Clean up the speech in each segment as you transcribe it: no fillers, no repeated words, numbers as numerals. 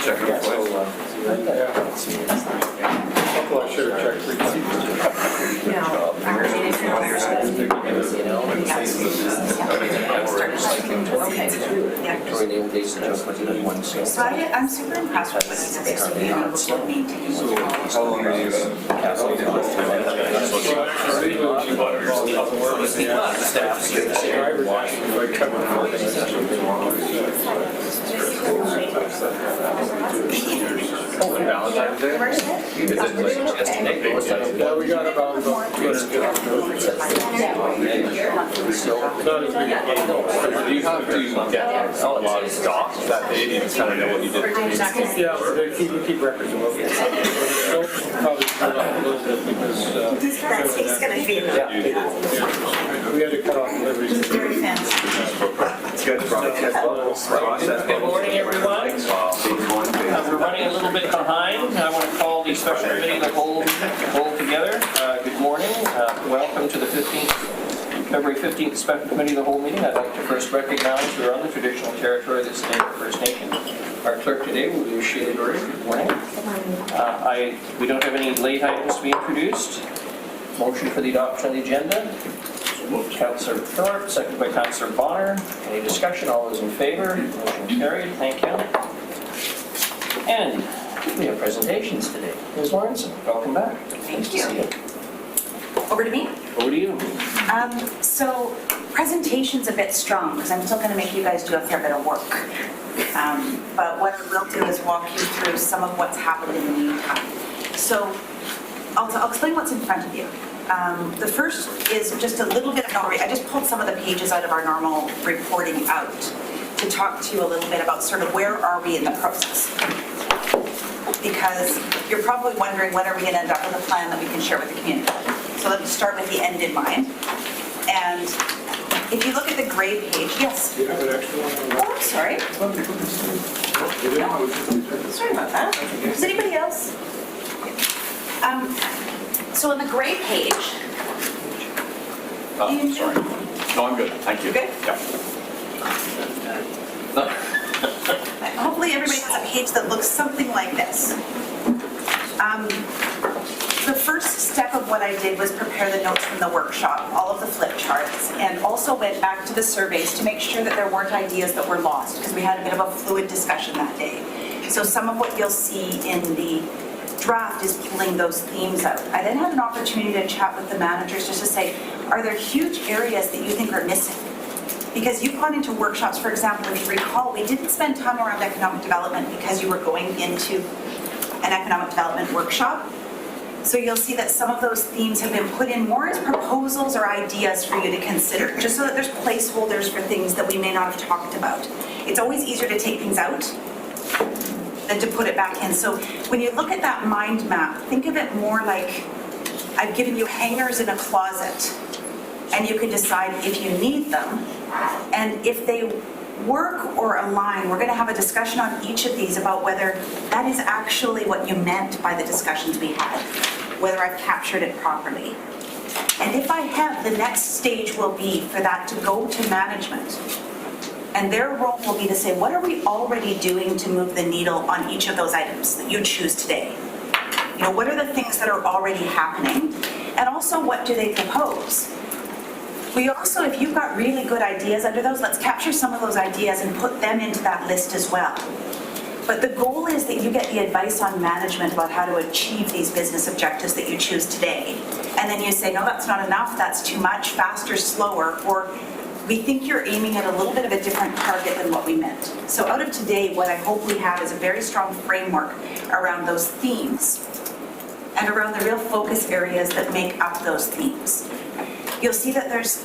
Second place. Well, I should have checked three So I'm super impressed with what he's able to be able to maintain. How long are you? Valentine's Day? Is it like yesterday? Yeah, we got about 250. Do you have to get a lot of docs that day? Do you kind of know what you did? Yeah, they keep records of it. So probably cut off a little bit because That's he's gonna be we had to cut off deliveries. very fancy. Good morning, everyone. We're running a little bit behind. I want to call the special committee of the whole together. Good morning. Welcome to the February 15th special committee of the whole meeting. I'd like to first recognize we're on the traditional territory of the State First Nation. Our clerk today will be Sheila Dory. Good morning. We don't have any late items to be introduced. Motion for the adoption of the agenda. Councillor Thorpe, seconded by Councillor Bonner. Any discussion? All those in favor? Motion carried. Thank you. And we have presentations today. Ms. Lawrence, welcome back. Thank you. Over to me. Over to you. So presentation's a bit strong because I'm still going to make you guys do a fair bit of work. But what I will do is walk you through some of what's happened in the meantime. So I'll explain what's in front of you. The first is just a little bit of an overview. I just pulled some of the pages out of our normal reporting out to talk to you a little bit about sort of where are we in the process. Because you're probably wondering when are we going to end up with a plan that we can share with the community. So let me start with the end in mind. And if you look at the gray page, yes. Do you have an extra one? Oh, I'm sorry. Sorry about that. Is anybody else? So on the gray page, Sorry. No, I'm good. Thank you. You good? Yeah. hopefully everybody has a page that looks something like this. The first step of what I did was prepare the notes from the workshop, all of the flip charts, and also went back to the surveys to make sure that there weren't ideas that were lost, because we had a bit of a fluid discussion that day. So some of what you'll see in the draft is pulling those themes out. I then had an opportunity to chat with the managers just to say, are there huge areas that you think are missing? Because you've gone into workshops, for example, if you recall, we didn't spend time around economic development because you were going into an economic development workshop. So you'll see that some of those themes have been put in more as proposals or ideas for you to consider, just so that there's placeholders for things that we may not have talked about. It's always easier to take things out than to put it back in. So when you look at that mind map, think of it more like I've given you hangers in a closet, and you can decide if you need them, and if they work or align. We're going to have a discussion on each of these about whether that is actually what you meant by the discussions we had, whether I've captured it properly. And if I have, the next stage will be for that to go to management. And their role will be to say, what are we already doing to move the needle on each of those items that you choose today? You know, what are the things that are already happening? And also, what do they propose? We also, if you've got really good ideas under those, let's capture some of those ideas and put them into that list as well. But the goal is that you get the advice on management about how to achieve these business objectives that you choose today. And then you say, no, that's not enough, that's too much, faster, slower, or we think you're aiming at a little bit of a different target than what we meant. So out of today, what I hope we have is a very strong framework around those themes and around the real focus areas that make up those themes. You'll see that there's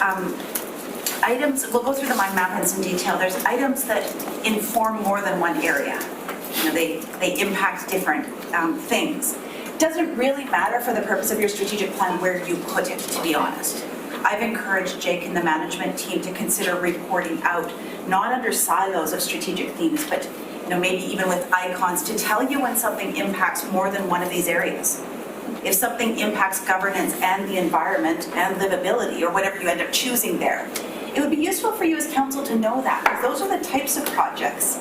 items, we'll go through the mind map in some detail, there's items that inform more than one area. You know, they impact different things. It doesn't really matter for the purpose of your strategic plan where you put it, to be honest. I've encouraged Jake and the management team to consider reporting out, not under silos of strategic themes, but maybe even with icons to tell you when something impacts more than one of these areas. If something impacts governance and the environment and livability, or whatever you end up choosing there, it would be useful for you as council to know that, because those are the types of projects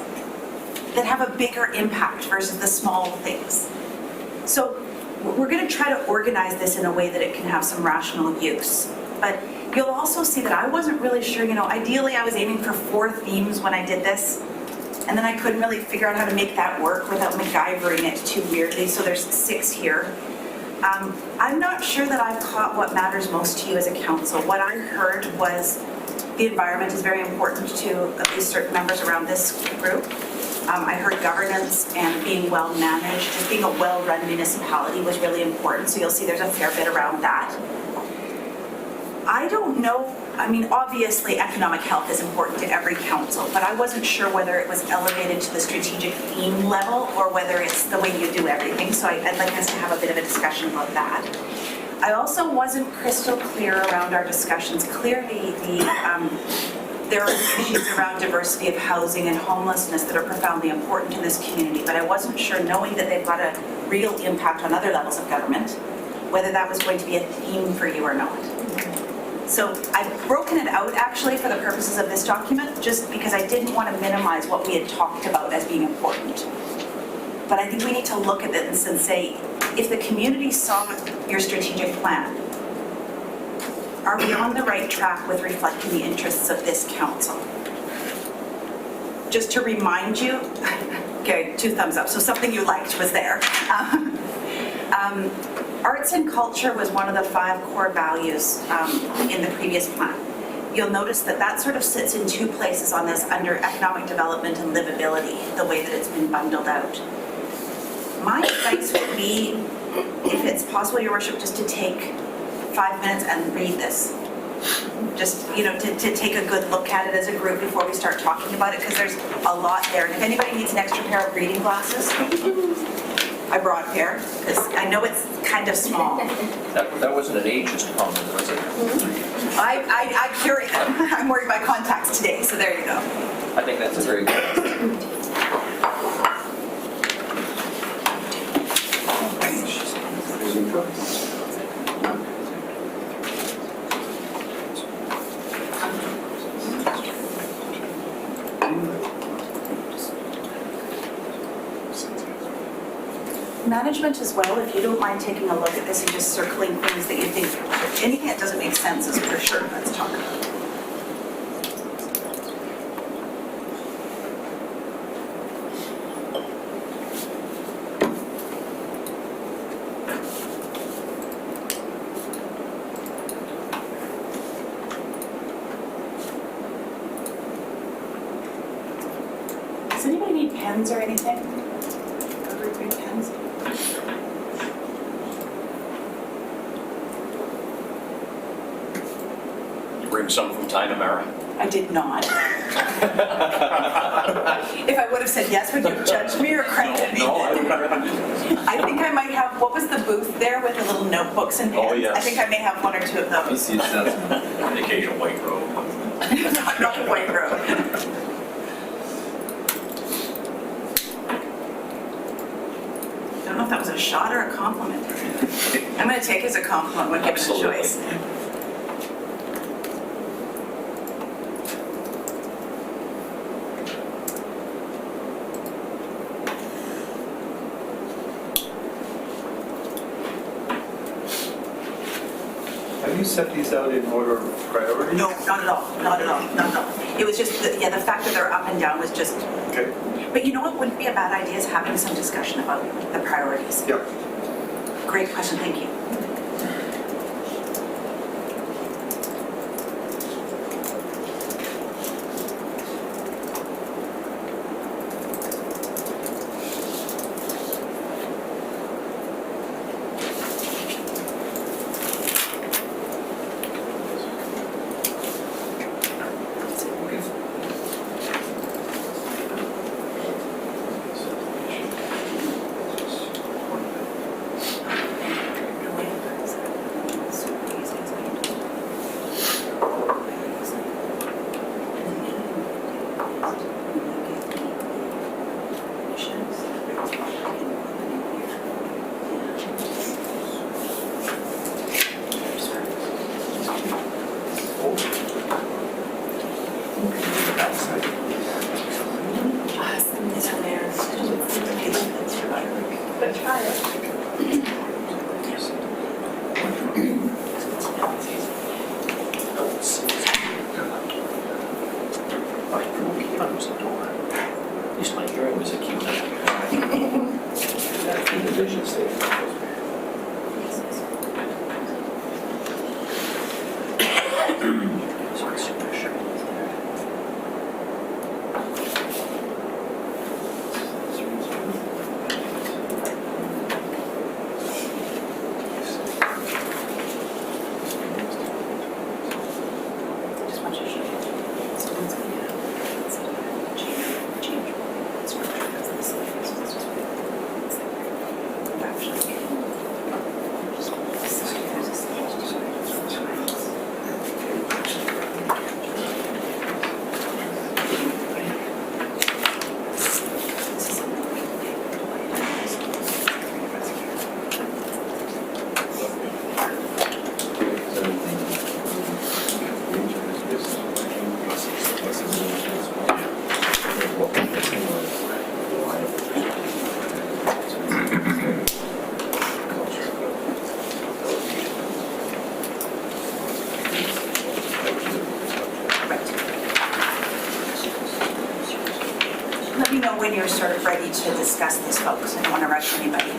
that have a bigger impact versus the small things. So we're going to try to organize this in a way that it can have some rational use. But you'll also see that I wasn't really sure, ideally I was aiming for 4 themes when I did this. And then I couldn't really figure out how to make that work without MacGyvering it too weirdly. So there's 6 here. I'm not sure that I've caught what matters most to you as a council. What I heard was the environment is very important to at least certain members around this group. I heard governance and being well managed, just being a well-run municipality was really important. So you'll see there's a fair bit around that. I don't know, obviously economic health is important to every council, but I wasn't sure whether it was elevated to the strategic theme level or whether it's the way you do everything. So I'd like us to have a bit of a discussion about that. I also wasn't crystal clear around our discussions. Clearly, there are issues around diversity of housing and homelessness that are profoundly important in this community, but I wasn't sure, knowing that they've got a real impact on other levels of government, whether that was going to be a theme for you or not. So I've broken it out actually for the purposes of this document, just because I didn't want to minimize what we had talked about as being important. But I think we need to look at this and say, if the community saw your strategic plan, are we on the right track with reflecting the interests of this council? Just to remind you, okay, 2 thumbs up, so something you liked was there. Arts and culture was one of the 5 core values in the previous plan. You'll notice that that sort of sits in 2 places on this under economic development and livability, the way that it's been bundled out. My advice would be, if it's possible, Your Worship, just to take 5 minutes and read this. Just, to take a good look at it as a group before we start talking about it, because there's a lot there. And if anybody needs an extra pair of reading glasses, I brought a pair, because I know it's kind of small. That wasn't an ageist comment, was it? I carry them. I'm wearing my contacts today, so there you go. I think that's a very good. Management as well, if you don't mind taking a look at this and just circling things that you think, anything that doesn't make sense is for sure, let's talk about it. Does anybody need pens or anything? Everybody need pens? Bring some from Tinamara. I did not. If I would have said yes, would you have judged me or corrected me? No, I would I think I might have, what was the booth there with the little notebooks and pens? Oh, yes. I think I may have 1 or 2 of those. the occasional white robe. Not the white road. I don't know if that was a shot or a compliment. I'm going to take it as a compliment when given a Absolutely. choice. Have you set these out in order of priority? No, not at all, not at all, not at all. It was just, the fact that they're up and down was just, Okay. but you know what wouldn't be a bad idea is having some discussion about the priorities. Yep. Great question, thank you. vision statement. Just want you to show you. So it's gonna change structure because of the syllabus. It's just- Actually. Let me know when you're sort of ready to discuss this, folks. I don't want to rush anybody.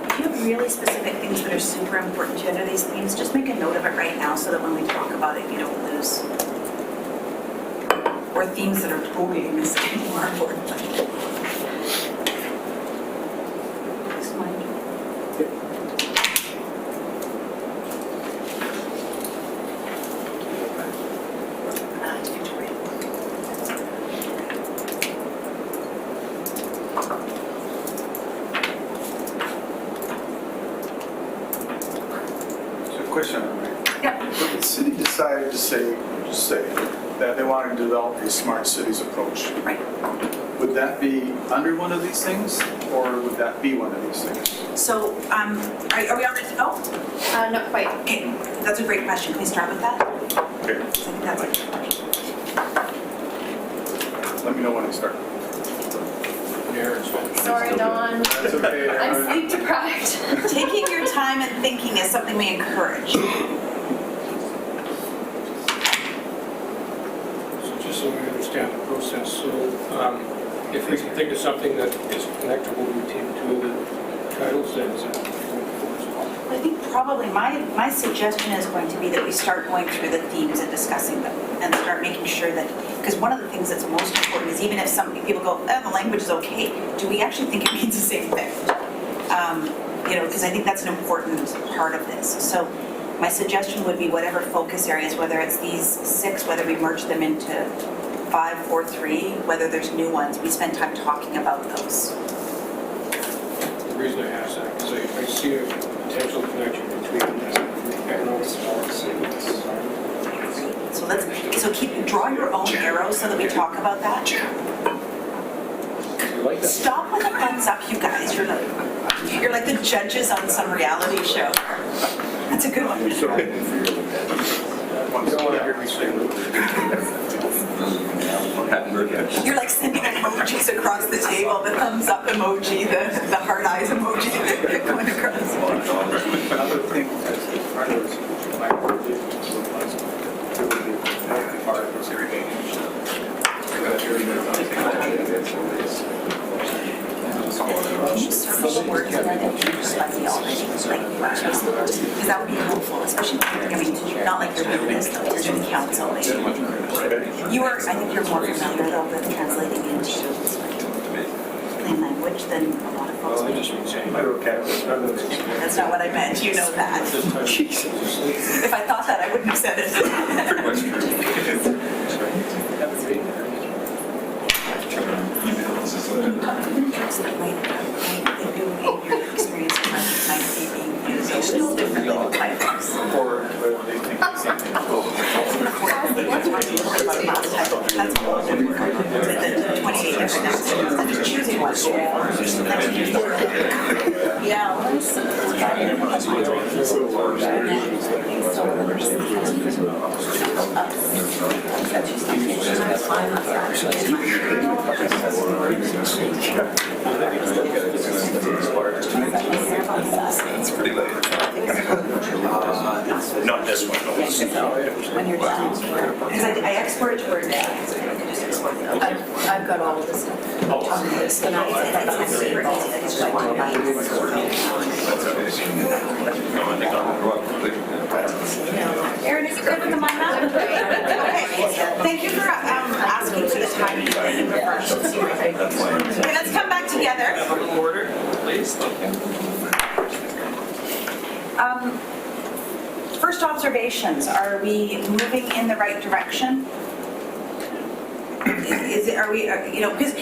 If you have really specific things that are super important to you under these themes, just make a note of it right now so that when we talk about it, you don't lose. Or themes that are totally missing more important. This one. It's Victoria. So question, Yep. if the city decided to say, just say, that they wanted to develop a smart cities approach, Right. would that be under one of these things, or would that be one of these things? So, are we all ready to go? Not quite. Okay, that's a great question. Can we start with that? Okay, I think that's a good question. let me know when I start. Sorry, Dawn. That's okay. I'm sleep deprived. Taking your time and thinking is something we encourage. So just so we understand the process, so if we can think of something that is connectable between two of the titles, then is that going forward as well? I think probably my suggestion is going to be that we start going through the themes and discussing them and start making sure that, because one of the things that's most important is even if some people go, the language is okay, do we actually think it means the same thing? Because I think that's an important part of this. So my suggestion would be whatever focus areas, whether it's these 6, whether we merge them into 5, 4, 3, whether there's new ones, we spend time talking about those. The reason I ask that is I see a potential connection between economic development. So draw your own arrows so that we talk about that. You like that? Stop with a thumbs up, you guys. You're like the judges on some reality show. That's a good one. You don't want to hear me say You're like sending emojis across the table, the thumbs up emoji, the heart eyes emoji going across. Another thing, as part of this, my project was part of this irrigation. Circle the words and then just like the already, because that would be helpful, especially, not like you're doing this, though, you're doing council. I think you're more familiar though with translating into plain language than a lot of folks. Well, I just mean saying. That's not what I meant, you know that. If I thought that, I wouldn't have said it. That's all. The 28 different notes. I'm just choosing one. Yeah. It's pretty late. Not this one, no. When you're done. Because I export it to Word now. So I can just export it. I've got all of this stuff. On this, and Erin, is it good with the mind map? Okay, thank you for asking for the time. Okay, let's come back together. A little order, please. First observations, are we moving in the right direction? Are we,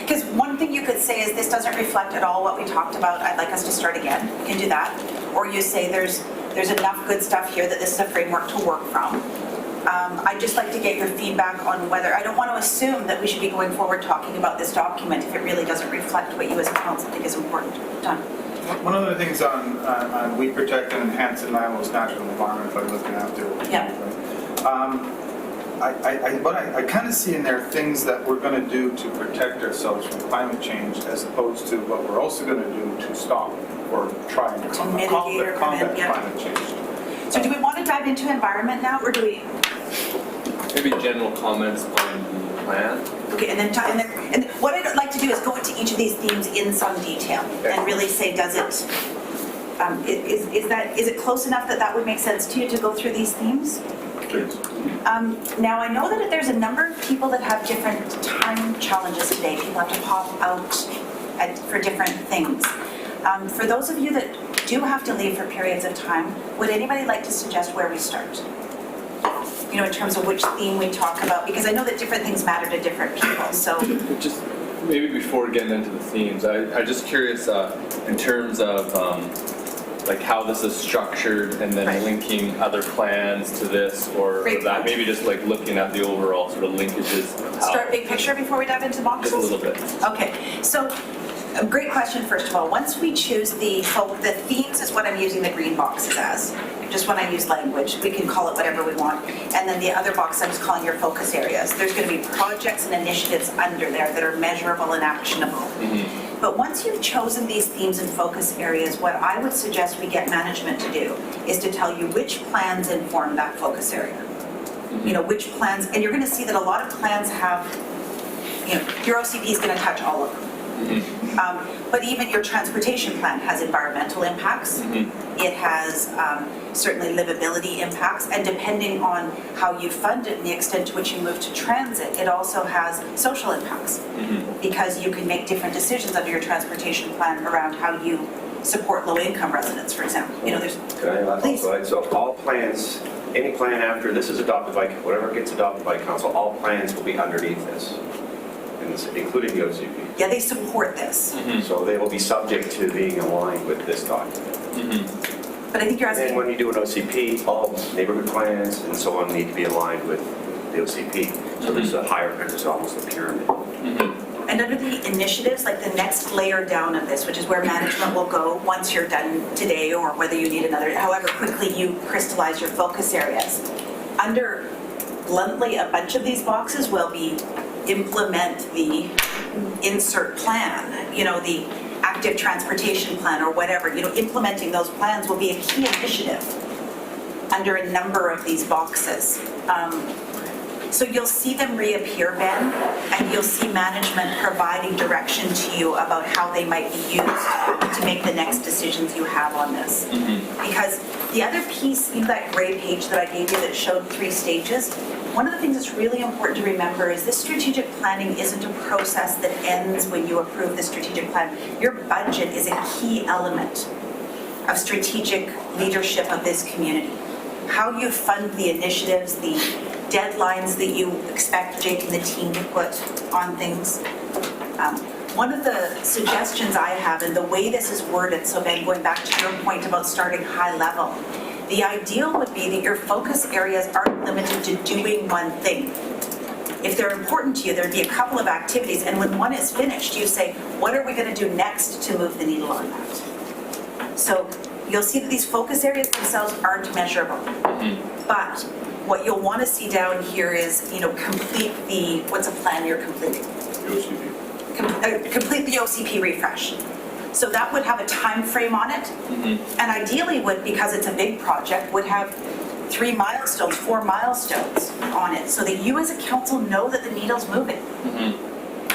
because one thing you could say is this doesn't reflect at all what we talked about, I'd like us to start again, you can do that. Or you say there's enough good stuff here that this is a framework to work from. I'd just like to get your feedback on whether, I don't want to assume that we should be going forward talking about this document if it really doesn't reflect what you as a council think is important. Done. One of the things on we protect and enhance the Nana's natural environment by looking after. Yeah. I kind of see in there things that we're going to do to protect ourselves from climate change as opposed to what we're also going to do to stop or try and mitigate or combat prevent, yeah. climate change. So do we want to dive into environment now, or do we? Maybe general comments on the plan. Okay, and then what I'd like to do is go into each of these themes in some detail and really say, does it, is it close enough that would make sense to you to go through these themes? Now I know that there's a number of people that have different time challenges today. People have to pop out for different things. For those of you that do have to leave for periods of time, would anybody like to suggest where we start? You know, in terms of which theme we talk about, because I know that different things matter to different people, so. Just maybe before getting into the themes, I'm just curious in terms of like how this is structured and then Right. linking other plans to this or Great that. point. Maybe just like looking at the overall sort of linkages of how. Start big picture before we dive into boxes? Just a little bit. Okay, so a great question, first of all. Once we choose the themes is what I'm using the green boxes as. Just when I use language, we can call it whatever we want. And then the other box I'm just calling your focus areas. There's going to be projects and initiatives under there that are measurable and actionable. But once you've chosen these themes and focus areas, what I would suggest we get management to do is to tell you which plans inform that focus area. You know, which plans, and you're going to see that a lot of plans have, you know, your OCP is going to touch all of them. But even your transportation plan has environmental impacts. It has certainly livability impacts, and depending on how you fund it and the extent to which you move to transit, it also has social impacts. Because you can make different decisions under your transportation plan around how you support low-income residents, for example. You know, there's, Can I please. also add, so all plans, any plan after this is adopted by, whatever gets adopted by council, all plans will be underneath this, including the OCP. Yeah, they support this. So they will be subject to being aligned with this document. But I think you're And then asking, when you do an OCP, all neighborhood plans and so on need to be aligned with the OCP. So there's a higher, there's almost a pyramid. and under the initiatives, like the next layer down of this, which is where management will go once you're done today, or whether you need another, however quickly you crystallize your focus areas. Under, bluntly, a bunch of these boxes will be implement the insert plan, you know, the active transportation plan or whatever, you know, implementing those plans will be a key initiative under a number of these boxes. So you'll see them reappear, Ben, and you'll see management providing direction to you about how they might be used to make the next decisions you have on this. Because the other piece, you know, that gray page that I gave you that showed 3 stages, one of the things that's really important to remember is this strategic planning isn't a process that ends when you approve the strategic plan. Your budget is a key element of strategic leadership of this community. How you fund the initiatives, the deadlines that you expect Jake and the team to put on things. One of the suggestions I have, and the way this is worded, so Ben, going back to your point about starting high level, the ideal would be that your focus areas aren't limited to doing one thing. if they're important to you, there'd be a couple of activities, and when one is finished, you say, what are we gonna do next to move the needle on that? So you'll see that these focus areas themselves aren't measurable. But what you'll wanna see down here is, complete the, what's a plan you're completing? Complete the OCP refresh. So that would have a time frame on it, and ideally would, because it's a big project, would have 3 milestones, 4 milestones on it, so that you as a council know that the needle's moving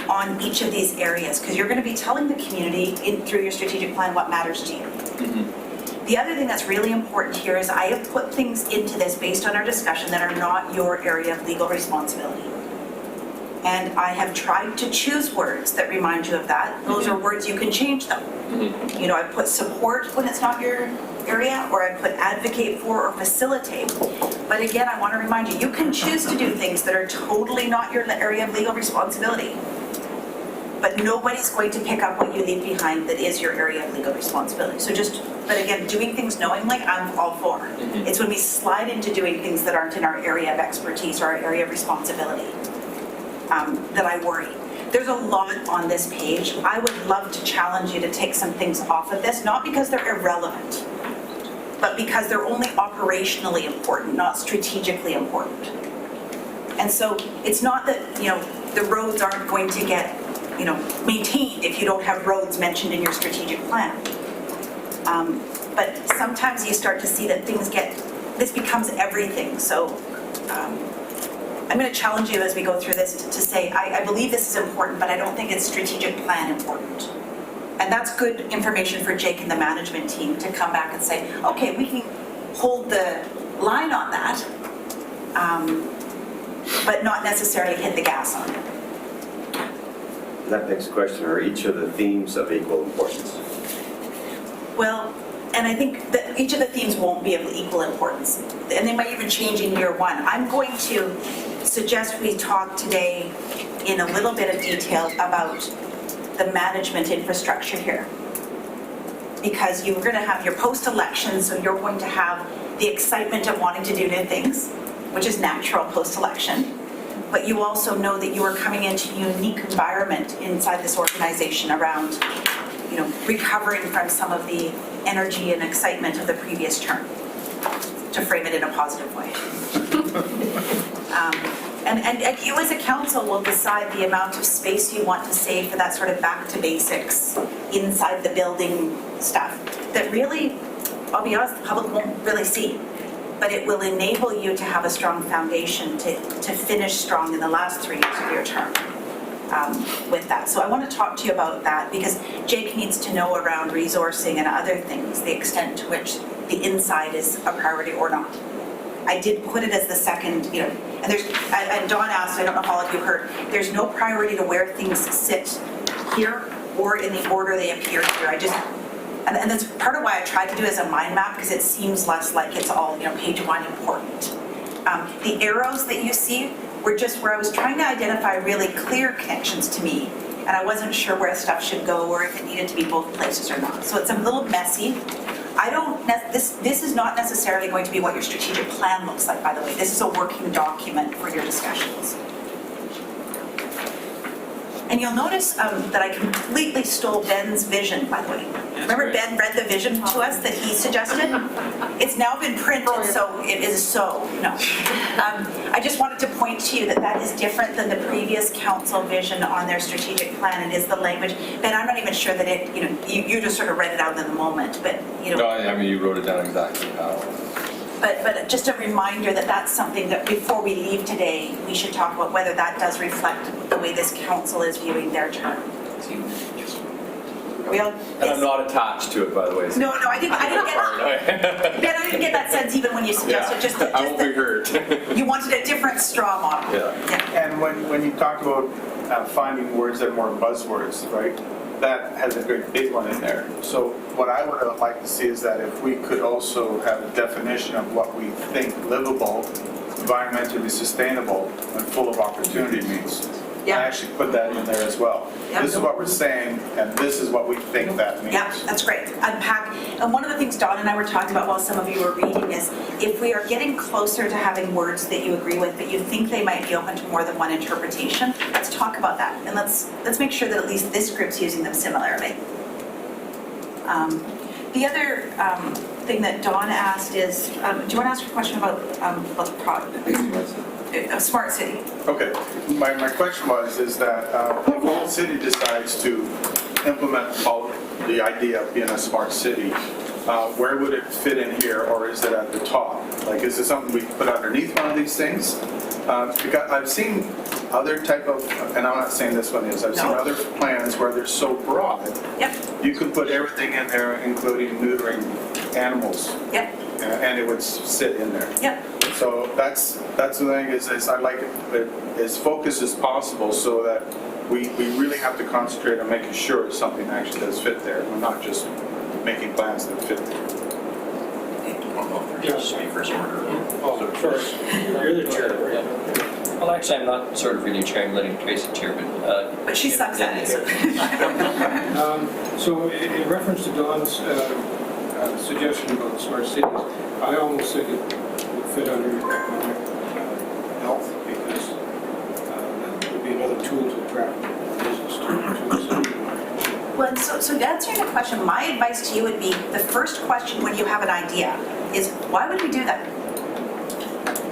on each of these areas, because you're going to be telling the community through your strategic plan what matters to you. The other thing that's really important here is I have put things into this based on our discussion that are not your area of legal responsibility. And I have tried to choose words that remind you of that. Those are words you can change them. I put support when it's not your area, or I put advocate for or facilitate. But again, I want to remind you, you can choose to do things that are totally not your area of legal responsibility. But nobody's going to pick up what you leave behind that is your area of legal responsibility. So but again, doing things knowingly, I'm all for. It's when we slide into doing things that aren't in our area of expertise or our area of responsibility that I worry. There's a lot on this page. I would love to challenge you to take some things off of this, not because they're irrelevant, but because they're only operationally important, not strategically important. And so it's not that, the roads aren't going to get, maintained if you don't have roads mentioned in your strategic plan. But sometimes you start to see that this becomes everything. So I'm going to challenge you as we go through this to say, I believe this is important, but I don't think it's strategic plan important. And that's good information for Jake and the management team to come back and say, okay, we can hold the line on that, but not necessarily hit the gas on it. That begs the question, are each of the themes of equal importance? Well, and I think that each of the themes won't be of equal importance, and they might even change in year one. I'm going to suggest we talk today in a little bit of detail about the management infrastructure here. Because you're going to have your post-election, so you're going to have the excitement of wanting to do new things, which is natural post-election. But you also know that you are coming into a unique environment inside this organization around, recovering from some of the energy and excitement of the previous term, to frame it in a positive way. And you as a council will decide the amount of space you want to save for that sort of back to basics inside the building stuff that really, I'll be honest, the public won't really see. But it will enable you to have a strong foundation to finish strong in the last 3 years of your term with that. So I want to talk to you about that because Jake needs to know around resourcing and other things, the extent to which the inside is a priority or not. I did put it as the second, and Dawn asked, I don't know if all of you heard, there's no priority to where things sit here or in the order they appear here. And that's part of why I tried to do it as a mind map, because it seems less like it's all, page one important. The arrows that you see were just where I was trying to identify really clear connections to me, and I wasn't sure where stuff should go or if it needed to be both places or not. So it's a little messy. This is not necessarily going to be what your strategic plan looks like, by the way. This is a working document for your discussions. And you'll notice that I completely stole Ben's vision, by the way. Remember Ben read the vision to us that he suggested? It's now been printed, so it is no. I just wanted to point to you that is different than the previous council vision on their strategic plan. It is the language. Ben, I'm not even sure that you just sort of read it out in the moment, but No, I mean, you wrote it down exactly how. But just a reminder that that's something that before we leave today, we should talk about whether that does reflect the way this council is viewing their term. Are we all? And I'm not attached to it, by the way. So No, I didn't get Ben, I didn't get that sense even when you suggested just I won't be hurt. you wanted a different straw model. Yeah. And when you talk about finding words that are more buzzwords, right? That has a very big one in there. So what I would like to see is that if we could also have a definition of what we think livable, environmentally sustainable, and full of opportunity means. Yeah. I actually put that in there as well. Yeah. This is what we're saying, and this is what we think that means. Yeah, that's great. Unpack. And one of the things Dawn and I were talking about while some of you were reading is if we are getting closer to having words that you agree with, but you think they might be open to more than one interpretation, let's talk about that. And let's make sure that at least this group's using them similarly. The other thing that Dawn asked is, do you want to ask a question about a smart city? Okay, my question is that if the city decides to implement all the idea of being a smart city, where would it fit in here, or is it at the top? Like, is it something we put underneath one of these things? Because I've seen other type of, and I'm not saying this one is, I've seen No. other plans where they're so broad, Yep, you could put everything in there, including neutering animals, yep, and it would sit in there. yep. So that's the thing is I like it as focused as possible so that we really have to concentrate on making sure something actually does fit there. We're not just making plans that fit there. Yeah. Speakers order. Oh, first, you're the chair, right? Well, actually, I'm not sort of really chair, I'm letting Tracy chair, But she sucks at it. So in reference to Dawn's suggestion about smart cities, I almost think it would fit under economic health because that would be another tool to attract business to the city. Well, and so answering the question, my advice to you would be, the first question when you have an idea is, why would we do that?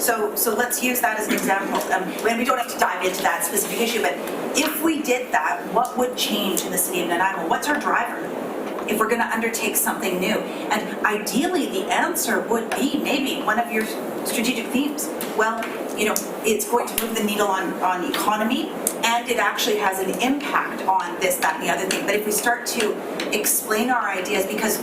So let's use that as an example. And we don't have to dive into that specific issue, but if we did that, what would change in the city of Nanaimo? What's our driver if we're going to undertake something new? And ideally, the answer would be maybe one of your strategic themes. Well, you know, it's going to move the needle on economy, and it actually has an impact on this, that, and the other thing. But if we start to explain our ideas, because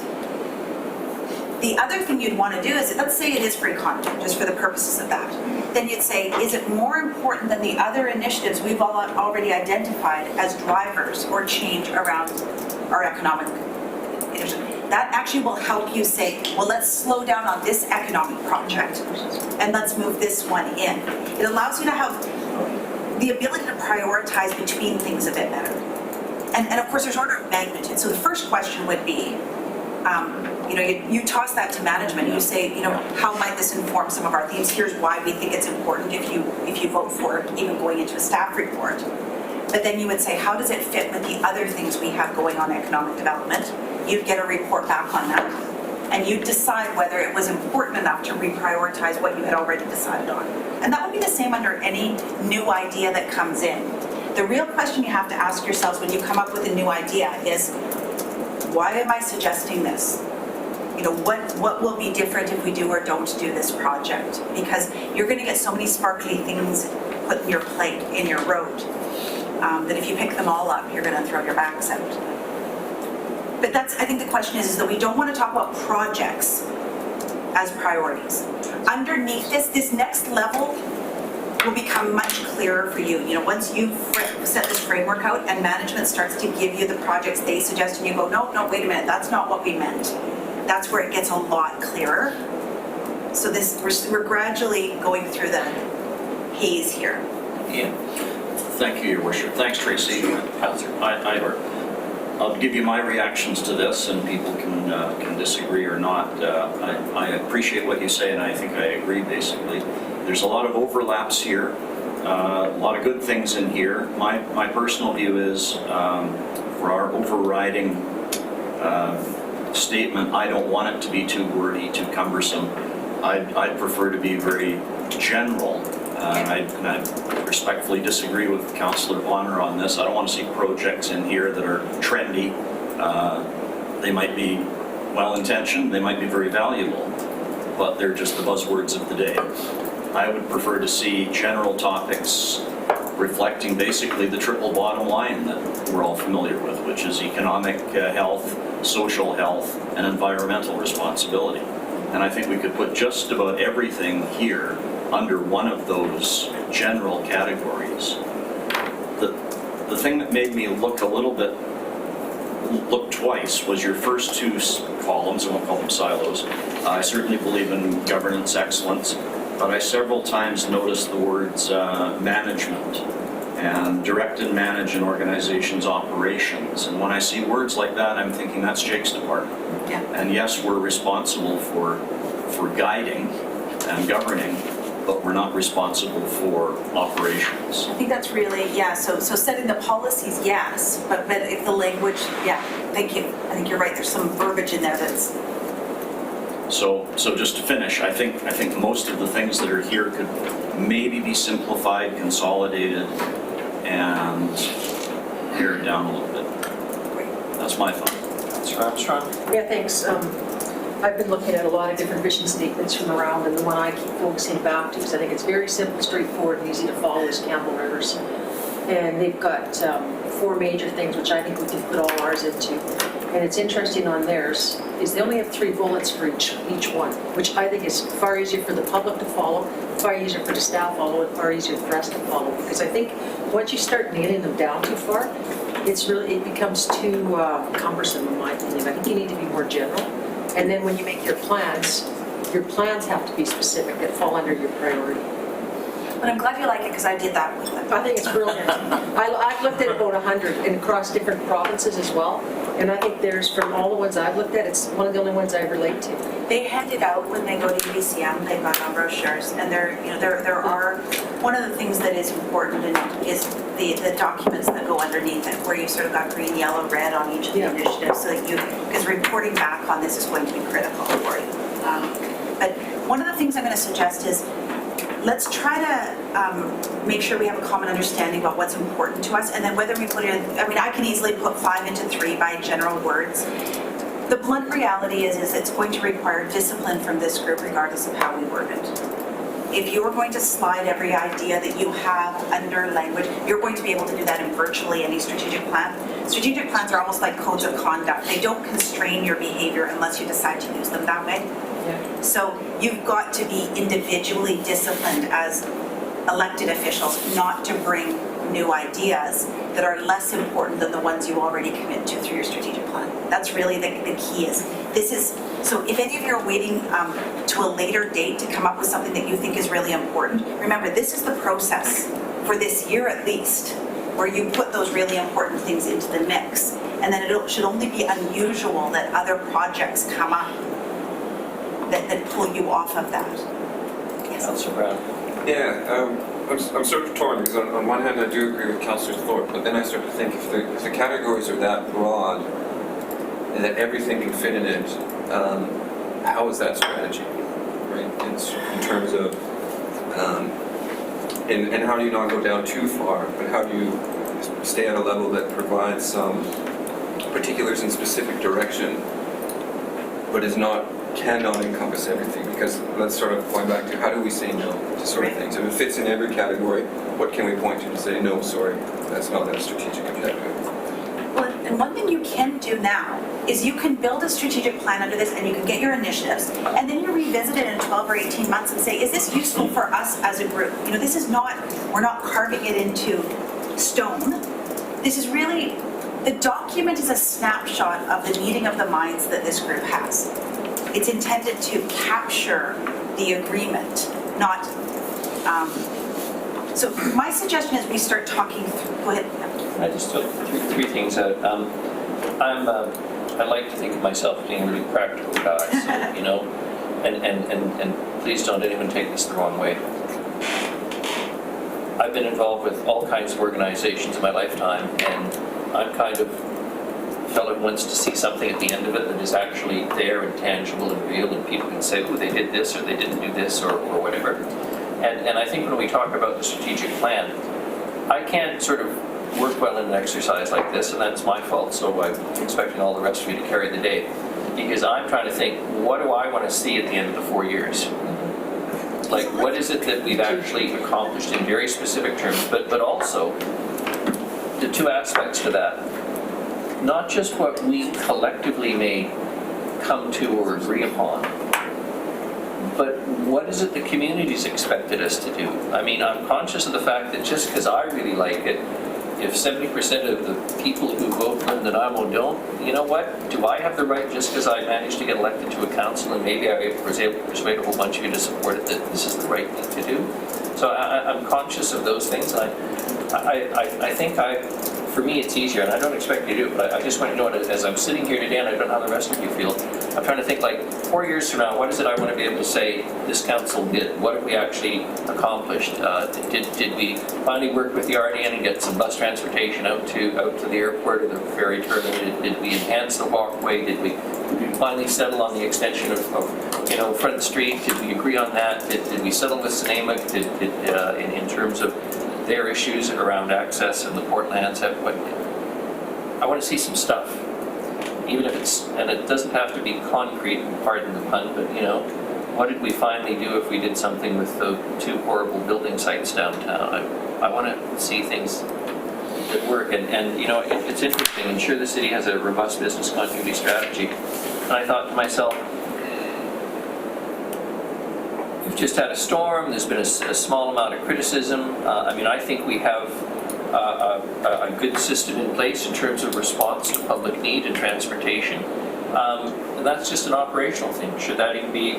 the other thing you'd want to do is, let's say it is for economy, just for the purposes of that. Then you'd say, is it more important than the other initiatives we've already identified as drivers or change around our economic initiative? That actually will help you say, well, let's slow down on this economic project and let's move this one in. It allows you to have the ability to prioritize between things a bit better. And of course, there's order of magnitude. So the first question would be, you know, you toss that to management. You say, you know, how might this inform some of our themes? Here's why we think it's important if you vote for it, even going into a staff report. But then you would say, how does it fit with the other things we have going on economic development? You'd get a report back on that. And you'd decide whether it was important enough to reprioritize what you had already decided on. And that would be the same under any new idea that comes in. The real question you have to ask yourselves when you come up with a new idea is, why am I suggesting this? You know, what will be different if we do or don't do this project? Because you're going to get so many sparkly things put in your plate, in your road, that if you pick them all up, you're going to throw your backs out. But that's, I think the question is that we don't want to talk about projects as priorities. Underneath this next level will become much clearer for you. You know, once you've set this framework out and management starts to give you the projects they suggest and you go, no, wait a minute, that's not what we meant. That's where it gets a lot clearer. So we're gradually going through the haze here. Yeah. Thank you, Your Worship. Thanks, Tracy. I'll give you my reactions to this, and people can disagree or not. I appreciate what you say, and I think I agree, basically. There's a lot of overlaps here, a lot of good things in here. My personal view is, for our overriding statement, I don't want it to be too wordy, too cumbersome. I'd prefer to be very general. I respectfully disagree with Councillor Bonner on this. I don't want to see projects in here that are trendy. They might be well-intentioned, they might be very valuable, but they're just the buzzwords of the day. I would prefer to see general topics reflecting basically the triple bottom line that we're all familiar with, which is economic health, social health, and environmental responsibility. And I think we could put just about everything here under one of those general categories. The thing that made me look twice was your first two columns. I won't call them silos. I certainly believe in governance excellence, but I several times noticed the words management and direct and manage an organization's operations. And when I see words like that, I'm thinking that's Jake's department. Yeah. And yes, we're responsible for guiding and governing, but we're not responsible for operations. I think that's really, yeah, so setting the policies, yes, but if the language, yeah, thank you. I think you're right, there's some verbiage in there that's, So just to finish, I think most of the things that are here could maybe be simplified, consolidated, and pared down a little bit. That's my thought. Councillor Armstrong? Yeah, thanks. I've been looking at a lot of different vision statements from around, and the one I keep focusing back to, because I think it's very simple, straightforward, and easy to follow, is Campbell Rivers. And they've got 4 major things, which I think we can put all ours into. And it's interesting on theirs, is they only have 3 bullets for each one, which I think is far easier for the public to follow, far easier for the staff to follow, and far easier for us to follow. Because I think once you start nailing them down too far, it becomes too cumbersome, in my opinion. I think you need to be more general. And then when you make your plans have to be specific, that fall under your priority. but I'm glad you like it because I did that with them. I think it's brilliant. I've looked at about 100 and across different provinces as well. And I think there's, from all the ones I've looked at, it's one of the only ones I relate to. They hand it out when they go to UBCM, they've got on brochures, and there are, one of the things that is important is the documents that go underneath it, where you sort of got green, yellow, red on each of the Yeah. initiatives, so that because reporting back on this is going to be critical for you. But one of the things I'm going to suggest is, let's try to make sure we have a common understanding about what's important to us, and then whether we put in, I mean, I can easily put 5 into 3 by general words. The blunt reality is it's going to require discipline from this group regardless of how we word it. If you're going to slide every idea that you have under language, you're going to be able to do that in virtually any strategic plan. Strategic plans are almost like codes of conduct. They don't constrain your behavior unless you decide to use them that way. Yeah. So you've got to be individually disciplined as elected officials not to bring new ideas that are less important than the ones you already commit to through your strategic plan. That's really the key is, so if any of you are waiting to a later date to come up with something that you think is really important, remember this is the process for this year at least, where you put those really important things into the mix. And then it should only be unusual that other projects come up that pull you off of that. Yes. Councillor Brown? Yeah, I'm sort of torn because on one hand I do agree with Councillor Thorpe, but then I start to think if the categories are that broad and that everything can fit in it, how is that strategy, right? It's in terms of, and how do you not go down too far, but how do you stay at a level that provides some particulars in specific direction, but cannot encompass everything, because let's sort of point back to how do we say no to sort of things. If it fits in every category, what can we point to say, no, sorry, that's not a strategic objective? Well, and one thing you can do now is you can build a strategic plan under this and you can get your initiatives, and then you revisit it in 12 or 18 months and say, is this useful for us as a group? You know, this is not, we're not carving it into stone. This is really, the document is a snapshot of the meeting of the minds that this group has. It's intended to capture the agreement, not, so my suggestion is we start talking through, go ahead. I just took three things out. I like to think of myself as being a really practical guy, so, you know, and please don't anyone take this the wrong way. I've been involved with all kinds of organizations in my lifetime, and I'm kind of fellow who wants to see something at the end of it that is actually there and tangible and real, and people can say, oh, they did this or they didn't do this or whatever. And I think when we talk about the strategic plan, I can't sort of work well in an exercise like this, and that's my fault, so I'm expecting all the rest of you to carry the day. Because I'm trying to think, what do I want to see at the end of the 4 years? Like, what is it that we've actually accomplished in very specific terms, but also the 2 aspects to that. Not just what we collectively may come to or agree upon, but what is it the community's expected us to do? I mean, I'm conscious of the fact that just because I really like it, if 70% of the people who vote for Nanaimo don't, you know what? Do I have the right, just because I managed to get elected to a council and maybe I was able to persuade a whole bunch of you to support it, that this is the right thing to do? So I'm conscious of those things. I think for me, it's easier, and I don't expect you to do it, but I just want to know it as I'm sitting here today, and I don't know how the rest of you feel. I'm trying to think, like, 4 years from now, what is it I want to be able to say this council did? What have we actually accomplished? Did we finally work with the RDN and get some bus transportation out to the airport or the ferry terminal? Did we enhance the walkway? Did we finally settle on the extension of Front Street? Did we agree on that? Did we settle with Sinamuk? In terms of their issues around access and the port lands? I want to see some stuff. Even if and it doesn't have to be concrete, pardon the pun, but what did we finally do if we did something with the 2 horrible building sites downtown? I want to see things that work, and it's interesting. I'm sure the city has a robust business continuity strategy, and I thought to myself, we've just had a storm, there's been a small amount of criticism. I think we have a good system in place in terms of response to public need and transportation. And that's just an operational thing. Should that even be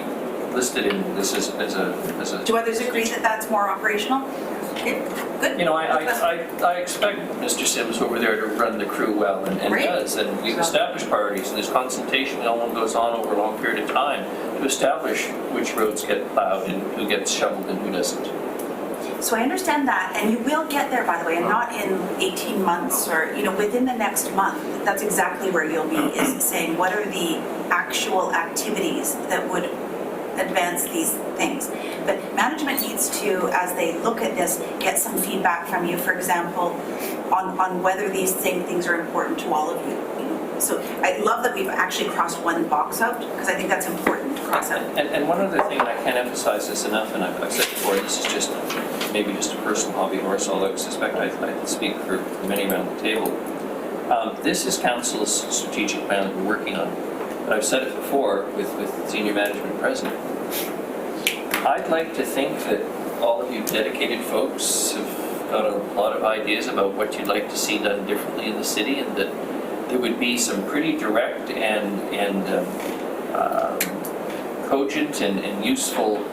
listed in this as a... Do others agree that that's more operational? Okay, good. I expect Mr. Sims over there to run the crew well, and Great. does. And we've established priorities, and there's consultation that all goes on over a long period of time to establish which roads get plowed and who gets shoveled and who doesn't. So I understand that, and you will get there, by the way, and not in 18 months or, within the next month. That's exactly where you'll be, is saying what are the actual activities that would advance these things. But management needs to, as they look at this, get some feedback from you, for example, on whether these things are important to all of you. So I love that we've actually crossed one box out, because I think that's important to cross out. And one other thing, and I can't emphasize this enough, and I've said before, this is maybe just a personal hobby horse, although I suspect I speak for many around the table. This is council's strategic plan that we're working on. But I've said it before with senior management president. I'd like to think that all of you dedicated folks have got a lot of ideas about what you'd like to see done differently in the city, and that there would be some pretty direct and cogent and useful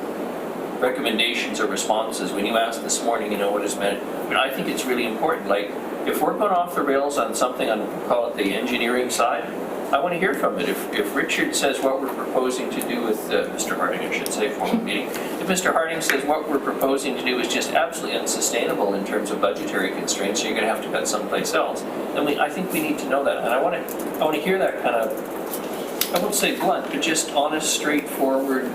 recommendations or responses. When you asked this morning, what is meant, I think it's really important. Like, if we're going off the rails on something on, call it the engineering side, I want to hear from it. If Richard says what we're proposing to do with Mr. Harding, I should say, formal meeting, if Mr. Harding says what we're proposing to do is just absolutely unsustainable in terms of budgetary constraints, so you're going to have to cut someplace else, then I think we need to know that. And I want to hear that kind of, I won't say blunt, but just honest, straightforward,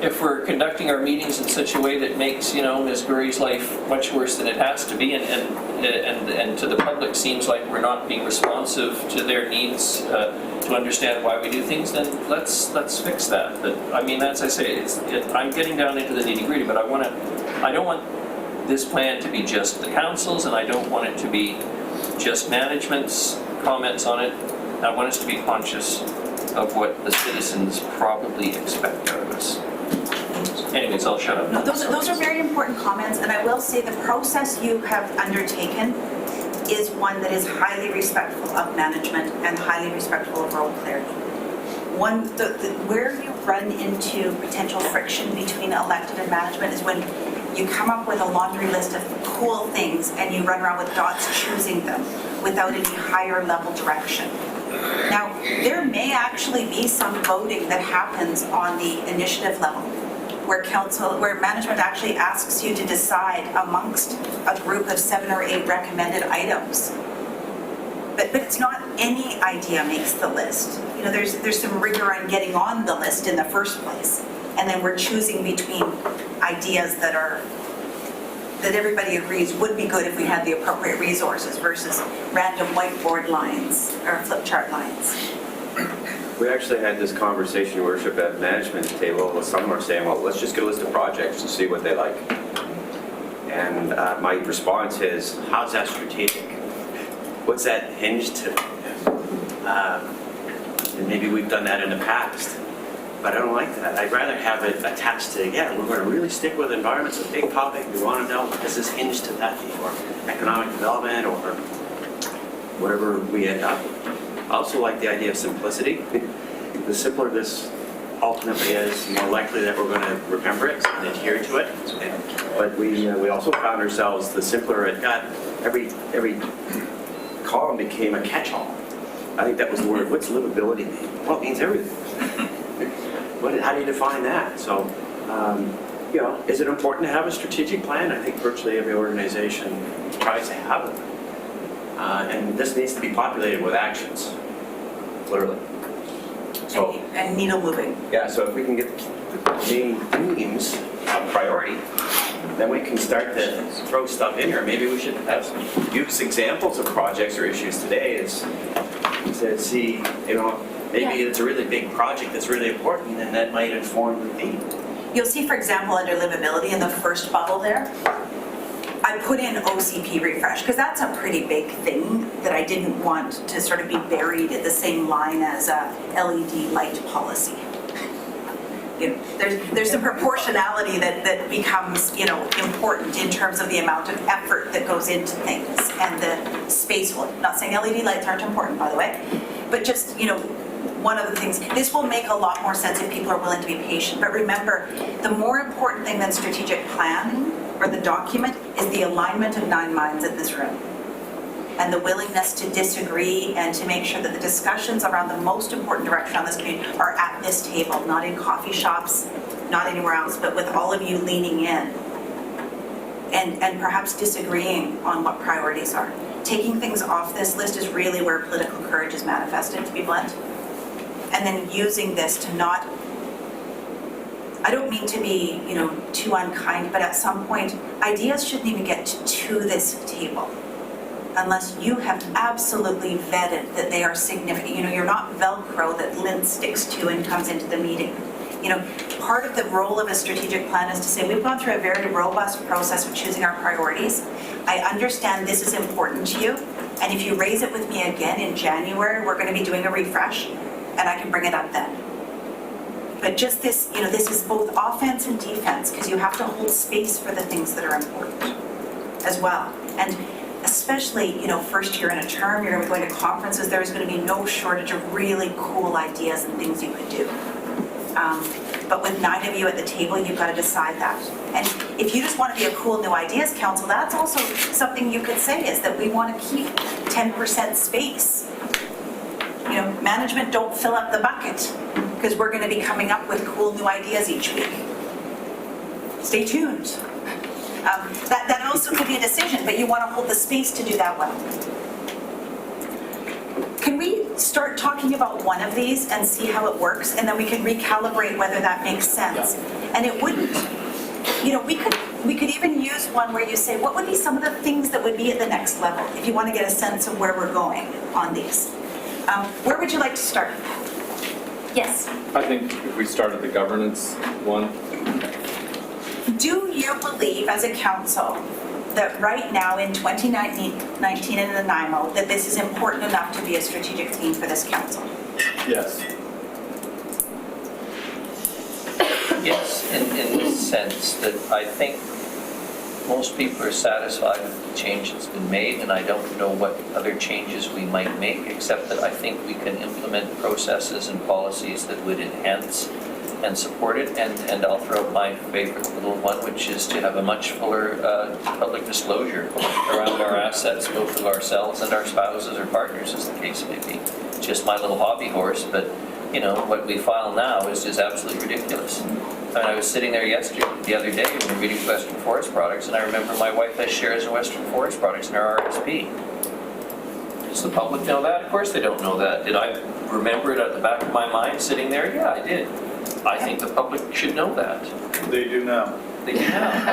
if we're conducting our meetings in such a way that makes, Ms. Gurry's life much worse than it has to be, and to the public seems like we're not being responsive to their needs to understand why we do things, then let's fix that. But as I say, I'm getting down into the nitty-gritty, but I don't want this plan to be just the council's, and I don't want it to be just management's comments on it. I want us to be conscious of what the citizens probably expect out of us. Anyways, I'll shut up. No, those are very important comments, and I will say the process you have undertaken is one that is highly respectful of management and highly respectful of role clarity. Where you run into potential friction between elected and management is when you come up with a laundry list of cool things and you run around with dots choosing them without any higher level direction. Now, there may actually be some voting that happens on the initiative level, where management actually asks you to decide amongst a group of 7 or 8 recommended items. But it's not any idea makes the list. There's some rigor on getting on the list in the first place, and then we're choosing between ideas that everybody agrees would be good if we had the appropriate resources versus random whiteboard lines or flip chart lines. We actually had this conversation, Your Worship, at management table. Some were saying, well, let's just get a list of projects and see what they like. And my response is, how's that strategic? What's that hinged to? And maybe we've done that in the past, but I don't like that. I'd rather have it attached to, we're going to really stick with environment. It's a big topic. We want to know, does this hinge to that, or economic development, or whatever we end up with. I also like the idea of simplicity. The simpler this ultimately is, the more likely that we're going to remember it and adhere to it. But we also found ourselves, the simpler it got, every column became a catch-all. I think that was the word. What's livability mean? Well, it means everything. How do you define that? So, is it important to have a strategic plan? I think virtually every organization tries to have it. And this needs to be populated with actions, literally. So, And needle moving. yeah, so if we can get the main themes of priority, then we can start to throw stuff in here. Maybe we should have some use examples of projects or issues today is to see, maybe it's a really big project that's really important and that might inform the theme. You'll see, for example, under livability in the first bubble there, I put in OCP refresh because that's a pretty big thing that I didn't want to sort of be buried at the same line as a LED light policy. There's a proportionality that becomes, important in terms of the amount of effort that goes into things and the space. Well, not saying LED lights aren't important, by the way, but just, one of the things, this will make a lot more sense if people are willing to be patient. But remember, the more important thing than strategic plan or the document is the alignment of 9 minds in this room. And the willingness to disagree and to make sure that the discussions around the most important direction on this community are at this table, not in coffee shops, not anywhere else, but with all of you leaning in and perhaps disagreeing on what priorities are. Taking things off this list is really where political courage is manifested, to be blunt. And then using this to not, I don't mean to be, too unkind, but at some point, ideas shouldn't even get to this table unless you have absolutely vetted that they are significant. You're not Velcro that Lynn sticks to and comes into the meeting. Part of the role of a strategic plan is to say, we've gone through a very robust process of choosing our priorities. I understand this is important to you, and if you raise it with me again in January, we're going to be doing a refresh, and I can bring it up then. But just this, this is both offense and defense, because you have to hold space for the things that are important as well. And especially, first year in a term, you're going to be going to conferences, there's going to be no shortage of really cool ideas and things you could do. But with 9 of you at the table, you've got to decide that. And if you just want to be a cool new ideas council, that's also something you could say is that we want to keep 10% space. Management don't fill up the bucket because we're going to be coming up with cool new ideas each week. Stay tuned. That also could be a decision, but you want to hold the space to do that well. Can we start talking about one of these and see how it works, and then we can recalibrate whether that makes sense? And it wouldn't, we could even use one where you say, what would be some of the things that would be at the next level, if you want to get a sense of where we're going on these. Where would you like to start? Yes? I think if we started the governance one. Do you believe as a council that right now in 2019 in Nanaimo that this is important enough to be a strategic theme for this council? Yes. Yes, in the sense that I think most people are satisfied with the change that's been made, and I don't know what other changes we might make, except that I think we can implement processes and policies that would enhance and support it, and I'll throw out my favorite little one, which is to have a much fuller public disclosure around our assets, both of ourselves and our spouses or partners, as the case may be. It's just my little hobby horse, but what we file now is just absolutely ridiculous. I was sitting there the other day, when we were reading Western Forest Products, and I remember my wife has shares in Western Forest Products in our RSP. Does the public know that? Of course they don't know that. Did I remember it at the back of my mind sitting there? Yeah, I did. I think the public should know that. They do now. They do now.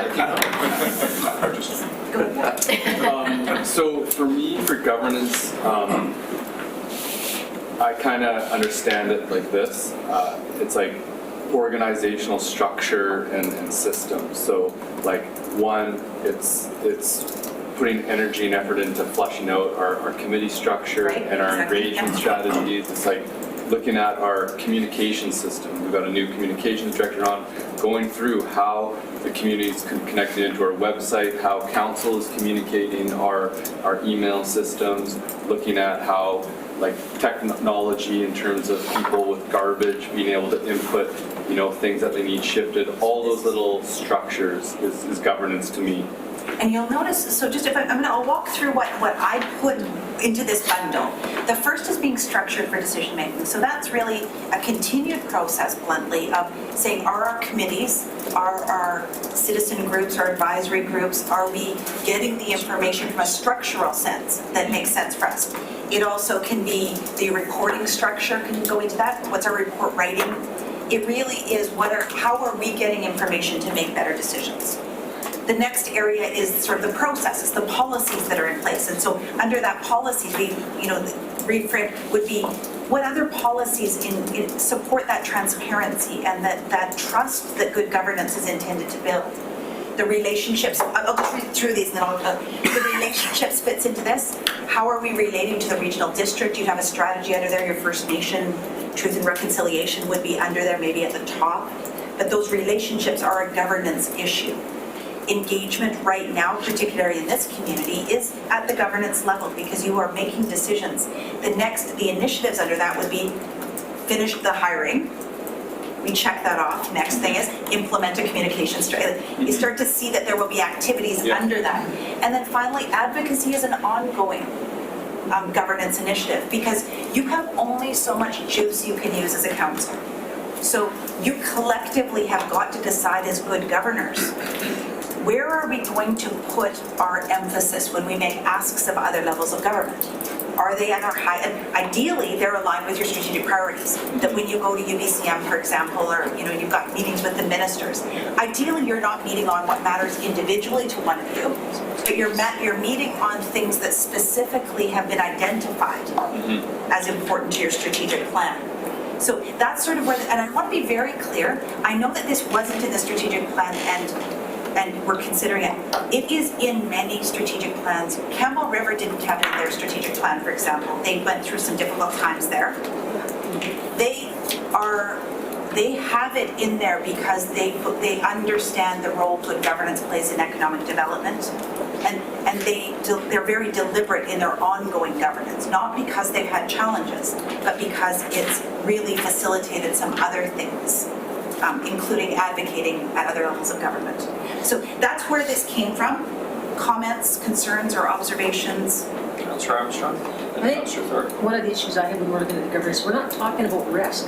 So for me, for governance, I kind of understand it like this. It's like organizational structure and systems. So like one, it's putting energy and effort into fleshing out our committee structure Right, and our exactly. engagement strategies. It's like looking at our communication system. We've got a new communications director on, going through how the community is connected into our website, how council is communicating our email systems, looking at how like technology in terms of people with garbage being able to input, things that they need shifted. All those little structures is governance to me. And you'll notice, so just I'll walk through what I put into this bundle. The first is being structured for decision making. So that's really a continued process, bluntly, of saying, are our committees, are our citizen groups, our advisory groups, are we getting the information from a structural sense that makes sense for us? It also can be the reporting structure, can go into that. What's our report writing? It really is how are we getting information to make better decisions? The next area is sort of the processes, the policies that are in place. And so under that policy, the reframe would be what other policies support that transparency and that trust that good governance is intended to build. The relationships, I'll just read through these and then the relationships fits into this. How are we relating to the regional district? You have a strategy under there, your First Nation, Truth and Reconciliation would be under there, maybe at the top. But those relationships are a governance issue. Engagement right now, particularly in this community, is at the governance level because you are making decisions. The initiatives under that would be finish the hiring. We check that off. Next thing is implement a communication strategy. You start to see that there will be activities under that. And then finally, advocacy is an ongoing governance initiative because you have only so much juice you can use as a council. So you collectively have got to decide as good governors, where are we going to put our emphasis when we make asks of other levels of government? Are they at our high, ideally they're aligned with your strategic priorities. That when you go to UBCM, for example, or you've got meetings with the ministers, ideally you're not meeting on what matters individually to one of you, but you're meeting on things that specifically have been identified as important to your strategic plan. So that's sort of where, and I want to be very clear, I know that this wasn't in the strategic plan and we're considering it. It is in many strategic plans. Campbell River didn't have it in their strategic plan, for example. They went through some difficult times there. They have it in there because they understand the role good governance plays in economic development. And they're very deliberate in their ongoing governance, not because they've had challenges, but because it's really facilitated some other things, including advocating at other levels of government. So that's where this came from. Comments, concerns, or observations? Councillor Armstrong? I think one of the issues I have when we're looking at the governance, we're not talking about risk.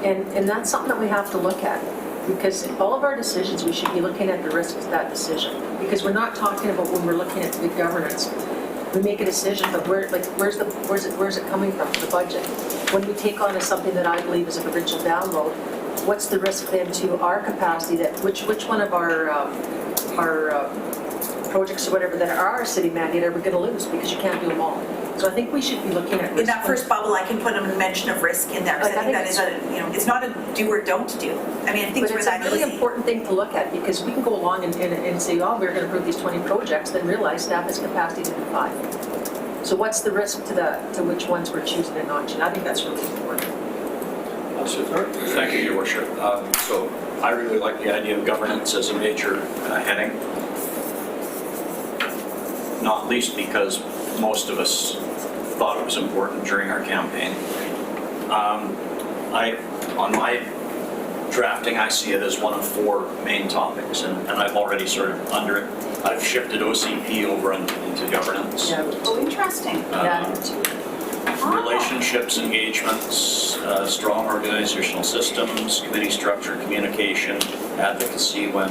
And that's something that we have to look at. Because all of our decisions, we should be looking at the risks of that decision. Because we're not talking about when we're looking at good governance. We make a decision, but where's it coming from, the budget? When we take on something that I believe is a provincial download, what's the risk then to our capacity that, which one of our projects or whatever that are our city mandate are we going to lose because you can't do them all? So I think we should be looking at risk. In that first bubble, I can put a mention of risk in there. Because I think that is it's not a do or don't do. I mean, I think it's a really important thing to look at because we can go along and say, oh, we're going to approve these 20 projects, then realize staff has capacity to do 5. So what's the risk to which ones we're choosing and not choosing? I think that's really important. Thank you, Your Worship. So I really like the idea of governance as a major heading, not least because most of us thought it was important during our campaign. On my drafting, I see it as one of 4 main topics, and I've already sort of under it, I've shifted OCP over into governance. Yeah. Oh, interesting. Relationships, engagements, strong organizational systems, committee structure, communication, advocacy when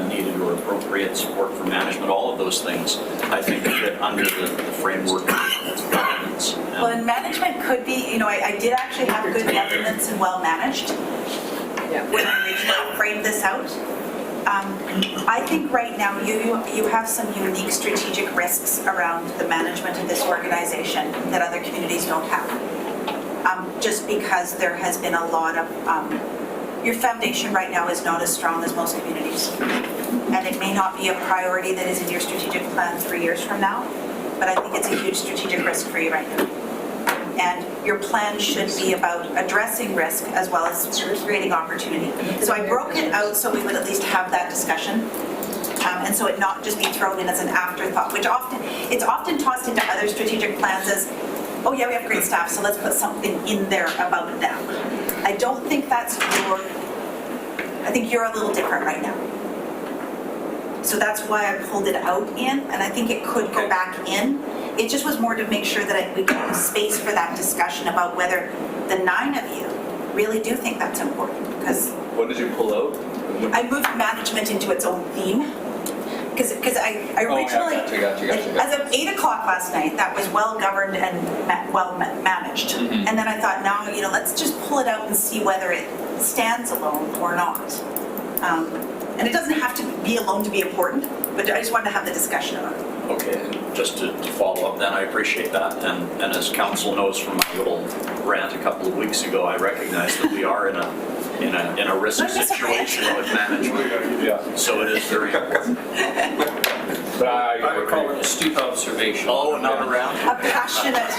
needed or appropriate, support for management, all of those things I think fit under the framework of governance. Well, and management could be, I did actually have good governance and well managed when I originally framed this out. I think right now you have some unique strategic risks around the management of this organization that other communities don't have. Just because there has been a lot of, your foundation right now is not as strong as most communities. And it may not be a priority that is in your strategic plan 3 years from now, but I think it's a huge strategic risk for you right now. And your plan should be about addressing risk as well as creating opportunity. So I broke it out so we would at least have that discussion. And so it not just be thrown in as an afterthought, which it's often tossed into other strategic plans as, oh yeah, we have great staff, so let's put something in there about them. I don't think that's I think you're a little different right now. So that's why I pulled it out and I think it could go back in. It just was more to make sure that we got space for that discussion about whether the 9 of you really do think that's important, because What did you pull out? I moved management into its own theme. Because I originally, Gotcha. as of 8 o'clock last night, that was well-governed and managed. And then I thought, now, let's just pull it out and see whether it stands alone or not. And it doesn't have to be alone to be important, but I just wanted to have the discussion about it. Okay, and just to follow up then, I appreciate that. And as council knows from my little rant a couple of weeks ago, I recognize that we are in a risk Not just a rant. situation with management. Yeah. So it is very important. But I would call it an astute observation. Oh, another round? A passionate,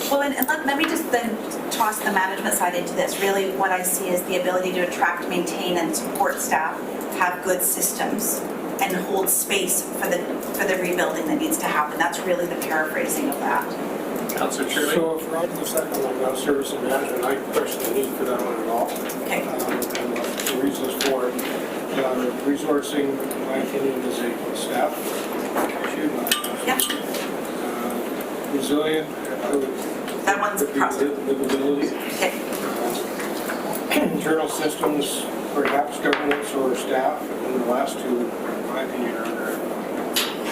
well, and let me just then toss the management side into this. Really, what I see is the ability to attract, maintain, and support staff, have good systems, and hold space for the rebuilding that needs to happen. That's really the paraphrasing of that. Councillor Shirley? So if we're on the second one, about service and management, I personally need for that one at all. Okay. And the reasons for it, resourcing, in my opinion, is a staff issue, not Yep. resilient. That one's would be problem. livability. Okay. Internal systems, perhaps governance or staff, and then the last two, in my opinion, are under.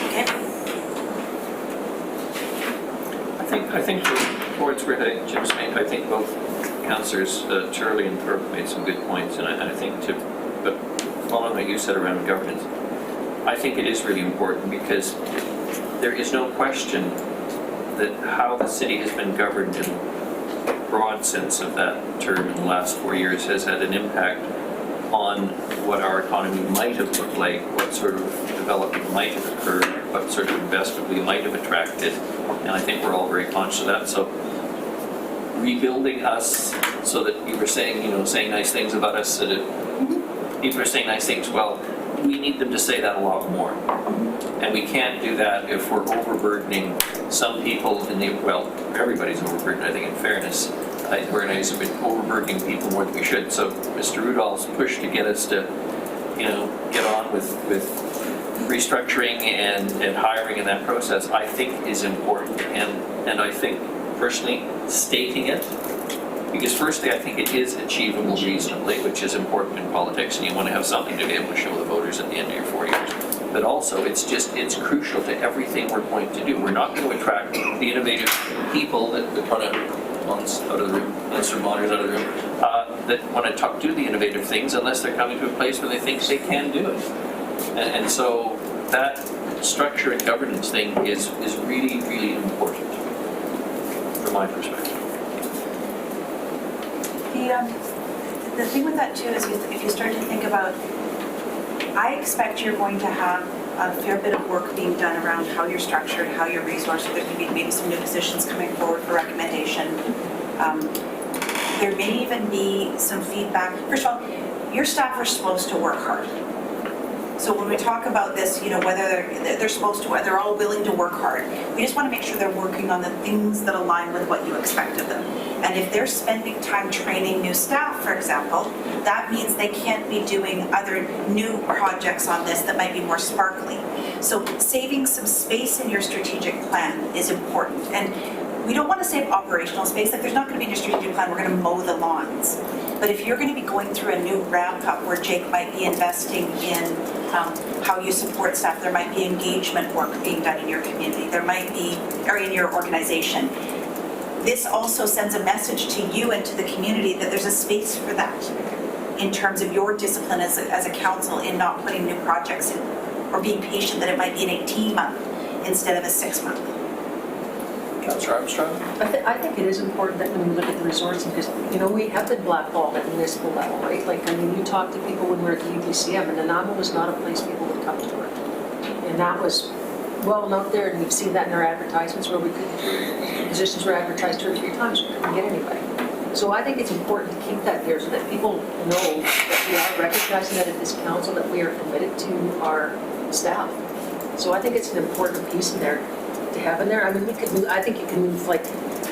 Okay. I think towards where Jim's made, I think both councillors, Turley and Thorpe, made some good points, and I think but following what you said around governance, I think it is really important because there is no question that how the city has been governed in the broad sense of that term in the last 4 years has had an impact on what our economy might have looked like, what sort of development might have occurred, what sort of investment we might have attracted, and I think we're all very conscious of that. So rebuilding us so that you were saying, saying nice things about us, so that people are saying nice things, well, we need them to say that a lot more. And we can't do that if we're overburdening some people everybody's overburdened, I think, in fairness. Organizers have been overburdening people more than we should. So Mr. Rudolph's push to get us to, get on with restructuring and hiring in that process, I think is important. And I think, personally, stating it, because firstly, I think it is achievable reasonably, which is important in politics, and you want to have something to be able to show the voters at the end of your 4 years. But also, it's crucial to everything we're going to do. We're not going to attract the innovative people that want to, out of the room, Mr. Bonner's out of the room, that want to do the innovative things unless they're coming to a place where they think they can do it. And so that structure and governance thing is really, really important from my perspective. The thing with that too is if you start to think about, I expect you're going to have a fair bit of work being done around how you're structured, how you're resourced. There could be maybe some new positions coming forward for recommendation. There may even be some feedback. First of all, your staff are supposed to work hard. So when we talk about this, whether they're supposed to, they're all willing to work hard. We just want to make sure they're working on the things that align with what you expect of them. And if they're spending time training new staff, for example, that means they can't be doing other new projects on this that might be more sparkly. So saving some space in your strategic plan is important. And we don't want to save operational space. Like, there's not going to be in your strategic plan, we're going to mow the lawns. But if you're going to be going through a new ramp up where Jake might be investing in how you support staff, there might be engagement work being done in your community, there might be, or in your organization. This also sends a message to you and to the community that there's a space for that in terms of your discipline as a council in not putting new projects in, or being patient that it might be an 18-month instead of a 6-month. Councillor Armstrong? I think it is important that when we look at the resourcing, because, we have been blackballed at municipal level, right? Like, you talk to people when we were at the UDCM, and Nanaimo was not a place people would come to work. And that was well out there, and we've seen that in our advertisements where we could, positions were advertised 2 or 3 times, we couldn't get anybody. So I think it's important to keep that there so that people know that we are recognizing that at this council, that we are committed to our staff. So I think it's an important piece in there to have in there. I mean, I think you can move like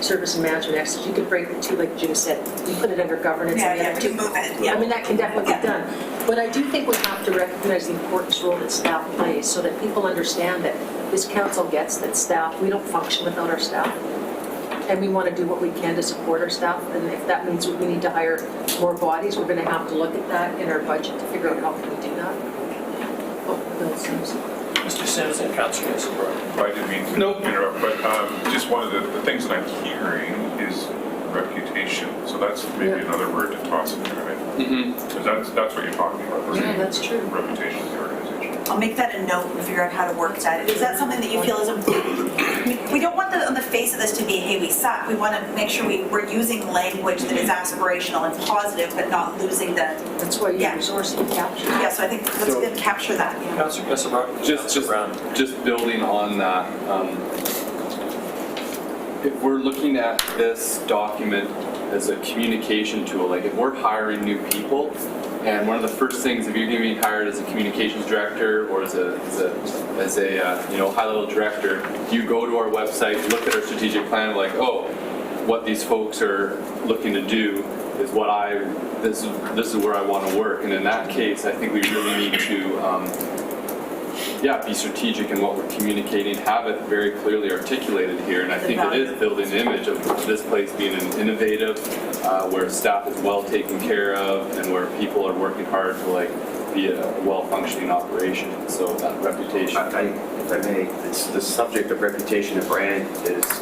service and management excellence. You could break the two, like Jim said, you put it under governance. Yeah, and the yeah, other to two- move it, I yeah. mean, that can definitely be done. But I do think we have to recognize the importance role that staff plays so that people understand that this council gets that staff, we don't function without our staff. And we want to do what we can to support our staff. And if that means we need to hire more bodies, we're going to have to look at that in our budget to figure out how can we do that. Oh, Bill Sims. Mr. Sims and Councilor Esselbrook. I didn't mean to interrupt, but just one of the things that I'm hearing is reputation. So that's maybe Yeah. another word to toss in there, right? Because that's what you're talking about. right? Yeah, that's true. Reputation of the organization. I'll make that a note and figure out how to work that. Is that something that you feel is important? I mean, we don't want on the face of this to be, hey, we suck. We want to make sure we're using language that is aspirational and positive, but not losing the, That's why you Yeah. resource and capture. yeah, so I think let's So- capture that, yeah. Councilor Esselbrook. Just building on that, if we're looking at this document as a communication tool, like if we're hiring new people, and one of the first things, if you're going to be hired as a communications director or as a high-level director, you go to our website, look at our strategic plan, like, oh, what these folks are looking to do is this is where I want to work. And in that case, I think we really need to be strategic in what we're communicating, have it very clearly articulated here. And I think it is building the image of this place being an innovative, where staff is well taken care of and where people are working hard to be a well-functioning operation. So that reputation. If I may, it's the subject of reputation and brand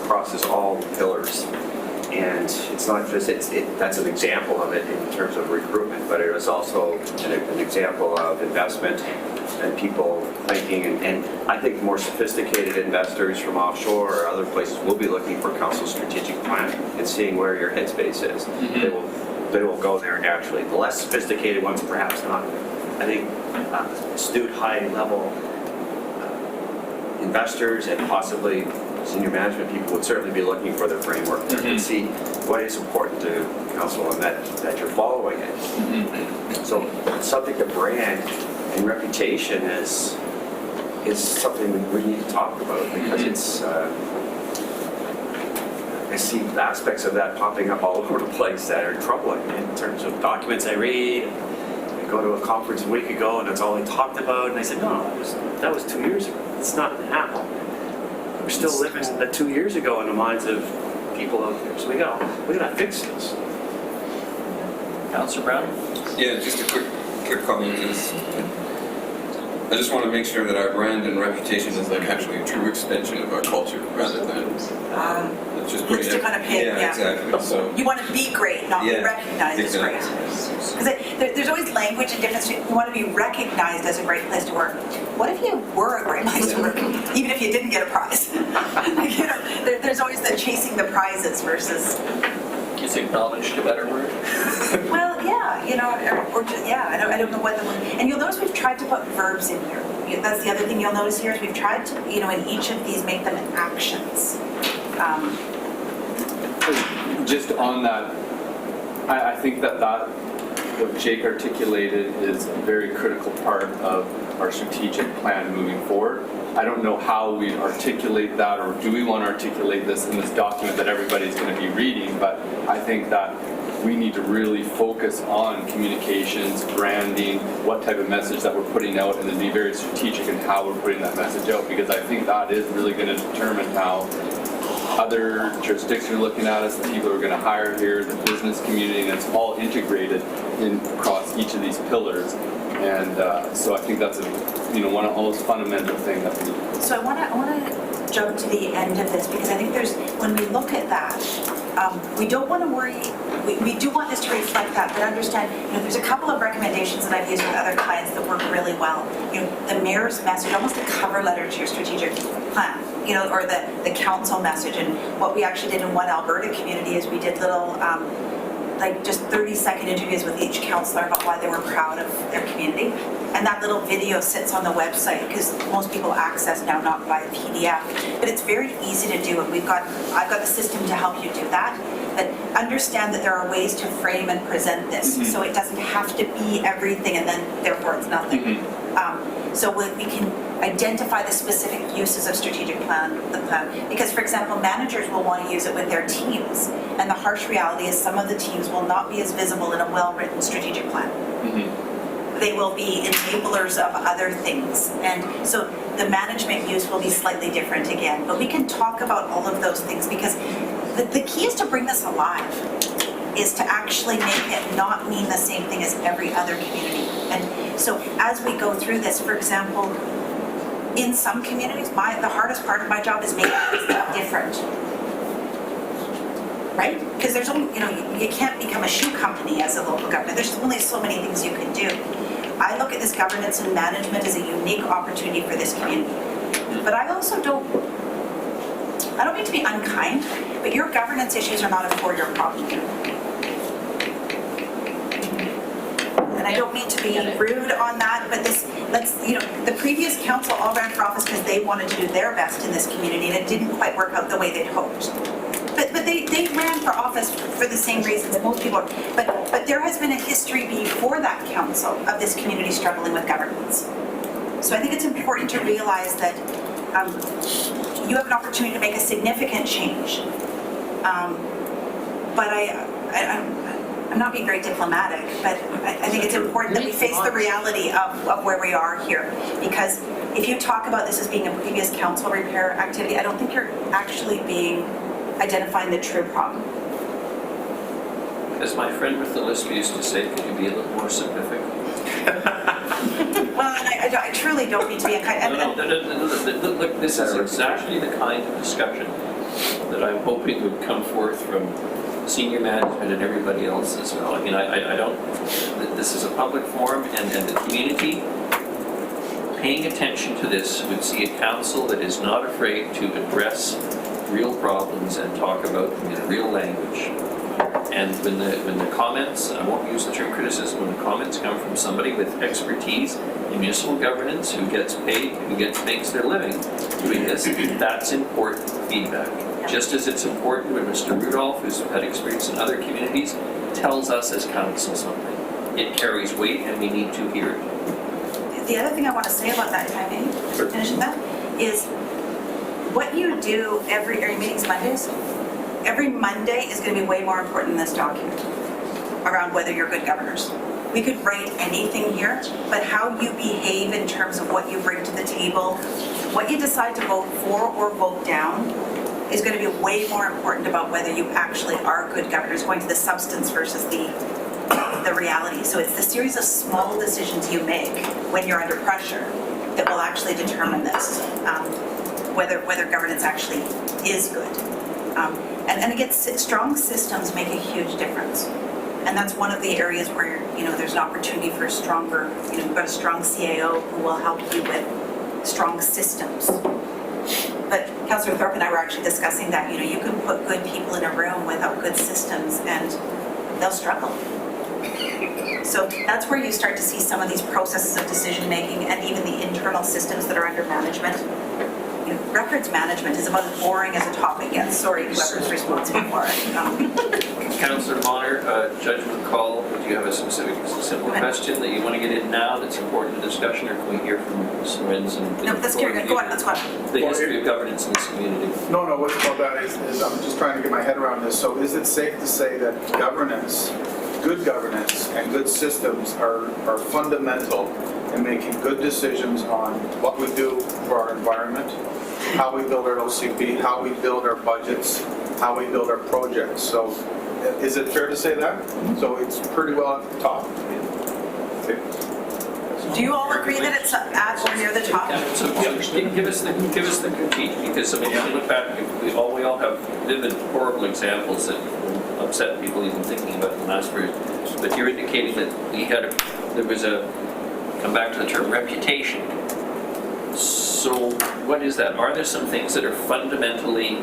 crosses all pillars. And it's not just, that's an example of it in terms of recruitment, but it is also an example of investment and people thinking, and I think more sophisticated investors from offshore or other places will be looking for council strategic plan and seeing where your headspace is. They will go there naturally. The less sophisticated ones, perhaps not. I think astute, high-level investors and possibly senior management people would certainly be looking for their framework there and see what is important to council and that you're following it. So subject of brand and reputation is something we need to talk about because it's I see aspects of that popping up all over the place that are troubling in terms of documents I read. I go to a conference a week ago and that's all they talked about, and I said, no, that was 2 years ago. It's not now. We're still living that 2 years ago in the minds of people out there. So we gotta fix this. Councilor Brown. Yeah, just a quick comment is, I just want to make sure that our brand and reputation is actually a true extension of our culture rather than just putting Lipstick on a pig, yeah. exactly. So You want to be great, not be Yeah, recognized as great. Because there's always language and difference. You want to be recognized as a great place to work. What if you were a great place to work, even if you didn't get a prize? There's always the chasing the prizes versus. Is acknowledged a better word? Well, yeah, I don't know what the word. And you'll notice we've tried to put verbs in here. That's the other thing you'll notice here is we've tried to, in each of these make them actions. Just on that, I think that what Jake articulated is a very critical part of our strategic plan moving forward. I don't know how we articulate that, or do we want to articulate this in this document that everybody's going to be reading, but I think that we need to really focus on communications, branding, what type of message that we're putting out, and then be very strategic in how we're putting that message out, because I think that is really going to determine how other jurisdictions are looking at us, the people who are going to hire here, the business community, and it's all integrated across each of these pillars. And so I think that's one of the most fundamental things that we do. So I want to jump to the end of this because I think when we look at that, we don't want to worry. We do want this to reflect that, but understand, there's a couple of recommendations that I've used with other clients that work really well. The mayor's message, almost a cover letter to your strategic plan, or the council message. And what we actually did in one Alberta community is we did little like just 30-second interviews with each counselor about why they were proud of their community. And that little video sits on the website because most people access now not by PDF, but it's very easy to do, and I've got the system to help you do that. But understand that there are ways to frame and present this, so it doesn't have to be everything and then therefore it's nothing. So we can identify the specific uses of strategic plan, because for example, managers will want to use it with their teams, and the harsh reality is some of the teams will not be as visible in a well-written strategic plan. They will be enablers of other things, and so the management use will be slightly different again. But we can talk about all of those things because the key is to bring this alive, is to actually make it not mean the same thing as every other community. And so as we go through this, for example, in some communities, the hardest part of my job is making it different. Right? Because there's only, you can't become a shoe company as a local government. There's only so many things you can do. I look at this governance and management as a unique opportunity for this community. But I also don't mean to be unkind, but your governance issues are not a four-year problem. And I don't mean to be rude on that, but the previous council all ran for office because they wanted to do their best in this community, and it didn't quite work out the way they'd hoped. But they ran for office for the same reasons that most people are. But there has been a history before that council of this community struggling with governance. So I think it's important to realize that you have an opportunity to make a significant change. But I'm not being very diplomatic, but I think it's important that we face the reality of where we are here. Because if you talk about this as being a previous council repair activity, I don't think you're actually identifying the true problem. As my friend with the list used to say, could you be a little more specific? Well, and I truly don't mean to be unkind. No, look, this is exactly the kind of discussion that I'm hoping would come forth from senior management and everybody else as well. I mean, I don't, this is a public forum, and the community paying attention to this would see a council that is not afraid to address real problems and talk about them in real language. And when the comments, I won't use the term criticism, when the comments come from somebody with expertise in municipal governance who gets paid, makes their living doing this, that's important feedback. Just as it's important when Mr. Rudolph, who's had experience in other communities, tells us as council something. It carries weight and we need to hear it. The other thing I want to say about that, if I may finish that, is what you do every meetings Mondays, every Monday is going to be way more important in this document around whether you're good governors. We could write anything here, but how you behave in terms of what you bring to the table, what you decide to vote for or vote down is going to be way more important about whether you actually are good governors, going to the substance versus the reality. So it's the series of small decisions you make when you're under pressure that will actually determine this, whether governance actually is good. And again, strong systems make a huge difference. And that's one of the areas where, there's an opportunity for stronger, you've got a strong CAO who will help you with strong systems. But Councillor Thorpe and I were actually discussing that, you can put good people in a room without good systems and they'll struggle. So that's where you start to see some of these processes of decision making and even the internal systems that are under management. Records management is about as boring as a topic gets. Sorry, whoever's responsible for it. Councillor Bonner, judgment call. Do you have a simple question that you want to get in now that's important to discussion, or can we hear from Ms. Lorenz? No, let's go on, let's go on. The history of governance in this community. No, what's about that is I'm just trying to get my head around this. So is it safe to say that good governance and good systems are fundamental in making good decisions on what we do for our environment, how we build our OCP, how we build our budgets, how we build our projects? So is it fair to say that? So it's pretty well at the top. Okay. Do you all agree that it's at or near the top? Yeah, so give us the critique, because when you look back, we all have vivid, horrible examples that will upset people even thinking about the last period. But you're indicating that come back to the term reputation. So what is that? Are there some things that are fundamentally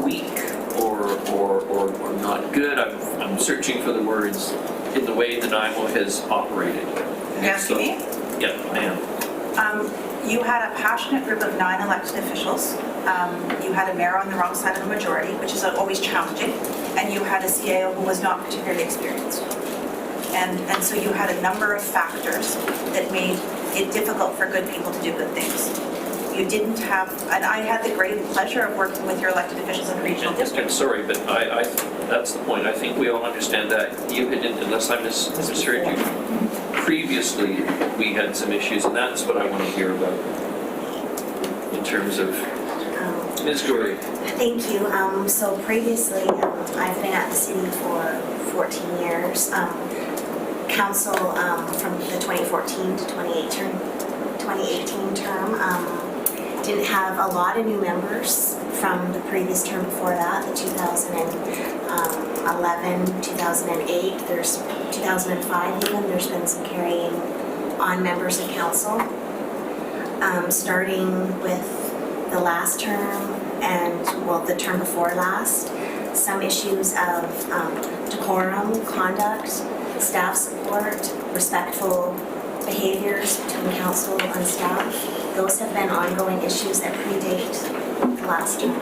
weak or or not good. I'm searching for the words in the way that NIMO has operated. You asking me? Yeah, I am. You had a passionate group of 9 elected officials. You had a mayor on the wrong side of the majority, which is always challenging, and you had a CAO who was not particularly experienced. And so you had a number of factors that made it difficult for good people to do good things. You didn't have, and I had the great pleasure of working with your elected officials in the regional I'm district. sorry, but I that's the point. I think we all understand that. You had, unless I misheard you, previously we had some issues, and that's what I want to hear about in terms of Ms. Dory. Thank you. So previously, I've been at the city for 14 years. Council from the 2014 to 2018 term didn't have a lot of new members from the previous term before that, the 2011, 2008, there's 2005 even, there's been some carrying on members of council. Starting with the last term and, well, the term before last, some issues of decorum, conduct, staff support, respectful behaviors between council and staff. Those have been ongoing issues that predate the last term.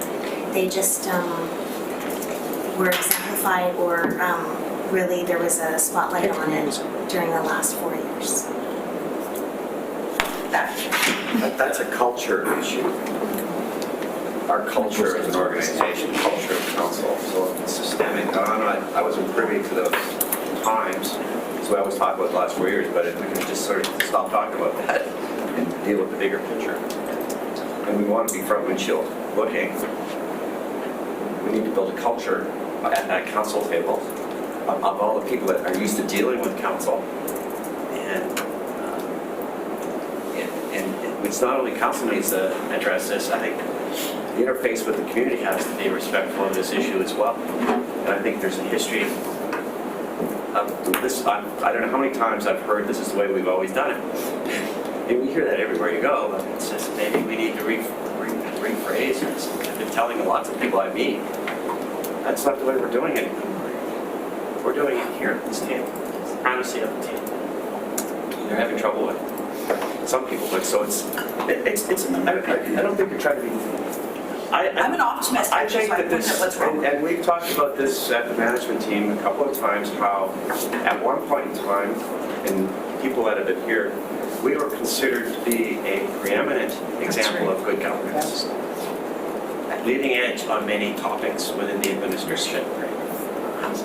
They just were exemplified, or really there was a spotlight on it during the last 4 years. That's a culture issue. Our culture as an organization, culture of council, so it's systemic. I wasn't privy to those times, so I always talk about the last 4 years, but if we can just sort of stop talking about that and deal with the bigger picture. And we want to be front windshield looking. We need to build a culture at that council table of all the people that are used to dealing with council. And it's not only council needs to address this, I think the interface with the community has to be respectful of this issue as well. And I think there's a history of this. I don't know how many times I've heard this is the way we've always done it. And we hear that everywhere you go. It's just maybe we need to rephrase this. I've been telling lots of people I meet, that's not the way we're doing it. We're doing it here at this table, primacy of the table. They're having trouble with it. Some people, but so it's I don't think you're trying to be. I'm an optimist. I think so that this, what's wrong. and we've talked about this at the management team a couple of times, how at one point in time, and people that have been here, we were considered to be a preeminent example of good governance. Leading edge on many topics within the administration.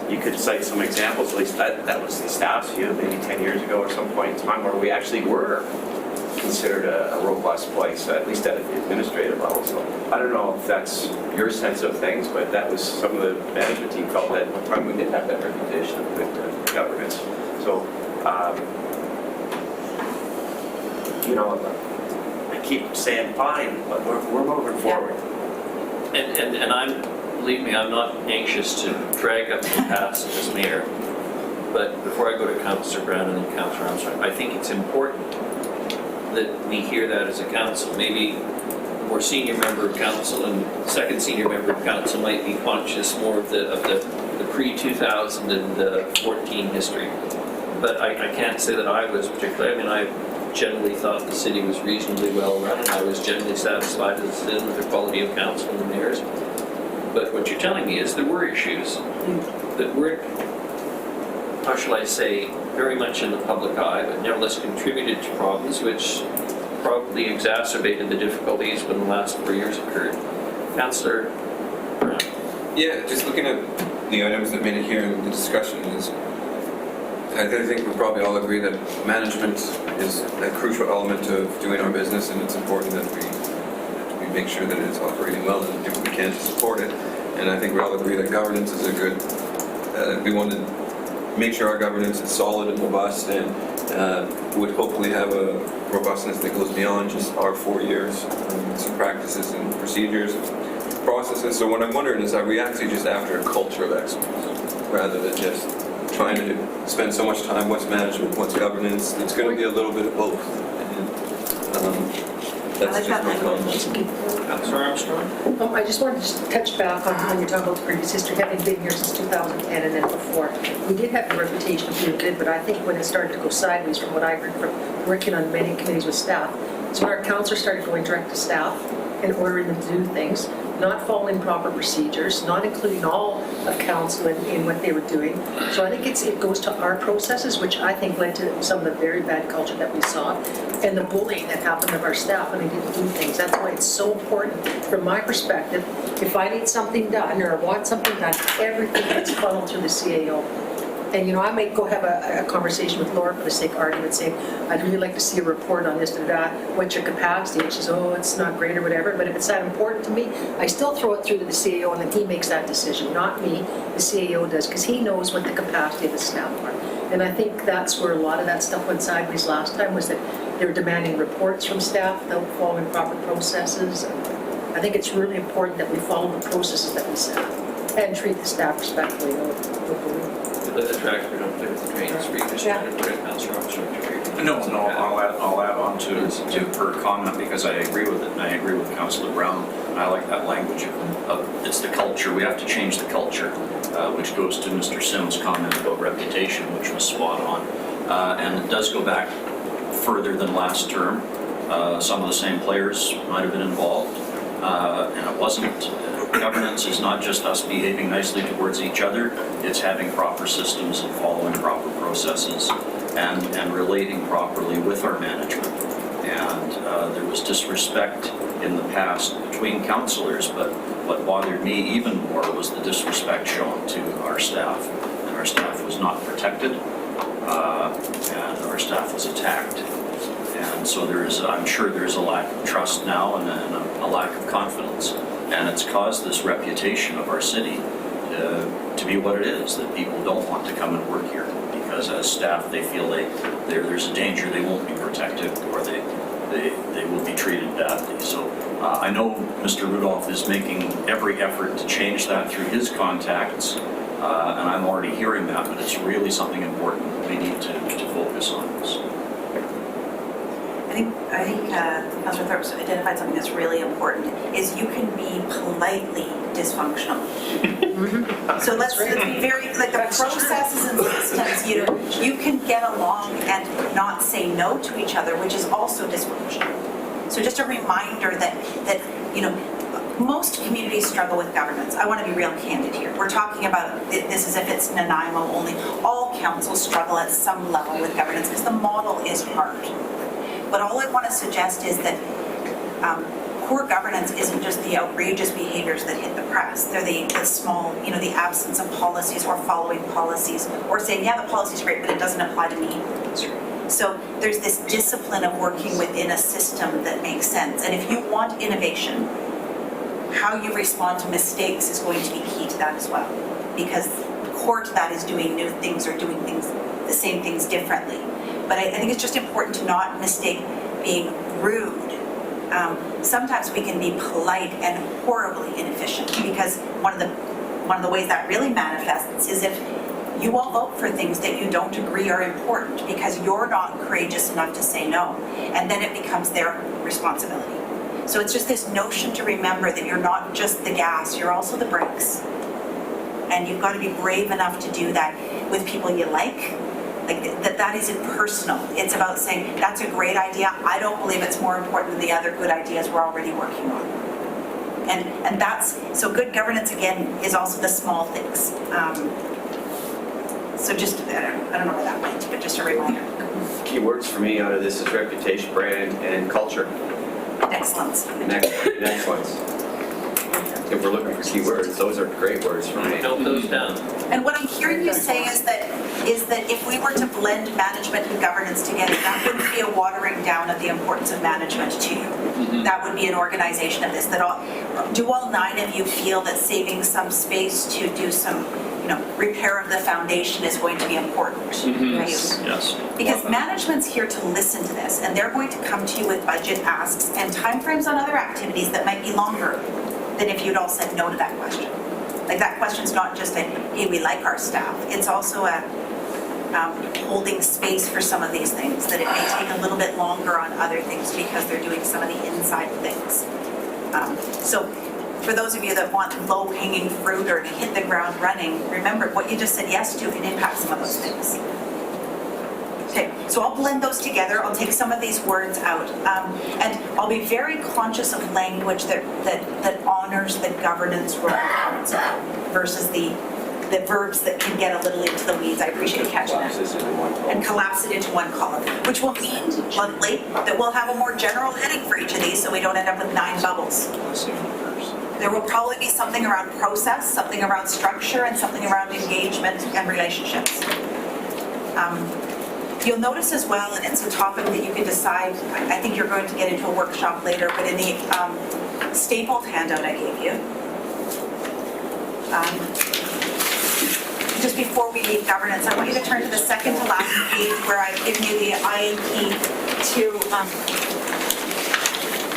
You could cite some examples, at least that was the staff's view, maybe 10 years ago or some point in time, where we actually were considered a robust place, at least at the administrative level. So I don't know if that's your sense of things, but that was some of the management team felt that at one time we did have that reputation of good governance. So, you know, I keep saying fine, but we're moving forward. And believe me, I'm not anxious to drag up the past as mayor. But before I go to Councillor Brown and then Councillor Armstrong, I think it's important that we hear that as a council. Maybe a more senior member of council and second senior member of council might be conscious more of the pre-2014 history. But I can't say that I was particularly. I mean, I generally thought the city was reasonably well run, and I was generally satisfied as a citizen with the quality of council and the mayors. But what you're telling me is there were issues that were, how shall I say, very much in the public eye, but nevertheless contributed to problems which probably exacerbated the difficulties when the last 4 years occurred. Councillor Brown. Yeah, just looking at the items that made it here in the discussion is, I think we probably all agree that management is a crucial element of doing our business, and it's important that we make sure that it's operating well and do what we can to support it. And I think we all agree that governance is a good, we want to make sure our governance is solid and robust, and would hopefully have a robustness that goes beyond just our 4 years, some practices and procedures, processes. So what I'm wondering is, are we actually just after a culture of excellence rather than just trying to spend so much time, what's management, what's governance? It's going to be a little bit of both. And, That's just my comment. Councillor Armstrong? I just wanted to just touch back on when you're talking about the previous history, having been here since 2010 and then before. We did have a reputation of being good, but I think when it started to go sideways, from what I heard from working on many committees with staff, is when our councillors started going direct to staff and ordering them to do things, not following proper procedures, not including all of council in what they were doing. So I think it goes to our processes, which I think led to some of the very bad culture that we saw, and the bullying that happened of our staff when they didn't do things. That's why it's so important, from my perspective, if I need something done or I want something done, everything gets funneled through the CAO. And, you know, I might go have a conversation with Laura for the sake of argument, saying, I'd really like to see a report on this or that, what's your capacity? And she's, oh, it's not great or whatever. But if it's that important to me, I still throw it through to the CAO, and then he makes that decision, not me. The CAO does, because he knows what the capacity of the staff are. And I think that's where a lot of that stuff went sideways last time, was that they were demanding reports from staff without following proper processes. I think it's really important that we follow the processes that we set and treat the staff respectfully. Let the tractor don't play with the trains, read this, Yeah. and put it Councillor Armstrong to read. No, I'll add on to her comment, because I agree with it, and I agree with Councillor Brown, and I like that language of it's the culture. We have to change the culture, which goes to Mr. Sims' comment about reputation, which was spot on. And it does go back further than last term. Some of the same players might have been involved, and it wasn't. Governance is not just us behaving nicely towards each other, it's having proper systems and following proper processes and relating properly with our management. And there was disrespect in the past between councillors, but what bothered me even more was the disrespect shown to our staff. And our staff was not protected, and our staff was attacked. And so I'm sure there's a lack of trust now and a lack of confidence. And it's caused this reputation of our city to be what it is, that people don't want to come and work here because as staff they feel there's a danger they won't be protected or they will be treated badly. So I know Mr. Rudolph is making every effort to change that through his contacts, and I'm already hearing that, but it's really something important we need to focus on this. I think Councillor Thorpe's identified something that's really important, is you can be politely dysfunctional. So let's be very, like the processes and systems, you can get along and not say no to each other, which is also dysfunctional. So just a reminder that most communities struggle with governance. I want to be real candid here. We're talking about this as if it's Nanaimo only. All councils struggle at some level with governance because the model is hard. But all I want to suggest is that poor governance isn't just the outrageous behaviors that hit the press. They're the small, the absence of policies or following policies or saying, yeah, the policy's great, but it doesn't apply to me. So there's this discipline of working within a system that makes sense. And if you want innovation, how you respond to mistakes is going to be key to that as well. Because core to that is doing new things or doing things, the same things differently. But I think it's just important to not mistake being rude. Sometimes we can be polite and horribly inefficient because one of the ways that really manifests is if you all vote for things that you don't agree are important because you're not courageous enough to say no, and then it becomes their responsibility. So it's just this notion to remember that you're not just the gas, you're also the brakes. And you've got to be brave enough to do that with people you like that isn't personal. It's about saying, that's a great idea. I don't believe it's more important than the other good ideas we're already working on. And that's, so good governance again is also the small things. So just, I don't know where that went, but just a reminder. Key words for me out of this is reputation, brand, and culture. Excellence. Excellence. If we're looking for key words, those are great words for me. Note those down. And what I'm hearing you say is that if we were to blend management and governance together, that wouldn't be a watering down of the importance of management to you. That would be an organization of this. Do all 9 of you feel that saving some space to do some repair of the foundation is going to be important for you? Yes. Because management's here to listen to this, and they're going to come to you with budget asks and timeframes on other activities that might be longer than if you'd all said no to that question. Like that question's not just a, hey, we like our staff. It's also holding space for some of these things, that it may take a little bit longer on other things because they're doing some of the inside things. So for those of you that want low-hanging fruit or to hit the ground running, remember what you just said yes to can impact some of those things. Okay, so I'll blend those together. I'll take some of these words out. And I'll be very conscious of language that honors the governance role of council versus the verbs that can get a little into the weeds. I appreciate you catching that. And collapse it into one column, which will mean, bluntly, that we'll have a more general heading for each of these so we don't end up with 9 bubbles. There will probably be something around process, something around structure, and something around engagement and relationships. You'll notice as well, and it's a topic that you can decide, I think you're going to get into a workshop later, but in the stapled handout I gave you, just before we leave governance, I want you to turn to the second to last page where I've given you the IAP to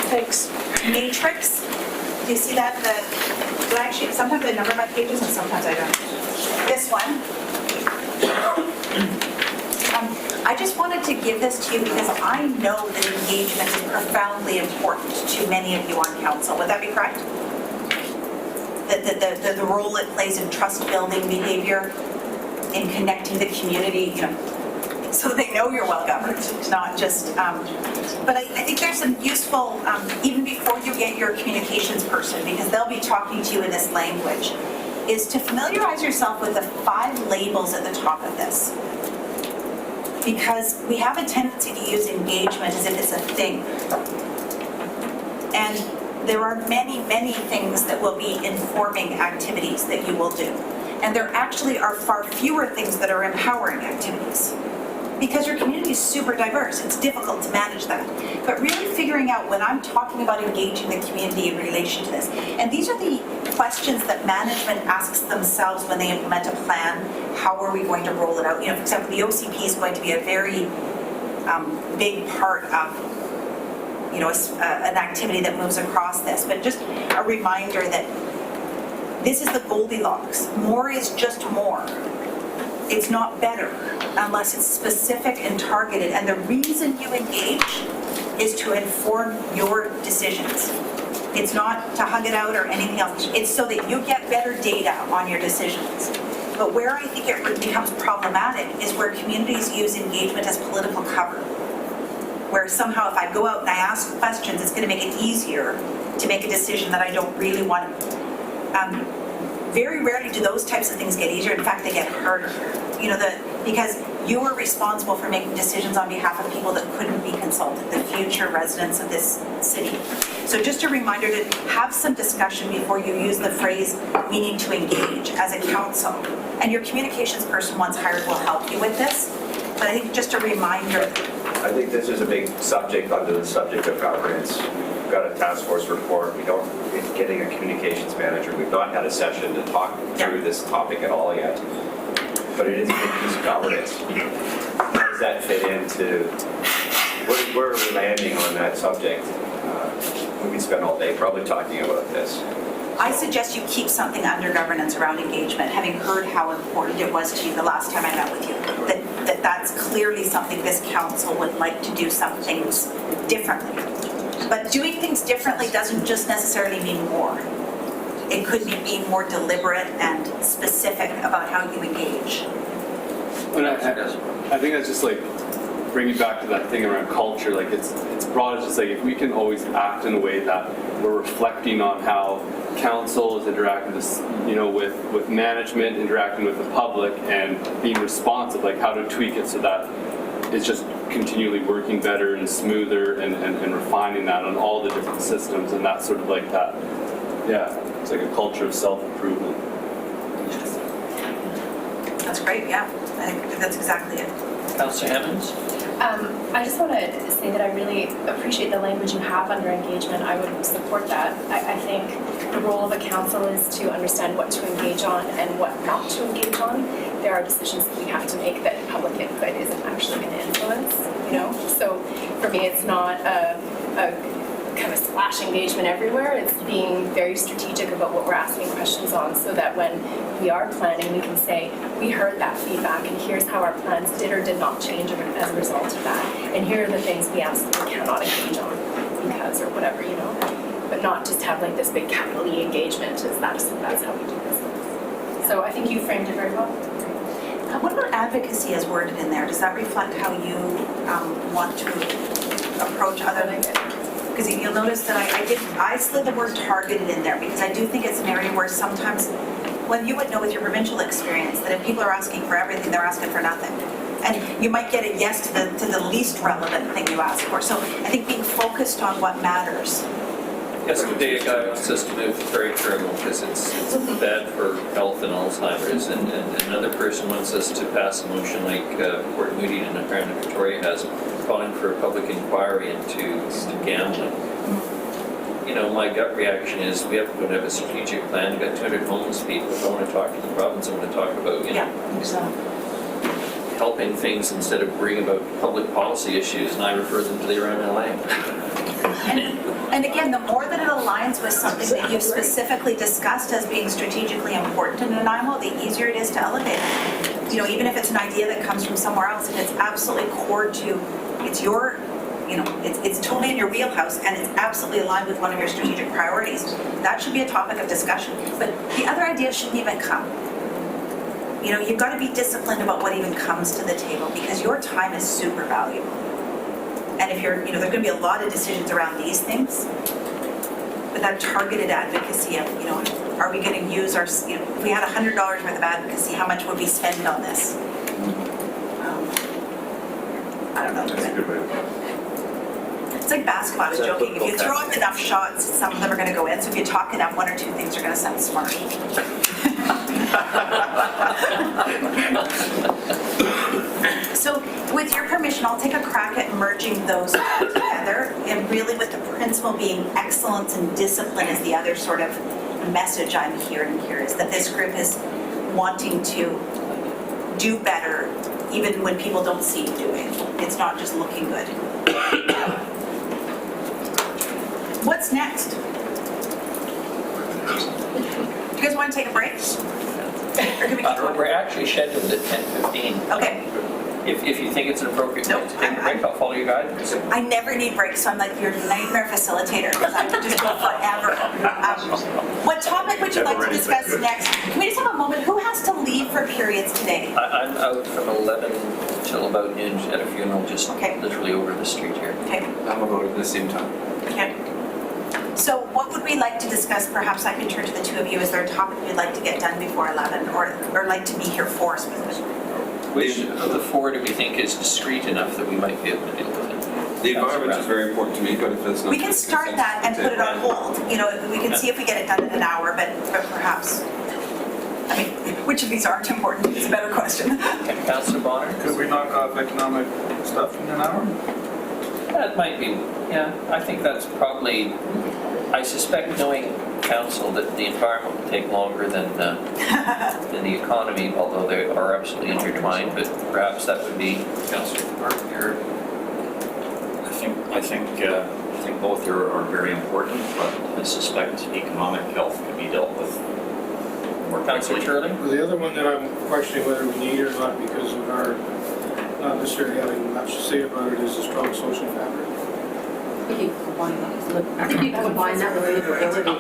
Thanks. matrix. Do you see that? Do I actually, sometimes I number my pages and sometimes I don't. This one. I just wanted to give this to you because I know that engagement is profoundly important to many of you on council. Would that be correct? The role it plays in trust-building behavior, in connecting the community, so they know you're well-governed. It's not just, but I think there's some useful, even before you get your communications person, because they'll be talking to you in this language, is to familiarize yourself with the 5 labels at the top of this. Because we have a tendency to use engagement as if it's a thing. And there are many, many things that will be informing activities that you will do. And there actually are far fewer things that are empowering activities. Because your community is super diverse, it's difficult to manage that. But really figuring out when I'm talking about engaging the community in relation to this. And these are the questions that management asks themselves when they implement a plan. How are we going to roll it out? For example, the OCP is going to be a very big part of an activity that moves across this. But just a reminder that this is the Goldilocks. More is just more. It's not better unless it's specific and targeted. And the reason you engage is to inform your decisions. It's not to hug it out or anything else. It's so that you get better data on your decisions. But where I think it becomes problematic is where communities use engagement as political cover. Where somehow if I go out and I ask questions, it's going to make it easier to make a decision that I don't really want to. Very rarely do those types of things get easier. In fact, they get harder. Because you are responsible for making decisions on behalf of people that couldn't be consulted, the future residents of this city. So just a reminder to have some discussion before you use the phrase "we need to engage" as a council. And your communications person once hired will help you with this. But I think just a reminder. I think this is a big subject under the subject of governance. We've got a task force report. It's getting a communications manager. We've not had a session to talk through this topic at all yet. But it is a big piece of governance. How does that fit into, where are we landing on that subject? We could spend all day probably talking about this. I suggest you keep something under governance around engagement, having heard how important it was to you the last time I met with you. That's clearly something this council would like to do some things differently. But doing things differently doesn't just necessarily mean more. It could be being more deliberate and specific about how you engage. And I think that's just like bringing back to that thing around culture. Like it's broad. It's just like if we can always act in a way that we're reflecting on how council is interacting with management, interacting with the public, and being responsive. Like how to tweak it so that it's just continually working better and smoother and refining that on all the different systems. And that's sort of like that. Yeah, it's like a culture of self-improvement. That's great, yeah. I think that's exactly it. Councillor Hammonds? I just want to say that I really appreciate the language you have under engagement. I would support that. I think the role of a council is to understand what to engage on and what not to engage on. There are decisions that we have to make that public input isn't actually going to influence, So for me, it's not a kind of splash engagement everywhere. It's being very strategic about what we're asking questions on so that when we are planning, we can say, we heard that feedback and here's how our plans did or did not change as a result of that. And here are the things we absolutely cannot engage on because or whatever, you know. But not just have like this big capital E engagement, that's how we do business. So I think you framed it very well. What about advocacy as worded in there? Does that reflect how you want to approach other? Because you'll notice that I slid the word targeted in there because I do think it's an area where sometimes, well, you would know with your provincial experience that if people are asking for everything, they're asking for nothing. And you might get a yes to the least relevant thing you ask for. So I think being focused on what matters. Yesterday, a guy wants us to move to Prairie Terminal because it's bad for health and Alzheimer's, and another person wants us to pass a motion like Port Moody and apparently Victoria has, calling for a public inquiry into gambling. You know, my gut reaction is we have to have a strategic plan. We've got 200 homeless people. If I want to talk to the province, I want to talk about, you know, helping things instead of worrying about public policy issues, and I refer them to the RMLA. And again, the more that it aligns with something that you've specifically discussed as being strategically important in Nanaimo, the easier it is to elevate it. You know, even if it's an idea that comes from somewhere else and it's absolutely core to, it's your, you know, it's totally in your wheelhouse and it's absolutely aligned with one of your strategic priorities, that should be a topic of discussion. But the other ideas shouldn't even come. You know, you've got to be disciplined about what even comes to the table because your time is super valuable. And if you're, you know, there's going to be a lot of decisions around these things, but that targeted advocacy of, you know, are we going to use our, you know, if we had $100 worth of advocacy, how much would we spend on this? I don't know. That's a good way to put it. It's like basketball. I was joking. If you throw up enough shots, some of them are going to go in. So if you talk enough, one or two things are going to sound smart. So with your permission, I'll take a crack at merging those together, and really with the principle being excellence and discipline is the other sort of message I'm hearing here, is that this group is wanting to do better even when people don't see you doing. It's not just looking good. What's next? Do you guys want to take a break? Or can we keep going? We're actually scheduled at 10:15. Okay. If you think it's an appropriate time to Nope, take a break, I'll follow your guidance. I never need breaks, so I'm like your nightmare facilitator because I could just go forever. What topic would you like to discuss next? Can we just have a moment? Who has to leave for periods today? I'm out from 11 till about noon at a funeral just Okay. literally over the street here. Okay. I'm about at the same time. Okay. So what would we like to discuss? Perhaps I can turn to the two of you. Is there a topic you'd like to get done before 11 or like to be here for specifically? Which of the four do we think is discreet enough that we might be able to deal with it? The environment is very important to me, but if it's not. We can start that and put it on hold. You know, we can see if we get it done in an hour, but perhaps, I mean, which of these aren't important is a better question. Okay, Councillor Bonner? Could we knock off economic stuff in an hour? That might be, yeah, I think that's probably, I suspect knowing council that the environment will take longer than the economy, although they are absolutely intertwined, but perhaps that would be Councillor Martin here. I think both are very important, but I suspect economic health can be dealt with more Councillor quickly. Turley? Well, the other one that I'm questioning whether we need or not because of our not necessarily having much to say about it is a strong social fabric. I think you combine that with livability.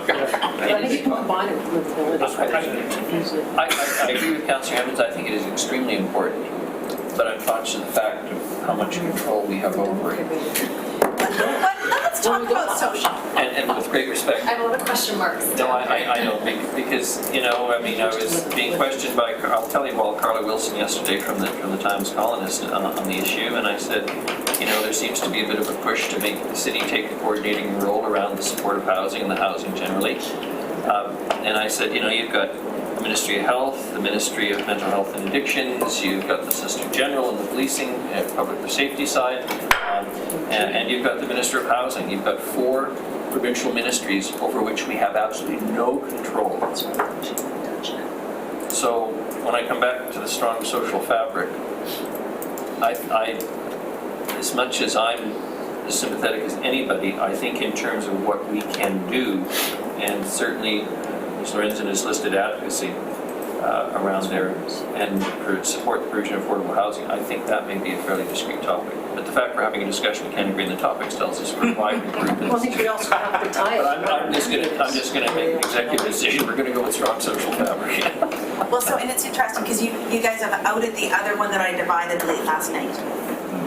I think you can combine it with livability. I agree with Councillor Evans. I think it is extremely important, but I'm conscious of the fact of how much control we have over it. But let's talk about social. And with great respect, I have a lot of question marks. no, I know, because, you know, I mean, I was being questioned by, I'll tell you, Carla Wilson yesterday from the Times Colonist on the issue, and I said, you know, there seems to be a bit of a push to make the city take a coordinating role around the support of housing and the housing generally. And I said, you know, you've got the Ministry of Health, the Ministry of Mental Health and Addictions, you've got the Solicitor General and the policing, public safety side, and you've got the Minister of Housing. You've got 4 provincial ministries over which we have absolutely no control. So when I come back to the strong social fabric, I as much as I'm as sympathetic as anybody, I think, in terms of what we can do. And certainly, Ms. Lorenzen has listed advocacy around there and support the provision of affordable housing. I think that may be a fairly discrete topic. But the fact we're having a discussion, we can't agree on the topics, tells us we're quite a group. Well, I think we also have to tie But it. I'm just gonna make an executive decision. We're gonna go with strong social fabric. Well, so, and it's interesting because you guys have outed the other one that I divided late last night.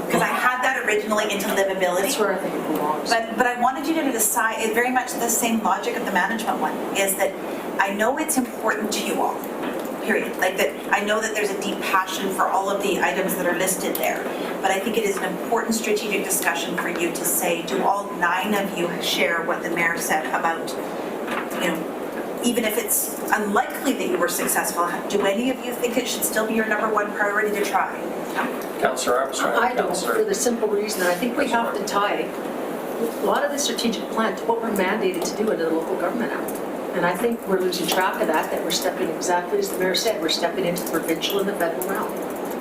Because I had that originally into livability. That's where I think it belongs. But I wanted you to decide, it's very much the same logic of the management one, is that I know it's important to you all, period. Like that, I know that there's a deep passion for all of the items that are listed there. But I think it is an important strategic discussion for you to say, do all 9 of you share what the mayor said about, even if it's unlikely that you were successful, do any of you think it should still be your number 1 priority to try? Councillor Armstrong. I don't, for the simple reason that I think we have to tie a lot of the strategic plan to what we're mandated to do under the Local Government Act. And I think we're losing track of that we're stepping, exactly as the mayor said, we're stepping into the provincial and the federal realm.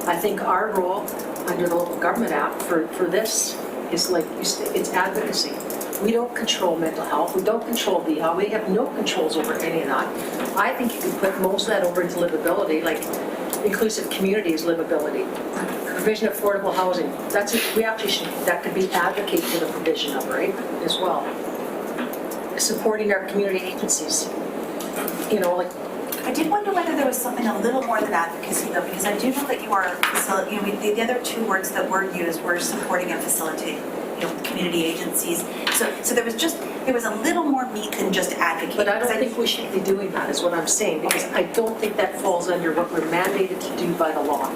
I think our role under the Local Government Act for this is, like you said, it's advocacy. We don't control mental health, we don't control VHA, we have no controls over any of that. I think you can put most of that over into livability, like inclusive communities livability. Provision of affordable housing, we actually should, that could be advocate for the provision of, right, as well. Supporting our community agencies, like. I did wonder whether there was something a little more than advocacy though, because I do know that you are, the other 2 words that were used were supporting and facilitating, community agencies. So there was a little more meat than just advocating. But I don't think we should be doing that, is what I'm saying, because I don't think that falls under what we're mandated to do by the law.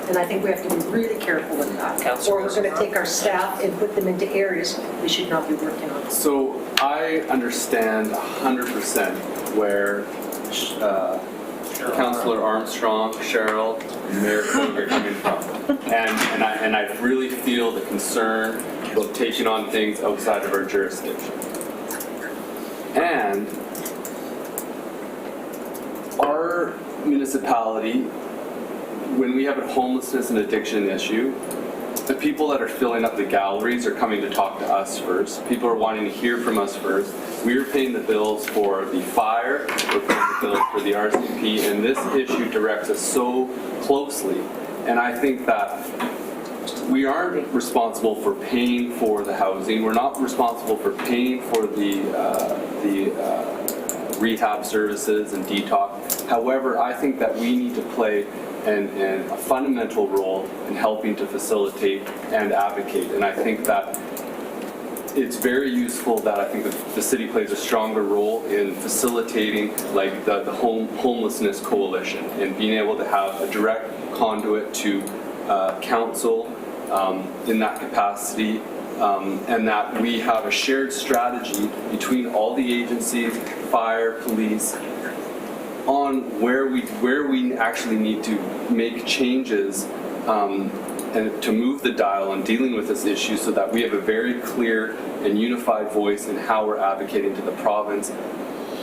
And I think we have to be really careful with that. Or we're going to take our staff and put them into areas they should not be working on. So I understand 100% where Councillor Armstrong, Cheryl, Mayor Cook are coming from. And I really feel the concern about taking on things outside of our jurisdiction. And our municipality, when we have a homelessness and addiction issue, the people that are filling up the galleries are coming to talk to us first. People are wanting to hear from us first. We're paying the bills for the fire, we're paying the bills for the RCP, and this issue directs us so closely. And I think that we aren't responsible for paying for the housing. We're not responsible for paying for the rehab services and detox. However, I think that we need to play a fundamental role in helping to facilitate and advocate. And I think that it's very useful that I think that the city plays a stronger role in facilitating like the homelessness coalition and being able to have a direct conduit to council in that capacity, and that we have a shared strategy between all the agencies, fire, police, on where we actually need to make changes and to move the dial on dealing with this issue so that we have a very clear and unified voice in how we're advocating to the province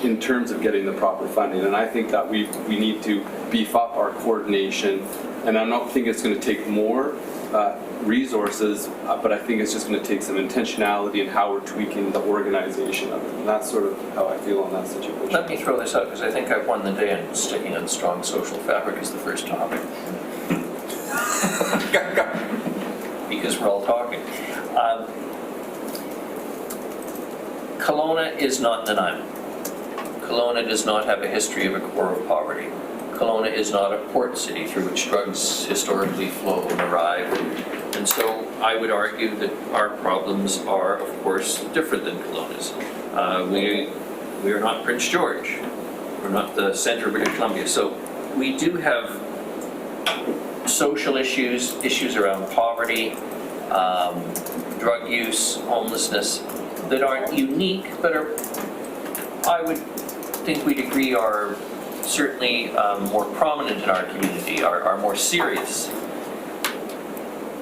in terms of getting the proper funding. And I think that we need to beef up our coordination, and I don't think it's going to take more resources, but I think it's just going to take some intentionality in how we're tweaking the organization of it. And that's sort of how I feel on that situation. Let me throw this out because I think I've won the day on sticking on strong social fabric as the first topic. Because we're all talking. Kelowna is not Nanaimo. Kelowna does not have a history of a core of poverty. Kelowna is not a port city through which drugs historically flow and arrive. And so I would argue that our problems are, of course, different than Kelowna's. We are not Prince George. We're not the center of British Columbia. So we do have social issues around poverty, drug use, homelessness, that aren't unique, but are, I would think we'd agree, are certainly more prominent in our community, are more serious.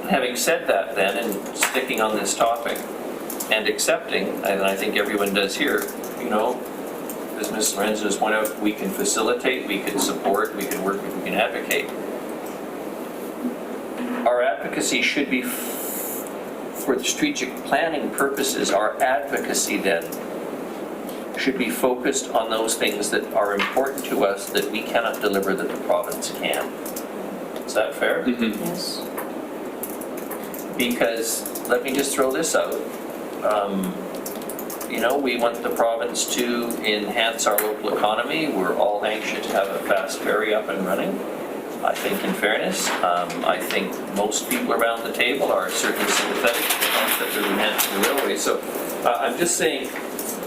Having said that then, and sticking on this topic, and accepting, and I think everyone does here, as Ms. Lorenzen has pointed out, we can facilitate, we can support, we can work, we can advocate. Our advocacy should be for the strategic planning purposes, our advocacy then should be focused on those things that are important to us that we cannot deliver that the province can. Is that fair? Yes. Because, let me just throw this out. You know, we want the province to enhance our local economy. We're all anxious to have a fast ferry up and running. I think in fairness, I think most people around the table are certainly sympathetic to the concept of enhancing the railway. So I'm just saying,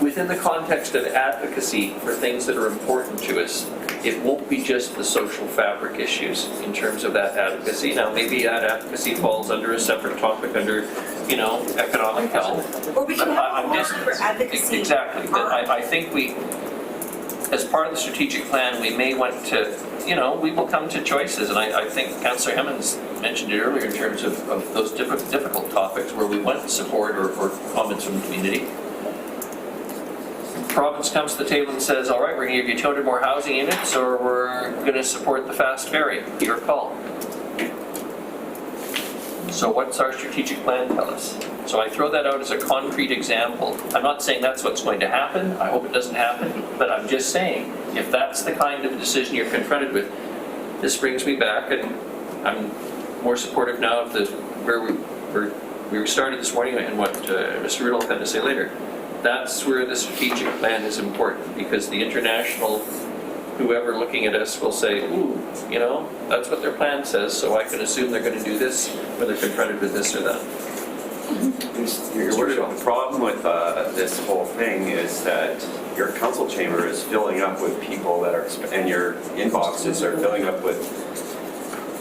within the context of advocacy for things that are important to us, it won't be just the social fabric issues in terms of that advocacy. Now, maybe that advocacy falls under a separate topic under, you know, economic health. Or we can But have I'm a just- for advocacy. Exactly. But I think we, as part of the strategic plan, we may want to, you know, we will come to choices. And I think Councillor Hemmons mentioned it earlier in terms of those difficult topics where we want support or comments from the community. Province comes to the table and says, all right, we're going to give you 200 more housing units, or we're going to support the fast ferry. Your call. So what's our strategic plan tell us? So I throw that out as a concrete example. I'm not saying that's what's going to happen. I hope it doesn't happen. But I'm just saying, if that's the kind of decision you're confronted with, this brings me back, and I'm more supportive now of where we started this morning and what Mr. Rudolph had to say later. That's where the strategic plan is important, because the international, whoever looking at us will say, ooh, you know, that's what their plan says, so I can assume they're going to do this when they're confronted with this or that. Your Worship, the problem with this whole thing is that your council chamber is filling up with people that are, and your inboxes are filling up with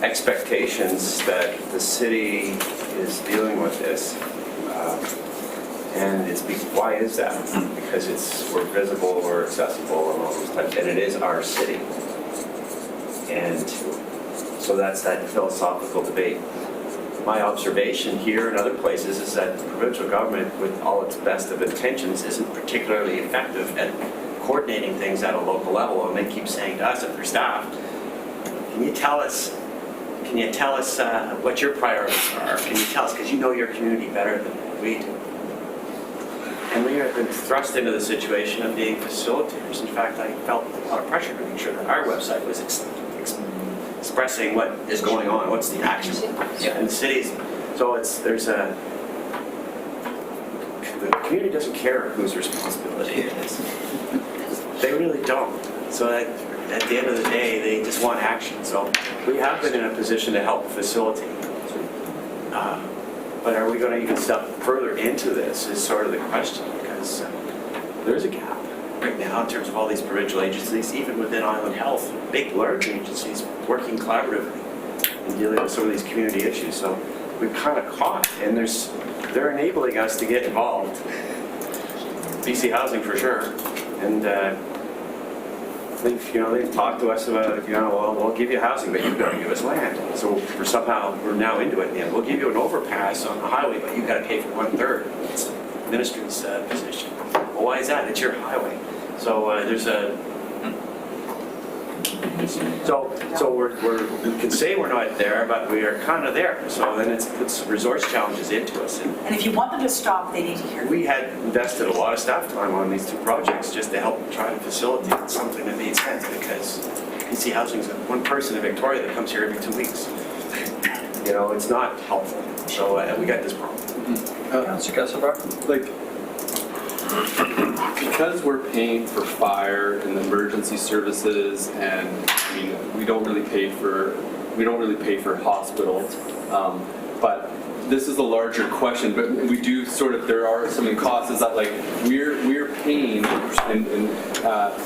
expectations that the city is dealing with this. And why is that? Because we're visible, we're accessible, and all those types, and it is our city. And so that's that philosophical debate. My observation here and other places is that the provincial government, with all its best of intentions, isn't particularly effective at coordinating things at a local level. And they keep saying to us and their staff, can you tell us what your priorities are? Can you tell us, because you know your community better than we do. And we have been thrust into the situation of being facilitators. In fact, I felt a lot of pressure to make sure that our website was expressing what is going on, what's the action in the cities. So the community doesn't care whose responsibility it is. They really don't. So that at the end of the day, they just want action. So we have been in a position to help facilitate. But are we going to even step further into this is sort of the question, because there's a gap right now in terms of all these provincial agencies, even within Island Health, big, large agencies working collaboratively and dealing with some of these community issues. So we've kind of caught, and they're enabling us to get involved. BC Housing for sure, and they've talked to us about, well, we'll give you housing, but you've got to give us land. So we're now into it. We'll give you an overpass on the highway, but you've got to pay for 1/3. It's the ministry's position. Well, why is that? It's your highway. So we can say we're not there, but we are kind of there. So then it puts resource challenges into us. And if you want them to stop, they need to hear. We had invested a lot of staff time on these two projects just to help try to facilitate something that made sense, because BC Housing's one person in Victoria that comes here every 2 weeks. It's not helpful. So we got this problem. Councillor Kesselbach? Like, because we're paying for fire and emergency services, and we don't really pay for hospitals, but this is a larger question. But we do there are some costs that we're paying and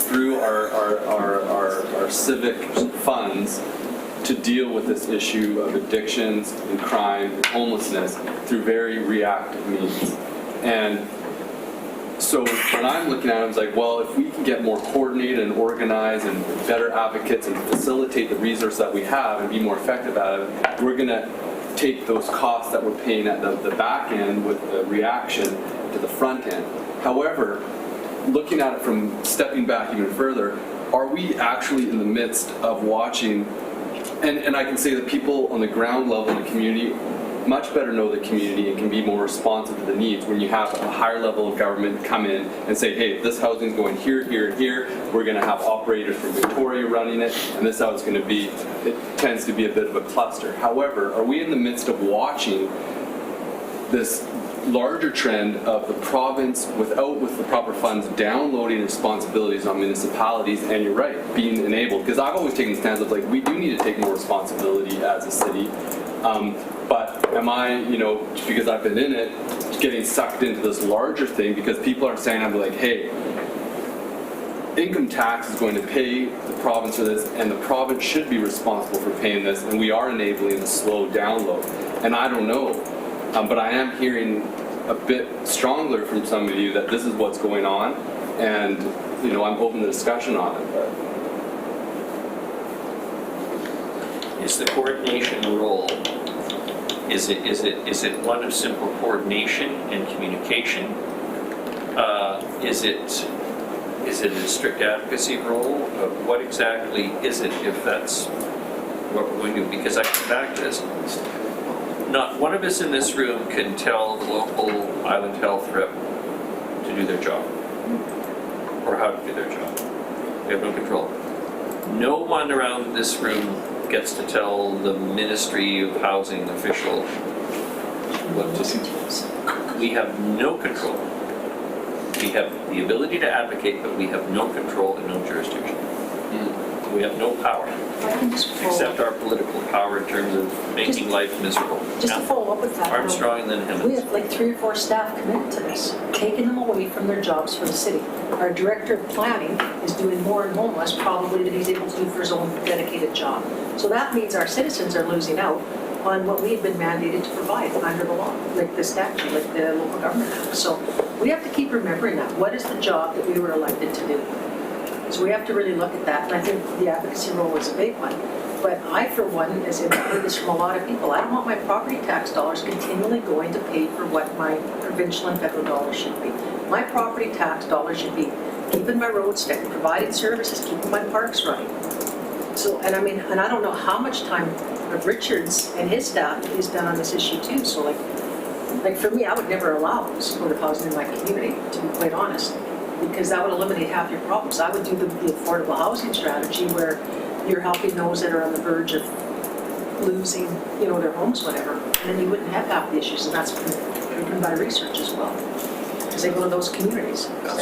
through our civic funds to deal with this issue of addictions and crime and homelessness through very reactive means. And so when I'm looking at it, I was like, well, if we can get more coordinated and organized and better advocates and facilitate the resource that we have and be more effective at it, we're going to take those costs that we're paying at the back end with the reaction to the front end. However, looking at it from stepping back even further, are we actually in the midst of watching, and I can say that people on the ground level in the community much better know the community and can be more responsive to the needs when you have a higher level of government come in and say, hey, this housing is going here, here, and here. We're going to have operators from Victoria running it, and this is how it's going to be. It tends to be a bit of a cluster. However, are we in the midst of watching this larger trend of the province with the proper funds downloading responsibilities on municipalities, and you're right, being enabled? Because I've always taken the stance of like, we do need to take more responsibility as a city. But am I, just because I've been in it, getting sucked into this larger thing because people are saying, I'm like, hey, income tax is going to pay the province for this, and the province should be responsible for paying this, and we are enabling the slow download. And I don't know, but I am hearing a bit stronger from some of you that this is what's going on, and I'm open to discussion on it. But Is the coordination role, is it one of simple coordination and communication? Is it a strict advocacy role? What exactly is it, if that's what we're going to do? Because I come back to this. Not one of us in this room can tell the local Island Health rep to do their job or how to do their job. We have no control. No one around this room gets to tell the Ministry of Housing official what to do. We have no control. We have the ability to advocate, but we have no control and no jurisdiction. We have no power, except our political power in terms of making life miserable. Just to follow up with that. Armstrong and then We Hemmings. have like 3 or 4 staff committed to this, taking them away from their jobs for the city. Our director of planning is doing more and homeless probably than he's able to do for his own dedicated job. So that means our citizens are losing out on what we've been mandated to provide under the law, like the statute, like the local government act. So we have to keep remembering that. What is the job that we were elected to do? So we have to really look at that, and I think the advocacy role is a big one. But I, for one, as I've heard this from a lot of people, I don't want my property tax dollars continually going to pay for what my provincial and federal dollars should be. My property tax dollars should be keeping my roads fixed, providing services, keeping my parks running. So, and I don't know how much time Richards and his staff has done on this issue too. So like for me, I would never allow supportive housing in my community, to be quite honest, because that would eliminate half your problems. I would do the affordable housing strategy where you're helping those that are on the verge of losing, their homes, whatever, and then you wouldn't have half the issues, and that's proven by research as well, because they go to those communities. I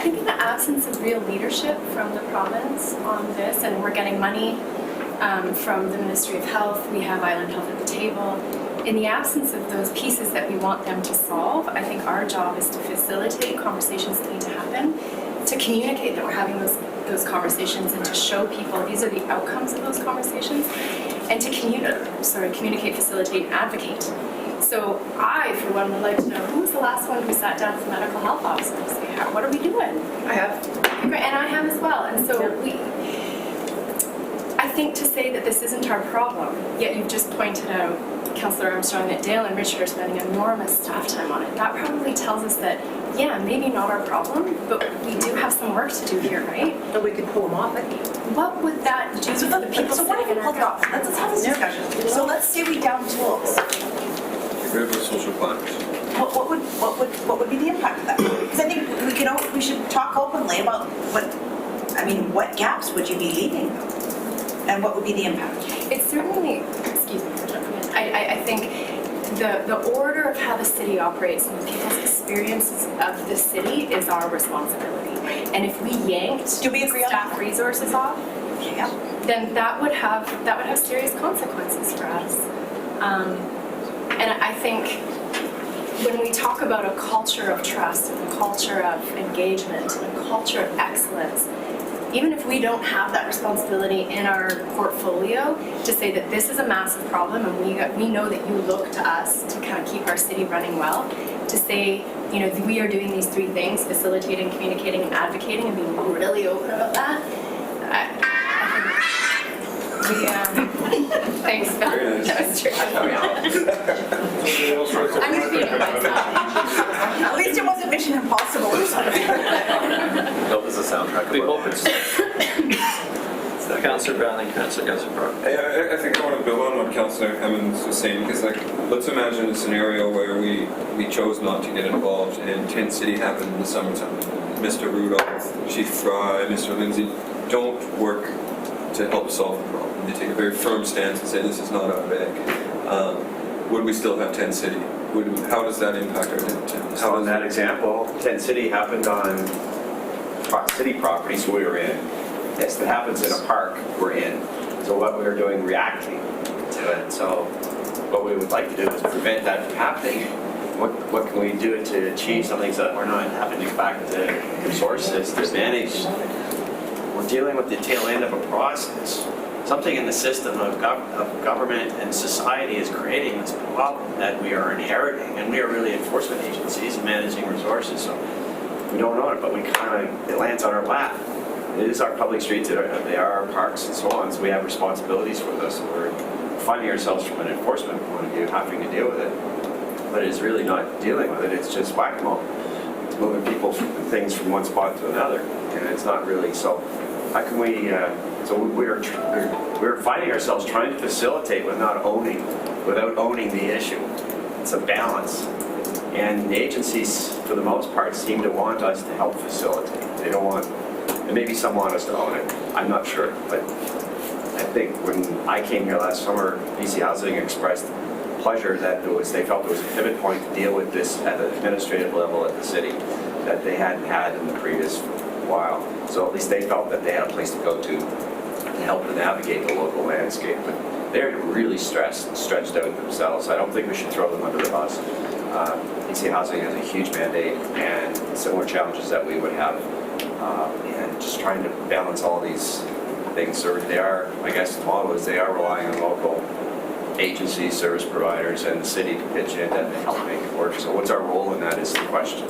think in the absence of real leadership from the province on this, and we're getting money from the Ministry of Health, we have Island Health at the table. In the absence of those pieces that we want them to solve, I think our job is to facilitate conversations that need to happen, to communicate that we're having those conversations, and to show people these are the outcomes of those conversations, and to communicate, facilitate, and advocate. So I, for one, would like to know who was the last one who sat down with the medical health officer and say, what are we doing? I have. And I have as well. And so I think to say that this isn't our problem, yet you've just pointed out, Councillor Armstrong, that Dale and Richard are spending enormous staff time on it. That probably tells us that, maybe not our problem, but we do have some work to do here, right? And we could pull them off it. What would that do to the people So what if sitting we in pulled it our off? Let's have this discussion. So let's say we down tools. Get rid of our social planners. What would be the impact of that? Because I think we should talk openly about what gaps would you be leaving? And what would be the impact? It's certainly, excuse me for jumping in, I think the order of how the city operates and people's experiences of the city is our responsibility. And if we yanked staff resources off, then that would have serious consequences for us. And I think when we talk about a culture of trust and a culture of engagement and a culture of excellence, even if we don't have that responsibility in our portfolio to say that this is a massive problem and we know that you look to us to kind of keep our city running well, to say, we are doing these 3 things, facilitating, communicating, and advocating, and being really open about that. Thanks, Phil. That was true. I'm going to be myself. At least it wasn't Mission Impossible or something. That was a soundtrack. We hope it's Councillor Brown and Councillor Gazarovski. I think I want to build on what Councillor Hemmons was saying, because like, let's imagine a scenario where we chose not to get involved and Tent City happened in the summertime. Mr. Rudolph, Chief Fry, Mr. Lindsay don't work to help solve the problem. They take a very firm stance and say this is not our bag. Would we still have Tent City? How does that impact our tent? So in that example, Tent City happened on city property, so we were in. If it happens in a park, we're in. So what we were doing, reacting to it. So what we would like to do is prevent that from happening. What can we do to achieve something so that we're not having to go back to resources to manage? We're dealing with the tail end of a process. Something in the system of government and society is creating this problem that we are inheriting, and we are really enforcement agencies and managing resources. So we don't know it, but it lands on our lap. It is our public streets, they are our parks and so on, so we have responsibilities for this. We're finding ourselves from an enforcement point of view having to deal with it, but it's really not dealing with it, it's just whack-a-mole. It's moving people and things from one spot to another, and it's not really, so how can we, so we're finding ourselves trying to facilitate without owning the issue. It's a balance. And the agencies, for the most part, seem to want us to help facilitate. They don't want, and maybe some want us to own it. I'm not sure, but I think when I came here last summer, BC Housing expressed pleasure that they felt there was a pivot point to deal with this at an administrative level at the city that they hadn't had in the previous while. So at least they felt that they had a place to go to help to navigate the local landscape. But they're really stressed and stretched out themselves. I don't think we should throw them under the bus. BC Housing has a huge mandate and similar challenges that we would have, and just trying to balance all these things. So they are, I guess the model is they are relying on local agencies, service providers, and the city to pitch in and help make it work. So what's our role in that is the question.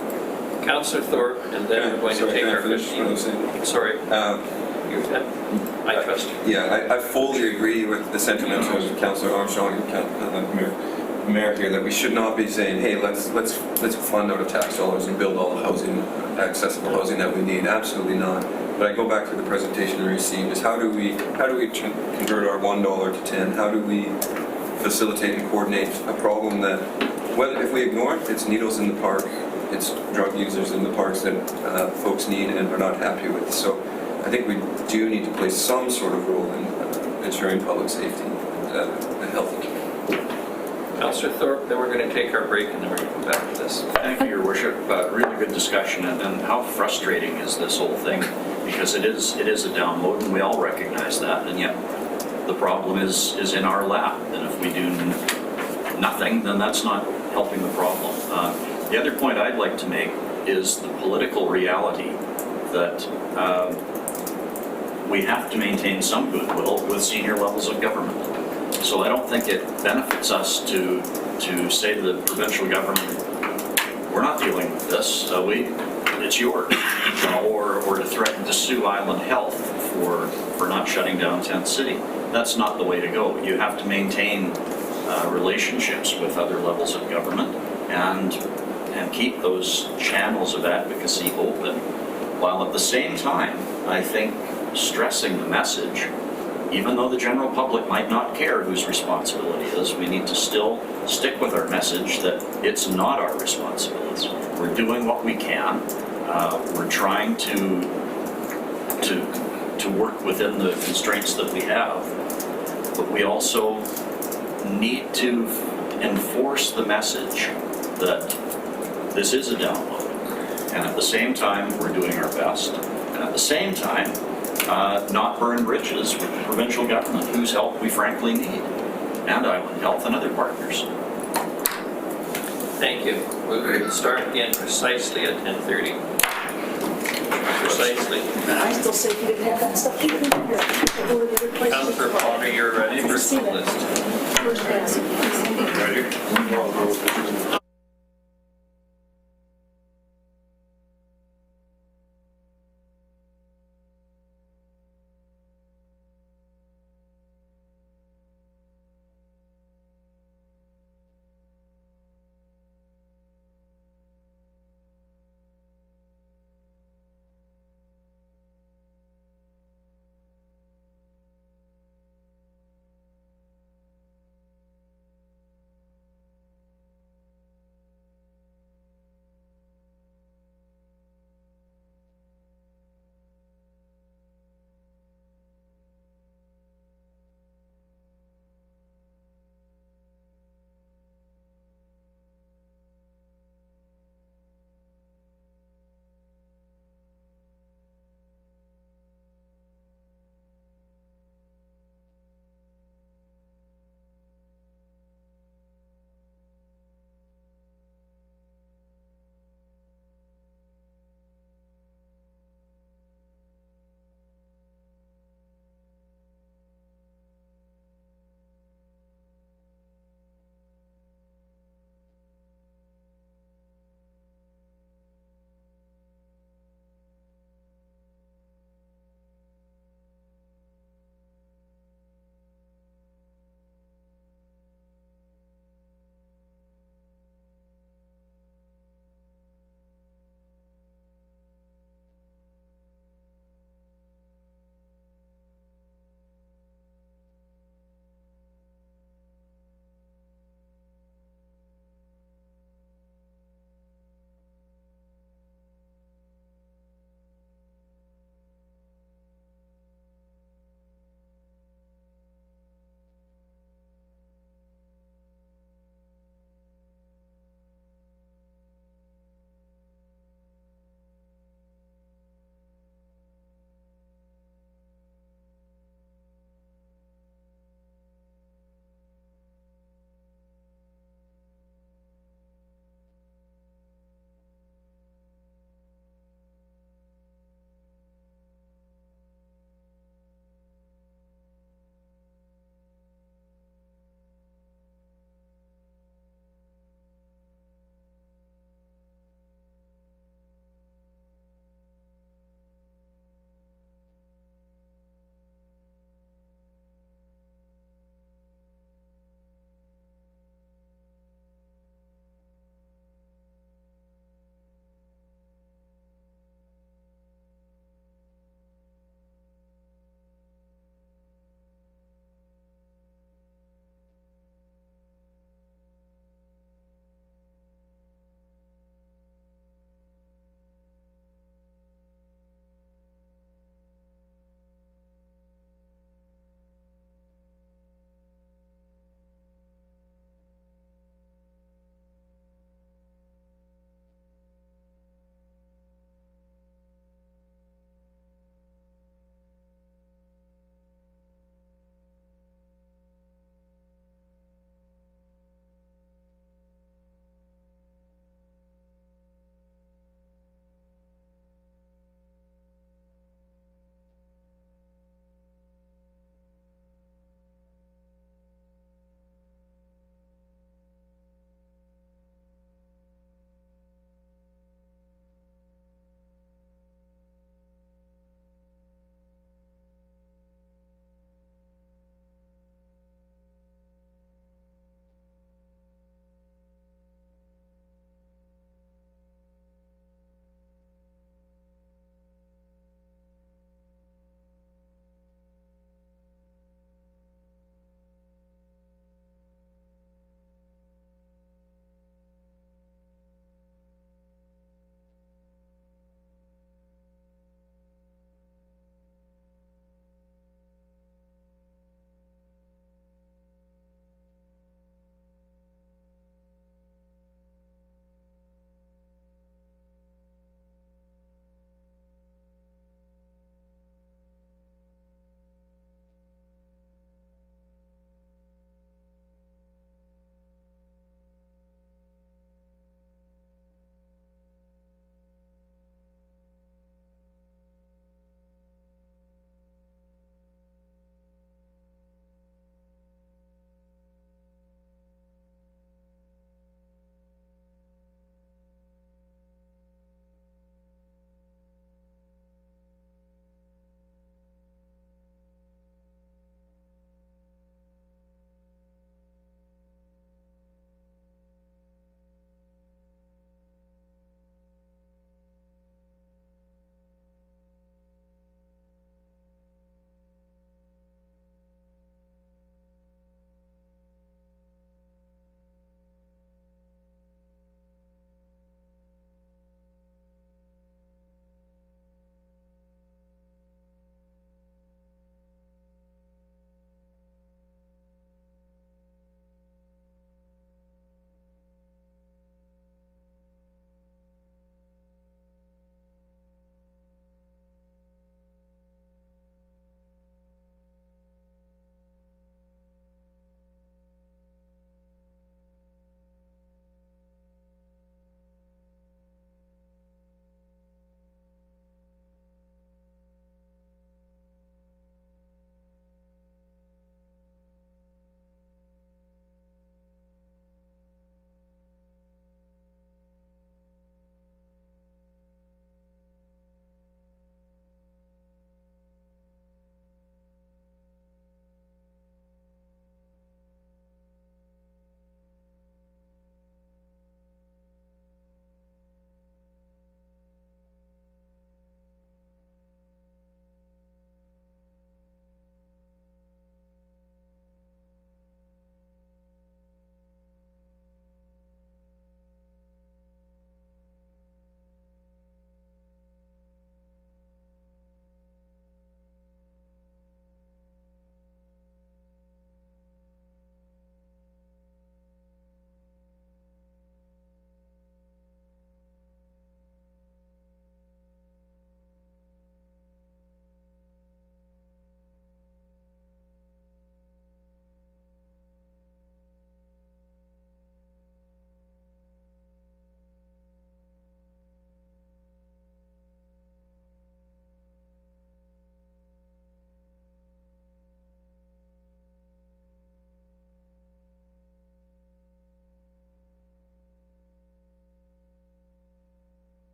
Councillor Thorpe, and then we're going to take our 15. Sorry. I trust you. Yeah, I fully agree with the sentiment of Councillor Armstrong and Mayor here that we should not be saying, hey, let's fund out of tax dollars and build all the housing, accessible housing that we need. Absolutely not. But I go back to the presentation we received: is how do we convert our $1 to 10? How do we facilitate and coordinate a problem that, whether if we ignore it, it's needles in the park, it's drug users in the parks that folks need and are not happy with. So I think we do need to play some sort of role in ensuring public safety and health. Councillor Thorpe, then we're going to take our break and then we're going to come back to this. Thank you, Your Worship. Really good discussion, and how frustrating is this whole thing? Because it is a download, and we all recognize that, and yet the problem is in our lap. And if we do nothing, then that's not helping the problem. The other point I'd like to make is the political reality that we have to maintain some goodwill with senior levels of government. So I don't think it benefits us to say to the provincial government, we're not dealing with this, it's yours, or to threaten to sue Island Health for not shutting down Tent City. That's not the way to go. You have to maintain relationships with other levels of government and keep those channels of advocacy open, while at the same time, I think, stressing the message. Even though the general public might not care whose responsibility it is, we need to still stick with our message that it's not our responsibility. We're doing what we can. We're trying to work within the constraints that we have, but we also need to enforce the message that this is a download. And at the same time, we're doing our best. And at the same time, not burn bridges with the provincial government, whose help we frankly need, and Island Health and other partners. Thank you. We're going to start again precisely at 10:30. Precisely. I still say if you didn't have that stuff, you wouldn't be here. Councillor Bonner, your first list. First pass.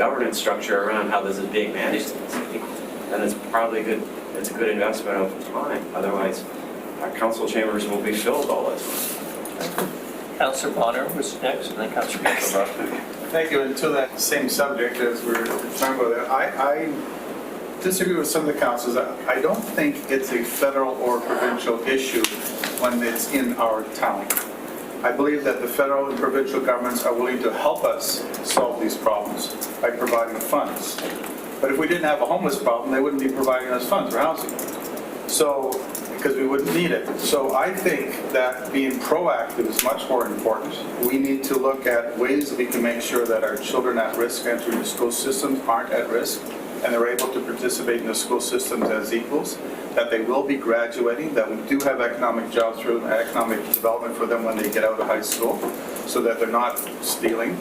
governance structure around how this is being managed in the city, then it's probably good, it's a good investment of time. Otherwise, our council chambers will be filled all the time. Councillor Bonner was next, and then Councillor Councillor Thank you. And to that same subject, as we're talking about that, I disagree with some of the councils. I don't think it's a federal or provincial issue when it's in our town. I believe that the federal and provincial governments are willing to help us solve these problems by providing funds. But if we didn't have a homeless problem, they wouldn't be providing us funds for housing. So, because we wouldn't need it. So I think that being proactive is much more important. We need to look at ways that we can make sure that our children at risk entering the school systems aren't at risk, and they're able to participate in the school systems as equals, that they will be graduating, that we do have economic jobs for economic development for them when they get out of high school, so that they're not stealing.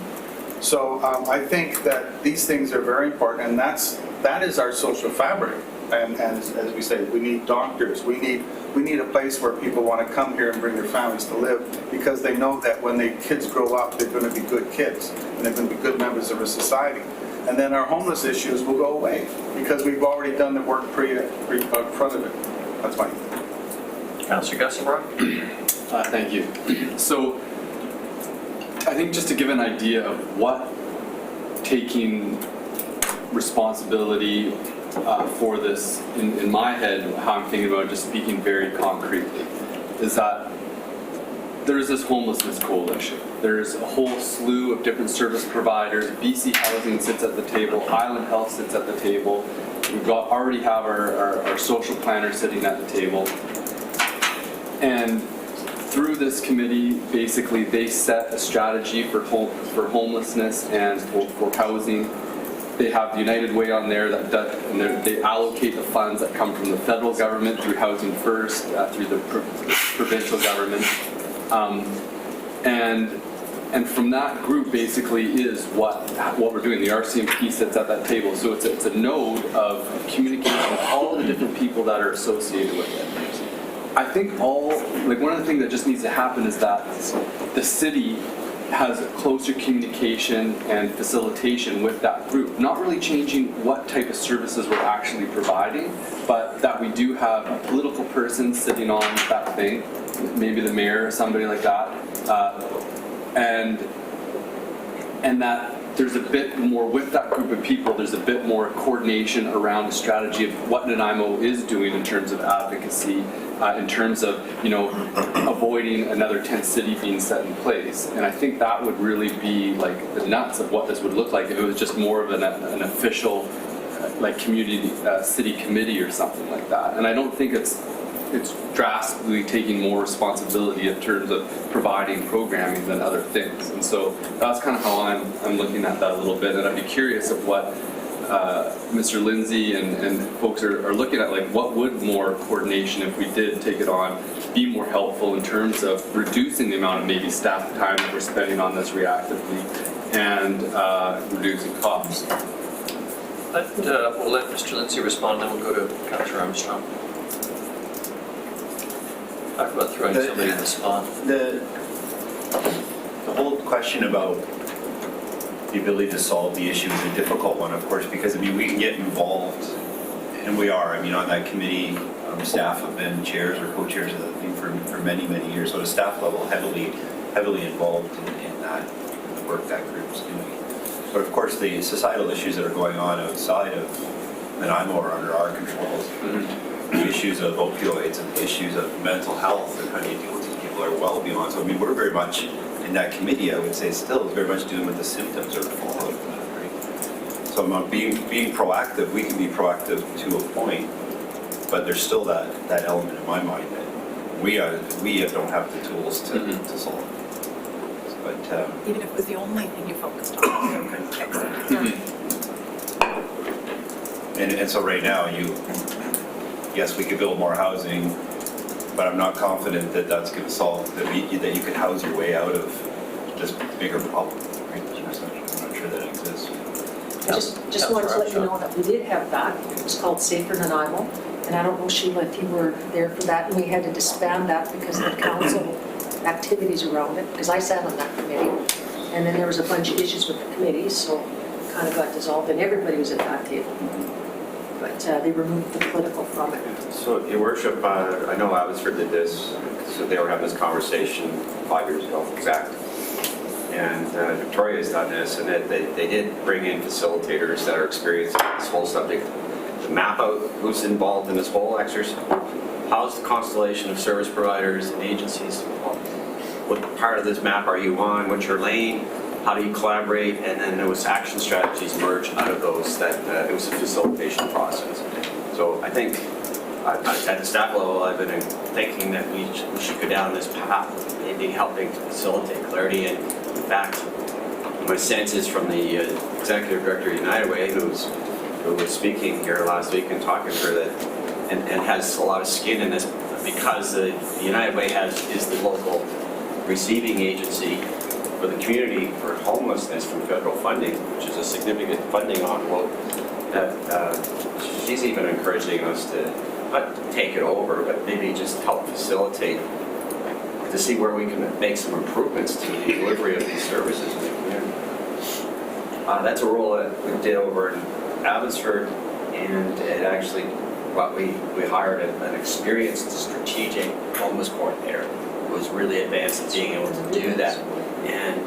So I think that these things are very important, and that is our social fabric. And as we say, we need doctors. We need a place where people want to come here and bring their families to live, because they know that when their kids grow up, they're going to be good kids and they're going to be good members of our society. And then our homeless issues will go away because we've already done the work pre front of it. That's fine. Councillor Gussenbrook. Thank you. So I think just to give an idea of what taking responsibility for this, in my head, how I'm thinking about it, just speaking very concretely, is that there is this homelessness coalition. There's a whole slew of different service providers. BC Housing sits at the table. Highland Health sits at the table. We've already have our social planner sitting at the table. And through this committee, basically, they set a strategy for homelessness and for housing. They have the United Way on there and they allocate the funds that come from the federal government through Housing First, through the provincial government. And from that group basically is what we're doing. The RCMP sits at that table. So it's a node of communication with all the different people that are associated with it. I think one of the things that just needs to happen is that the city has closer communication and facilitation with that group. Not really changing what type of services we're actually providing, but that we do have a political person sitting on that thing, maybe the mayor or somebody like that, and that there's a bit more with that group of people, there's a bit more coordination around the strategy of what Nanaimo is doing in terms of advocacy, in terms of, avoiding another tent city being set in place. And I think that would really be like the nuts of what this would look like if it was just more of an official community city committee or something like that. And I don't think it's drastically taking more responsibility in terms of providing programming than other things. And so that's kind of how I'm looking at that a little bit. And I'd be curious of what Mr. Lindsay and folks are looking at, like what would more coordination, if we did take it on, be more helpful in terms of reducing the amount of maybe staff time that we're spending on this reactively and reducing costs. We'll let Mr. Lindsay respond, then we'll go to Councillor Armstrong. Talk about throwing somebody in the spot. The whole question about the ability to solve the issue is a difficult one, of course, because we can get involved, and we are. On that committee, staff have been chairs or co-chairs of the thing for many, many years. So at a staff level, heavily involved in that, in the work that group's doing. But of course, the societal issues that are going on outside of Nanaimo are under our controls. The issues of opioids and the issues of mental health and how do you deal with these people are well beyond. So we're very much in that committee, I would say, still is very much dealing with the symptoms or the fallout of that, right? So being proactive, we can be proactive to a point, but there's still that element in my mind that we don't have the tools to solve it. But Even if it was the only thing you focused on, you couldn't fix it. and so right now, yes, we could build more housing, but I'm not confident that that's going to solve that you could house your way out of this bigger problem. Right? I'm not sure that exists. I just wanted to let you know that we did have that. It was called Safer Nanaimo. And I don't know, Sheila, if you were there for that. And we had to disband that because of the council activities around it, because I sat on that committee. And then there was a bunch of issues with the committee, so kind of got dissolved, and everybody was at that table. But they removed the political from it. So, Your Worship, I know Abbotsford did this, so they were having this conversation 5 years ago, exactly. And Victoria's done this, and they did bring in facilitators that are experienced in this whole subject to map out who's involved in this whole exercise. How's the constellation of service providers and agencies? What part of this map are you on? What's your lane? How do you collaborate? And then there was action strategies emerged out of those that it was a facilitation process. So I think at the staff level, I've been thinking that we should go down this path, maybe helping to facilitate clarity. And in fact, my sense is from the executive director of United Way, who was speaking here last week and talking to her that, and has a lot of skin in this because the United Way is the local receiving agency for the community for homelessness from federal funding, which is a significant funding envelope. She's even encouraging us to not take it over, but maybe just help facilitate to see where we can make some improvements to the delivery of these services in the community. That's a role that we did over in Abbotsford, and it actually, we hired an experienced strategic homeless coordinator who was really advanced at being able to do that. And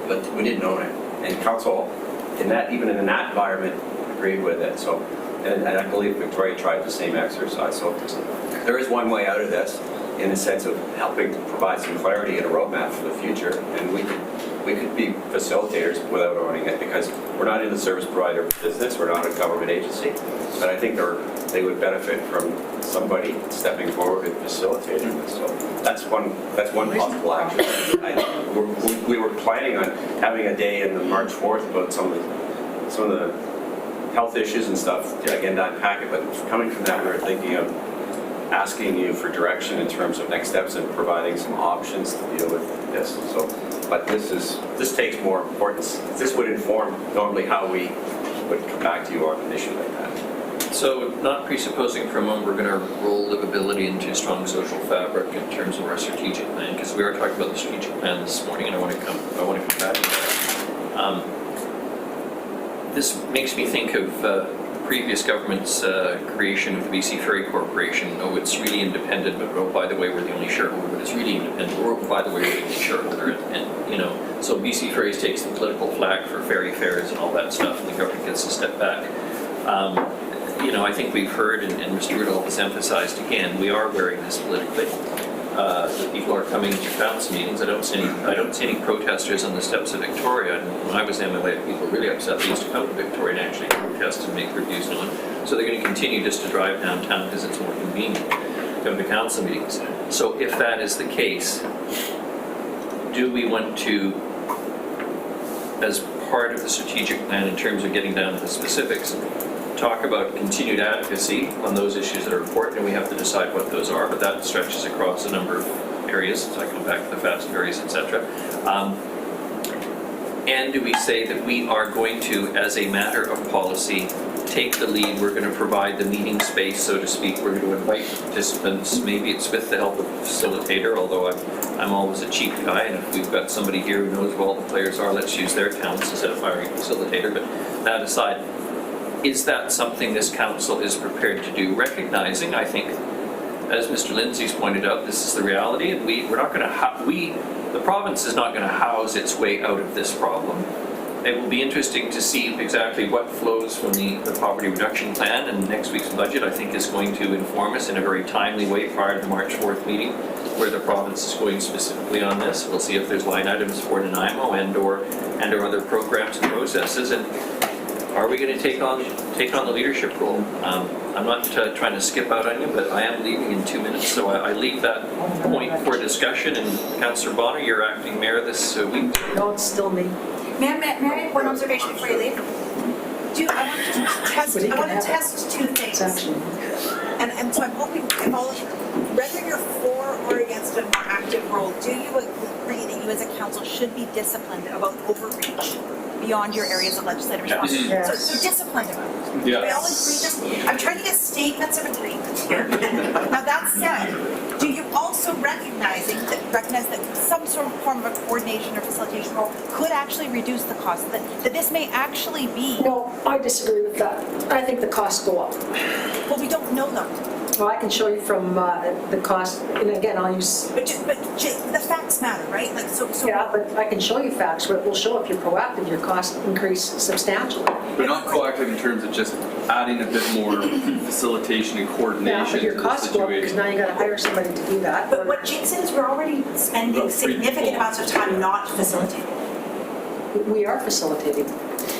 but we didn't own it, and council even in that environment agreed with it. So, and I believe Victoria tried the same exercise. So there is one way out of this, in the sense of helping to provide some clarity and a roadmap for the future. And we could be facilitators without owning it, because we're not in the service provider business. We're not a government agency, but I think they would benefit from somebody stepping forward and facilitating this. So that's one possible action. We were planning on having a day in the March 4th about some of the health issues and stuff, again, to unpack it, but coming from that, we were thinking of asking you for direction in terms of next steps and providing some options to deal with this. So, but this takes more importance. This would inform normally how we would come back to you on an issue like that. So, not presupposing for a moment we're going to roll livability into strong social fabric in terms of our strategic plan, because we are talking about the strategic plan this morning, and I want to come back to that. This makes me think of previous government's creation of the BC Ferry Corporation. Oh, it's really independent, but oh, by the way, we're the only shareholder, but it's really independent. Or, by the way, we're the only shareholder. And so BC Ferries takes the political flag for ferry fares and all that stuff, and the government gets to step back. I think we've heard, and Mr. Rudolph has emphasized again, we are wearing this politically. The people are coming to council meetings. I don't see any protesters on the steps of Victoria. And when I was MLA, people were really upset. They used to come to Victoria and actually protest and make their views known. So they're going to continue just to drive downtown because it's more convenient to come to council meetings. So if that is the case, do we want to, as part of the strategic plan in terms of getting down to the specifics, talk about continued advocacy on those issues that are important, and we have to decide what those are, but that stretches across a number of areas, so I come back to the fast ferries, etc. And do we say that we are going to, as a matter of policy, take the lead, we're going to provide the meeting space, so to speak, we're going to invite participants, maybe it's with the help of a facilitator, although I'm always a cheap guy, and if we've got somebody here who knows who all the players are, let's use their talents instead of hiring a facilitator. But that aside, is that something this council is prepared to do? Recognizing, I think, as Mr. Lindsay's pointed out, this is the reality, and we're not going to, the province is not going to house its way out of this problem. It will be interesting to see exactly what flows from the poverty reduction plan, and next week's budget, I think, is going to inform us in a very timely way prior to the March 4th meeting, where the province is going specifically on this. We'll see if there's line items for Nanaimo and or other programs and processes, and are we going to take on the leadership role? I'm not trying to skip out on you, but I am leaving in 2 minutes, so I leave that point for discussion. And Councillor Bonner, you're acting mayor this week. No, it's still me. May I make one observation before you leave? I want to test two things. And so I'm hoping if all of you, whether you're for or against a more active role, do you agree that you as a council should be disciplined about overreach beyond your areas of legislative responsibility? Yes. So disciplined about it. Yeah. We all agree. I'm trying to get statements of agreement here. Now that said, do you also recognize that some some sort of form of a coordination or facilitation role could actually reduce the cost, that this may actually be, No, I disagree with that. I think the costs go up. well, we don't know them. Well, I can show you from the cost, and again, I'll use, But the facts matter, right? Like, so. yeah, but I can show you facts, but it will show if you're proactive, your costs increase substantially. But not proactive in terms of just adding a bit more facilitation and Yeah, coordination but to your the costs go up because situation. now you gotta hire somebody to do that. But what Jake said is we're already spending About 3 significant people. amounts of time not facilitating. We are facilitating.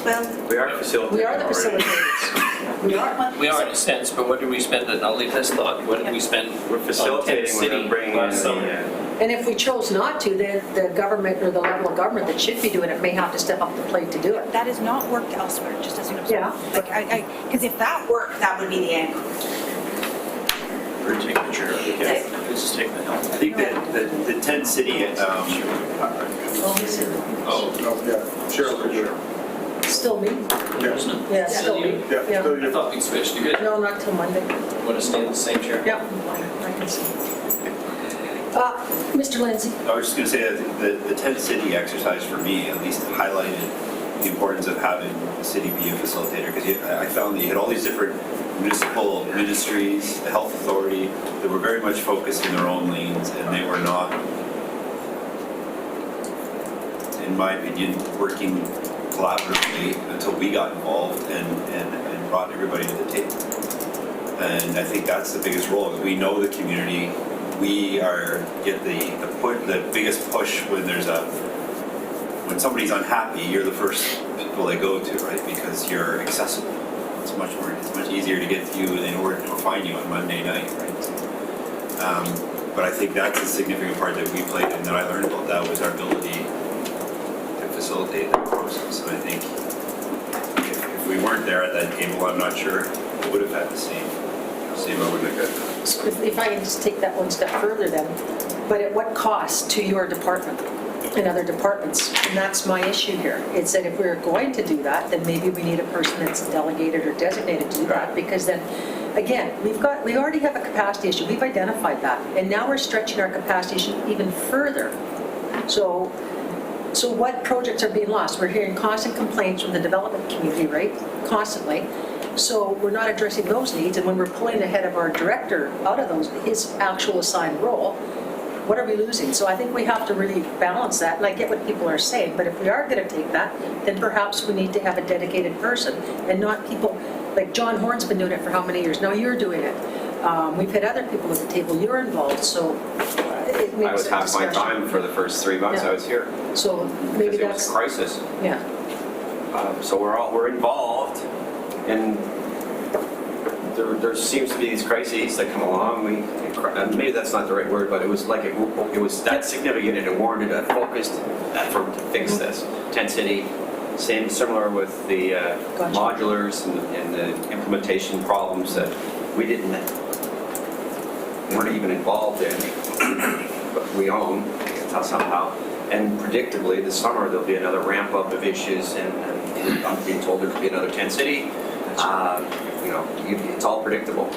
Well, We are facilitating We are the already. facilitators. We are. We are in a sense, but what do we spend, and I'll leave this thought, what did we spend We're on Tent facilitating City without bringing in last summer? And if we chose not to, then the government or the level of government that should be doing it may have to step up the plate to do it. that has not worked elsewhere, just as an Yeah. observer. Like, because if that worked, that would be the end. Or take the chair. Okay. Just take the helm. I think that the tent city, Still me? Isn't it? Yeah, still me. I thought we switched, you good? No, not till Monday. Want to stay in the same chair? Yeah, I can see. Mr. Lindsay? I was just going to say that the tent city exercise for me at least highlighted the importance of having the city be a facilitator, because I found that you had all these different municipal ministries, the health authority, that were very much focused in their own lanes, and they were not, in my opinion, working collaboratively until we got involved and brought everybody to the table. And I think that's the biggest role. We know the community. We get the biggest push when somebody's unhappy. You're the first people they go to, right? Because you're accessible. It's much easier to get to you in order to find you on Monday night, right? But I think that's a significant part that we played, and that I learned about that was our ability to facilitate that process. And I think if we weren't there at that table, I'm not sure we would have had the same outlook. So if I can just take that one step further then, but at what cost to your department and other departments? And that's my issue here. It's that if we're going to do that, then maybe we need a person that's delegated or designated to do that, because then, again, we already have a capacity issue. We've identified that. And now we're stretching our capacity issue even further. So what projects are being lost? We're hearing constant complaints from the development community, right? Constantly. So we're not addressing those needs, and when we're pulling ahead of our director out of his actual assigned role, what are we losing? So I think we have to really balance that, and I get what people are saying, but if we are going to take that, then perhaps we need to have a dedicated person, and not people, like John Horn's been doing it for how many years? Now you're doing it. We've had other people at the table, you're involved, so it makes I was a half my discussion. time for the first 3 months Yeah. I was here, So maybe because it was that's, a crisis. yeah. So we're involved, and there seems to be these crises that come along. Maybe that's not the right word, but it was like it was that significant, and it warranted a focused effort to fix this. Tent City, similar with the Gotcha. modulars and the implementation problems that we weren't even involved in, but we own somehow. And predictably, this summer there'll be another ramp up of issues, and I'm being told there could be another Tent City. It's all predictable.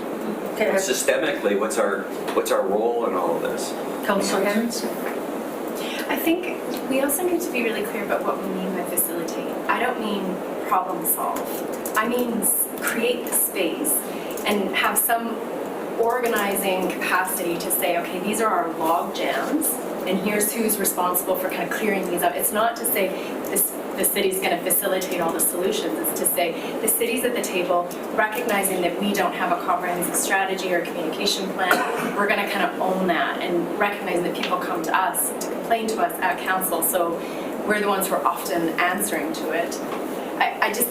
Okay, Systemically, what's our role in all of this? Councillor Hammonds? I think we also need to be really clear about what we mean by facilitate. I don't mean problem solve. I mean create the space and have some organizing capacity to say, okay, these are our log jams, and here's who's responsible for kind of clearing these up. It's not to say the city's going to facilitate all the solutions. It's to say the city's at the table, recognizing that we don't have a comprehensive strategy or communication plan. We're going to kind of own that and recognize that people come to us to complain to us at council, so we're the ones who are often answering to it. I just,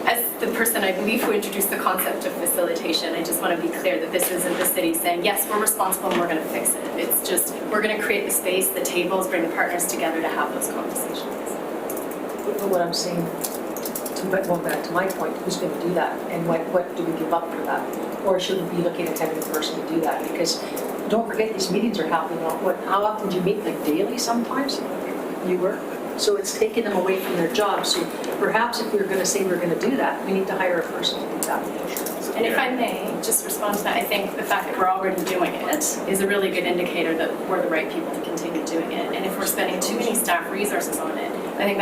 as the person I believe who introduced the concept of facilitation, I just want to be clear that this isn't the city saying, yes, we're responsible and we're going to fix it. It's just, we're going to create the space, the tables, bring the partners together to have those conversations. What I'm saying, going back to my point, who's going to do that? And what do we give up for that? Or should we be looking at having a person to do that? Because don't forget, these meetings are happening, how often do you meet? Like daily sometimes? You work? So it's taking them away from their jobs. So perhaps if we're going to say we're going to do that, we need to hire a person to do that. And if I may, just respond to that, I think the fact that we're already doing it is a really good indicator that we're the right people to continue doing it. And if we're spending too many staff resources on it, I think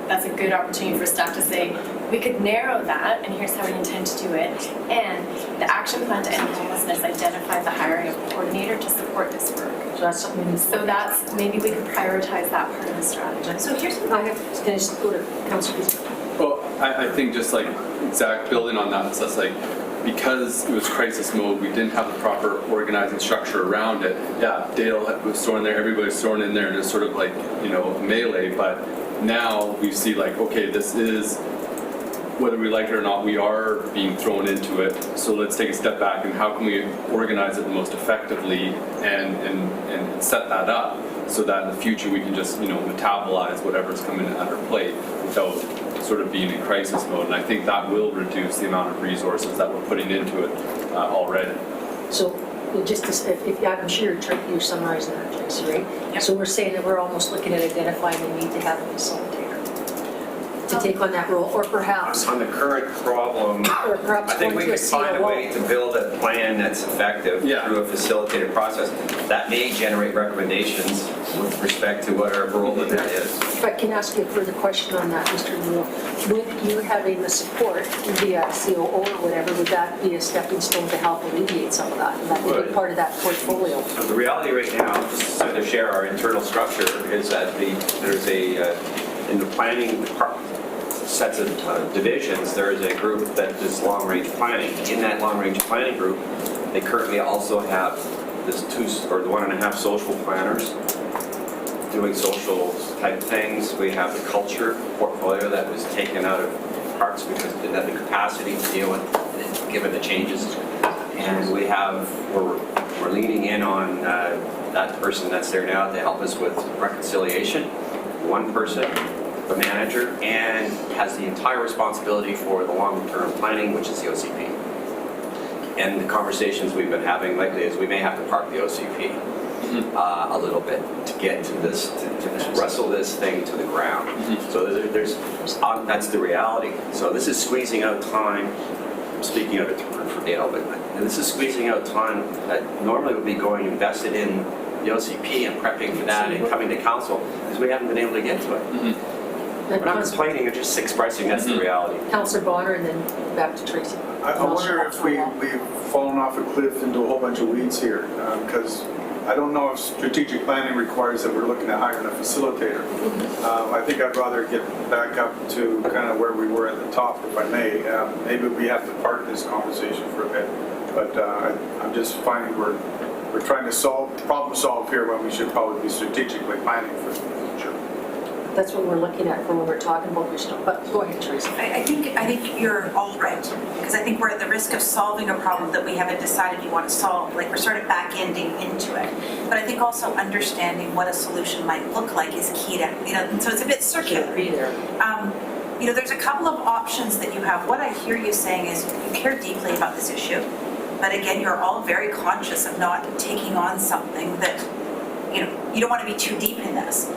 that's a good opportunity for staff to say, we could narrow that, and here's how we intend to do it. And the action plan to end homelessness identified the hiring of a coordinator to support this work. So that's something we need. So that's, maybe we could prioritize that part of the strategy. So here's what I have, can I just go to Councilor Beasley? Well, I think just like Zach, building on that, so that's like, because it was crisis mode, we didn't have the proper organizing structure around it. Yeah, Dale was thrown there, everybody's thrown in there, and it's sort of like, you know, melee, but now we see like, okay, this is, whether we like it or not, we are being thrown into it. So let's take a step back and how can we organize it the most effectively and set that up so that in the future we can just, you know, metabolize whatever's coming at our plate without sort of being in crisis mode. And I think that will reduce the amount of resources that we're putting into it already. So just to, if I'm sure you're summarizing that, Tracy, right? Yep. So we're saying that we're almost looking at identifying the need to have a facilitator to take on that role, or perhaps, On the current problem, or perhaps I think we going to could a find a COO. way to build a plan that's effective Yeah. through a facilitated process. That may generate recommendations with respect to what our role in that is. If I can ask you a further question on that, Mr. Neal, would you having the support via COO or whatever, would that be a stepping stone to help alleviate some of that? And that would be Would. part of that portfolio? So the reality right now, just so to share our internal structure, is that there's in the planning department, sets of divisions, there is a group that does long-range planning. In that long-range planning group, they currently also have this 1.5 social planners doing social type things. We have the culture portfolio that was taken out of parks because it didn't have the capacity to deal with, given the changes. And we're leaning in on that person that's there now to help us with reconciliation. One person, the manager, and has the entire responsibility for the long-term planning, which is the OCP. And the conversations we've been having lately is we may have to park the OCP a little bit to get to this, to wrestle this thing to the ground. So that's the reality. So this is squeezing out time. I'm speaking out of turn for Dale, but this is squeezing out time that normally would be going invested in the OCP and prepping for that and coming to council, because we haven't been able to get to it. We're not complaining, we're just expressing that's the reality. Councilor Bonner and then back to Tracy. I wonder if we've fallen off a cliff into a whole bunch of weeds here, because I don't know if strategic planning requires that we're looking at hiring a facilitator. I think I'd rather get back up to kind of where we were at the top, if I may. Maybe we have to park this conversation for a bit, but I'm just finding we're trying to problem solve here when we should probably be strategically planning for the future. That's what we're looking at for when we're talking about this stuff. But go ahead, Tracy. I think you're all right, because I think we're at the risk of solving a problem that we haven't decided you want to solve. Like, we're sort of back-ending into it. But I think also understanding what a solution might look like is key to, and so it's a bit circular. There's a couple of options that you have. What I hear you saying is you care deeply about this issue, but again, you're all very conscious of not taking on something that, you don't want to be too deep in this.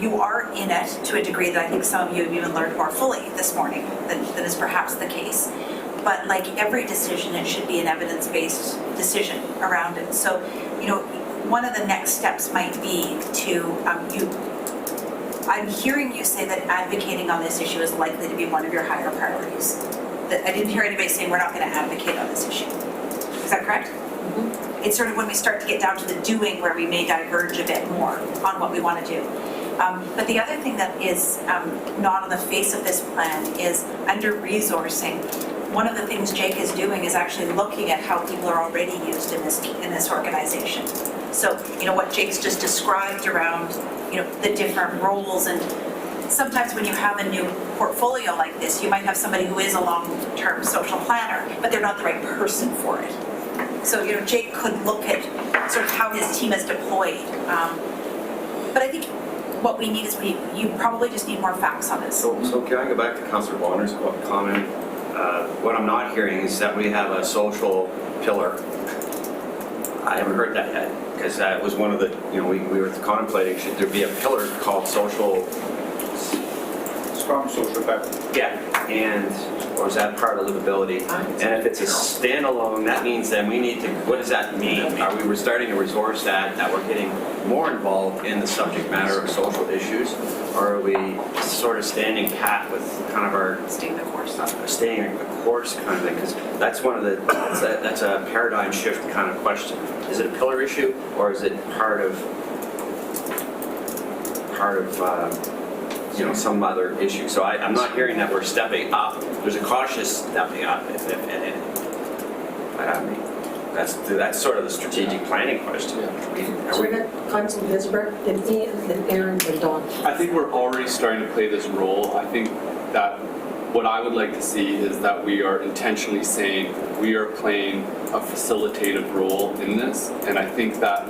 You are in it to a degree that I think some of you have even learned more fully this morning than is perhaps the case. But like every decision, it should be an evidence-based decision around it. So, one of the next steps might be to, I'm hearing you say that advocating on this issue is likely to be one of your higher priorities. That I didn't hear anybody saying we're not going to advocate on this issue. Is that correct? Mm-hmm. It's sort of when we start to get down to the doing where we may diverge a bit more on what we want to do. But the other thing that is not on the face of this plan is under-resourcing. One of the things Jake is doing is actually looking at how people are already used in this organization. So, what Jake's just described around, the different roles, and sometimes when you have a new portfolio like this, you might have somebody who is a long-term social planner, but they're not the right person for it. So, Jake could look at sort of how his team is deployed. But I think what we need is you probably just need more facts on this. So can I go back to Councillor Bonner's comment? What I'm not hearing is that we have a social pillar. I haven't heard that yet, because that was one of the, we were contemplating, should there be a pillar called social? Strong social fabric. Yeah. or is that part of livability? And if it's a standalone, that means then we need to, what does that mean? Are we starting to resource that we're getting more involved in the subject matter of social issues? Or are we sort of standing pat with kind of our Staying the course. staying the course kind of thing? Because that's one of the, that's a paradigm shift kind of question. Is it a pillar issue or is it part of some other issue? So I'm not hearing that we're stepping up. There's a cautious stepping up. I mean, that's sort of the strategic planning question. So we got Councilor Gisbert, then Ian, then Aaron, then Don. I think we're already starting to play this role. I think that what I would like to see is that we are intentionally saying we are playing a facilitative role in this. And I think that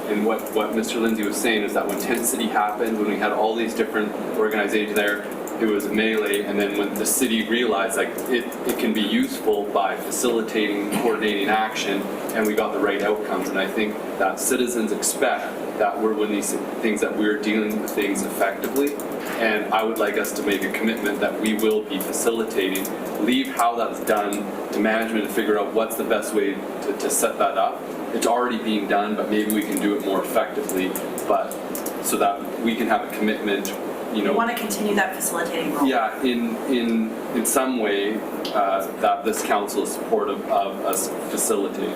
and what Mr. Lindsay was saying is that when Tent City happened, when we had all these different organizations there, it was a melee, and then when the city realized like it can be useful by facilitating, coordinating action, and we got the right outcomes. And I think that citizens expect that when these things that we're dealing with things effectively, and I would like us to make a commitment that we will be facilitating, leave how that's done to management to figure out what's the best way to set that up. It's already being done, but maybe we can do it more effectively, but so that we can have a commitment. You want to continue that facilitating role? Yeah, in some way, that this council is supportive of us facilitating.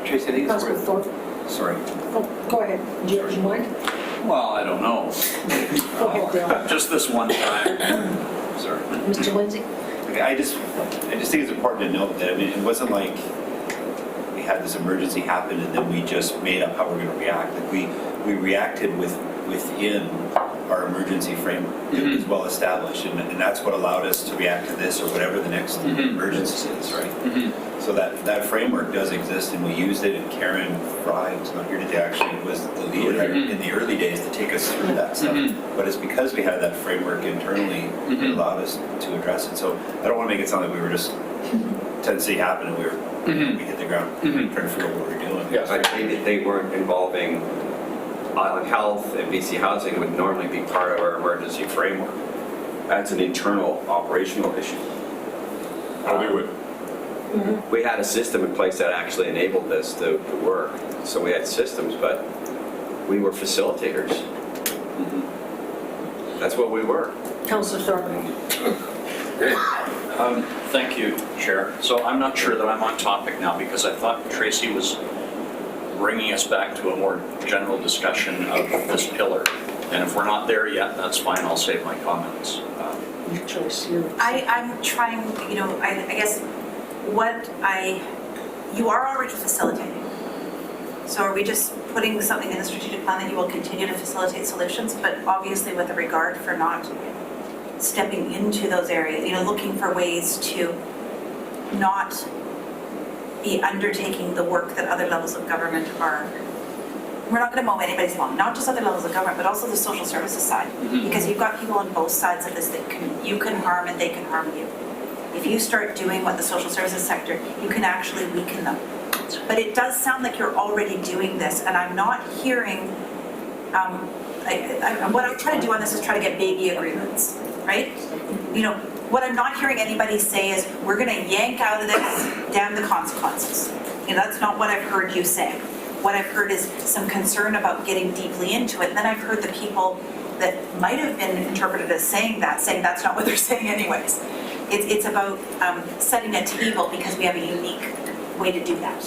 Tracy, I think it's Councilor worth... Thorpe. Sorry. Oh, go ahead. Do you mind? Well, I don't know. Go ahead, Dale. Just this one time. Sorry. Mr. Lindsay? Okay, I just think it's important to note that, I mean, it wasn't like we had this emergency happen and then we just made up how we're going to react. Like we reacted within our emergency framework. It was well established, and that's what allowed us to react to this or whatever the next emergency is, right? So that framework does exist, and we used it, and Karen Fry, who's not here today, actually was the leader in the early days to take us through that stuff. But it's because we had that framework internally that allowed us to address it. So I don't want to make it sound like we were just, Tent City happened, and we hit the ground trying to figure out what we were doing. Yes, they weren't involving Island Health and BC Housing would normally be part of our emergency framework. That's an internal operational issue. Oh, they would. We had a system in place that actually enabled this to work. So we had systems, but we were facilitators. That's what we were. Councilor Thorpe. Thank you, Chair. So I'm not sure that I'm on topic now because I thought Tracy was bringing us back to a more general discussion of this pillar. And if we're not there yet, that's fine, I'll save my comments. Your choice. I'm trying, I guess you are already facilitating. So are we just putting something in the strategic plan that you will continue to facilitate solutions, but obviously with a regard for not stepping into those areas, looking for ways to not be undertaking the work that other levels of government are. We're not going to mow anybody's lawn, not just other levels of government, but also the social services side. Because you've got people on both sides of this that you can harm and they can harm you. If you start doing what the social services sector, you can actually weaken them. But it does sound like you're already doing this, and I'm not hearing, what I'm trying to do on this is try to get baby agreements, right? What I'm not hearing anybody say is, we're going to yank out of this, damn the consequences. That's not what I've heard you say. What I've heard is some concern about getting deeply into it. And then I've heard the people that might have been interpreted as saying that's not what they're saying anyways. It's about setting a table because we have a unique way to do that.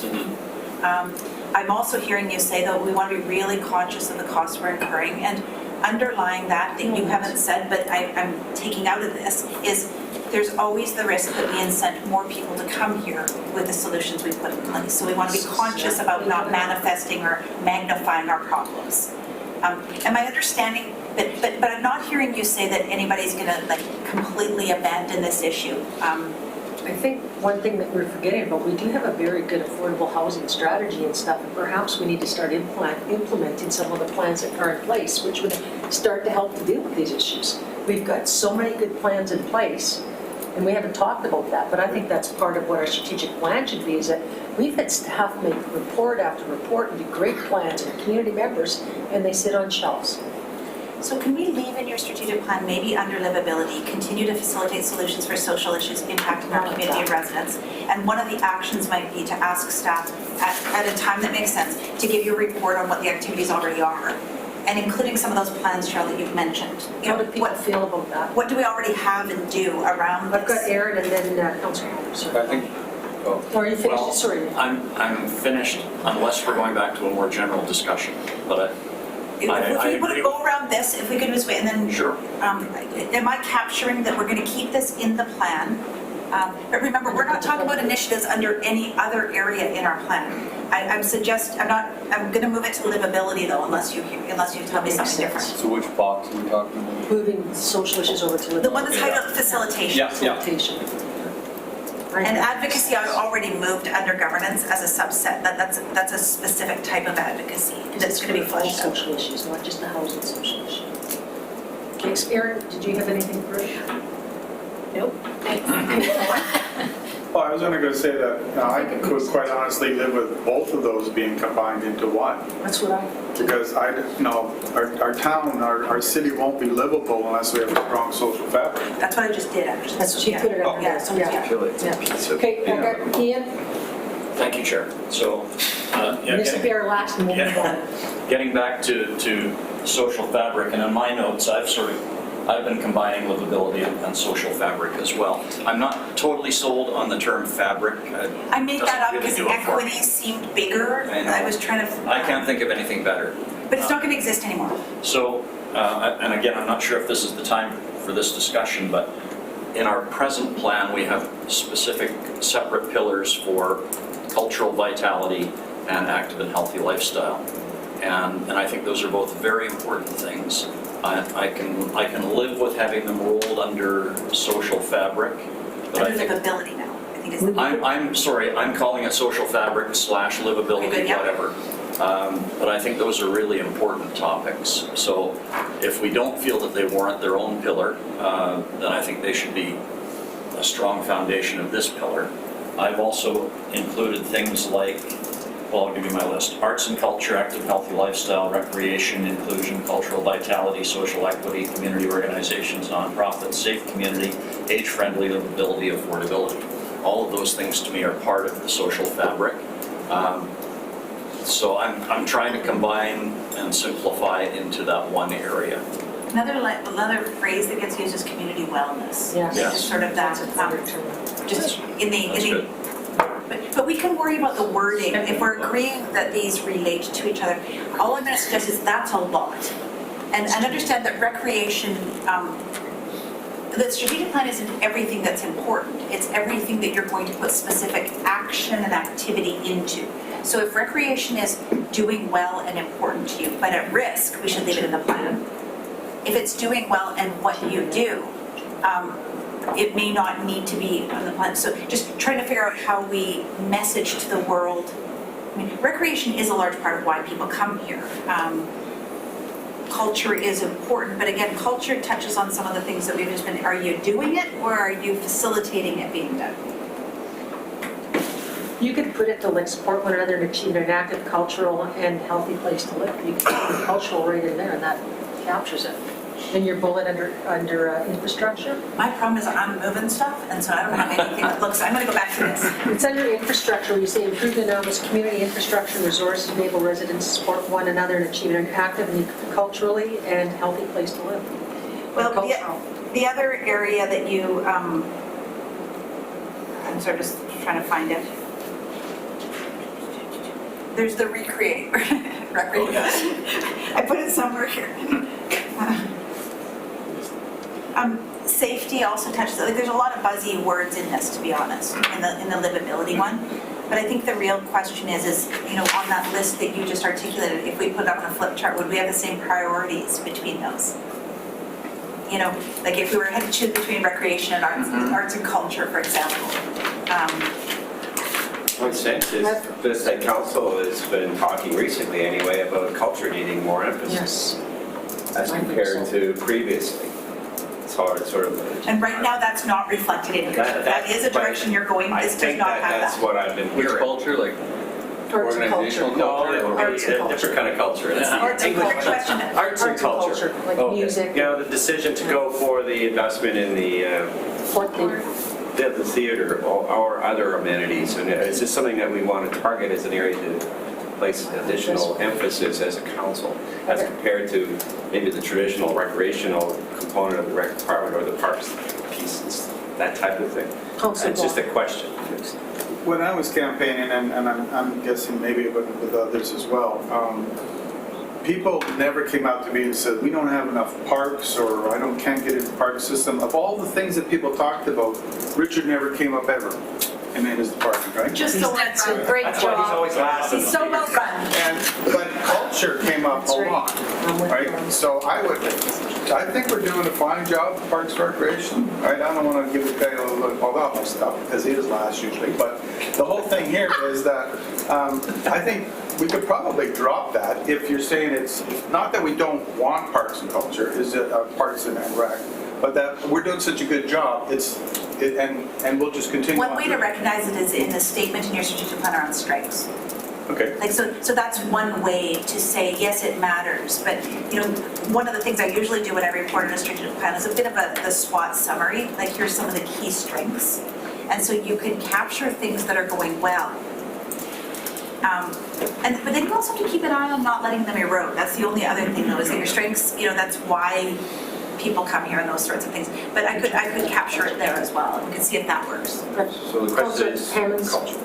I'm also hearing you say, though, we want to be really conscious of the costs we're incurring. And underlying that you haven't said, but I'm taking out of this, is there's always the risk that we incent more people to come here with the solutions we put in place. So we want to be conscious about not manifesting or magnifying our problems. Am I understanding? But I'm not hearing you say that anybody's going to completely abandon this issue. I think one thing that we're forgetting about, we do have a very good affordable housing strategy and stuff, and perhaps we need to start implementing some of the plans that are in place, which would start to help to deal with these issues. We've got so many good plans in place, and we haven't talked about that, but I think that's part of what our strategic plan should be, is that we've had staff make report after report and do great plans with community members, and they sit on shelves. So can we leave in your strategic plan, maybe under livability, continue to facilitate solutions for social issues impacting our community and residents? And one of the actions might be to ask staff at a time that makes sense, to give you a report on what the activities already are. And including some of those plans, Cheryl, that you've mentioned. You How know, do people feel about that? what do we already have and do around this? I've got Aaron and then Councillor Holmes. I think, oh, Or are you finished? Well, Sorry. I'm finished unless we're going back to a more general discussion, but If I we would agree. go around this, if we could just wait, and then. Sure. Am I capturing that we're going to keep this in the plan? But remember, we're not talking about initiatives under any other area in our plan. I'm going to move it to livability though, unless you tell me something different. so which box are we talking about? Moving social issues over to The one that's titled facilitation. Yeah. facilitation. And advocacy, I already moved under governance as a subset. That's a specific type of advocacy that's going to be all fleshed out. social issues, not just the housing social issue. Okay, so Aaron, did you have anything for us? Nope. Well, I was only going to say that I could quite honestly live with both of those being combined into one. That's what I, Because our town, our city won't be livable unless we have a strong social fabric. That's what I just did, actually. that's what you put it under Yeah, there. So, yeah. feel like it's a Yeah. piece of. Okay, I got Ian, Thank you, Chair. So, Ms. Bear last and we'll move on. getting back to social fabric, and in my notes, I've been combining livability and social fabric as well. I'm not totally sold on the term fabric. I made that up because Doesn't really do it for me. equity seemed bigger. I know. I was trying to. I can't think of anything better. But it's not going to exist anymore. So, and again, I'm not sure if this is the time for this discussion, but in our present plan, we have specific separate pillars for cultural vitality and active and healthy lifestyle. And I think those are both very important things. I can live with having them rolled under social fabric, but I Under think livability now, I think is the. I'm sorry, I'm calling it social fabric / livability, Okay, good, yeah. whatever. But I think those are really important topics. So if we don't feel that they warrant their own pillar, then I think they should be a strong foundation of this pillar. I've also included things like, well, I'll give you my list: arts and culture, active healthy lifestyle, recreation, inclusion, cultural vitality, social equity, community organizations, nonprofits, safe community, age-friendly, livability, affordability. All of those things to me are part of the social fabric. So I'm trying to combine and simplify into that one area. Another phrase that gets used is community wellness. Yes. Yes. Just sort of that, just in That's the, good. but we can worry about the wording. If we're agreeing that these relate to each other, all I'm going to suggest is that's a lot. And understand that recreation, the strategic plan isn't everything that's important. It's everything that you're going to put specific action and activity into. So if recreation is doing well and important to you, but at risk, we should leave it in the plan. If it's doing well and what you do, it may not need to be on the plan. So just trying to figure out how we message to the world. I mean, recreation is a large part of why people come here. Culture is important, but again, culture touches on some of the things that we've just been, are you doing it or are you facilitating it being done? You could put it to like support one another and achieve an active, cultural, and healthy place to live. You could put cultural right in there, and that captures it. And your bullet under infrastructure. My problem is I'm moving stuff, and so I don't have anything that looks, I'm gonna go back to this. It's under infrastructure, where you say improve the enormous community infrastructure and resources to enable residents to support one another and achieve an active and culturally and healthy place to live. Well, Cultural. the other area that you, I'm sort of just trying to find it. There's the recreate, recreation. I put it somewhere here. Safety also touches, like there's a lot of buzzy words in this, to be honest, in the livability one. But I think the real question is, you know, on that list that you just articulated, if we put up on a flip chart, would we have the same priorities between those? You know, like if we were to choose between recreation and arts and culture, for example. My sense is that council has been talking recently anyway about culture needing more emphasis as compared to previously. It's hard, sort of. And right now, that's not reflected in here. So if that is a direction you're going, this does not have That's that. what I've been Which hearing. culture, like Arts and Organizational culture. culture? It would be Arts and a culture. different kind of culture. It's the Arts and English culture. Question. Arts and culture. Like Okay. music. You know, the decision to go for the investment in the What they, the theater or other amenities, and is this something that we want to target as an area to place additional emphasis as a council, as compared to maybe the traditional recreational component of the rec department or the parks pieces, that type of thing? Councillor It's just a Ball. question. When I was campaigning, and I'm guessing maybe with others as well, people never came out to me and said, we don't have enough parks, or can't get into the park system. Of all the things that people talked about, Richard never came up ever in his department, right? Just so that's a great That's why he's job. always last. He's so well run. But culture came up a That's right. lot, I'm with right? you. So I think we're doing a fine job, Parks Recreation. I don't want to give the guy all that much stuff because he is last usually, but the whole thing here is that I think we could probably drop that if you're saying it's not that we don't want parks and culture, is it parks and rec, but that we're doing such a good job. And we'll just continue. One on way to doing it. recognize it is in the statement in your strategic plan around strengths. Okay. Like, so that's one way to say, yes, it matters, but, you know, one of the things I usually do when I report on a strategic plan is a bit of the SWOT summary, like here's some of the key strengths. And so you can capture things that are going well. But then you also have to keep an eye on not letting them erode. That's the only other thing though, is that your strengths, you know, that's why people come here and those sorts of things. But I could capture it there as well, and we can see if that works. So the question is Hammond's. culture.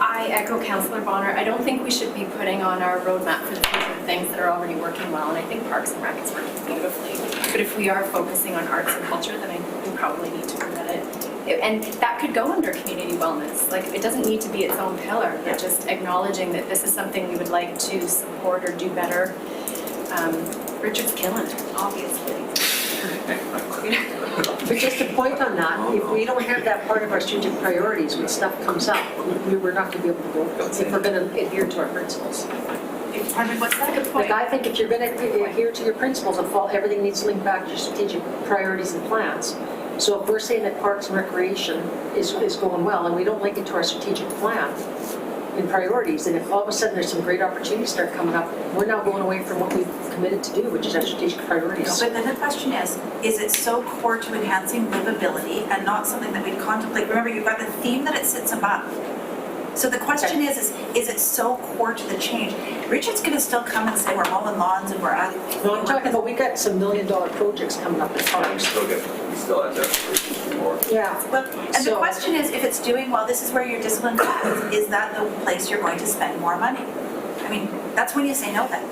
I echo Councillor Bonner. I don't think we should be putting on our roadmap for the future things that are already working well, and I think Parks and Rec is working beautifully. But if we are focusing on arts and culture, then I think we probably need to permit it. And that could go under community wellness. Like, it doesn't need to be its own pillar, but just acknowledging that this is something we would like to support or do better. Richard's killing it, obviously. But just a point on that, if we don't have that part of our strategic priorities, when stuff comes up, we're not going to be able to go, if we're going to adhere to our principles. Pardon me, what's that? Good point. Like, I think if you're going to adhere to your principles, everything needs to link back to your strategic priorities and plans. So if we're saying that Parks and Recreation is going well, and we don't link it to our strategic plan and priorities, and if all of a sudden there's some great opportunities start coming up, we're now going away from what we've committed to do, which is our strategic priorities. But then the question is it so core to enhancing livability and not something that we'd contemplate? Remember, you've got the theme that it sits above. So the question is it so core to the change? Richard's gonna still come and say we're mowing lawns and we're out. No, I'm talking about, we got some $1 million projects coming up in We parks. still have that more. Yeah. Well, and the So- question is, if it's doing well, this is where your discipline is. Is that the place you're going to spend more money? I mean, that's when you say no then.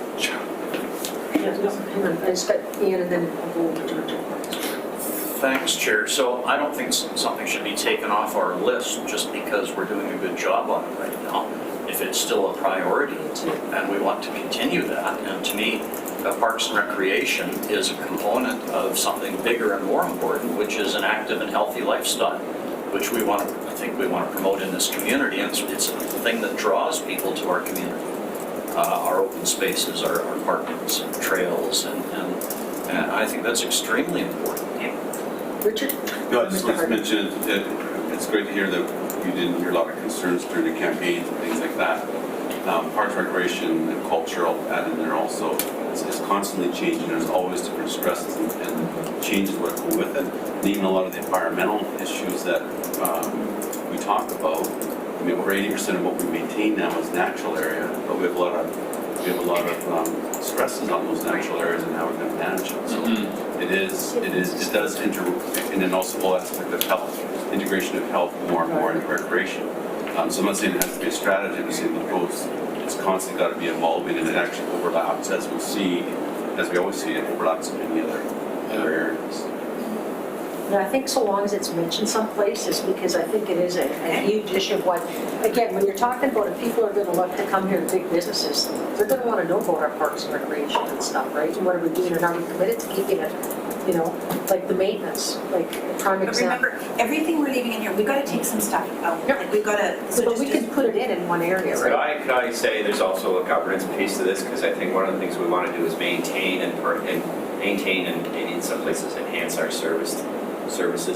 Yeah, no, hang on, I just got Ian and then I'll go over to Richard. Thanks, Chair. So I don't think something should be taken off our list just because we're doing a good job on it right now. If it's still a priority and we want to continue that, and to me, Parks and Recreation is a component of something bigger and more important, which is an active and healthy lifestyle, which I think we want to promote in this community, and it's a thing that draws people to our community. Our open spaces, our parks and trails, and I think that's extremely important. Richard? No, I just want to mention that it's great to hear that you didn't hear a lot of concerns during the campaigns and things like that. Parks, recreation, and culture all added in there also. It's constantly changing. There's always different stresses and changes that go with it. And even a lot of the environmental issues that we talk about. I mean, over 80% of what we maintain now is natural area, but we have a lot of stresses on those natural areas and how we're going to manage them. So it does and then also the whole aspect of health, integration of health more and more into recreation. So I'm not saying it has to be a strategy, I'm saying it's constantly got to be evolving, and it actually overlaps, as we always see, it overlaps in many other areas. Yeah, I think so long as it's mentioned someplace, is because I think it is a huge issue of what, again, when you're talking about if people are going to look to come here to big businesses, they're going to want to know about our parks and recreation and stuff, right? And what are we doing, and are we committed to keeping it, you know, like the maintenance, like a prime But example. remember, everything we're leaving in here, we've got to take some stuff out. Yep. Like, we've got to. But we can put it in one area, Could right? I say there's also a governance piece to this, because I think one of the things we want to do is maintain and in some places enhance our services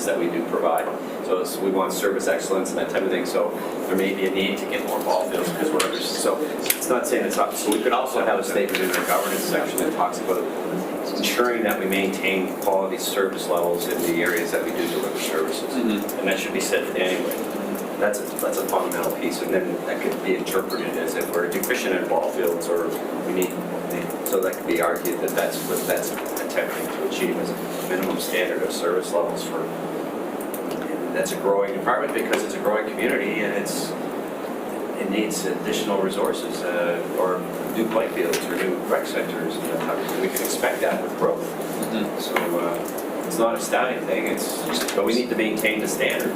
that we do provide. So we want service excellence and that type of thing, so there may be a need to get more ball fields because we're, so it's not saying it's not, so we could also have a statement in our governance section that talks about ensuring that we maintain quality service levels in the areas that we do deliver services. And that should be said anyway. That's a fundamental piece, and then that could be interpreted as if we're deficient in ball fields or we need, so that could be argued that that's what that's attempting to achieve as a minimum standard of service levels for, that's a growing department because it's a growing community and it needs additional resources or new play fields or new rec centers. We can expect that with growth. So it's not a static thing, it's just, but we need to maintain the standard.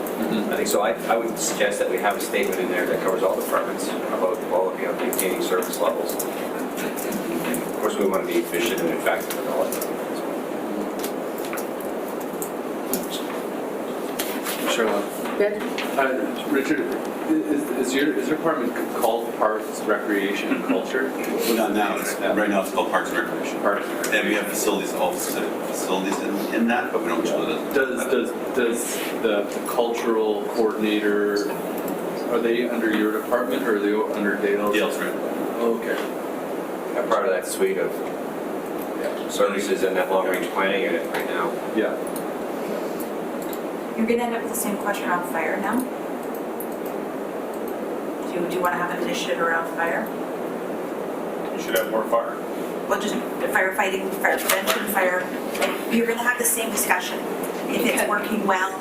I think so. I would suggest that we have a statement in there that covers all departments about quality of maintaining service levels. Of course, we want to be efficient and effective and all that. Charlotte. Ben? Richard, is your department called Parks, Recreation, and Culture? Well, not now, right now it's called Parks and Recreation. And we have facilities, all specific facilities in that, but we don't show it. Does the cultural coordinator, are they under your department or are they under Dale's? Dale's, right. Okay. I'm part of that suite of services and that long-range planning in it right now. Yeah. You're gonna end up with the same question around fire now? Do you want to have an initiative around fire? You should have more fire. Well, just firefighting, fire prevention, fire, like, you're gonna have the same discussion. If it's working well,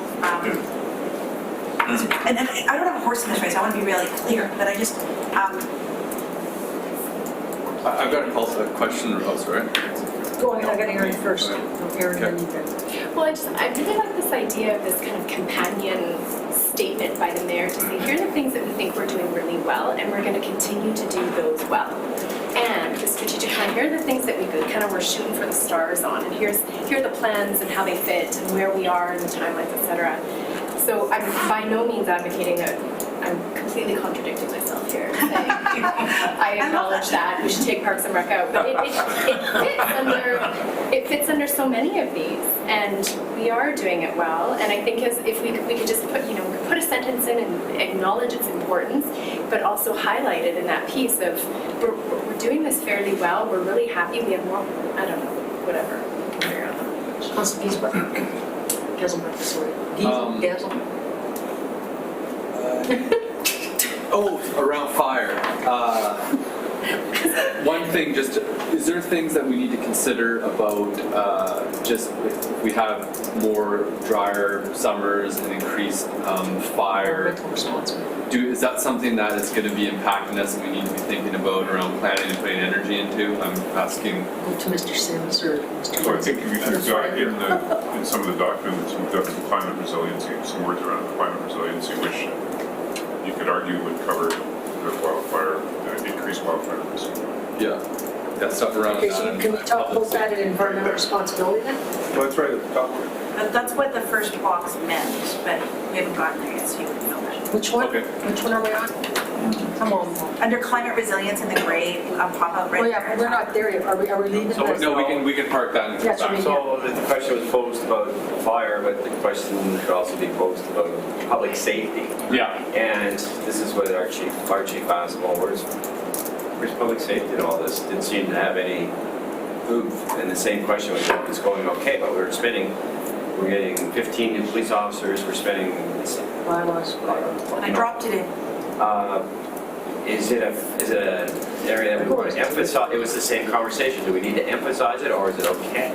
and then I don't have a horse in this race, I want to be really clear, but I just, I've got a question, oh, sorry. Go ahead, I got Aaron first. Aaron, then you can. Well, I really like this idea of this kind of companion statement by the mayor to say, here are the things that we think we're doing really well, and we're going to continue to do those well. And the strategic plan, here are the things that we kind of were shooting for the stars on, and here are the plans and how they fit and where we are in the timelines, et cetera. So I'm by no means advocating that I'm completely contradicting myself here. I acknowledge that we should take Parks and Rec out, but it fits under so many of these, and we are doing it well. And I think if we could just put a sentence in and acknowledge its importance, but also highlight it in that piece of we're doing this fairly well. We're really happy. We have more. I don't know, whatever. Council Giesbrecht. Giesbrecht, sorry. Giesbrecht. Around fire. One thing, is there things that we need to consider about just if we have more drier summers and increased fire? Environmental responsibility. Is that something that is going to be impacting us and we need to be thinking about around planning and putting energy into? I'm asking. Go to Mr. Sims or Mr. So I think you've got in some of the documents, we've got some climate resiliency, some words around climate resiliency, which you could argue would cover the wildfire, increased wildfire risk. Yeah. Got stuff around Okay, that. so can we talk about that in environmental responsibility then? Well, that's right at the top. that's what the first box meant, but we haven't gotten there yet, so you wouldn't know that. Which one? Okay. Which one are we on? Come on. Under climate resilience in the gray pop-up right Oh there. yeah, we're not there yet. Are we leaving So this? No, we can park that and Yeah, come back. So the question was posed about fire, but the question could also be posed about public safety. Yeah. And this is what our chief asked, well, where's public safety in all this? Didn't seem to have any oomph. And the same question was, it's going okay, but we're getting 15 new police officers, we're spending. Bylaws. I dropped it in. Is it an area that we want to emphasize? It was the same conversation. Do we need to emphasize it or is it okay?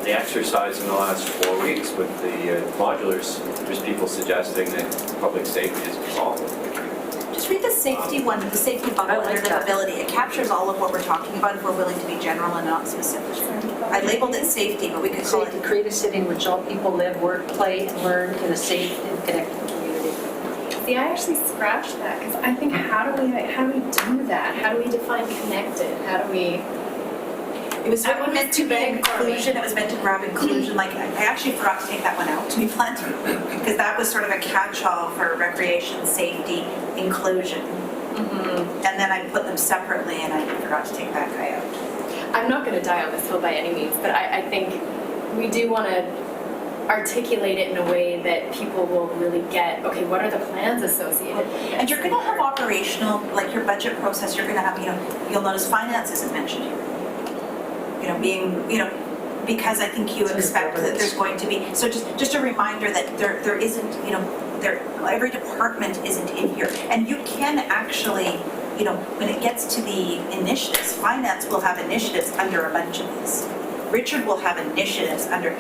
The exercise in the last 4 weeks with the modulars, there's people suggesting that public safety is involved. Just read the safety one, the safety bubble under livability. It captures all of what we're talking about if we're willing to be general and not specific. I labeled it safety, but we could call Safety, it. create a setting in which all people live, work, play, and learn in a safe and connected community. See, I actually scratched that because I think how do we do that? How do we define connected? How do we? It was That one was meant to too be big for me. inclusion, it was meant to grab inclusion, like, I actually forgot to take that one out, to be blunt, because that was sort of a catch-all for recreation, safety, inclusion. And then I put them separately and I forgot to take that guy out. I'm not going to die on this hill by any means, but I think we do want to articulate it in a way that people will really get, okay, what are the plans associated with this? And you're gonna have operational, like your budget process, you're gonna have, you'll notice finance isn't mentioned here. Because I think you expect that there's going to be, so just a reminder that there isn't, every department isn't in here. And you can actually, when it gets to the initiatives, finance will have initiatives under a bunch of these. Richard will have initiatives under,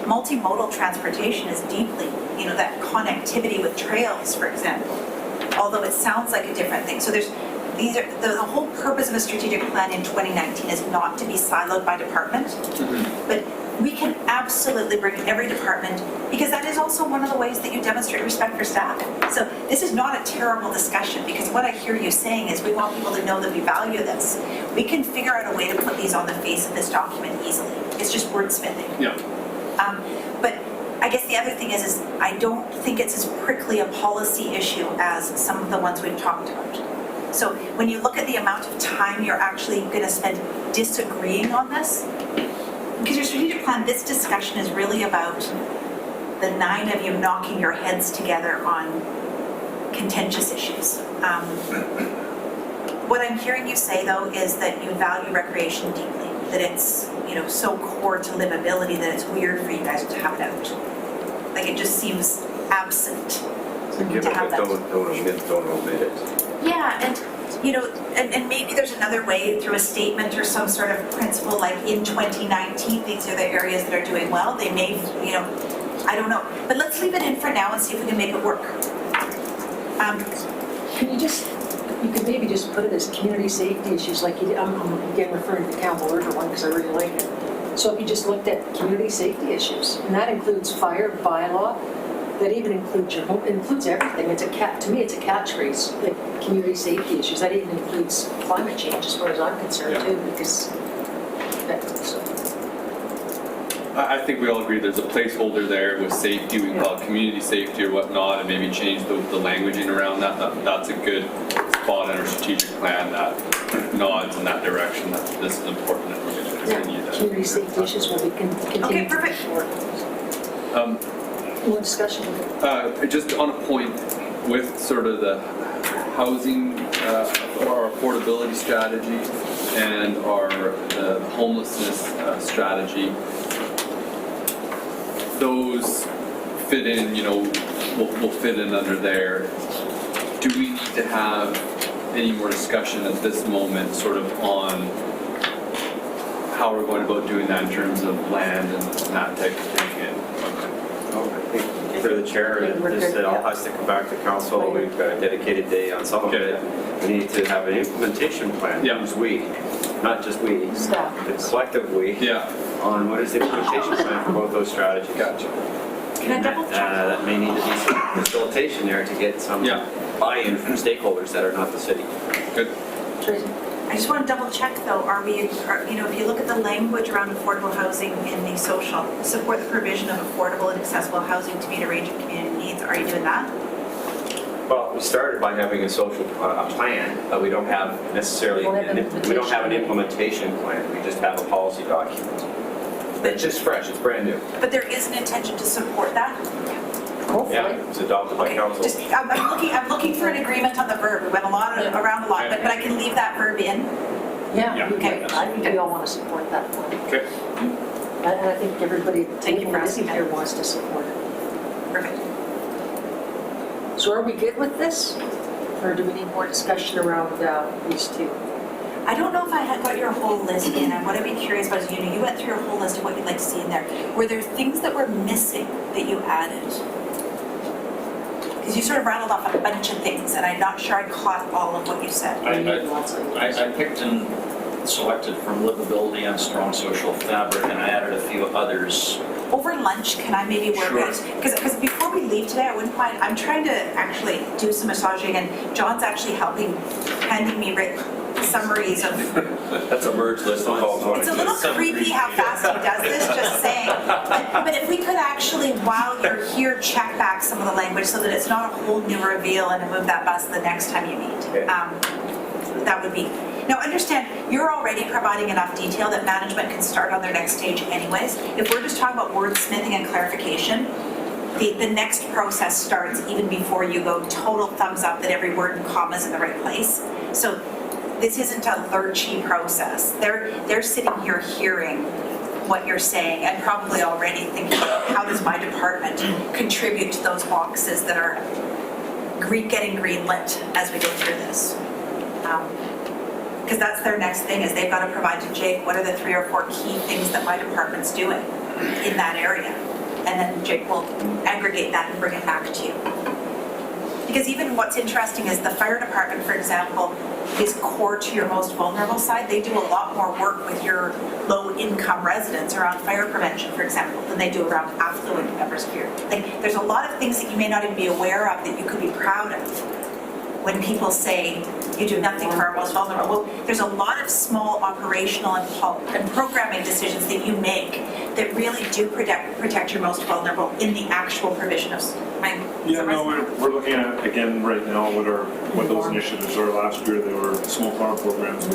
multimodal transportation is deeply, that connectivity with trails, for example. Although it sounds like a different thing. So the whole purpose of a strategic plan in 2019 is not to be siloed by department, but we can absolutely bring every department, because that is also one of the ways that you demonstrate respect for staff. So this is not a terrible discussion, because what I hear you saying is we want people to know that we value this. We can figure out a way to put these on the face of this document easily. It's just wordsmithing. Yeah. But I guess the other thing is I don't think it's as prickly a policy issue as some of the ones we've talked about. So when you look at the amount of time you're actually going to spend disagreeing on this, because your strategic plan, this discussion is really about the 9 of you knocking your heads together on contentious issues. What I'm hearing you say, though, is that you value recreation deeply, that it's so core to livability that it's weird for you guys to have it out. Like it just seems absent to have that. Don't omit it. Yeah, and and maybe there's another way through a statement or some sort of principle, like in 2019, these are the areas that are doing well. They may, I don't know. But let's leave it in for now and see if we can make it work. You could maybe just put it as community safety issues, like you did. I'm again referring to the Campbell River one because I really like it. So if you just looked at community safety issues, and that includes fire bylaw, that even includes your home, includes everything. To me, it's a catchphrase, like community safety issues. That even includes climate change, as far as I'm concerned, too, because I think we all agree there's a placeholder there with safety, we call it community safety or whatnot, and maybe change the languaging around that. That's a good spot in our strategic plan that nods in that direction, that this is important and we're going to continue that. community safety issues will be continued. Okay, perfect. More discussion. Just on a point with sort of the housing, our affordability strategy and our homelessness strategy, those fit in, will fit in under there. Do we need to have any more discussion at this moment sort of on how we're going about doing that in terms of land and that type of thing? I think for the chair, it all has to come back to council. We've got a dedicated day on some of it. We need to have an implementation plan. Yeah. Who's we? Not just we. Staff. The collective we. Yeah. On what is the implementation plan for both those strategies. Gotcha. Can I double check? That may need to be some facilitation there to get some buy-in from stakeholders that are not the city. Good. Tracy? I just want to double check though, if you look at the language around affordable housing in the social, support the provision of affordable and accessible housing to meet a range of community needs, are you doing that? Well, we started by having a social plan, but we don't have necessarily, we don't have an implementation plan. We just have a policy document. It's just fresh, it's brand new. But there is an intention to support that? Hopefully. Yeah, it's adopted by Okay, council. just, I'm looking for an agreement on the verb. We went around a lot, but I can leave that verb in. Yeah, Okay. I think we all want to support that plan. Okay. And I think everybody Thank you for asking that. here wants to support it. Perfect. So are we good with this? Or do we need more discussion around these two? I don't know if I had got your whole list in, and what I'd be curious about is, you went through your whole list of what you'd like to see in there. Were there things that were missing that you added? Because you sort of rattled off a bunch of things, and I'm not sure I caught all of what you said. I picked and selected from livability and strong social fabric, and I added a few others. Over lunch, can I maybe work Sure. it? Because before we leave today, I wouldn't mind, I'm trying to actually do some massaging, and John's actually handing me summaries of. That's a merge list of all. It's a little creepy how fast he does this, just saying. But if we could actually, while you're here, check back some of the language so that it's not a whole new reveal and move that bus the next time you meet. Okay. That would be. Now, understand, you're already providing enough detail that management can start on their next stage anyways. If we're just talking about wordsmithing and clarification, the next process starts even before you go total thumbs up that every word and comma is in the right place. So this isn't a lurchy process. They're sitting here hearing what you're saying and probably already thinking, how does my department contribute to those boxes that are getting greenlit as we go through this? Because that's their next thing, is they've got to provide to Jake, what are the 3 or 4 key things that my department's doing in that area? And then Jake will aggregate that and bring it back to you. Because even what's interesting is the fire department, for example, is core to your most vulnerable side. They do a lot more work with your low-income residents around fire prevention, for example, than they do around affluent members of your. Like, there's a lot of things that you may not even be aware of that you could be proud of when people say you do nothing for our most vulnerable. Well, there's a lot of small operational and programming decisions that you make that really do protect your most vulnerable in the actual provision of. Yeah, no, we're looking at, again, right now, what those initiatives are. Last year, they were smoke alarm programs.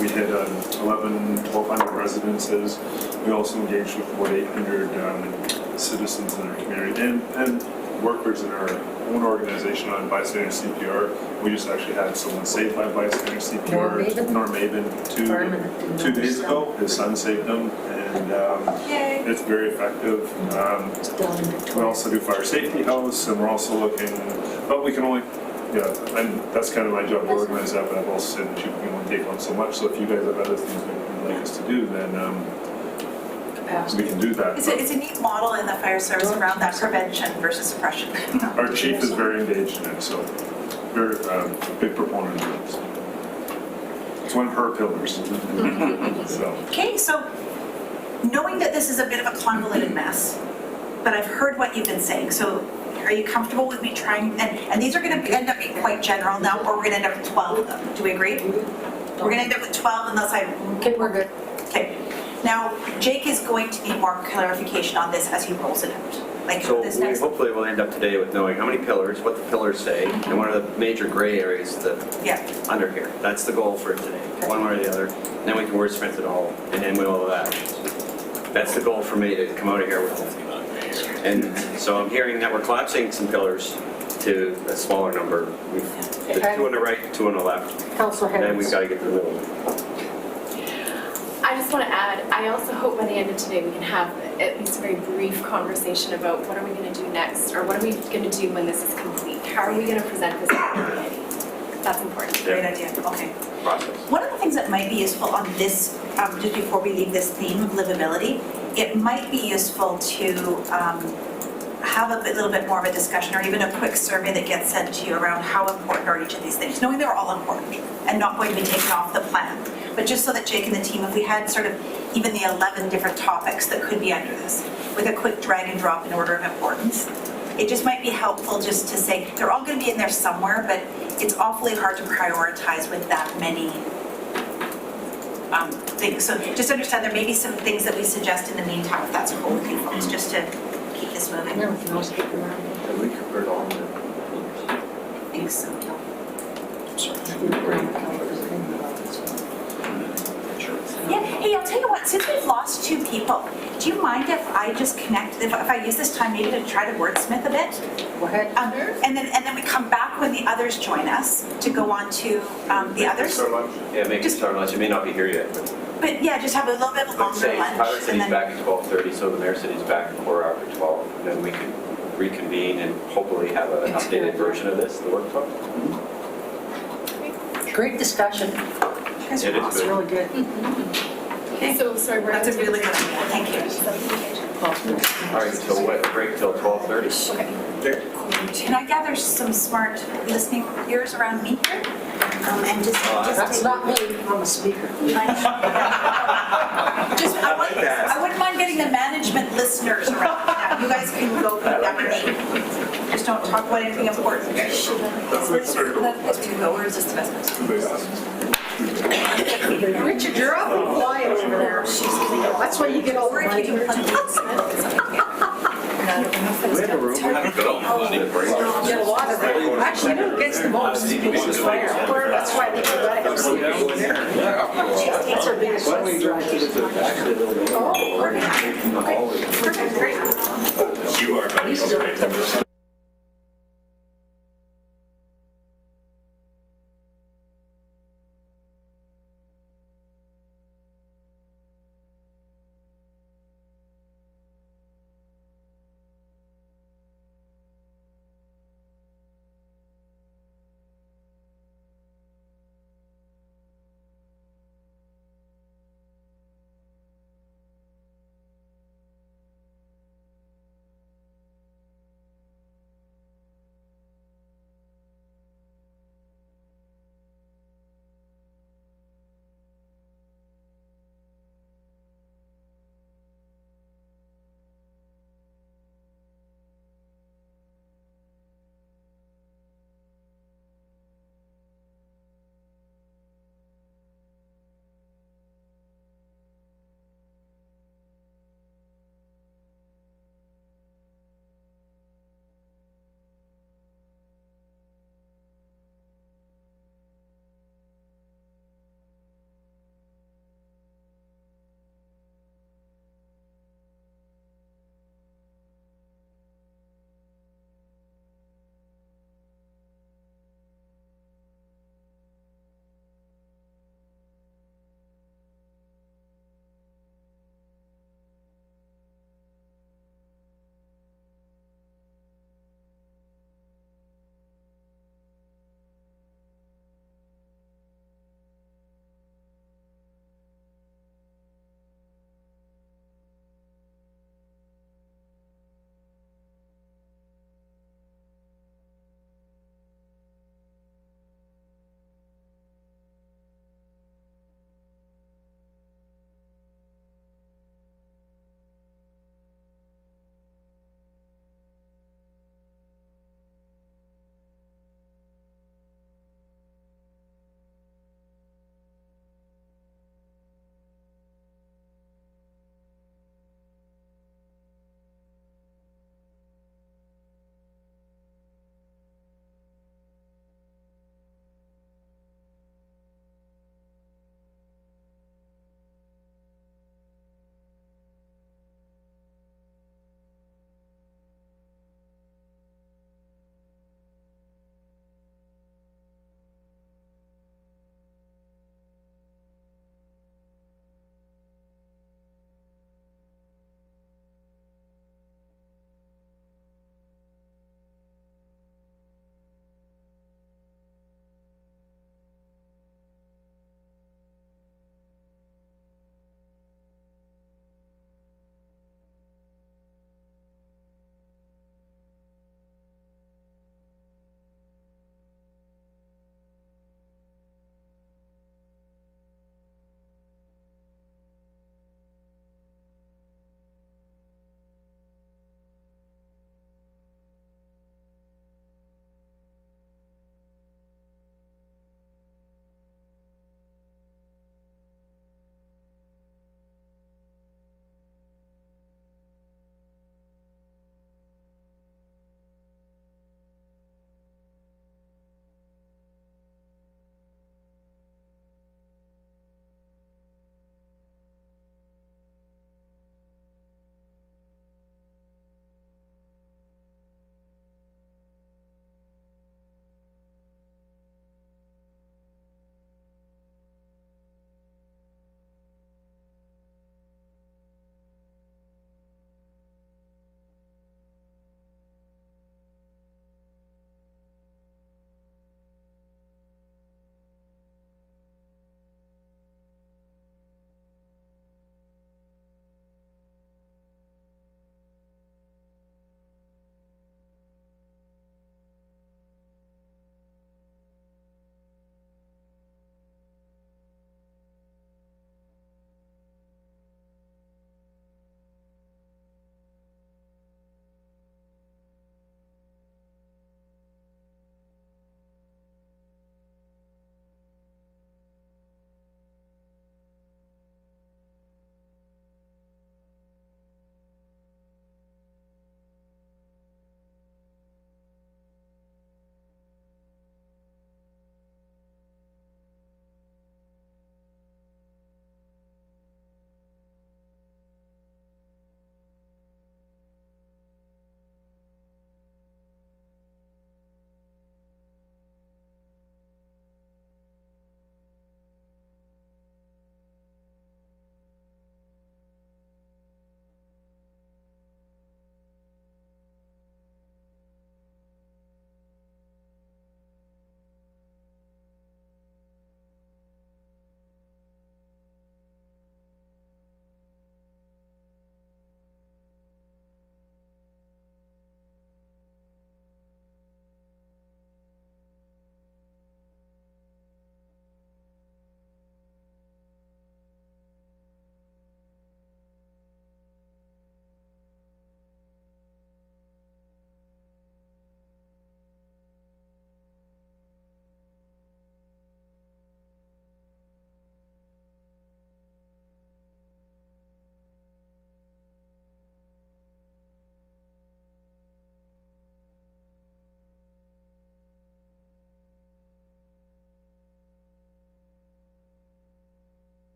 We hit 1,200 residences. We also engaged with about 800 citizens in our community and workers in our own organization on bystander CPR. We just actually had someone saved by bystander CPR. Norm Maven, two days ago. His son saved him, and it's very effective. We also do fire safety house, and we're also looking, but we can only, and that's kind of my job to organize that, but I've also said that you can only take on so much. So if you guys have other things that you'd like us to do, then we can do that. It's a neat model in the fire service around that prevention versus suppression. Our chief is very engaged in it, so very big proponent of it. It's one of her pillars. So. Okay, so knowing that this is a bit of a convoluted mess, but I've heard what you've been saying, so are you comfortable with me trying, and these are going to end up being quite general now, or we're going to end up with 12 of them. Do we agree? We're going to end up with 12 unless I... Okay, we're good. Okay. Now, Jake is going to need more clarification on this as he rolls it out. Like So this we next. hopefully will end up today with knowing how many pillars, what the pillars say, and what are the major gray areas that under here. That's the goal for today, one way or the other. And then we can wordsmith it all, and then we'll have actions. That's the goal for me to come out of here with. And so I'm hearing that we're collapsing some pillars to a smaller number. There's 2 on the right, 2 on the left. Councillor And then we've got to get to the middle. I just want to add, I also hope by the end of today we can have at least a very brief conversation about what are we going to do next, or what are we going to do when this is complete? How are we going to present this to the community? That's important. Great idea, okay. Process. One of the things that might be useful on this, just before we leave this theme of livability, it might be useful to have a little bit more of a discussion, or even a quick survey that gets sent to you around how important are each of these things, knowing they're all important and not going to be taken off the plan. But just so that Jake and the team, if we had sort of even the 11 different topics that could be under this, with a quick drag and drop in order of importance, it just might be helpful just to say, they're all going to be in there somewhere, but it's awfully hard to prioritize with that many things. So just understand there may be some things that we suggest in the meantime, if that's cool with you folks, just to keep this moving. Now we can also get around. And we covered all of it. Thanks. Yeah, hey, I'll tell you what, since we've lost 2 people, do you mind if I just connect, if I use this time maybe to try to wordsmith a bit? Go ahead. And then we come back when the others join us to go on to the others. Yeah, maybe start lunch. It may not be here yet. But yeah, just have a little bit of a Let's longer say lunch. Tyler and City's then- back at 12:30, so the Mayor City's back a quarter after 12. And then we can reconvene and hopefully have an updated version of this, the workshop. Great discussion. It is It's good. really good. Okay. So, sorry, we're That's a really good idea, thank you. All right, so what, break till 12:30? Okay. Can I gather some smart listening ears around me here? And just That's take- not me, I'm a speaker. Just, I wouldn't mind getting the management listeners around. Now, you guys can go whatever need. Just don't talk about anything important. Let's do go, or is this the best? Richard, you're awfully quiet over there. That's why you get all the Or if money. you can put Get a lot of it. Actually, who gets the most is fire. That's why they let it go. That's our biggest Why don't we go strike. to the, actually a little bit more? Perfect, great. You are, buddy, okay.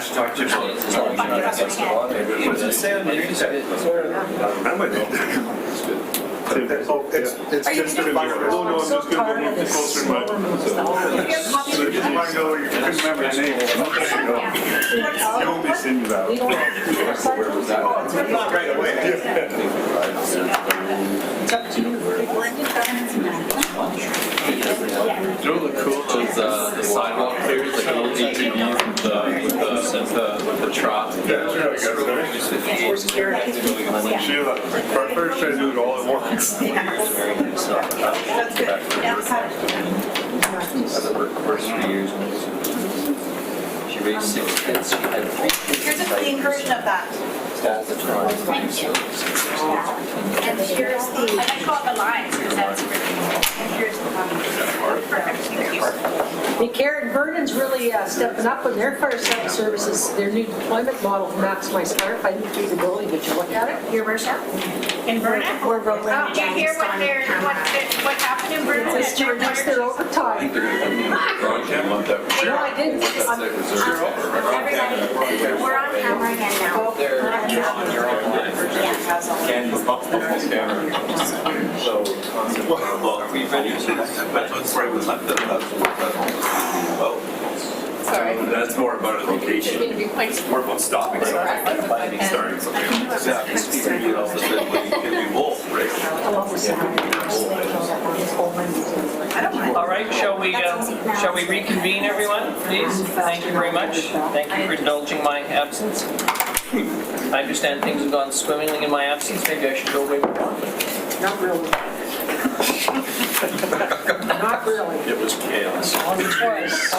I should talk to you about As long as you're not against the law. What's it say underneath that? It's Are you just gonna- no, I'm just gonna move it closer to my. So you might know, you couldn't remember your name. You won't be seeing that. Where was that? Not right away. Blended governance and management. You know what look cool? Those the sidewalk clears, like little ATVs with the trot. That's really good. Sheila, first try to do it all at once. That's good. Yeah. Works for years. She raised 6 kids, she had 3 kids. Here's a clean version of that. That's a try. And here's I the, like all the lines, because that's really. and here's the Perfect, thank you. Hey, Karen Vernon's really stepping up on their fireside services, their new deployment model to maximize firefighting feasibility. Did you look at it? your worship. In Vernon? We're rolling Oh, it do you down. hear what they're, what happened in Vernon? It's to reduce their overtime. No, I didn't. Everybody, we're on camera again now. You're on line. Yeah. So, well, we ready? That's where I was left, well, Sorry. that's more about a location. It'd be quite. More about stopping something, starting something. Yeah, you know, so that we can be both, right? I don't mind. All right, shall we reconvene, everyone, please? Thank you very much. Thank you for indulging my absence. I understand things have gone swimmingly in my absence. Maybe I should go away with one. Not really. Not really. It was chaos. I'll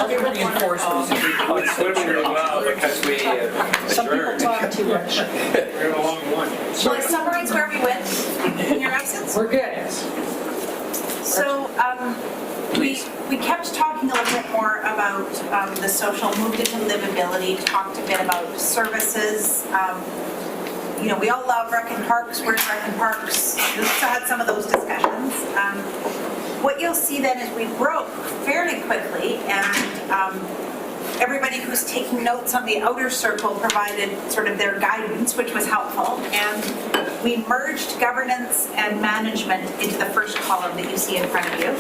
give reinforcements if we can. Swimming really well because we Some people talk too much. We're a long one. Shall I summarize where we went in your absence? We're good. So, we kept talking a little bit more about the social, moved into livability, talked a bit about services. You know, we all love rec and parks, where's rec and parks? We also had some of those discussions. What you'll see then is we broke fairly quickly, and everybody who's taking notes on the outer circle provided sort of their guidance, which was helpful. And we merged governance and management into the first column that you see in front of you.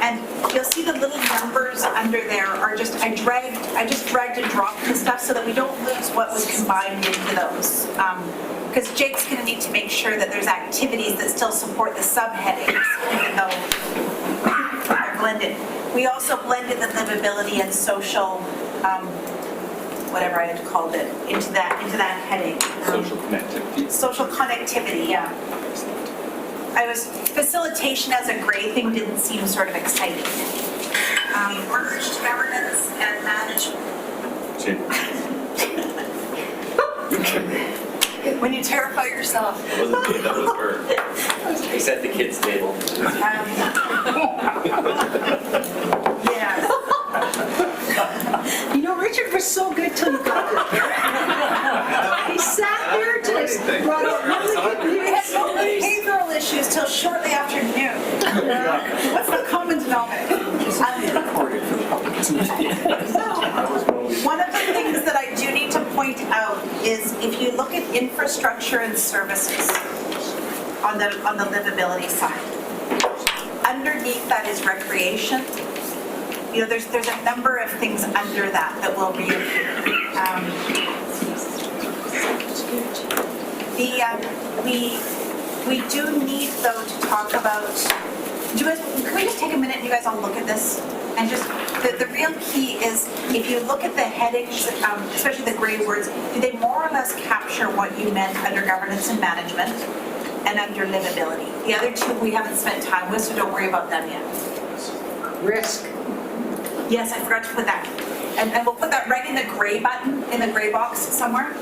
And you'll see the little numbers under there are just, I just dragged and dropped the stuff so that we don't lose what was combined into those. Because Jake's gonna need to make sure that there's activities that still support the subheadings, even though they're blended. We also blended the livability and social, whatever I had called it, into that heading. Social connectivity. Social connectivity, yeah. Facilitation as a gray thing didn't seem sort of exciting. Merged governance and management. When you terrify yourself. wasn't me, that was her. He's at the kids' table. Yes. You know, Richard was so good till you got there. He sat there till he brought up really We had no behavioral issues till shortly after noon. What's the common denominator? One of the things that I do need to point out is if you look at infrastructure and services on the livability side, underneath that is recreation. You know, there's a number of things under that will reappear. We do need though to talk about. Can we just take a minute and you guys all look at this? And just, the real key is, if you look at the headings, especially the gray words, do they more or less capture what you meant under governance and management and under livability? The other two we haven't spent time with, so don't worry about them yet. risk. Yes, I forgot to put that. And we'll put that right in the gray button, in the gray box somewhere.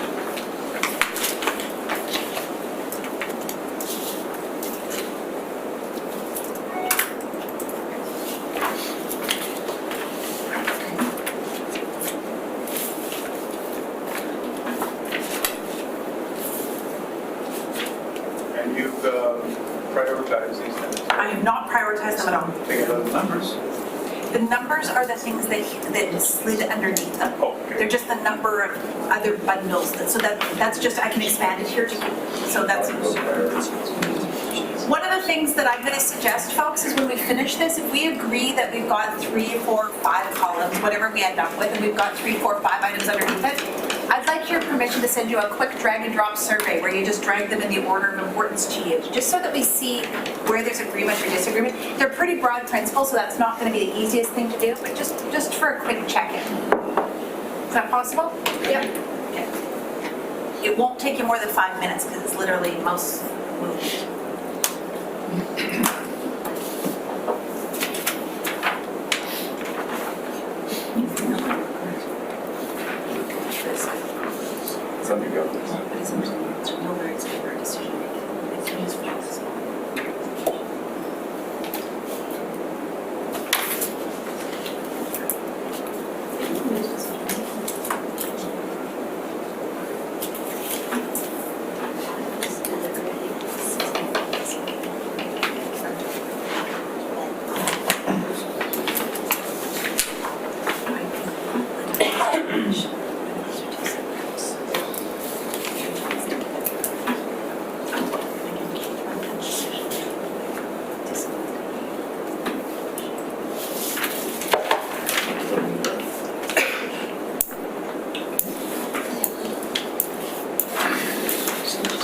And you've prioritized these things. I have not prioritized them at all. Take those numbers. The numbers are the things that slid underneath them. They're just the number of other bundles, that's just, I can expand it here so that's. One of the things that I'm gonna suggest, folks, is when we finish this, if we agree that we've got 3, 4, 5 columns, whatever we end up with, and we've got 3, 4, 5 items underneath it, I'd like your permission to send you a quick drag and drop survey where you just drag them in the order of importance to you, just so that we see where there's agreement or disagreement. They're pretty broad principles, so that's not gonna be the easiest thing to do, but just for a quick check-in. Is that possible? Yep. Okay. It won't take you more than 5 minutes, because it's literally most moves. Something go.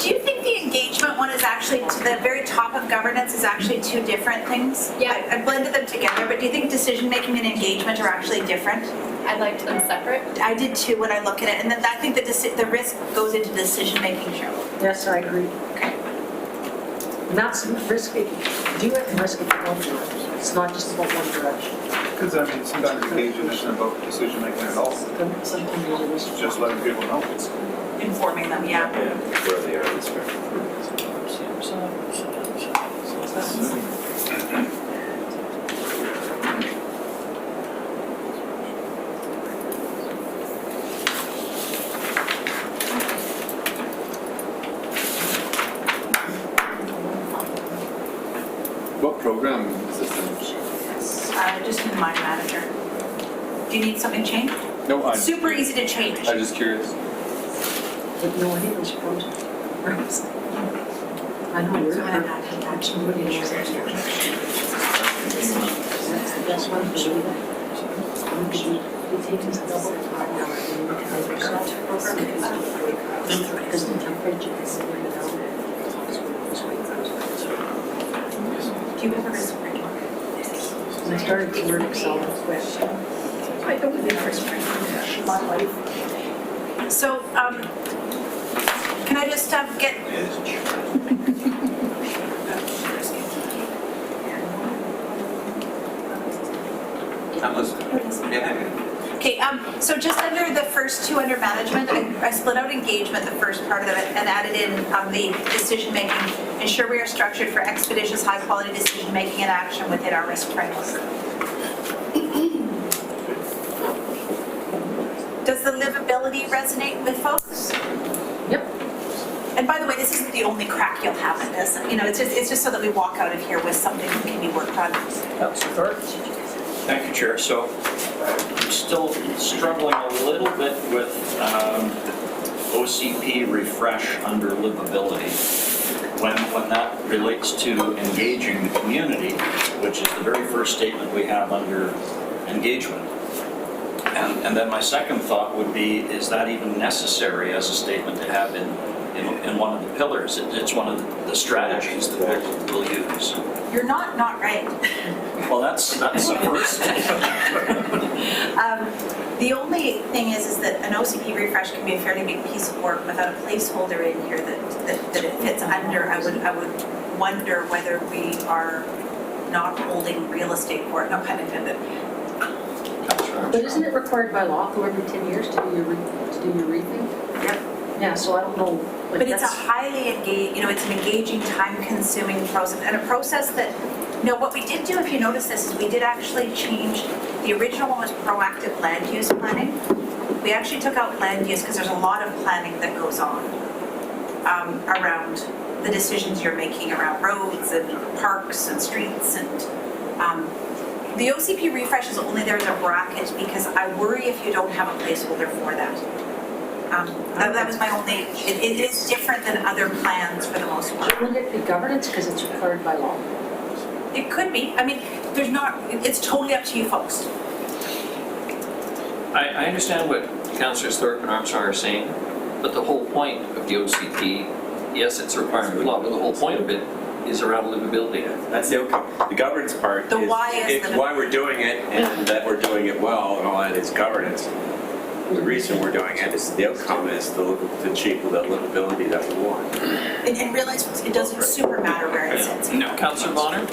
Do you think the engagement one is actually, to the very top of governance, is actually two different things? Yeah. I blended them together, but do you think decision-making and engagement are actually different? I'd like them separate. I did too when I look at it, and then I think that the risk goes into decision-making, Cheryl. Yes, I agree. Okay. And that's risky. Do it and risk it in one direction. It's not just about one direction. Because I mean, sometimes engagement isn't about decision making at all. Sometimes there's a risk. It's just letting people know. Informing them, yeah. Where they are in the spectrum. What program is this in? Just in my manager. Do you need something changed? No, I'm Super easy to change. I'm just curious. But no, I think those projects. I know you're not absolutely knows that. That's the best one for you. We take this double. Because the temperature is going down. Do you have a risk framework? I started to learn Excel quick. I don't need a risk framework. My life. So, can I just get? Okay, so just under the first two under management, I split out engagement, the first part of it, and added in the decision making. Ensure we are structured for expeditious, high quality decision making and action within our risk framework. Does the livability resonate with folks? Yep. And by the way, this isn't the only crack you'll have in this. You know, it's just so that we walk out of here with something that can be worked on. Thank you, Chair. So I'm still struggling a little bit with OCP refresh under livability. When that relates to engaging the community, which is the very first statement we have under engagement. And then my second thought would be, is that even necessary as a statement to have in one of the pillars? It's one of the strategies that we'll use. You're not right. Well, that's the first. The only thing is that an OCP refresh can be a fairly big piece of work without a placeholder in here that it fits under. I would wonder whether we are not holding real estate for it, no pun intended. But isn't it required by law for every 10 years to do your rethink? Yep. Yeah, so I don't know. like, But it's a that's- highly engaged, it's an engaging, time-consuming process, and a process that, what we did do, if you notice this, is we did actually change, the original one was proactive land use planning. We actually took out land use because there's a lot of planning that goes on around the decisions you're making around roads and parks and streets and The OCP refresh is only there as a bracket because I worry if you don't have a placeholder for that. That was my only, it is different than other plans for the most part. Wouldn't it be governance because it's required by law? It could be, I mean, there's not, it's totally up to you folks. I understand what Councillors Thorpe and Armstrong are saying, but the whole point of the OCP, yes, it's a requirement of law, but the whole point of it is around livability. That's the outcome. The governance part The why is the- why we're doing it and that we're doing it well and all that is governance. The reason we're doing it is the outcome is to achieve the livability that we want. And realize it doesn't super matter where it sits. No, Councillor Bonner?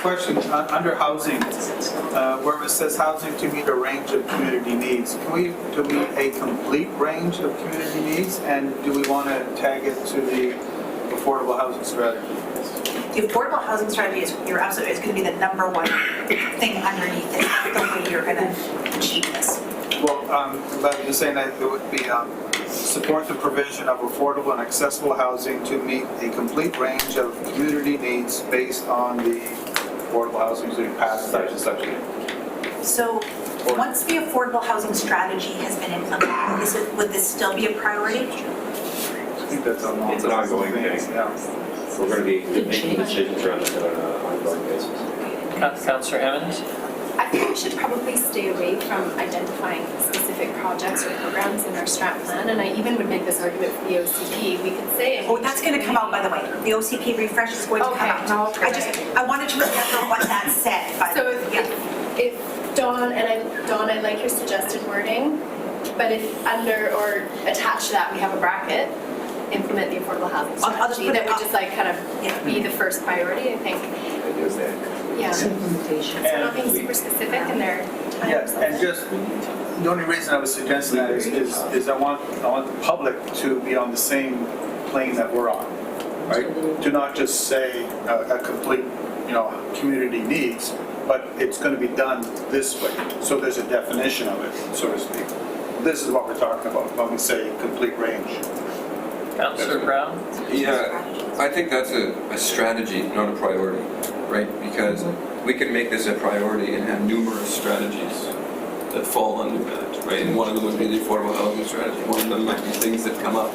Question, under housing, where it says housing to meet a range of community needs, can we, to meet a complete range of community needs? And do we want to tag it to the affordable housing strategy? The affordable housing strategy is, you're absolutely, it's gonna be the number one thing underneath it, the way you're gonna achieve this. Well, but I'm just saying that it would be, support the provision of affordable and accessible housing to meet a complete range of community needs based on the affordable housing, including past such and such. So, once the affordable housing strategy has been implemented, would this still be a priority? I think that's an It's an ongoing thing. Yeah. We're going to be making decisions around it on an ongoing basis. Councillor Emmons? I think we should probably stay away from identifying specific projects or programs in our strat plan, and I even would make this argument for the OCP. We could say. Oh, that's gonna come out, by the way. The OCP refresh is going to come out. I wanted to remember what that said, but, So yeah. if Dawn, I like your suggested wording, but if under or attached to that, we have a bracket, implement the affordable housing I'll just strategy, put it that would up. just like kind of Yeah. be the first priority, I think. Yeah. So Implementation. not being super specific in their time or Yeah, something. and just, the only reason I was suggesting that is I want the public to be on the same plane that we're on, right? To not just say a complete, community needs, but it's going to be done this way. So there's a definition of it, so to speak. This is what we're talking about when we say complete range. Councillor Brown? Yeah, I think that's a strategy, not a priority, right? Because we can make this a priority and have numerous strategies that fall under that, right? And one of them would be the affordable housing strategy. One of them might be things that come up.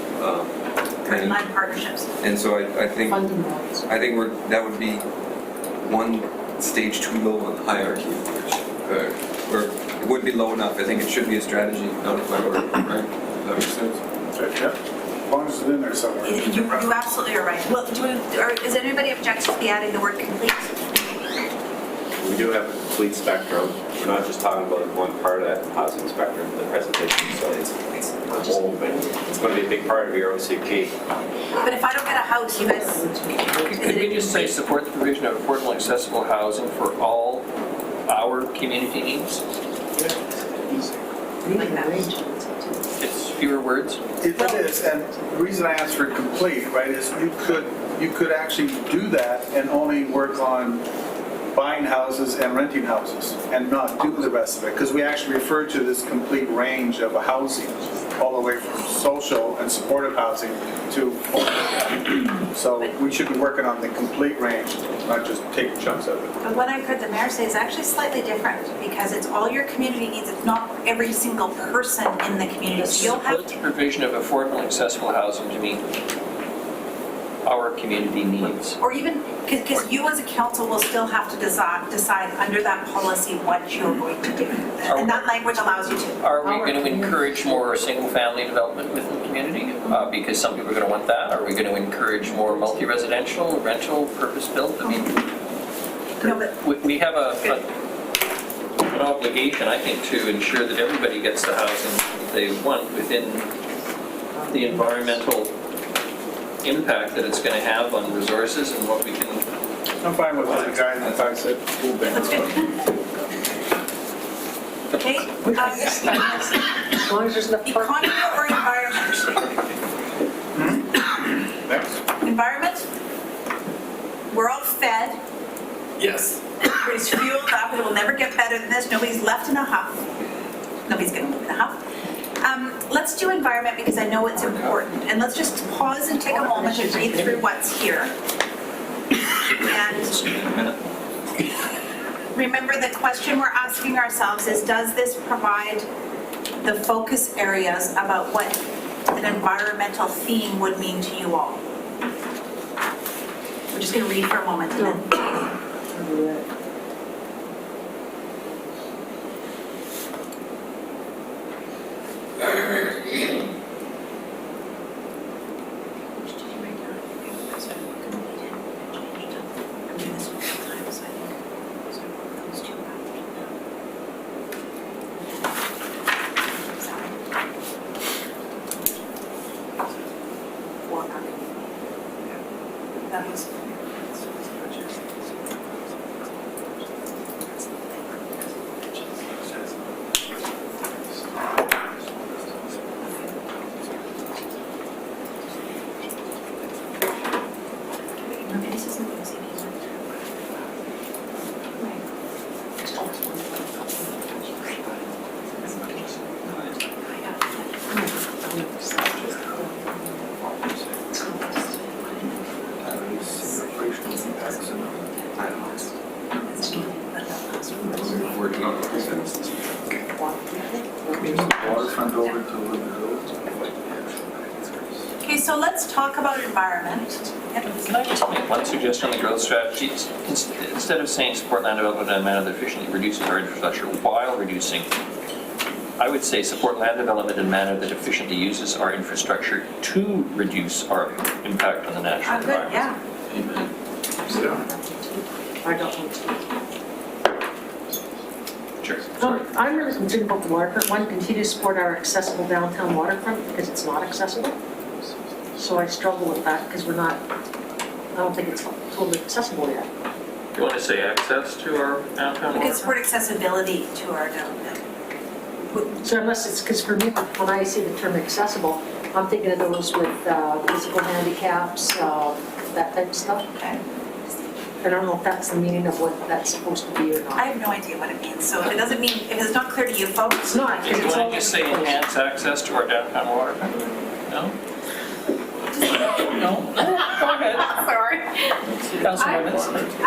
Green line partnerships. And so I think Funding models. that would be one stage too low on the hierarchy, or it wouldn't be low enough. I think it should be a strategy, not a priority, right? Does that make sense? Yeah, as long as it's in there somewhere. You absolutely are right. Well, is anybody object to be adding the word complete? We do have a complete spectrum. We're not just talking about one part of that housing spectrum, the presentation, so it's a whole thing. It's going to be a big part of your OCP. But if I don't get a house, you guys, Could we just say support the provision of affordable and accessible housing for all our community needs? like that. It's fewer words. It is, and the reason I asked for complete, right, is you could actually do that and only work on buying houses and renting houses and not do the rest of it, because we actually refer to this complete range of housing, all the way from social and supportive housing to affordable. So we should be working on the complete range, not just taking chunks of it. But what I heard the mayor say is actually slightly different, because it's all your community needs, it's not every single person in the community. So you'll have Support the provision of affordable and accessible housing to meet our community needs. or even, because you as a council will still have to decide under that policy what you're going to do. And that language allows you to. Are we going to encourage more single-family development within the community? Because some people are going to want that. Are we going to encourage more multi-residential, rental, purpose-built? I mean, No, but we have an obligation, I think, to ensure that everybody gets the housing they want within the environmental impact that it's going to have on resources and what we can. I'm fine with the guidance I said. that's good. Okay, As long as there's enough parking. economy or environment? Next. Environment? We're all fed. Yes. Everybody's fueled up, it will never get better than this, nobody's left in a huff. Nobody's gonna live in a huff. Let's do environment because I know it's important, and let's just pause and take a moment and read through what's here. And remember the question we're asking ourselves is, does this provide the focus areas about what an environmental theme would mean to you all? We're just going to read for a moment and then. That was. Working on consensus. Waterfront over to Liberty. Okay, so let's talk about environment. Can I just make one suggestion on the growth strategies? Instead of saying support land development in a manner that efficiently reduces our infrastructure while reducing, I would say support land development in a manner that efficiently uses our infrastructure to reduce our impact on the natural Good, environment. yeah. Amen. I don't want to. Sure, sorry. I'm really concerned about the waterfront. One, continue to support our accessible downtown waterfront because it's not accessible. So I struggle with that because we're not, I don't think it's totally accessible yet. You want to say access to our downtown We could waterfront? support accessibility to our development. So unless it's, because for me, when I see the term accessible, I'm thinking of those with physical handicaps, that type of stuff. Okay. I don't know if that's the meaning of what that's supposed to be or I not. have no idea what it means, so if it doesn't mean, if it's not clear to you folks. It's not, Do because you it's all. want to just say enhance access to our downtown waterfront? No? No? Go ahead. Sorry. Councilwoman. I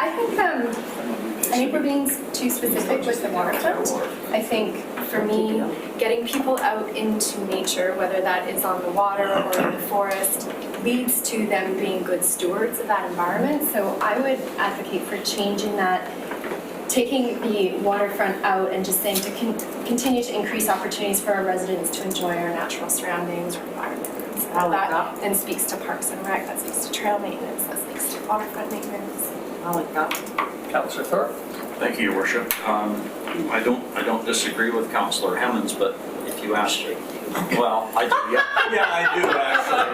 think we're being too specific with the waterfront. I think for me, getting people out into nature, whether that is on the water or in the forest, leads to them being good stewards of that environment. So I would advocate for changing that, taking the waterfront out and just saying to continue to increase opportunities for our residents to enjoy our natural surroundings or environment. So I like that then speaks to Parks and Rec, that speaks to trail maintenance, that speaks to waterfront maintenance. I like that. Councillor Thorpe? Thank you, Your Worship. I don't disagree with Councillor Hemmons, but if you ask, well, I do, yeah, I do actually.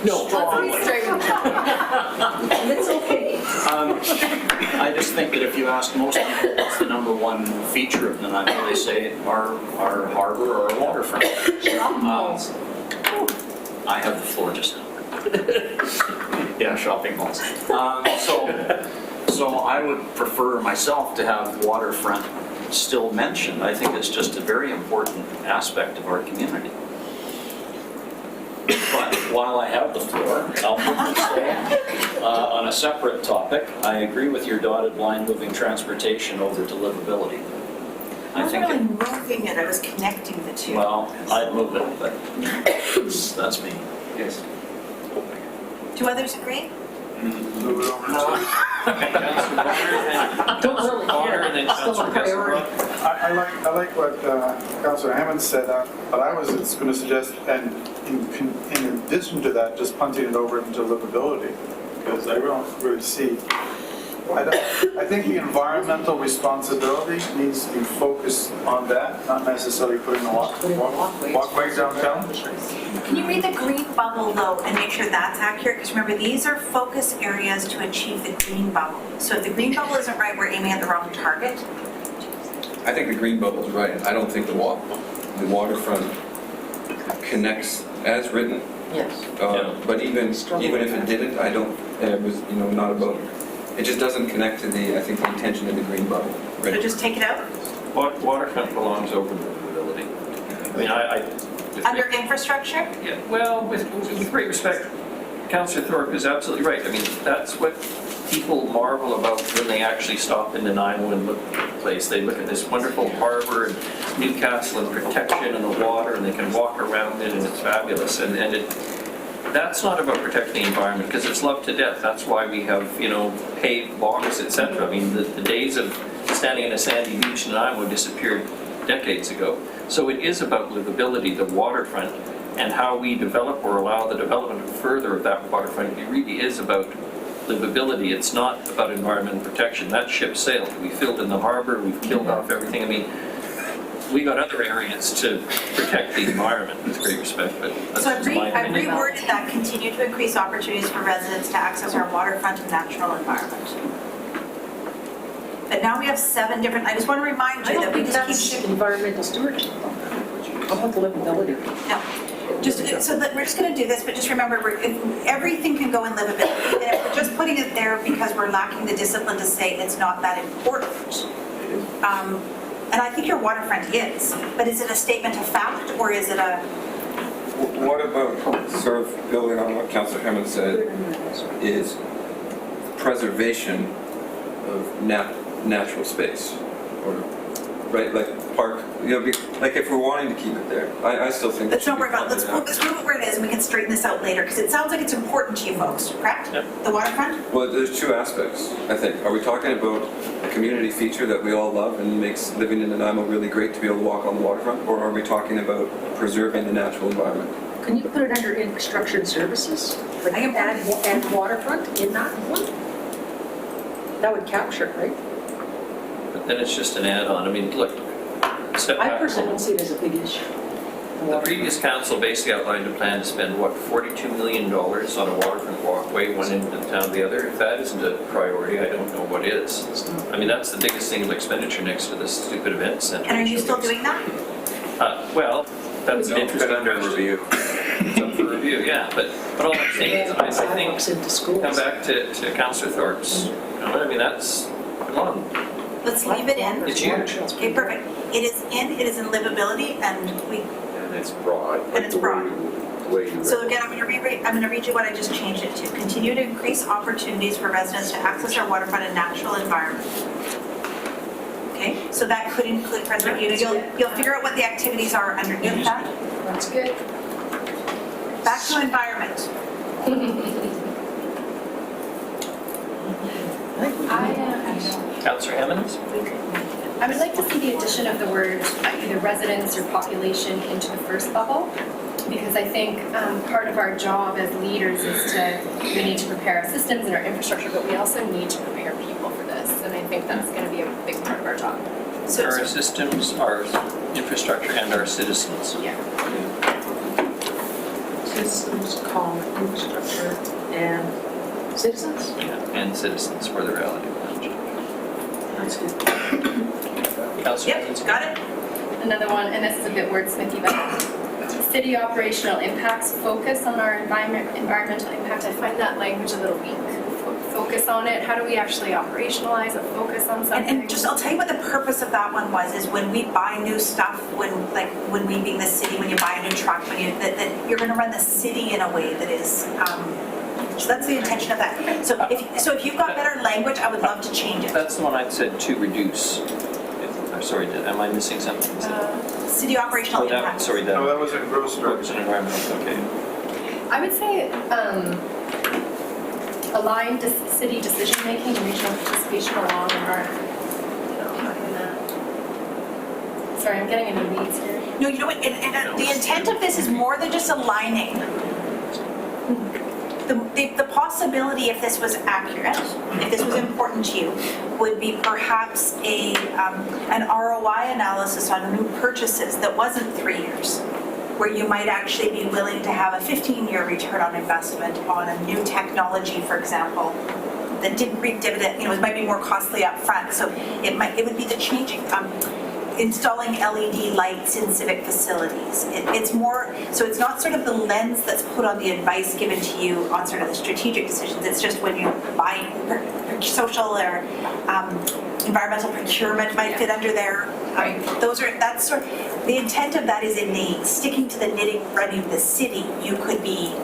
No. Let's be straight with each other. It's okay. I just think that if you ask most people, what's the number one feature of Nanaimo, they say our harbor or our waterfront. I have the floor just now. Yeah, shopping malls. So I would prefer myself to have waterfront still mentioned. I think it's just a very important aspect of our community. But while I have the floor, I'll quickly say, on a separate topic, I agree with your dotted line moving transportation over to livability. I wasn't really moving it, I was connecting the two. Well, I'd move it, but that's me. Yes. Do others agree? Move it over to. Don't really Bonner care. and then Still a Councillor priority. Kessler. I like what Councillor Hammond said, but I was going to suggest, and in addition to that, just punting it over into livability, because I don't really see. I think the environmental responsibility needs to be focused on that, not necessarily putting a walkway downtown. Can you read the green bubble though and make sure that's accurate? Because remember, these are focus areas to achieve the green bubble. So if the green bubble isn't right, we're aiming at the wrong target. I think the green bubble's right. I don't think the waterfront connects as written. Yes. But even if it didn't, I don't, it was, not about, it just doesn't connect to the, I think, the intention of the green bubble. So just take it out? Waterfront belongs over the livability. I mean, I Under infrastructure? Yeah, well, with great respect, Councillor Thorpe is absolutely right. I mean, that's what people marvel about when they actually stop in Nanaimo and look at the place. They look at this wonderful harbor and Newcastle and protection and the water, and they can walk around it, and it's fabulous. And that's not about protecting the environment, because it's loved to death. That's why we have, you know, paved walks, etc. I mean, the days of standing in a sandy beach in Nanaimo disappeared decades ago. So it is about livability, the waterfront, and how we develop or allow the development further of that waterfront. It really is about livability. It's not about environmental protection. That ship sailed. We filled in the harbor, we've killed off everything. I mean, we got other areas to protect the environment with great respect, but that's So I've just my opinion. reworded that, continue to increase opportunities for residents to access our waterfront and natural environment. But now we have 7 different, I just want to remind I you don't that we think just that's keep. environmental stewardship. About the livability. No, just, so that, we're just gonna do this, but just remember, everything can go in livability. And if we're just putting it there because we're lacking the discipline to say it's not that important. And I think your waterfront is, but is it a statement of fact, or is it a, What about, sort of building on what Councillor Hammond said, is preservation of natural space? Or, right, like park, you know, like if we're wanting to keep it there, I still think. let's not worry about, let's move it where it is, and we can straighten this out later, because it sounds like it's important to you folks, correct? Yep. The waterfront? Well, there's 2 aspects, I think. Are we talking about a community feature that we all love and makes living in Nanaimo really great to be able to walk on the waterfront? Or are we talking about preserving the natural environment? Can you put it under infrastructure and services? Like I can add waterfront in that one? That would capture it, right? But then it's just an add-on. I mean, look, step I back. personally don't see it as a big issue. The previous council basically outlined a plan to spend, what, $42 million on a waterfront walkway, one end of the town, the other. If that isn't a priority, I don't know what is. I mean, that's the biggest single expenditure next to this stupid event center. And are you still doing that? Well, that's an interesting Under review. It's up for review, yeah, but all I'm saying is, I think, Sidewalks into schools. come back to Councillor Thorpe's, I mean, that's, come on, Let's leave it in. it's huge. Okay, perfect. It is in livability, and we, And it's broad. And it's broad. The way you so again, I'm gonna read you what I just changed it to. Continue to increase opportunities for residents to access our waterfront and natural environment. Okay, so that could include preservation. You'll figure out what the activities are underneath that. That's good. Back to environment. Councillor Hammond? I would like to see the addition of the word either residents or population into the first bubble, because I think part of our job as leaders is we need to prepare our systems and our infrastructure, but we also need to prepare people for this, and I think that's going to be a big part of our job. So, Our systems, our infrastructure, and our citizens. Yeah. Systems, infrastructure, and citizens? Yeah, and citizens for the reality of that. That's good. Councillor yep, Hammond? got it? Another one, and this is a bit wordsmithy, but city operational impacts, focus on our environmental impact. I find that language a little weak. Focus on it. How do we actually operationalize a focus on something? And just, I'll tell you what the purpose of that one was, is when we buy new stuff, when we being the city, when you buy a new truck, that you're gonna run the city in a way that is, so that's the intention of that. So if you've got better language, I would love to change it. That's the one I'd said to reduce. I'm sorry, am I missing something? City operational Oh, that, impact. sorry, No, that that was in gross was an environmental, okay. I would say aligned city decision-making and regional participation along our, sorry, I'm getting into weeds here. No, you know what, and the intent of this is more than just aligning. The possibility, if this was accurate, if this was important to you, would be perhaps an ROI analysis on new purchases that wasn't 3 years, where you might actually be willing to have a 15-year return on investment on a new technology, for example, that didn't reap dividend, it might be more costly up front. So it would be the changing, installing LED lights in civic facilities. It's more, so it's not sort of the lens that's put on the advice given to you on sort of the strategic decisions. It's just when you buy social or environmental procurement might fit under there. That's sort of, the intent of that is in the sticking to the nitty gritty of the city. You could be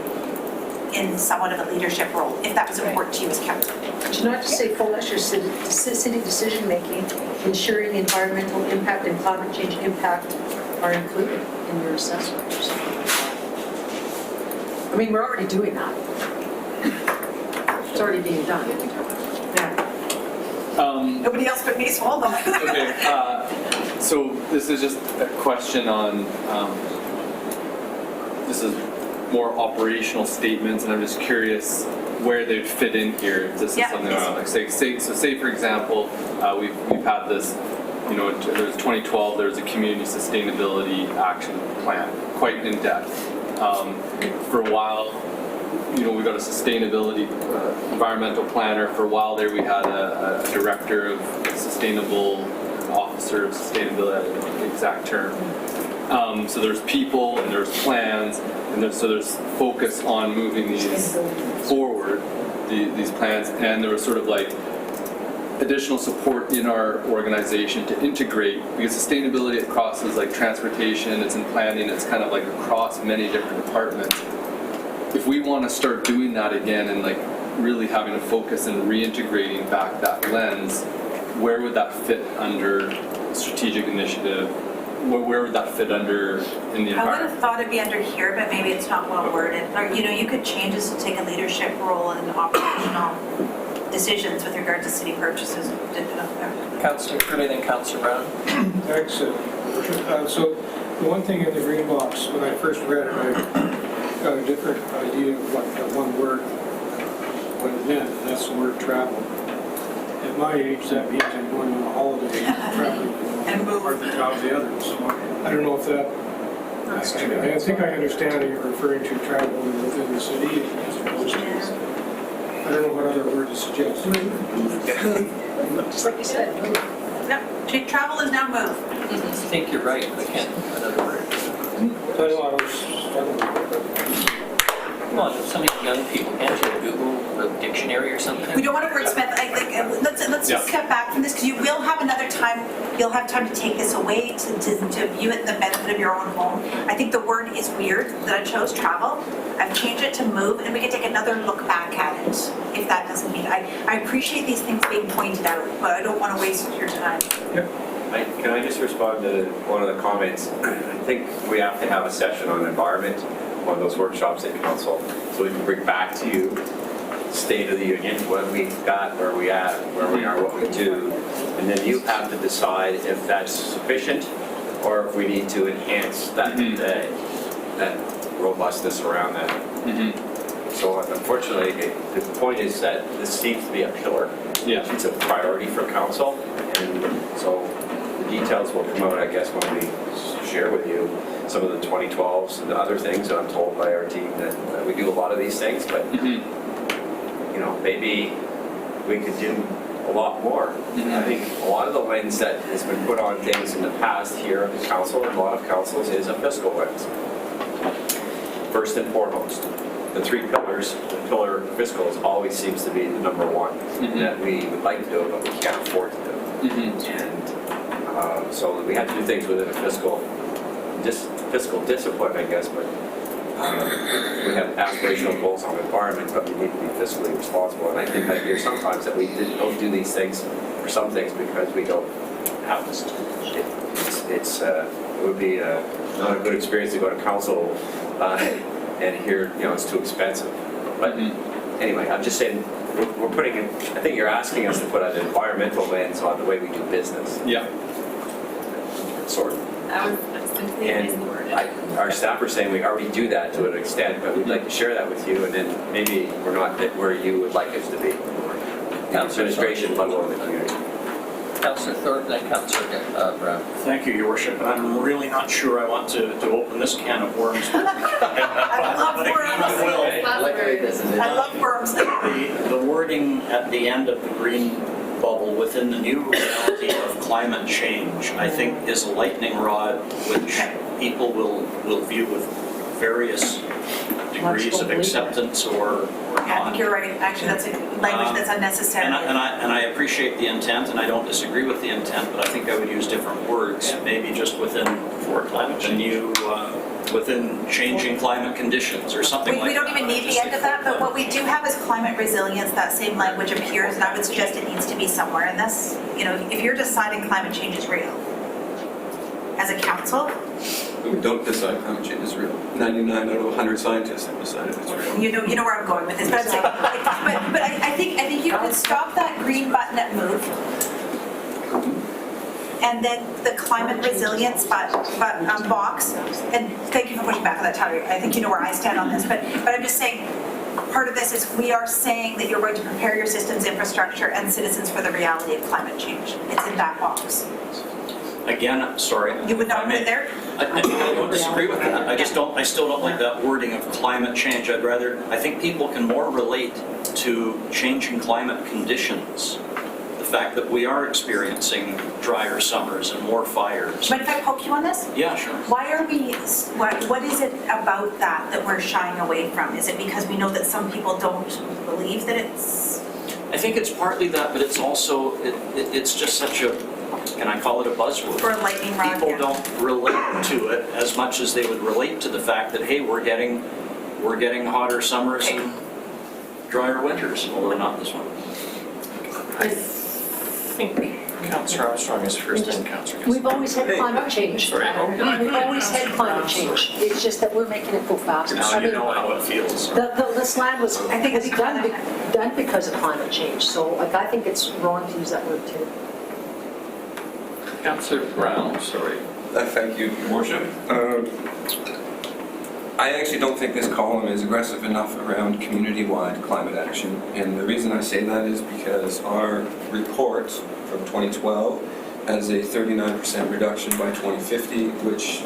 in somewhat of a leadership role, if that was important to you as council. But you not just say full Esher city decision-making, ensuring the environmental impact and climate change impact are included in your assessment or something. I mean, we're already doing that. It's already being done. Yeah. Nobody else but me, so hold on. Okay, so this is just a question on, this is more operational statements, and I'm just curious where they'd fit in here. If this is Yeah, something please. around, like say for example, we've had this, you know, there was 2012, there was a community sustainability action plan, quite in depth. For a while, you know, we got a sustainability environmental planner. For a while there, we had a director of sustainable, officer of sustainability, I don't know the exact term. So there's people and there's plans, and there's focus on moving these forward, these plans, and there was sort of like additional support in our organization to integrate, because sustainability it crosses like transportation, it's in planning, it's kind of like across many different departments. If we want to start doing that again and like really having a focus and reintegrating back that lens, where would that fit under strategic initiative? Where would that fit under in the I would have environment? thought it'd be under here, but maybe it's not well worded. Or, you know, you could change this to take a leadership role in operational decisions with regard to city purchases. Councillor Curley, then Councillor Brown. Thanks, so the one thing in the green box, when I first read it, I got a different idea of what that one word, what it meant, and that's the word travel. At my age, that means I'm going on a holiday, traveling And from one part of the town to the other, so I don't know if that, I think I understand that you're referring to travel within the city as opposed to, I don't know what other word to suggest. Just like you said, move. No, travel is now move. I think you're right, I can't, another word. So I know I was struggling with it. Come on, some of you young people, can't you Google the dictionary or something? We don't want to wordsmith. Let's just step back from this, because you will have another time. You'll have time to take this away to view it in the benefit of your own home. I think the word is weird that I chose, travel. I've changed it to move, and we can take another look back at it if that doesn't mean. I appreciate these things being pointed out, but I don't want to waste your time. Can I just respond to one of the comments? I think we have to have a session on environment, one of those workshops at council, so we can bring back to you state of the union, what we've got, where we at, where we are, what we do, and then you have to decide if that's sufficient or if we need to enhance that that robustness around that. So unfortunately, the point is that this seems to be a pillar. Yeah. It's a priority for council, and so the details will come out, I guess, when we share with you some of the 2012s and the other things. And I'm told by our team that we do a lot of these things, but you know, maybe we could do a lot more. I think a lot of the lens that has been put on things in the past here at the council and a lot of councils is a fiscal lens. First and foremost, the three pillars, the pillar fiscals always seems to be the number one that we would like to do, but we can't afford to do. And so we have to do things within a fiscal discipline, I guess, but we have aspirational goals on environment, but we need to be fiscally responsible. And I think I hear sometimes that we don't do these things for some things because we don't have this. It would be not a good experience to go to council and hear, you know, it's too expensive. But anyway, I'm just saying, we're putting in, I think you're asking us to put an environmental lens on the way we do business. Yeah. Sort of. That was simply amazing word. Our staff are saying we already do that to an extent, but we'd like to share that with you, and then maybe we're not where you would like us to be. Administration level in the community. Councillor Thorpe, then Councillor Brown. Thank you, Your Worship, and I'm really not sure I want to open this can of worms. I love worms. I love worms. The wording at the end of the green bubble within the new reality of climate change, I think, is a lightning rod which people will view with various degrees of acceptance or I think not. you're right. Actually, that's a language that's unnecessary. And I appreciate the intent, and I don't disagree with the intent, but I think I would use different words, maybe just within For climate the change. new within changing climate conditions or something like that. We don't even need the end of that, but what we do have is climate resilience. That same language appears, and I would suggest it needs to be somewhere in this. You know, if you're deciding climate change is real, as a council, We don't decide climate change is real. 99 out of 100 scientists have decided it's real. you know where I'm going with this, but I'm saying, but I think you could stop that green button at move. And then the climate resilience box, and thank you for pushing back on that, Tyler. I think you know where I stand on this, but I'm just saying, part of this is we are saying that you're going to prepare your systems, infrastructure, and citizens for the reality of climate change. It's in that box. Again, sorry. You would not put it there? I don't disagree with that. I still don't like that wording of climate change. I think people can more relate to changing climate conditions. The fact that we are experiencing drier summers and more fires. But if I poke you on this? Yeah, sure. What is it about that we're shying away from? Is it because we know that some people don't believe that it's? I think it's partly that, but it's also, it's just such a, can I call it a buzzword? For a lightning rod, People yeah. don't relate to it as much as they would relate to the fact that, hey, we're getting hotter summers and drier winters, although not this one. I think Councillor Armstrong is first and Councillor. We've always had climate change. Sorry. We've always had climate change. It's just that we're making it go faster. Now you know how it feels. This land was, I think it's done because of climate change, so like, I think it's wrong to use that word too. Councillor Brown, sorry. Thank you, Your Worship. I actually don't think this column is aggressive enough around community-wide climate action. And the reason I say that is because our report from 2012 has a 39% reduction by 2050, which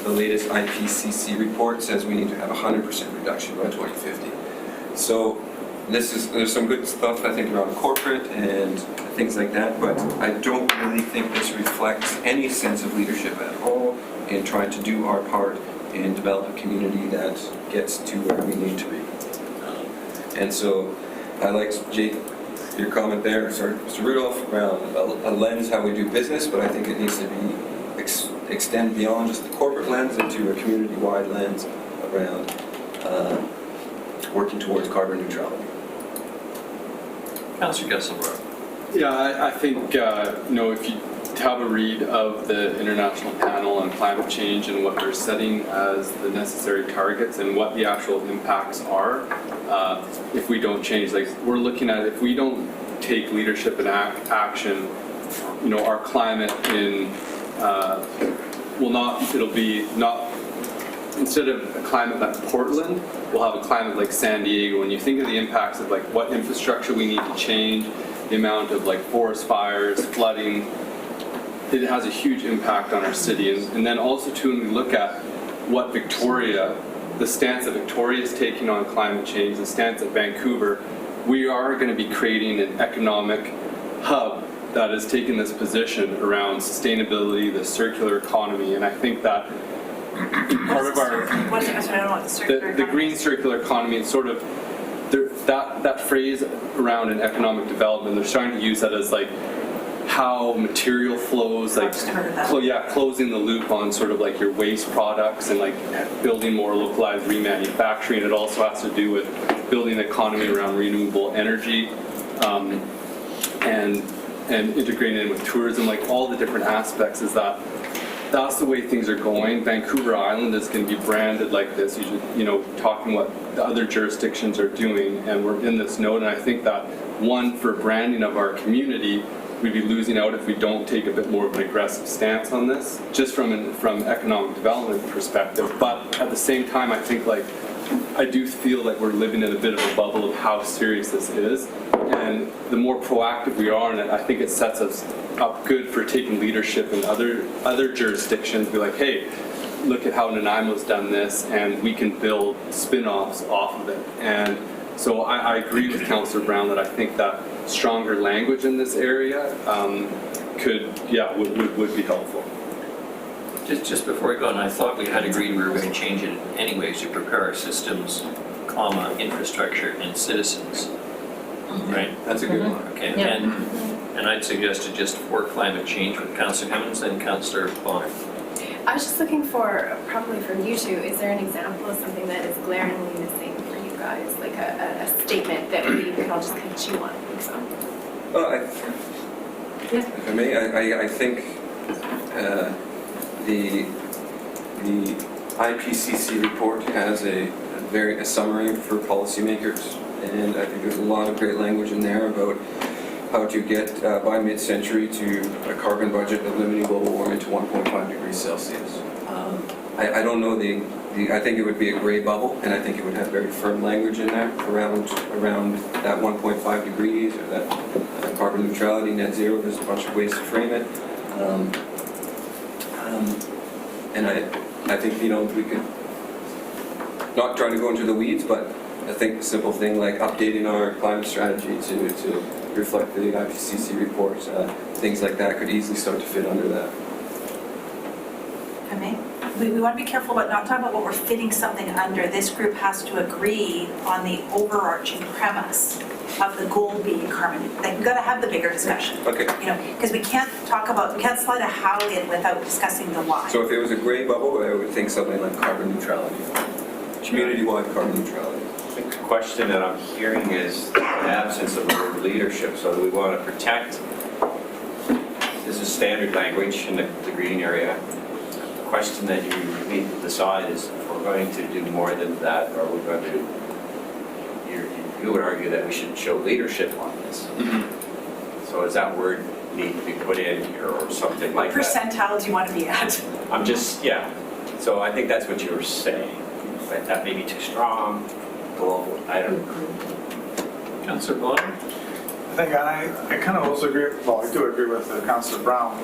the latest IPCC report says we need to have a 100% reduction by 2050. So there's some good stuff, I think, around corporate and things like that, but I don't really think this reflects any sense of leadership at all in trying to do our part and develop a community that gets to where we need to be. And so I liked, Jake, your comment there, sorry, Mr. Rudolph, around a lens how we do business, but I think it needs to be extend beyond just the corporate lens into a community-wide lens around working towards carbon neutrality. Councillor Gesselbrook. Yeah, I think, if you have a read of the International Panel on Climate Change and what they're setting as the necessary targets and what the actual impacts are, if we don't change, like we're looking at, if we don't take leadership and action, our climate it'll be not, instead of a climate like Portland, we'll have a climate like San Diego. When you think of the impacts of like what infrastructure we need to change, the amount of like forest fires, flooding, it has a huge impact on our city. And then also too, when we look at what the stance that Victoria is taking on climate change, the stance of Vancouver, we are going to be creating an economic hub that is taking this position around sustainability, the circular economy, and I think that part of our the green circular economy, it's sort of that phrase around an economic development, they're starting to use that as like how material flows, like closing the loop on sort of like your waste products and like building more localized remanufacturing. It also has to do with building an economy around renewable energy and integrating it with tourism, like all the different aspects. That's the way things are going. Vancouver Island is going to be branded like this, talking what the other jurisdictions are doing, and we're in this node, and I think that one, for branding of our community, we'd be losing out if we don't take a bit more of an aggressive stance on this, just from economic development perspective. But at the same time, I think I do feel like we're living in a bit of a bubble of how serious this is, and the more proactive we are in it, I think it sets us up good for taking leadership in other jurisdictions. Be like, hey, look at how Nanaimo's done this, and we can build spin-offs off of it. And so I agree with Councillor Brown that I think that stronger language in this area would be helpful. Just before we go on, I thought we had agreed we were going to change it anyways to prepare our systems, infrastructure, and citizens. Right? That's a good one. Okay, and I'd suggested just for climate change with Councillor Hemmons, then Councillor Bonner. I was just looking for, probably from you two, is there an example of something that is glaringly missing for you guys? Like a statement that we can all just kind of chew on, so. Well, if I may, I think the IPCC report has a summary for policymakers, and I think there's a lot of great language in there about how to get by mid-century to a carbon budget of limiting global warming to 1.5 degrees Celsius. I don't know I think it would be a gray bubble, and I think it would have very firm language in there around that 1.5 degrees or that carbon neutrality, net zero. There's a bunch of ways to frame it. And I think, you know, we could, not trying to go into the weeds, but I think a simple thing like updating our climate strategy to reflect the IPCC report, things like that could easily start to fit under that. If I may, we want to be careful about not talking about what we're fitting something under. This group has to agree on the overarching premise of the goal being carbon. Like, we've got to have the bigger discussion. Okay. You know, because we can't slide a how in without discussing the why. So if it was a gray bubble, I would think something like carbon neutrality, community-wide carbon neutrality. I think the question that I'm hearing is the absence of the word leadership. So do we want to protect, this is standard language in the green area. The question that you need to decide is if we're going to do more than that, or we're going to, you would argue that we should show leadership on this. So does that word need to be put in here or something like What that? percentile do you want to be at? I'm just, yeah. So I think that's what you were saying. But that may be too strong. Global, I don't know. Councillor Bonner? I think I kind of also agree, well, I do agree with Councillor Brown.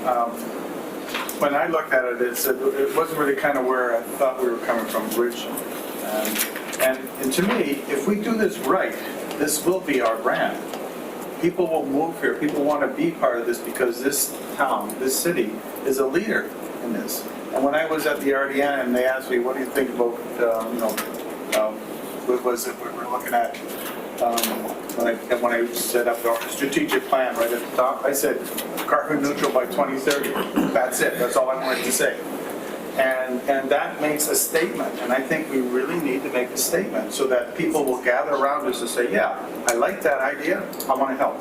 When I looked at it, it wasn't really kind of where I thought we were coming from originally. And to me, if we do this right, this will be our brand. People will move here, people want to be part of this because this town, this city is a leader in this. And when I was at the RDN and they asked me, what do you think about, what was it we were looking at? When I set up the strategic plan right at the top, I said carbon neutral by 2030. That's it. That's all I wanted to say. And that makes a statement. And I think we really need to make a statement so that people will gather around us and say, yeah, I like that idea. I want to help.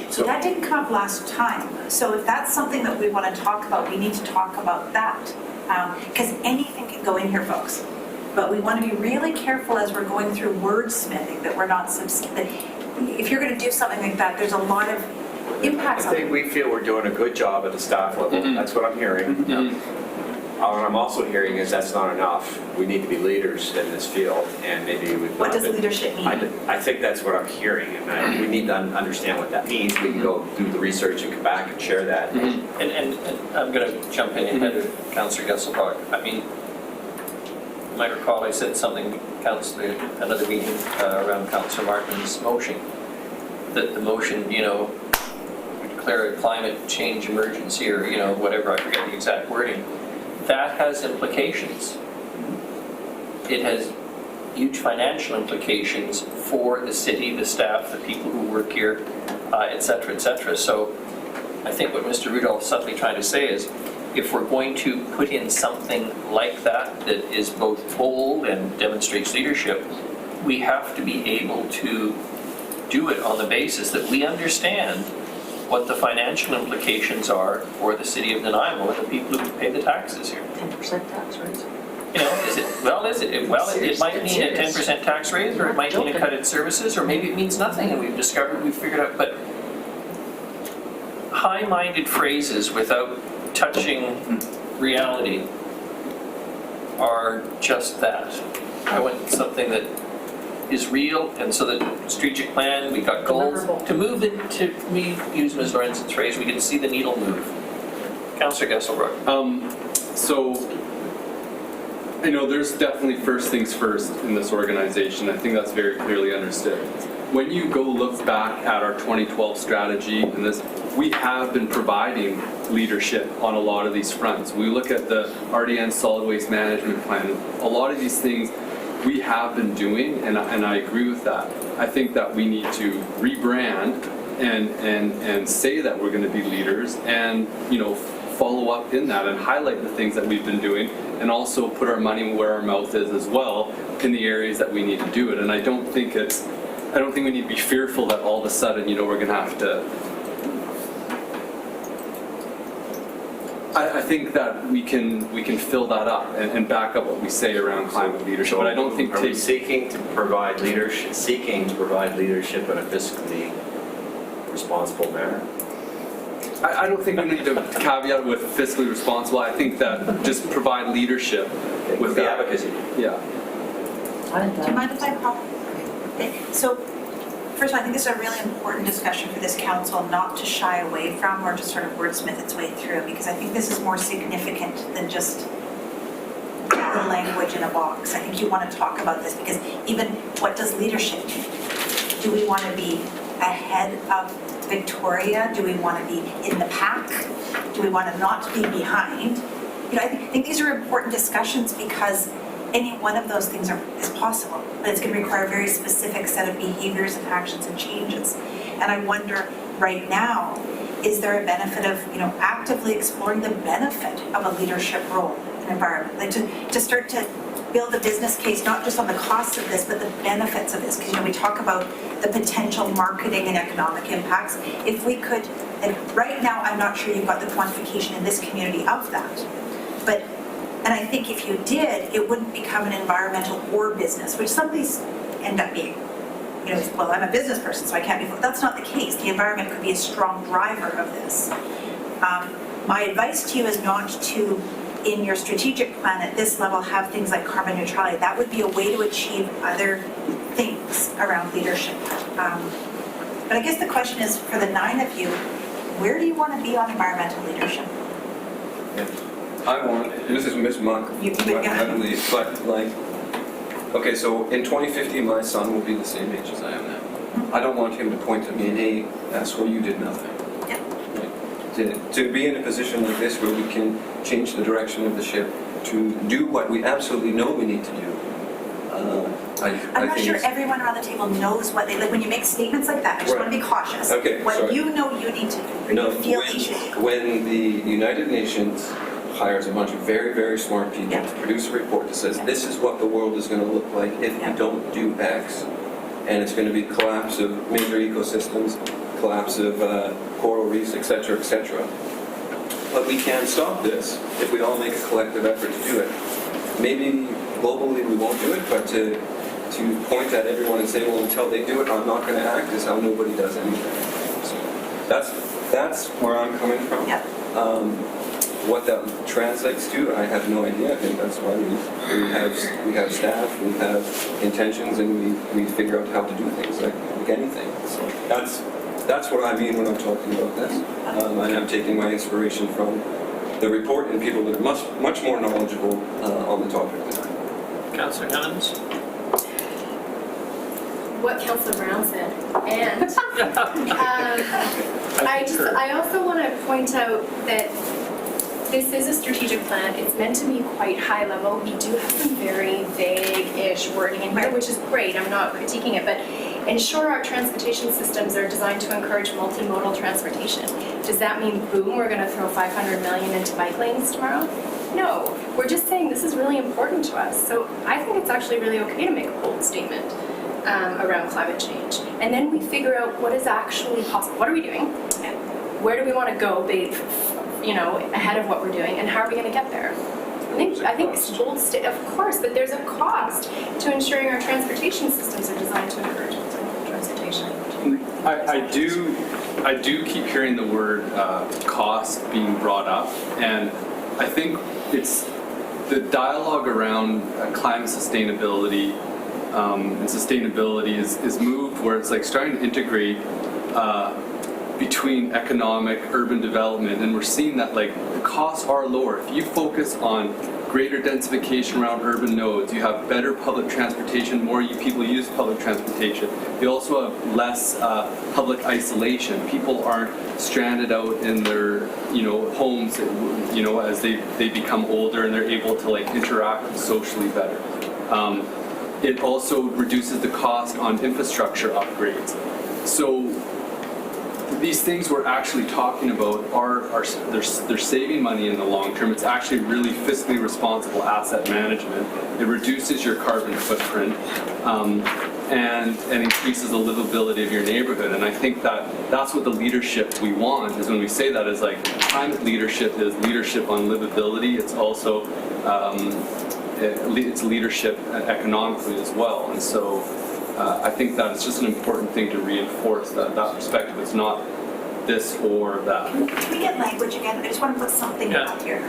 So that didn't come up last time. So if that's something that we want to talk about, we need to talk about that. Because anything can go in here, folks. But we want to be really careful as we're going through wordsmithing that we're not, if you're going to do something like that, there's a lot of impacts I on think it. we feel we're doing a good job at the staff level. That's what I'm hearing. What I'm also hearing is that's not enough. We need to be leaders in this field, and maybe we've What not does been- leadership mean? I think that's what I'm hearing, and we need to understand what that means. We can go do the research and come back and share that. And I'm going to jump in ahead of Councillor Gesselbach. I mean, you might recall I said something, another meeting around Councillor Martin's motion, that the motion, you know, we declare a climate change emergency or, you know, whatever, I forget the exact wording. That has implications. It has huge financial implications for the city, the staff, the people who work here, et cetera, et cetera. So I think what Mr. Rudolph's suddenly trying to say is, if we're going to put in something like that, that is both bold and demonstrates leadership, we have to be able to do it on the basis that we understand what the financial implications are for the city of Nanaimo and the people who pay the taxes here. 10% tax raise. You know, it might mean a 10% tax raise, or it might mean a cut in services, or maybe it means nothing, and we've figured out, but high-minded phrases without touching reality are just that. I want something that is real, and so the strategic plan, we got goals. Deliverable. To move it, to me, use Ms. Lorenzen's phrase, we can see the needle move. Councillor Gesselbrook. So, I know there's definitely first things first in this organization. I think that's very clearly understood. When you go look back at our 2012 strategy and this, we have been providing leadership on a lot of these fronts. We look at the RDN solid waste management plan. A lot of these things we have been doing, and I agree with that. I think that we need to rebrand and say that we're going to be leaders and, you know, follow up in that and highlight the things that we've been doing, and also put our money where our mouth is as well in the areas that we need to do it. And I don't think we need to be fearful that all of a sudden, we're going to have to. I think that we can fill that up and back up what we say around climate leadership, but I don't think Are we seeking to provide leadership in a fiscally responsible manner? I don't think we need to caveat with fiscally responsible. I think that just provide leadership with the that. advocacy. Yeah. Do you mind if I pop? Okay, so first of all, I think this is a really important discussion for this council not to shy away from or to sort of wordsmith its way through, because I think this is more significant than just the language in a box. I think you want to talk about this because even what does leadership mean? Do we want to be ahead of Victoria? Do we want to be in the pack? Do we want to not be behind? I think these are important discussions because any one of those things is possible, but it's going to require a very specific set of behaviors and actions and changes. And I wonder right now, is there a benefit of actively exploring the benefit of a leadership role in environment, like to start to build a business case not just on the costs of this, but the benefits of this, because we talk about the potential marketing and economic impacts. If we could, and right now I'm not sure you've got the quantification in this community of that, but. And I think if you did, it wouldn't become an environmental or business, which some of these end up being. Well, I'm a business person, so I can't be. That's not the case. The environment could be a strong driver of this. My advice to you is not to, in your strategic plan at this level, have things like carbon neutrality. That would be a way to achieve other things around leadership. But I guess the question is, for the 9 of you, where do you want to be on environmental leadership? This is Ms. Monk, I believe, but okay, so in 2050, my son will be the same age as I am now. I don't want him to point to me and, hey, that's where you did nothing. Yeah. To be in a position like this where we can change the direction of the ship to do what we absolutely know we need to do. I'm not sure everyone around the table knows what they, when you make statements like that, I just want to be cautious. Okay, what sorry. you know you need to do, or you feel you should do. When the United Nations hires a bunch of very, very smart people to produce a report that says this is what the world is going to look like if we don't do X, and it's going to be collapse of major ecosystems, collapse of coral reefs, etc., etc. But we can stop this if we all make a collective effort to do it. Maybe globally we won't do it, but to point at everyone and say, well, until they do it, I'm not going to act, is how nobody does anything. So that's where I'm coming from. What that translates to, I have no idea. I think that's why we have staff, we have intentions, and we figure out how to do things like anything. So that's what I mean when I'm talking about this. And I'm taking my inspiration from the report and people that are much more knowledgeable on the topic than I am. Councillor Cummins? What Councillor Brown said. And I also want to point out that this is a strategic plan. It's meant to be quite high level. We do have some very vague-ish wording in here, which is great. I'm not critiquing it, but ensure our transportation systems are designed to encourage multimodal transportation. Does that mean, boom, we're going to throw $500 million into bike lanes tomorrow? No. We're just saying this is really important to us. So I think it's actually really okay to make a bold statement around climate change. And then we figure out what is actually possible. What are we doing? Where do we want to go ahead of what we're doing, and how are we going to get there? I think it's bold state, of course, but there's a cost to ensuring our transportation systems are designed to encourage transportation. I do keep hearing the word cost being brought up, and I think it's the dialogue around climate sustainability and sustainability is moved where it's like starting to integrate between economic, urban development, and we're seeing that the costs are lower. If you focus on greater densification around urban nodes, you have better public transportation, more people use public transportation. You also have less public isolation. People aren't stranded out in their homes as they become older, and they're able to interact socially better. It also reduces the cost on infrastructure upgrades. So these things we're actually talking about are they're saving money in the long term. It's actually really fiscally responsible asset management. It reduces your carbon footprint and increases the livability of your neighborhood. And I think that's what the leadership we want is when we say that is like climate leadership is leadership on livability. It's also it's leadership economically as well. And so I think that it's just an important thing to reinforce that perspective. It's not this or that. Can we get language again? I just want to put something up here.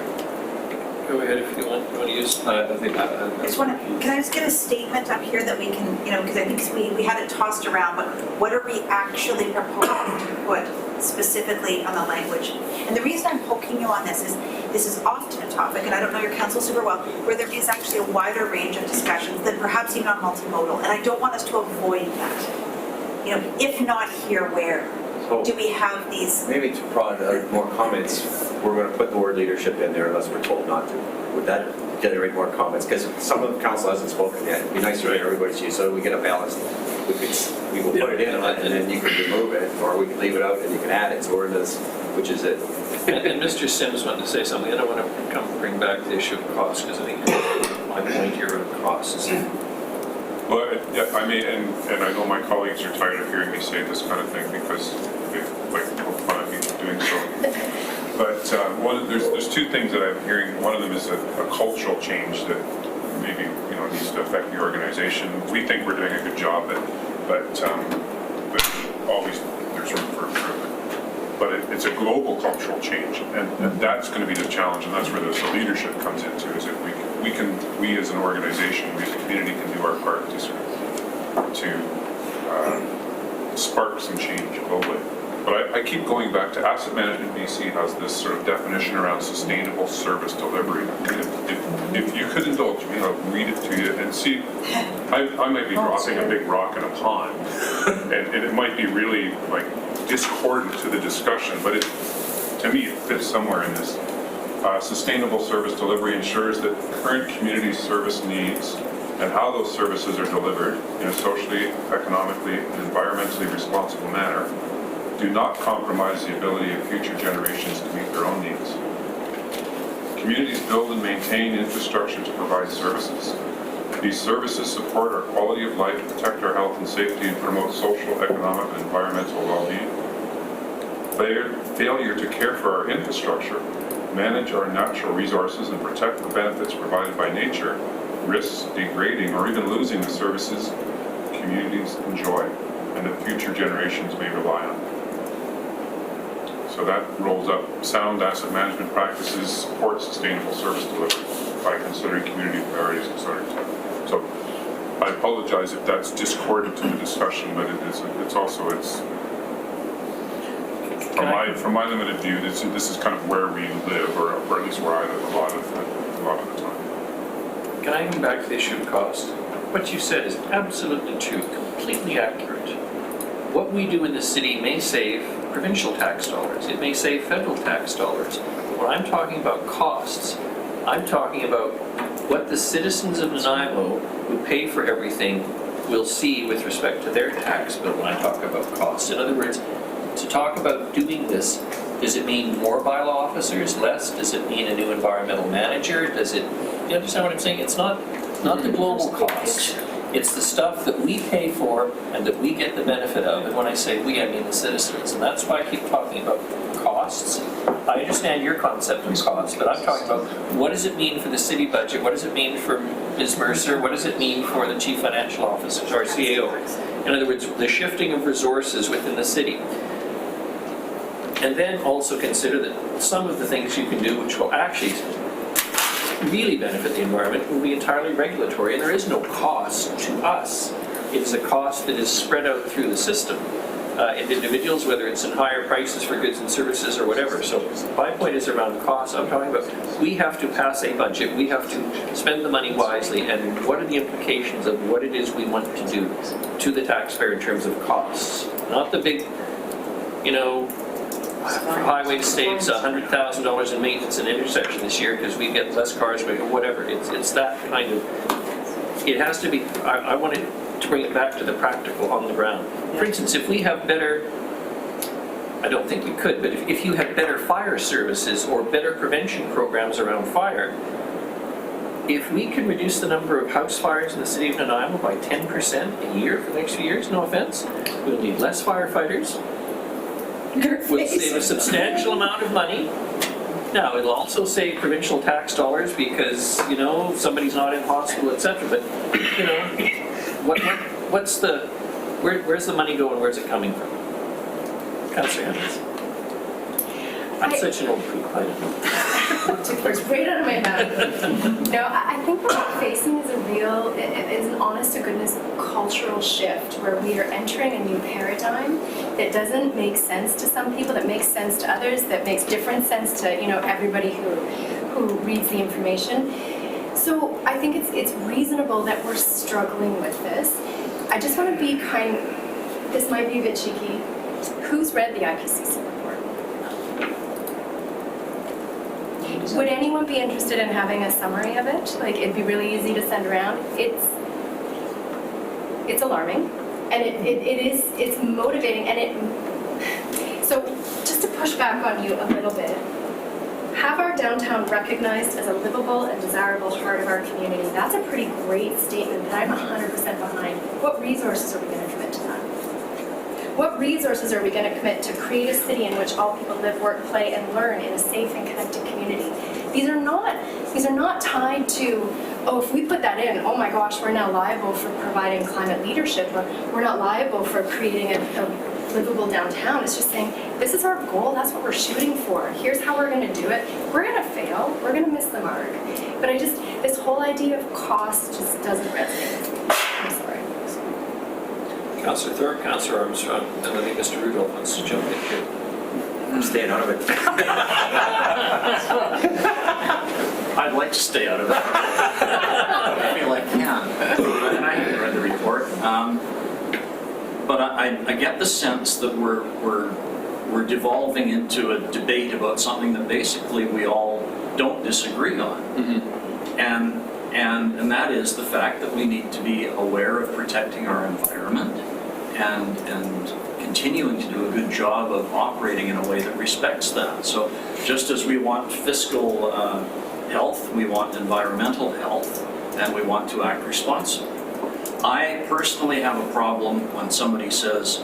Go ahead if you want to use. I think I just want to, can I just get a statement up here that we can, because I think we had it tossed around, but what are we actually proposing to put specifically on the language? And the reason I'm poking you on this is often a topic, and I don't know your council super well, where there is actually a wider range of discussions than perhaps even on multimodal, and I don't want us to avoid that. If not here, where? Do we have these? Maybe to prod more comments, we're going to put the word leadership in there unless we're told not to. Would that generate more comments? Because some of the council hasn't spoken yet. It'd be nice to hear everybody's view so we get a balance. We will put it in and then you can remove it, or we can leave it out and you can add it. So we're in this, which is it. And Mr. Sims wanted to say something. I don't want to bring back the issue of cost because I think my point here of costs. Well, yeah, I mean, and I know my colleagues are tired of hearing me say this kind of thing because they like to poke fun at me for doing so. But there's two things that I'm hearing. One of them is a cultural change that maybe needs to affect the organization. We think we're doing a good job, but always there's room for improvement. But it's a global cultural change, and that's going to be the challenge, and that's where the leadership comes into. Is that we as an organization, we as a community can do our part to spark some change globally. But I keep going back to Asset Management BC has this sort of definition around sustainable service delivery. If you could indulge me, I'll read it to you and see. I might be dropping a big rock in a pond, and it might be really like discordant to the discussion, but to me it fits somewhere in this. Sustainable service delivery ensures that current community service needs and how those services are delivered in a socially, economically, and environmentally responsible manner do not compromise the ability of future generations to meet their own needs. Communities build and maintain infrastructure to provide services. These services support our quality of life, protect our health and safety, and promote social, economic, and environmental well-being. Failure to care for our infrastructure, manage our natural resources, and protect the benefits provided by nature risks degrading or even losing the services communities enjoy and that future generations may rely on. So that rolls up sound asset management practices, support sustainable service delivery by considering community priorities, etc. So I apologize if that's discordant to the discussion, but from my limited view, this is kind of where we live, or at least where I live a lot of the time. Can I come back to the issue of cost? What you said is absolutely true, completely accurate. What we do in the city may save provincial tax dollars, it may save federal tax dollars. But when I'm talking about costs, I'm talking about what the citizens of Nanaimo who pay for everything will see with respect to their tax bill when I talk about costs. In other words, to talk about doing this, does it mean more bylaw officers, less? Does it mean a new environmental manager? You understand what I'm saying? It's not the global costs. It's the stuff that we pay for and that we get the benefit of. And when I say we, I mean the citizens. And that's why I keep talking about costs. I understand your concept of costs, but I'm talking about what does it mean for the city budget? What does it mean for Ms. Mercer? What does it mean for the chief financial officers or CAO? In other words, the shifting of resources within the city. And then also consider that some of the things you can do which will actually really benefit the environment will be entirely regulatory, and there is no cost to us. It is a cost that is spread out through the system in individuals, whether it's in higher prices for goods and services or whatever. So my point is around cost. I'm talking about we have to pass a budget, we have to spend the money wisely, and what are the implications of what it is we want to do to the taxpayer in terms of costs. Not the big, highway saves $100,000 in maintenance and intersection this year because we get less cars, or whatever. It's that kind of. It has to be. I wanted to bring it back to the practical on the ground. For instance, if we have better I don't think you could, but if you had better fire services or better prevention programs around fire, if we could reduce the number of house fires in the city of Nanaimo by 10% a year for the next few years, no offense, we'll need less firefighters. We'll save a substantial amount of money. Now, it'll also save provincial tax dollars because, you know, somebody's not in hospital, et cetera, but, you know, what's the, where's the money going, where's it coming from? Councillor Hammonds. I'm such an old poop, I don't know. Took words right out of my mouth. No, I think what we're facing is is an honest to goodness cultural shift where we are entering a new paradigm that doesn't make sense to some people, that makes sense to others, that makes different sense to, you know, everybody who reads the information. So I think it's reasonable that we're struggling with this. I just want to be kind, this might be a bit cheeky. Who's read the IPCC report? Would anyone be interested in having a summary of it? Like, it'd be really easy to send around. It's alarming, and it's motivating, and so just to push back on you a little bit, have our downtown recognized as a livable and desirable heart of our community. That's a pretty great statement that I'm 100% behind. What resources are we going to commit to that? What resources are we going to commit to create a city in which all people live, work, play, and learn in a safe and connected community? These are not tied to, oh, if we put that in, oh my gosh, we're now liable for providing climate leadership, or we're not liable for creating a livable downtown. It's just saying, this is our goal, that's what we're shooting for. Here's how we're going to do it. We're going to fail, we're going to miss the mark. But this whole idea of cost just doesn't resonate. I'm sorry. Councillor Thorpe, Councillor Armstrong, and I think Mr. Rudolph wants to jump in here. I'm staying out of it. I'd like to stay out of it. I feel I can. And I haven't read the report. But I get the sense that we're devolving into a debate about something that basically we all don't disagree on. Mm-hmm. And that is the fact that we need to be aware of protecting our environment and continuing to do a good job of operating in a way that respects that. So just as we want fiscal health, we want environmental health, and we want to act responsibly. I personally have a problem when somebody says,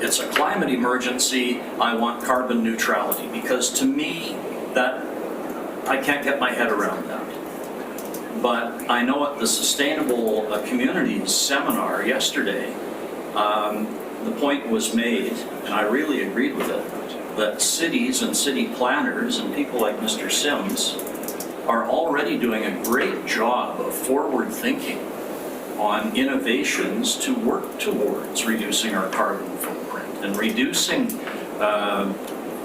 it's a climate emergency, I want carbon neutrality, because to me, that I can't get my head around that. But I know at the Sustainable Communities seminar yesterday, the point was made, and I really agreed with it, that cities and city planners and people like Mr. Sims are already doing a great job of forward thinking on innovations to work towards reducing our carbon footprint and reducing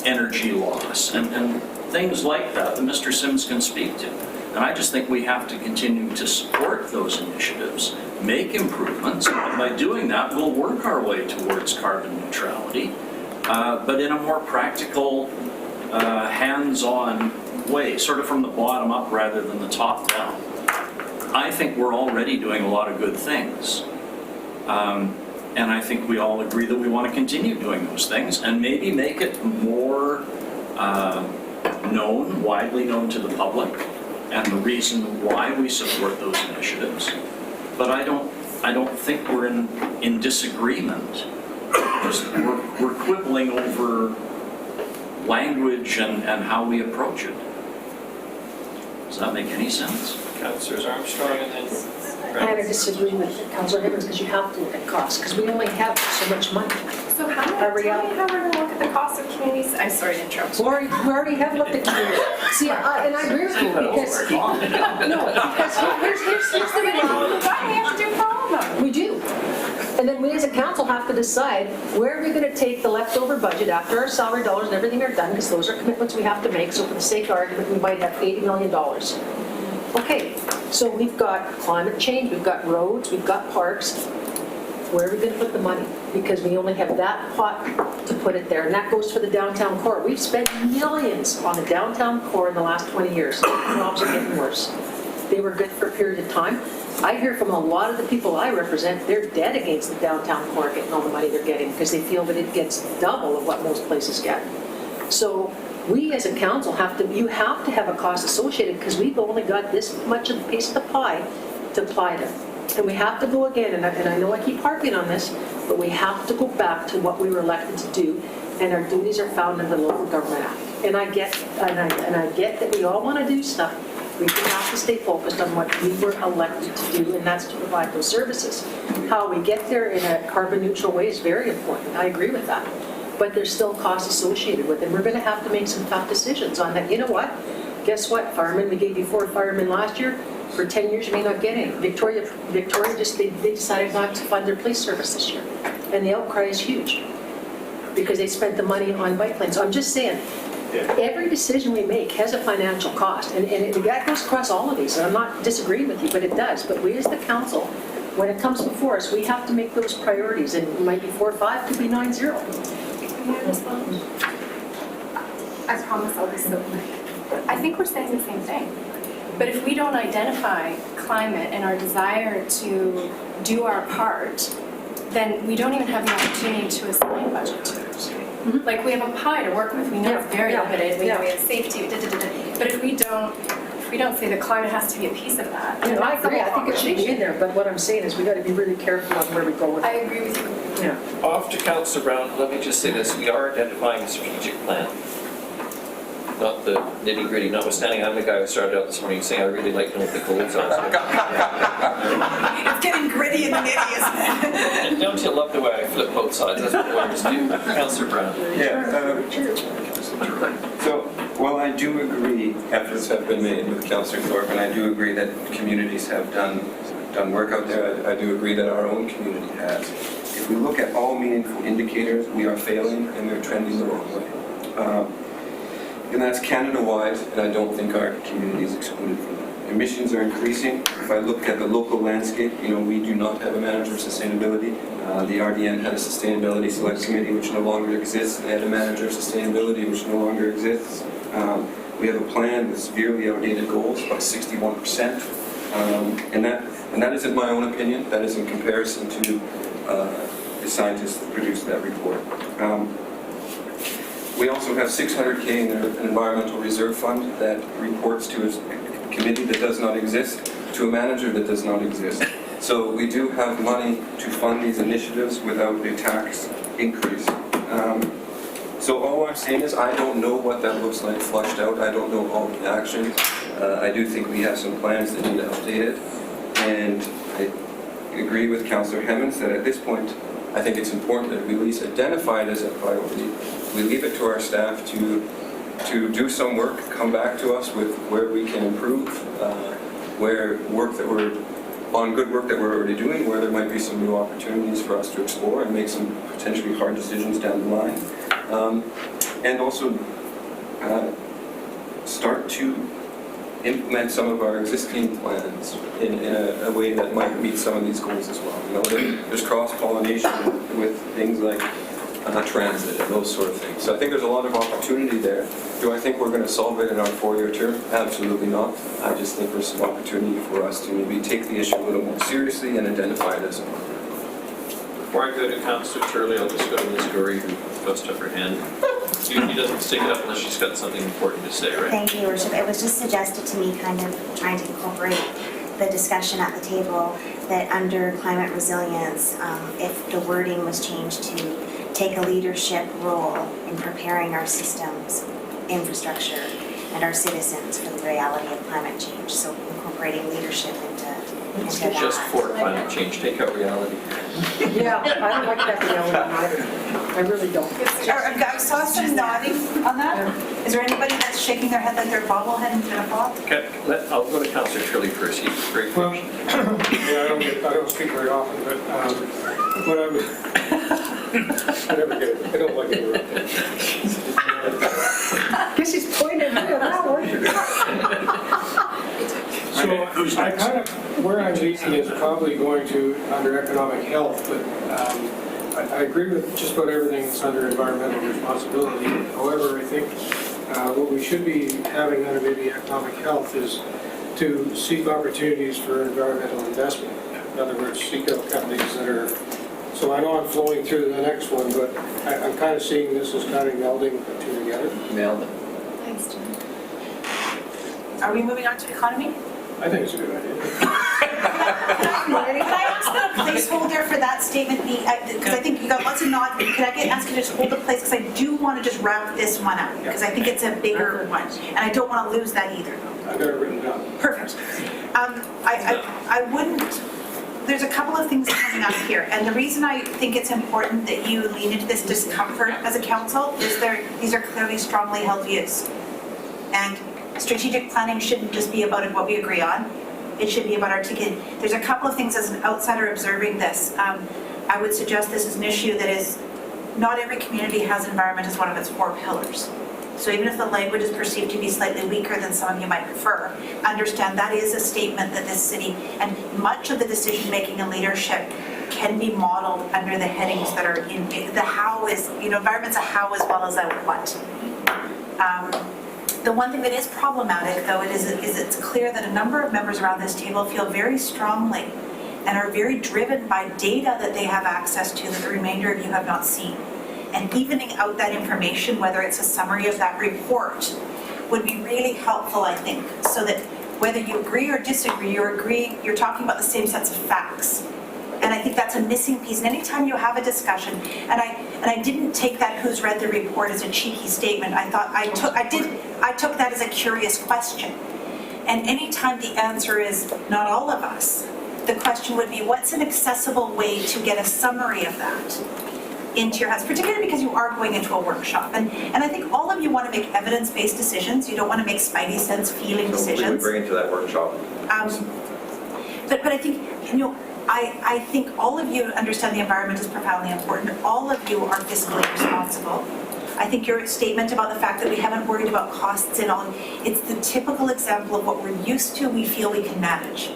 energy loss and things like that that Mr. Sims can speak to. And I just think we have to continue to support those initiatives, make improvements, and by doing that, we'll work our way towards carbon neutrality, but in a more practical, hands-on way, sort of from the bottom up rather than the top down. I think we're already doing a lot of good things. And I think we all agree that we want to continue doing those things and maybe make it more known, widely known to the public, and the reason why we support those initiatives. But I don't think we're in disagreement. We're quibbling over language and how we approach it. Does that make any sense? Councillors Armstrong and then I had to disagree with Councillor Evans because you have to look at costs, because we only have so much money. So how do we're going to look at the cost of communities? I'm sorry to interrupt. We already have looked at communities. See, and I agree with you because, no, because here's the problem. Why do we have to do all of them? We do. And then we as a council have to decide where are we going to take the leftover budget after our salary dollars and everything are done, because those are commitments we have to make. So for the sake of argument, we might have $80 million. Okay, so we've got climate change, we've got roads, we've got parks. Where are we going to put the money? Because we only have that pot to put it there, and that goes for the downtown core. We've spent millions on the downtown core in the last 20 years. The jobs are getting worse. They were good for a period of time. I hear from a lot of the people I represent, they're dead against the downtown core getting all the money they're getting because they feel that it gets double of what most places get. So we as a council you have to have a cost associated because we've only got this much of a piece of the pie to apply to. And we have to go again, and I know I keep harping on this, but we have to go back to what we were elected to do, and our duties are found in the Local Government Act. And I get that we all want to do stuff. We have to stay focused on what we were elected to do, and that's to provide those services. How we get there in a carbon neutral way is very important. I agree with that. But there's still costs associated with it. And we're going to have to make some tough decisions on that. You know what? Guess what, firemen? We gave you 4 firemen last year. For 10 years, you may not get any. Victoria just, they decided not to fund their police service this year. And the outcry is huge because they spent the money on bike lanes. So I'm just saying, every decision we make has a financial cost. And that goes across all of these. And I'm not disagreeing with you, but it does. But we as the council, when it comes before us, we have to make those priorities. And it might be 4 or 5, could be 9-0. Can I respond? I promise I'll be so quick. I think we're saying the same thing. But if we don't identify climate and our desire to do our part, then we don't even have the opportunity to assign budget to it. Like, we have a pie to work with. We know it's very limited. We know we have safety. But if we don't say the climate has to be a piece of that. I agree. I think it should be in there. But what I'm saying is we got to be really careful on where we go with it. I agree with you. Yeah. Off to Councillor Brown, let me just say this, we are identifying a strategic plan. Not the nitty gritty, notwithstanding, I'm the guy who started out this morning saying I really like to know what the goals are. It's getting gritty and nitty, isn't it? And don't you love the way I flip both sides, that's what lawyers do. Councillor Brown. So, while I do agree, efforts have been made with Councillor Thorpe, and I do agree that communities have done work out there, I do agree that our own community has. If we look at all meaningful indicators, we are failing and we're trending the wrong way. And that's Canada-wide, and I don't think our community is excluded from that. Emissions are increasing. If I look at the local landscape, we do not have a manager of sustainability. The RDN had a sustainability select committee which no longer exists. They had a manager of sustainability which no longer exists. We have a plan with severely outdated goals by 61%. And that isn't my own opinion. That is in comparison to the scientists that produced that report. We also have $600K in an environmental reserve fund that reports to a committee that does not exist, to a manager that does not exist. So we do have money to fund these initiatives without a tax increase. So all I'm saying is I don't know what that looks like flushed out. I don't know all the actions. I do think we have some plans that need updated. And I agree with Councillor Hemmons that at this point, I think it's important that we at least identify it as a priority. We leave it to our staff to do some work, come back to us with where we can improve, where good work that we're already doing, where there might be some new opportunities for us to explore and make some potentially hard decisions down the line. And also start to implement some of our existing plans in a way that might meet some of these goals as well. There's cross-pollination with things like transit and those sort of things. So I think there's a lot of opportunity there. Do I think we're going to solve it in our 4-year term? Absolutely not. I just think there's some opportunity for us to maybe take the issue a little more seriously and identify it as a problem. Before I go to Councillor Turley, I'll just go to Ms. Gorey, who thrust up her hand. She doesn't stick it up unless she's got something important to say, right? Thank you, Your Worship. It was just suggested to me, kind of trying to incorporate the discussion at the table, that under climate resilience, if the wording was changed to take a leadership role in preparing our systems, infrastructure, and our citizens for the reality of climate change. So incorporating leadership into that. Just for climate change, take out reality. Yeah, I don't like that reality either. I really don't. I saw some nodding on that. Is there anybody that's shaking their head like their bobblehead is going to fall? Okay, I'll go to Councillor Turley first. He's very patient. Yeah, I don't speak very often, but what I would, I don't like interrupting. Guess he's pointing at that one. So I kind of, where I'm leaning is probably going to under economic health, but I agree with just about everything that's under environmental responsibility. However, I think what we should be having under maybe economic health is to seek opportunities for environmental investment. In other words, seek out companies that are, so I know I'm flowing through the next one, but I'm kind of seeing this as kind of melding the two together. Nailed it. Thanks, Jim. Are we moving on to economy? I think it's a good idea. Can I ask that a placeholder for that statement be, because I think you got lots of nods, but could I ask you to just hold the place, because I do want to just wrap this one up, because I think it's a bigger one, and I don't want to lose that either. I've got it written down. Perfect. I wouldn't, there's a couple of things coming up here, and the reason I think it's important that you lean into this discomfort as a council is these are clearly strongly held views. And strategic planning shouldn't just be about what we agree on. It should be about articulating. There's a couple of things as an outsider observing this. I would suggest this is an issue that is, not every community has environment as one of its 4 pillars. So even if the language is perceived to be slightly weaker than some of you might prefer, understand that is a statement that this city, and much of the decision-making and leadership can be modeled under the headings that are in, the how is, environment's a how as well as a what. The one thing that is problematic, though, is it's clear that a number of members around this table feel very strongly and are very driven by data that they have access to that the remainder of you have not seen. And evening out that information, whether it's a summary of that report, would be really helpful, I think, so that whether you agree or disagree, you're talking about the same sets of facts. And I think that's a missing piece. And anytime you have a discussion, and I didn't take that who's read the report as a cheeky statement. I took that as a curious question. And anytime the answer is not all of us, the question would be, what's an accessible way to get a summary of that into your hands, particularly because you are going into a workshop. And I think all of you want to make evidence-based decisions. You don't want to make spidey sense feeling decisions. We would bring it to that workshop. But I think, I think all of you understand the environment is profoundly important. All of you are fiscally responsible. I think your statement about the fact that we haven't worried about costs and all, it's the typical example of what we're used to, we feel we can manage.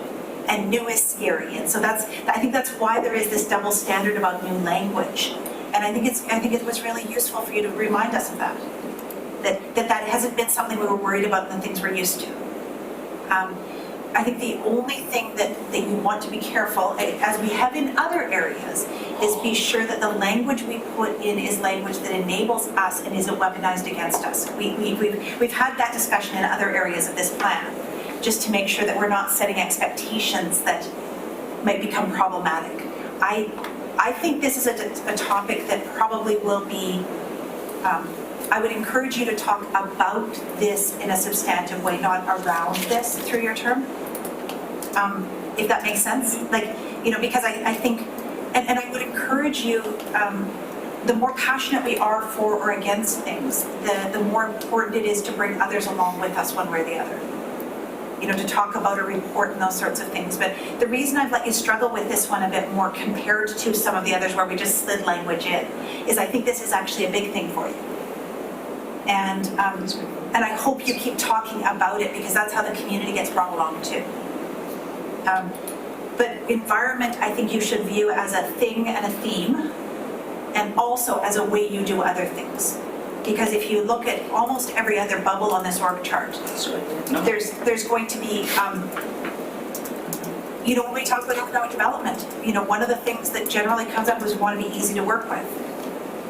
And new is scary. And so I think that's why there is this double standard about new language. And I think it was really useful for you to remind us of that. That hasn't been something we were worried about and the things we're used to. I think the only thing that you want to be careful, as we have in other areas, is be sure that the language we put in is language that enables us and isn't weaponized against us. We've had that discussion in other areas of this plan, just to make sure that we're not setting expectations that might become problematic. I think this is a topic that probably will be, I would encourage you to talk about this in a substantive way, not around this through your term, if that makes sense. Because I think, and I would encourage you, the more passionate we are for or against things, the more important it is to bring others along with us one way or the other. To talk about a report and those sorts of things. But the reason I've let you struggle with this one a bit more compared to some of the others where we just slid language in, is I think this is actually a big thing for you. And I hope you keep talking about it, because that's how the community gets brought along too. But environment, I think you should view as a thing and a theme, and also as a way you do other things. Because if you look at almost every other bubble on this org chart, there's going to be, when we talk about economic development, one of the things that generally comes up is we want to be easy to work with,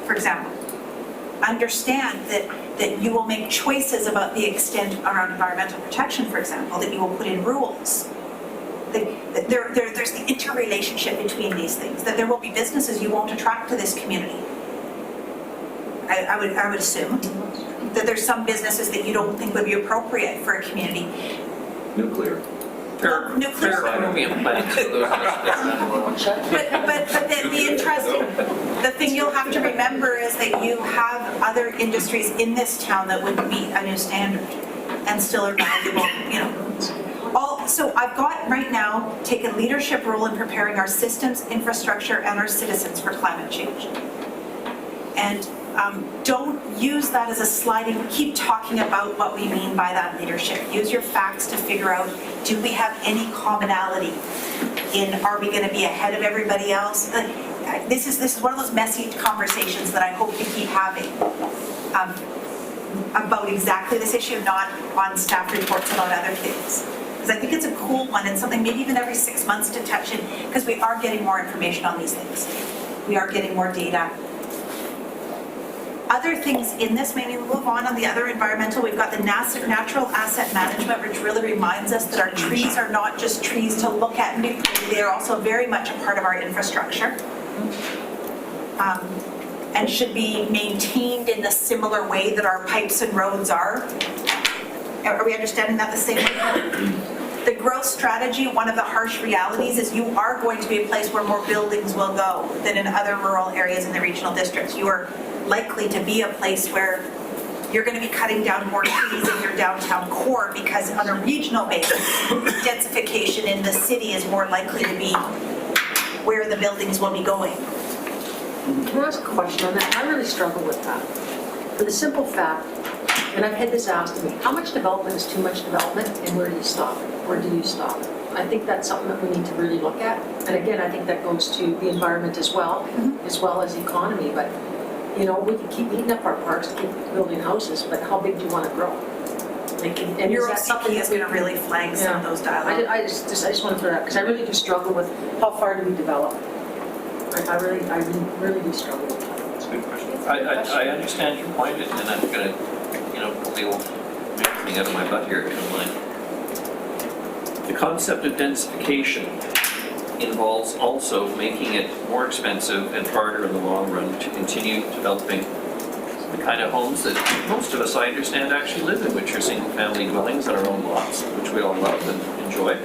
for example. Understand that you will make choices about the extent around environmental protection, for example, that you will put in rules. There's the interrelationship between these things, that there will be businesses you won't attract to this community. I would assume that there's some businesses that you don't think would be appropriate for a community. Nuclear. Nuclear. But the interesting, the thing you'll have to remember is that you have other industries in this town that would meet a new standard and still are valuable, So I've got right now, take a leadership role in preparing our systems, infrastructure, and our citizens for climate change. And don't use that as a sliding, keep talking about what we mean by that leadership. Use your facts to figure out, do we have any commonality in, are we going to be ahead of everybody else? This is one of those messy conversations that I hope to keep having about exactly this issue, not on staff reports about other things. because I think it's a cool one and something maybe even every 6 months to touch it, because we are getting more information on these things. We are getting more data. Other things in this, maybe we'll move on the other environmental, we've got the natural asset management, which really reminds us that our trees are not just trees to look at and be pretty, they are also very much a part of our infrastructure. And should be maintained in a similar way that our pipes and roads are. Are we understanding that the same way? The growth strategy, one of the harsh realities is you are going to be a place where more buildings will go than in other rural areas in the regional districts. You are likely to be a place where you're going to be cutting down more trees in your downtown core because on a regional basis, densification in the city is more likely to be where the buildings will be going. Can I ask a question on that? I really struggle with that. For the simple fact, and I've had this asked of me, how much development is too much development and where do you stop it? Where do you stop it? I think that's something that we need to really look at. And again, I think that goes to the environment as well as the economy. But, you know, we can keep eating up our parks, keep building houses, but how big do you want to grow? Like, and Your is that something OCP is going to really flag some of those dialogues. I just want to throw that, because I really do struggle with how far do we develop? I really do struggle with that. That's a good question. I understand your point, and I'm going to, pull the old thing out of my butt here, if you don't mind. The concept of densification involves also making it more expensive and harder in the long run to continue developing the kind of homes that most of us, I understand, actually live in, which are single-family dwellings on our own lots, which we all love and enjoy.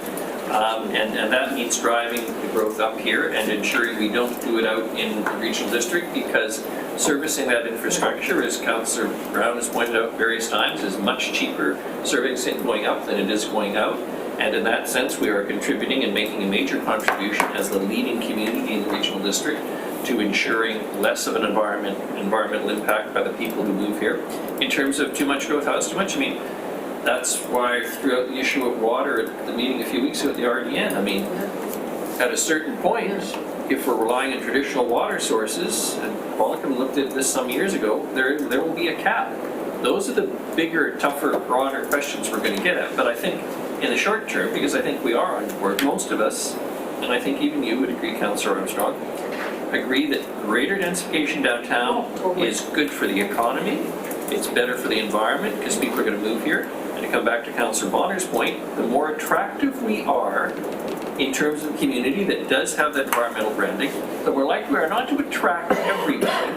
And that means driving the growth up here and ensuring we don't do it out in the regional district, because servicing that infrastructure, as Councillor Brown has pointed out various times, is much cheaper servicing going up than it is going out. And in that sense, we are contributing and making a major contribution as the leading community in the regional district to ensuring less of an environmental impact by the people who move here. In terms of too much growth, how's too much? I mean, that's why throughout the issue of water at the meeting a few weeks ago at the RDN, I mean, at a certain point, if we're relying on traditional water sources, and Qualicum looked at this some years ago, there will be a cap. Those are the bigger, tougher, broader questions we're going to get at. But I think in the short term, because I think we are on board, most of us, and I think even you would agree, Councillor Armstrong, agree that greater densification downtown is good for the economy, it's better for the environment because people are going to move here. And to come back to Councillor Bonner's point, the more attractive we are in terms of a community that does have that environmental branding, the more likely we are not to attract everybody,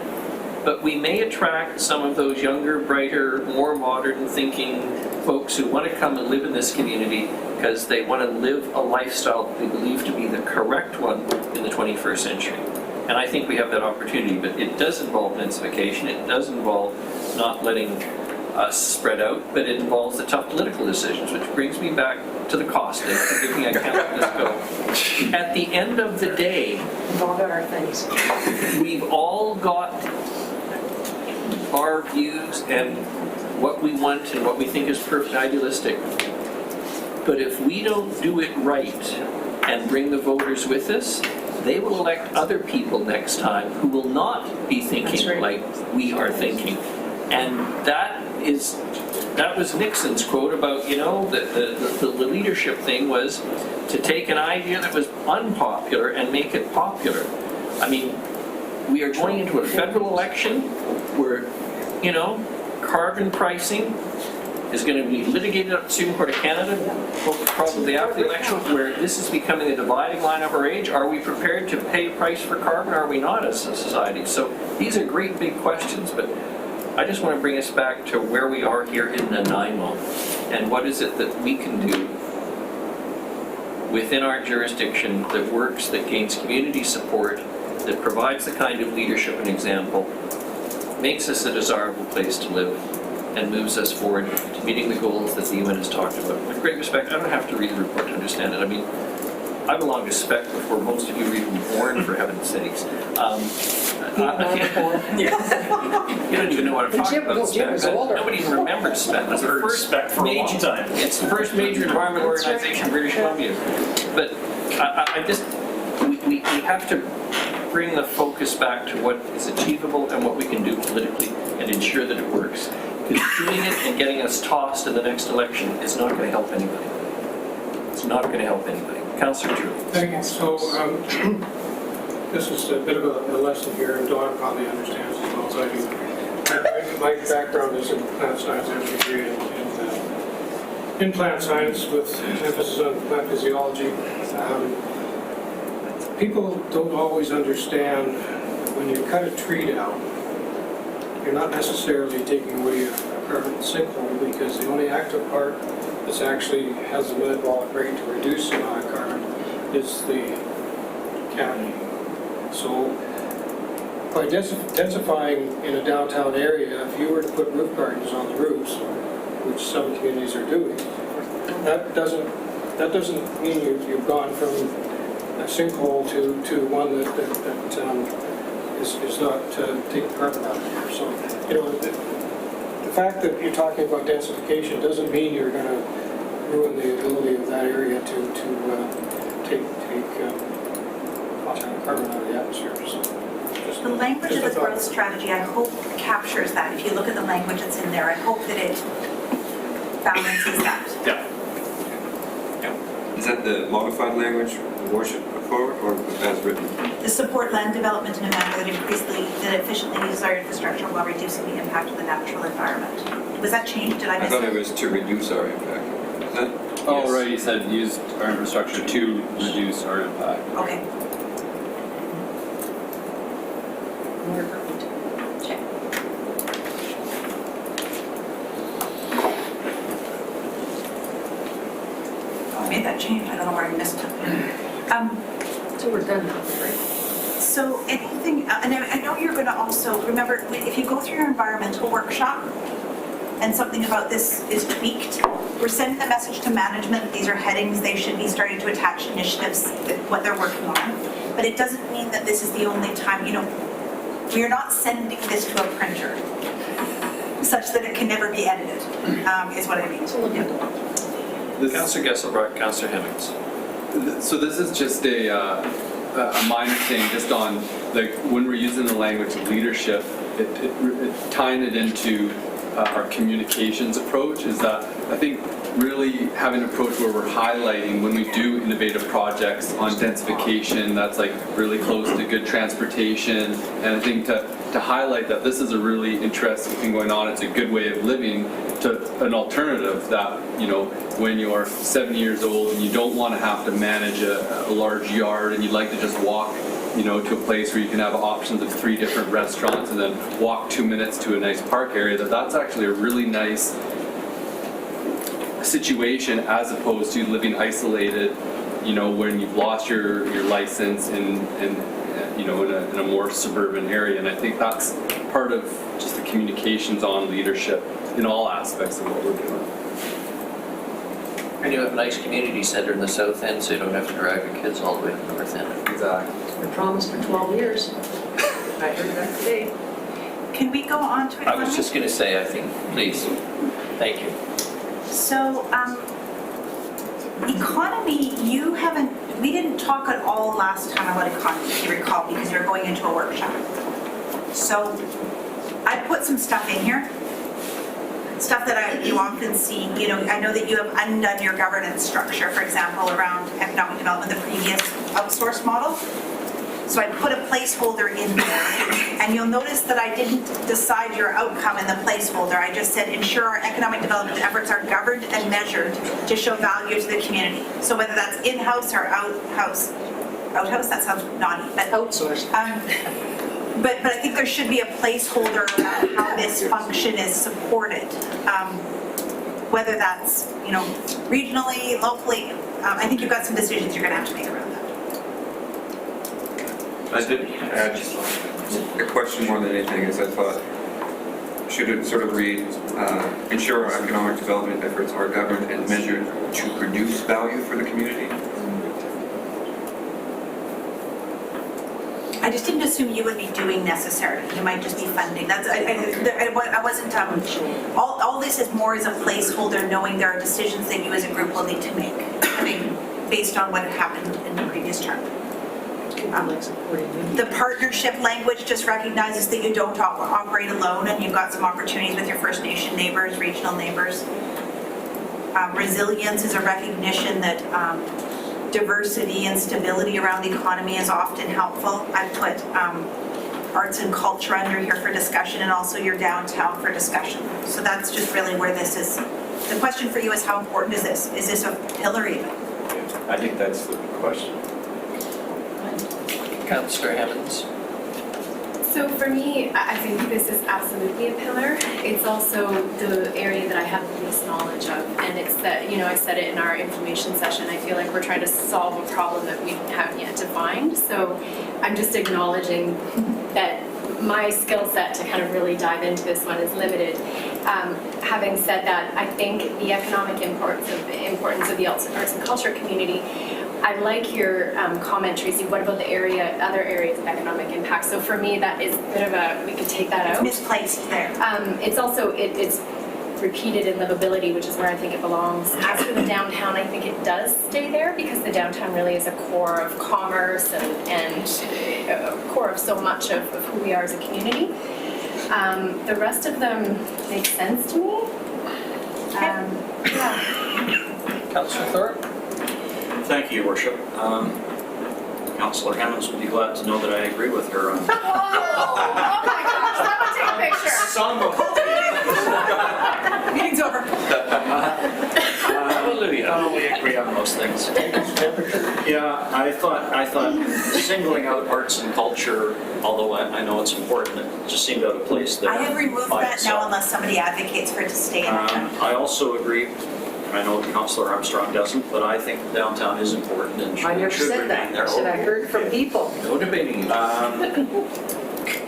but we may attract some of those younger, brighter, more modern thinking folks who want to come and live in this community because they want to live a lifestyle that they believe to be the correct one in the 21st century. And I think we have that opportunity, but it does involve densification, it does involve not letting us spread out, but it involves the tough political decisions, which brings me back to the cost. Forgive me, I can't let this go. At the end of the day, We've all got our things. we've all got our views and what we want and what we think is perfect idealistic. But if we don't do it right and bring the voters with us, they will elect other people next time who will not be thinking like we are thinking. And that was Nixon's quote about, the leadership thing was to take an idea that was unpopular and make it popular. I mean, we are going into a federal election where, carbon pricing is going to be litigated up to the Supreme Court of Canada, probably after the election, where this is becoming a dividing line of our age. Are we prepared to pay a price for carbon, or are we not as a society? So these are great big questions, but I just want to bring us back to where we are here in Nanaimo, and what is it that we can do within our jurisdiction that works, that gains community support, that provides the kind of leadership and example, makes us a desirable place to live, and moves us forward to meeting the goals that the UN has talked about. With great respect, I don't have to read the report to understand it. I mean, I belong to SPEC before most of you were even born, for heaven's sakes. You don't even know what I'm talking about. Nobody even remembers SPEC. It's the first SPEC for a long time. It's the first major environmental organization in British Columbia. But we have to bring the focus back to what is achievable and what we can do politically and ensure that it works. Because doing it and getting us tossed in the next election is not going to help anybody. not going to help anybody. Councillor Drew. Thank you. So, this is a bit of a lesson here, and Dawn probably understands as well as I do. My background is in plant science, I have a degree in plant science with emphasis on plant physiology. People don't always understand when you cut a tree down, you're not necessarily taking away a carbon sinkhole, because the only active part that actually has the metabolic rate to reduce the amount of carbon is the canopy. So by densifying in a downtown area, if you were to put roof gardens on the roofs, which some communities are doing, that doesn't mean you've gone from a sinkhole to one that is not taking carbon out of here. So, you know, the fact that you're talking about densification doesn't mean you're going to ruin the ability of that area to take carbon out of the atmosphere. So, The language of the growth strategy, I hope, captures that. If you look at the language that's in there, I hope that it balances that. Yeah. Is that the modified language Worship put forward, or as written? To support land development in a manner that efficiently uses our infrastructure while reducing the impact of the natural environment. Was that changed? Did I I miss thought it? it was to reduce our impact. Is that? Oh, right, you said use our infrastructure to reduce our impact. Okay. Check. I made that change. I don't know where I missed it. So we're done now, right? So anything, and I know you're going to also, remember, if you go through your environmental workshop and something about this is tweaked, we're sending the message to management, these are headings, they should be starting to attach initiatives, what they're working on. But it doesn't mean that this is the only time, you know, we are not sending this to a printer such that it can never be edited, is what I mean. Councillor Gesselbart, Councillor Hemmings. So this is just a minor thing, just on like when we're using the language of leadership, tying it into our communications approach is that I think really having an approach where we're highlighting when we do innovative projects on densification that's like really close to good transportation, and I think to highlight that this is a really interesting thing going on, it's a good way of living, to an alternative that, you know, when you are 70 years old and you don't want to have to manage a large yard and you'd like to just walk, you know, to a place where you can have options of 3 different restaurants and then walk 2 minutes to a nice park area, that's actually a really nice situation as opposed to living isolated, you know, when you've lost your license in you know, in a more suburban area. And I think that's part of just the communications on leadership in all aspects of what we're doing. And you have a nice community center in the south end, so you don't have to drag your kids all the way to the north end. Exactly. We promised for 12 years. I heard that today. Can we go on to it? I was just going to say, I think, please. Thank you. So, economy, we didn't talk at all last time about economy, if you recall, because you were going into a workshop. So, I put some stuff in here, stuff that you often see. You know, I know that you have undone your governance structure, for example, around economic development, the previous outsourced model. So I put a placeholder in there, and you'll notice that I didn't decide your outcome in the placeholder. I just said ensure our economic development efforts are governed and measured to show value to the community. So whether that's in-house or outhouse, that sounds naughty, but Outsourced. But I think there should be a placeholder around how this function is supported, whether that's, you know, regionally, locally. I think you've got some decisions you're going to have to make around that. I did just a question more than anything is I thought, should it sort of read, ensure our economic development efforts are governed and measured to produce value for the community? I just didn't assume you would be doing necessarily. You might just be funding. That's I wasn't. All this is more as a placeholder, knowing there are decisions that you as a group will need to make. I mean, based on what happened in the previous term. The partnership language just recognizes that you don't operate alone, and you've got some opportunities with your First Nation neighbors, regional neighbors. Resilience is a recognition that diversity and stability around the economy is often helpful. I put arts and culture under here for discussion, and also your downtown for discussion. So that's just really where this is. The question for you is, how important is this? Is this a pillar even? I think that's the question. Councillor Hammonds. So for me, I think this is absolutely a pillar. It's also the area that I have the least knowledge of. And it's that, I said it in our information session, I feel like we're trying to solve a problem that we haven't yet defined. So I'm just acknowledging that my skill set to kind of really dive into this one is limited. Having said that, I think the economic importance of the arts and culture community, I like your comment, Tracy. What about the other areas of economic impact? So for me, that is a bit of we could take that out. Misplaced there. It's also, it's repeated in livability, which is where I think it belongs. As for the downtown, I think it does stay there because the downtown really is a core of commerce and a core of so much of who we are as a community. The rest of them make sense to me. Yeah. Councillor Thorpe. Thank you, Your Worship. Councillor Hammonds would be glad to know that I agree with her on Oh my gosh, that would take a picture. some of Meeting's over. Hallelujah. we agree on most things. Yeah, I thought singling out arts and culture, although I know it's important, it just seemed out of place there. I have removed by that now itself. unless somebody advocates for it to stay in the I also agree, I know Councillor Armstrong doesn't, but I think downtown is important and I never should said remain that. there. I said I heard from people. No debating.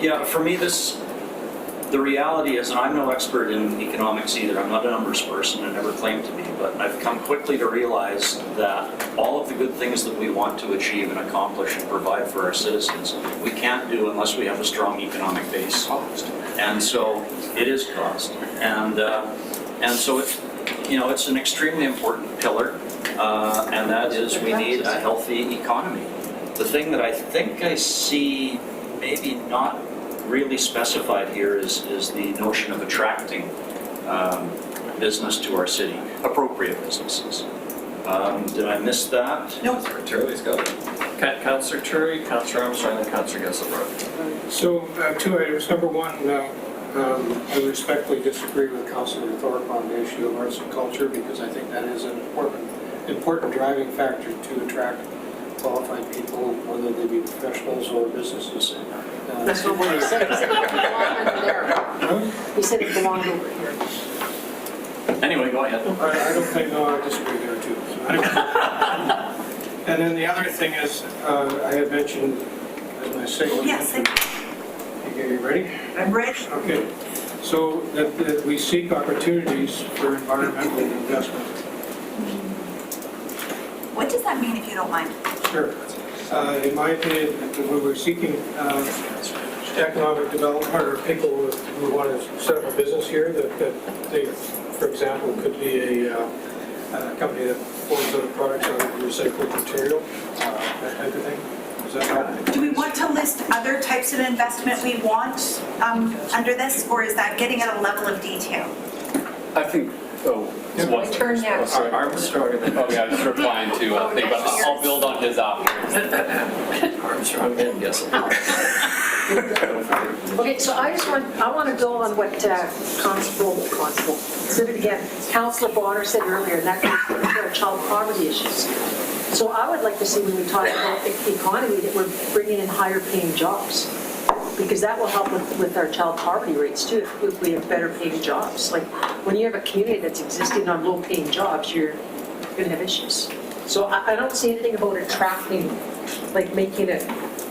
Yeah, for me, the reality is, and I'm no expert in economics either, I'm not a numbers person, I never claimed to be, but I've come quickly to realize that all of the good things that we want to achieve and accomplish and provide for our citizens, we can't do unless we have a strong economic base. And so it is cost. And so it's an extremely important pillar, and that is we need a healthy economy. The thing that I think I see maybe not really specified here is the notion of attracting business to our city, appropriate businesses. Did I miss that? No. Turley's got it. Councillor Turley, Councillor Armstrong, and Councillor Gesselbrook. So, two items. Number one, I respectfully disagree with Councillor Thorpe on the issue of arts and culture because I think that is an important driving factor to attract qualified people, whether they be professionals or businesses. That's not what he said. He said it belonged over there. He said it belonged over here. Anyway, go ahead. I don't think, no, I disagree there too. So and then the other thing is, I had mentioned, as I say, Yes, okay, you ready? I'm ready. Okay, so that we seek opportunities for environmental investment. What does that mean, if you don't mind? Sure. In my opinion, when we're seeking economic development or people who want to set up a business here, that they, for example, could be a company that forms other products out of recycled material, that type of thing. Is that right? Do we want to list other types of investment we want under this, or is that getting at a level of detail? I think, My turn next. Armstrong and then Oh, yeah, just replying to a thing, but I'll build on his after. Armstrong and Gesselbrook. Okay, so I want to go on what said it again, Councillor Bonner said earlier, and that goes to our child poverty issues. So I would like to see when we talk about the economy that we're bringing in higher paying jobs. Because that will help with our child poverty rates too, if we have better paying jobs. Like when you have a community that's existing on low paying jobs, you're going to have issues. So I don't see anything about attracting, like making it,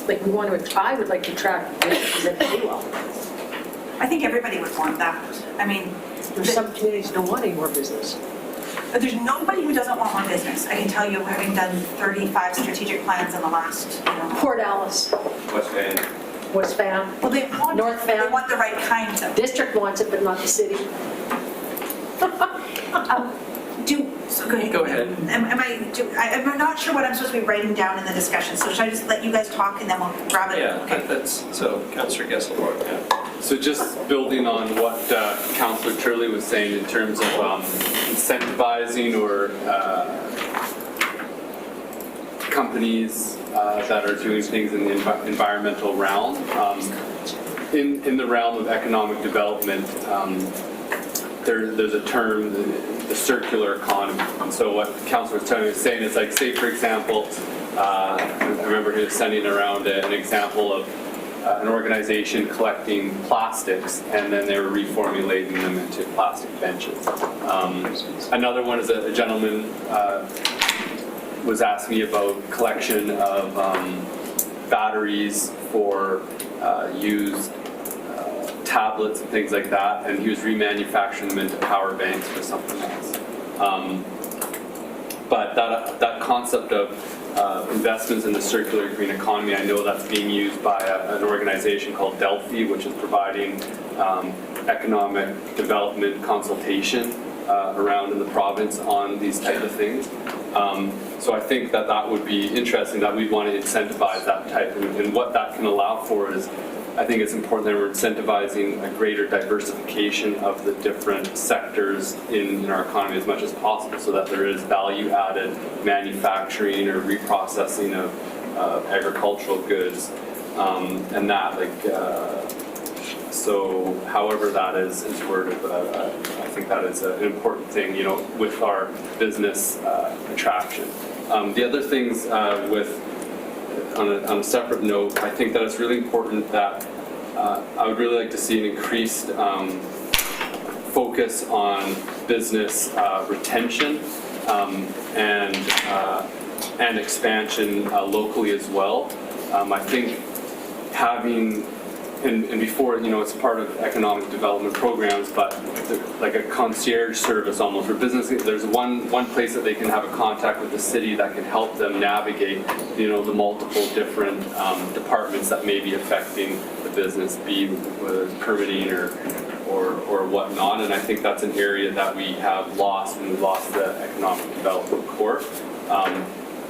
like we want to, I would like to attract businesses that pay well. I think everybody would want that. I mean, There's some communities that don't want any more business. but there's nobody who doesn't want more business. I can tell you, having done 35 strategic plans in the last, Port Alice, West Van. West Van, Well, they want, North they Van. want the right kinds of. District wants it, but not the city. So go ahead. Go ahead. I'm not sure what I'm supposed to be writing down in the discussion, so should I just let you guys talk and then we'll grab it? Yeah, Okay. that's, so Councillor Gesselbrook, yeah. So just building on what Councillor Turley was saying in terms of incentivizing or companies that are doing things in the environmental realm. In the realm of economic development, there's a term, the circular economy. And so what Councillor Turley was saying is like, say for example, I remember he was sending around an example of an organization collecting plastics and then they were reformulating them into plastic benches. Another one is a gentleman was asking me about collection of batteries for used tablets and things like that, and he was remanufacturing them into power banks for something else. But that concept of investments in the circular green economy, I know that's being used by an organization called Delphi, which is providing economic development consultation around in the province on these type of things. So I think that would be interesting, that we'd want to incentivize that type, and what that can allow for is, I think it's important that we're incentivizing a greater diversification of the different sectors in our economy as much as possible, so that there is value-added manufacturing or reprocessing of agricultural goods, and that, so however that is worded, but I think that is an important thing, with our business attraction. The other things on a separate note, I think that it's really important that I would really like to see an increased focus on business retention and expansion locally as well. I think having, and before, it's part of economic development programs, but like a concierge service almost, where business, there's one place that they can have a contact with the city that can help them navigate, the multiple different departments that may be affecting the business, be whether it's permitting or whatnot. And I think that's an area that we have lost, and we lost the economic development court.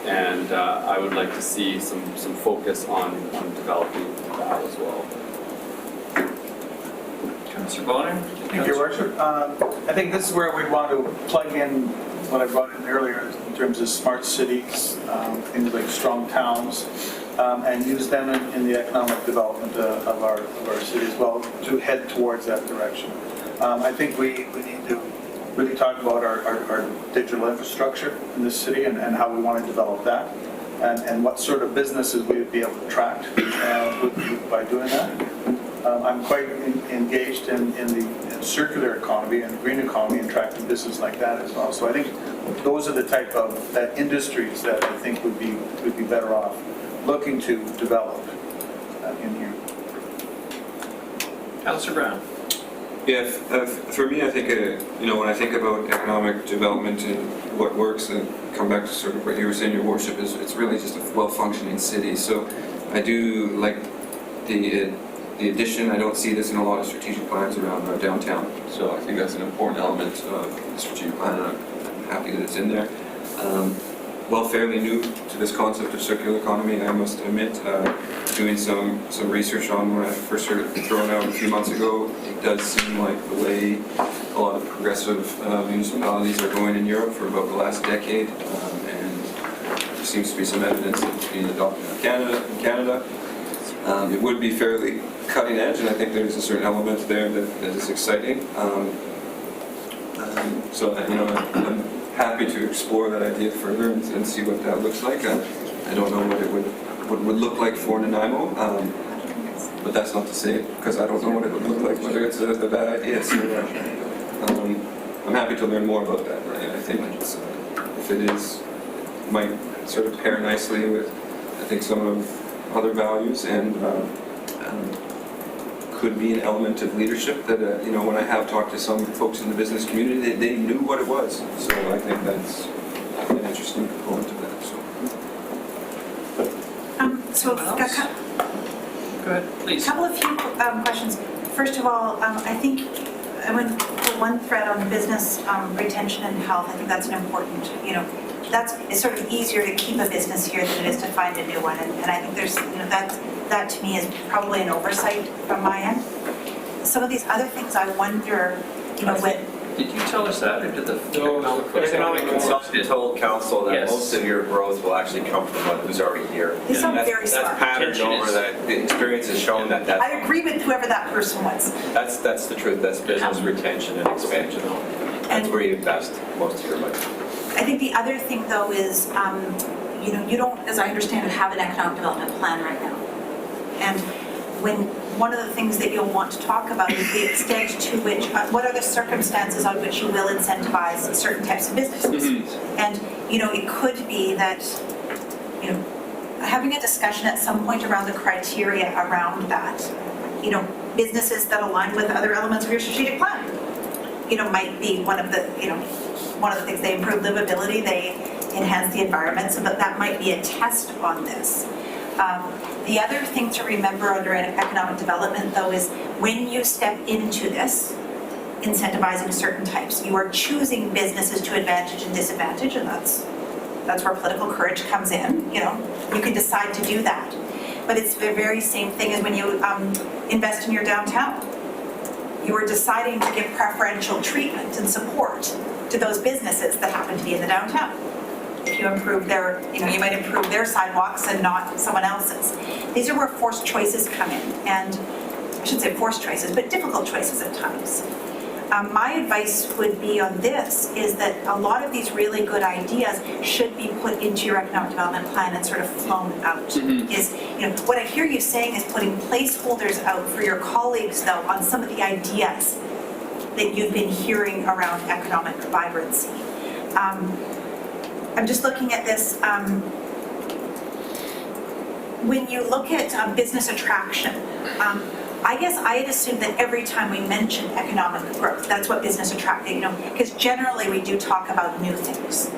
And I would like to see some focus on developing that as well. Councillor Bonner? Thank you, Worship. I think this is where we want to plug in what I brought in earlier in terms of smart cities, things like strong towns, and use them in the economic development of our city as well, to head towards that direction. I think we need to really talk about our digital infrastructure in this city and how we want to develop that, and what sort of businesses we would be able to attract by doing that. I'm quite engaged in the circular economy and green economy and attracting business like that as well. So I think those are the type of industries that I think would be better off looking to develop in here. Councillor Brown? Yeah, for me, I think, when I think about economic development and what works, and come back to sort of what you were saying, Your Worship, is it's really just a well-functioning city. So I do like the addition. I don't see this in a lot of strategic plans around our downtown. So I think that's an important element of the strategic plan, and I'm happy that it's in there. Well, fairly new to this concept of circular economy, I must admit. Doing some research on when I first heard it thrown out a few months ago, it does seem like the way a lot of progressive municipalities are going in Europe for about the last decade, and there seems to be some evidence that it's being adopted in Canada. It would be fairly cutting edge, and I think there's a certain element there that is exciting. So I'm happy to explore that idea further and see what that looks like. I don't know what it would look like for Nanaimo, but that's not to say, because I don't know what it would look like, whether it's a bad idea. So I'm happy to learn more about that. I think if it is, it might sort of pair nicely with, I think, some of other values, and could be an element of leadership that, when I have talked to some folks in the business community, they knew what it was. So I think that's an interesting component of that. So Go ahead, please. a couple of few questions. First of all, I think I went for one thread on business retention and health. I think that's an important, it's sort of easier to keep a business here than it is to find a new one. And I think there's, that to me is probably an oversight from my end. some of these other things, I wonder, you know, when, Did you tell us that, or did the Economic consultant told council that Yes. most of your growth will actually come from who's already here. They sound That's- very smart. That's patterned Tension over is- that, the experience has shown that I agree with whoever that person was. that's the truth, that's business retention and expansion. That's And- where you invest most of your money. I think the other thing, though, is, you know, you don't, as I understand it, have an economic development plan right now. And one of the things that you'll want to talk about is the extent to which, what are the circumstances on which you will incentivize certain types of businesses? And, you know, it could be that, you know, having a discussion at some point around the criteria around that, you know, businesses that align with other elements of your strategic plan, you know, might be one of the, you know, one of the things. They improve livability, they enhance the environment, so that might be a test on this. The other thing to remember under economic development, though, is when you step into this, incentivizing certain types, you are choosing businesses to advantage and disadvantage, and that's where political courage comes in. You know, you can decide to do that. But it's the very same thing as when you invest in your downtown. You are deciding to give preferential treatment and support to those businesses that happen to be in the downtown. If you improve their, you know, you might improve their sidewalks and not someone else's. These are where forced choices come in, and I shouldn't say forced choices, but difficult choices at times. My advice would be on this is that a lot of these really good ideas should be put into your economic development plan and sort of flown out. Is, you know, what I hear you saying is putting placeholders out for your colleagues, though, on some of the ideas that you've been hearing around economic vibrancy. I'm just looking at this. When you look at business attraction, I guess I had assumed that every time we mention economic growth, that's what business attraction, you know, because generally we do talk about new things.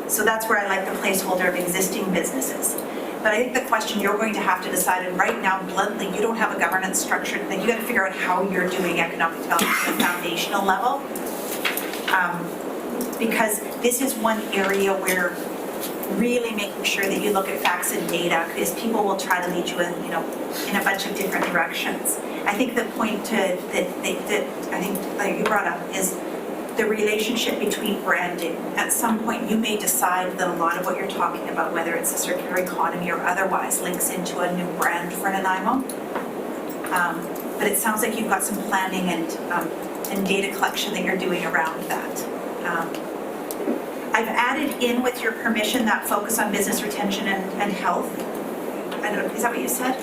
So that's where I like the placeholder of existing businesses. But I think the question you're going to have to decide, and right now, bluntly, you don't have a governance structure, like you got to figure out how you're doing economic development at a foundational level. Because this is one area where really making sure that you look at facts and data, because people will try to lead you in, you know, in a bunch of different directions. I think the point that I think like you brought up is the relationship between branding. At some point, you may decide that a lot of what you're talking about, whether it's a circular economy or otherwise, links into a new brand for Nanaimo. But it sounds like you've got some planning and data collection that you're doing around that. I've added in, with your permission, that focus on business retention and health. I don't know, is that what you said?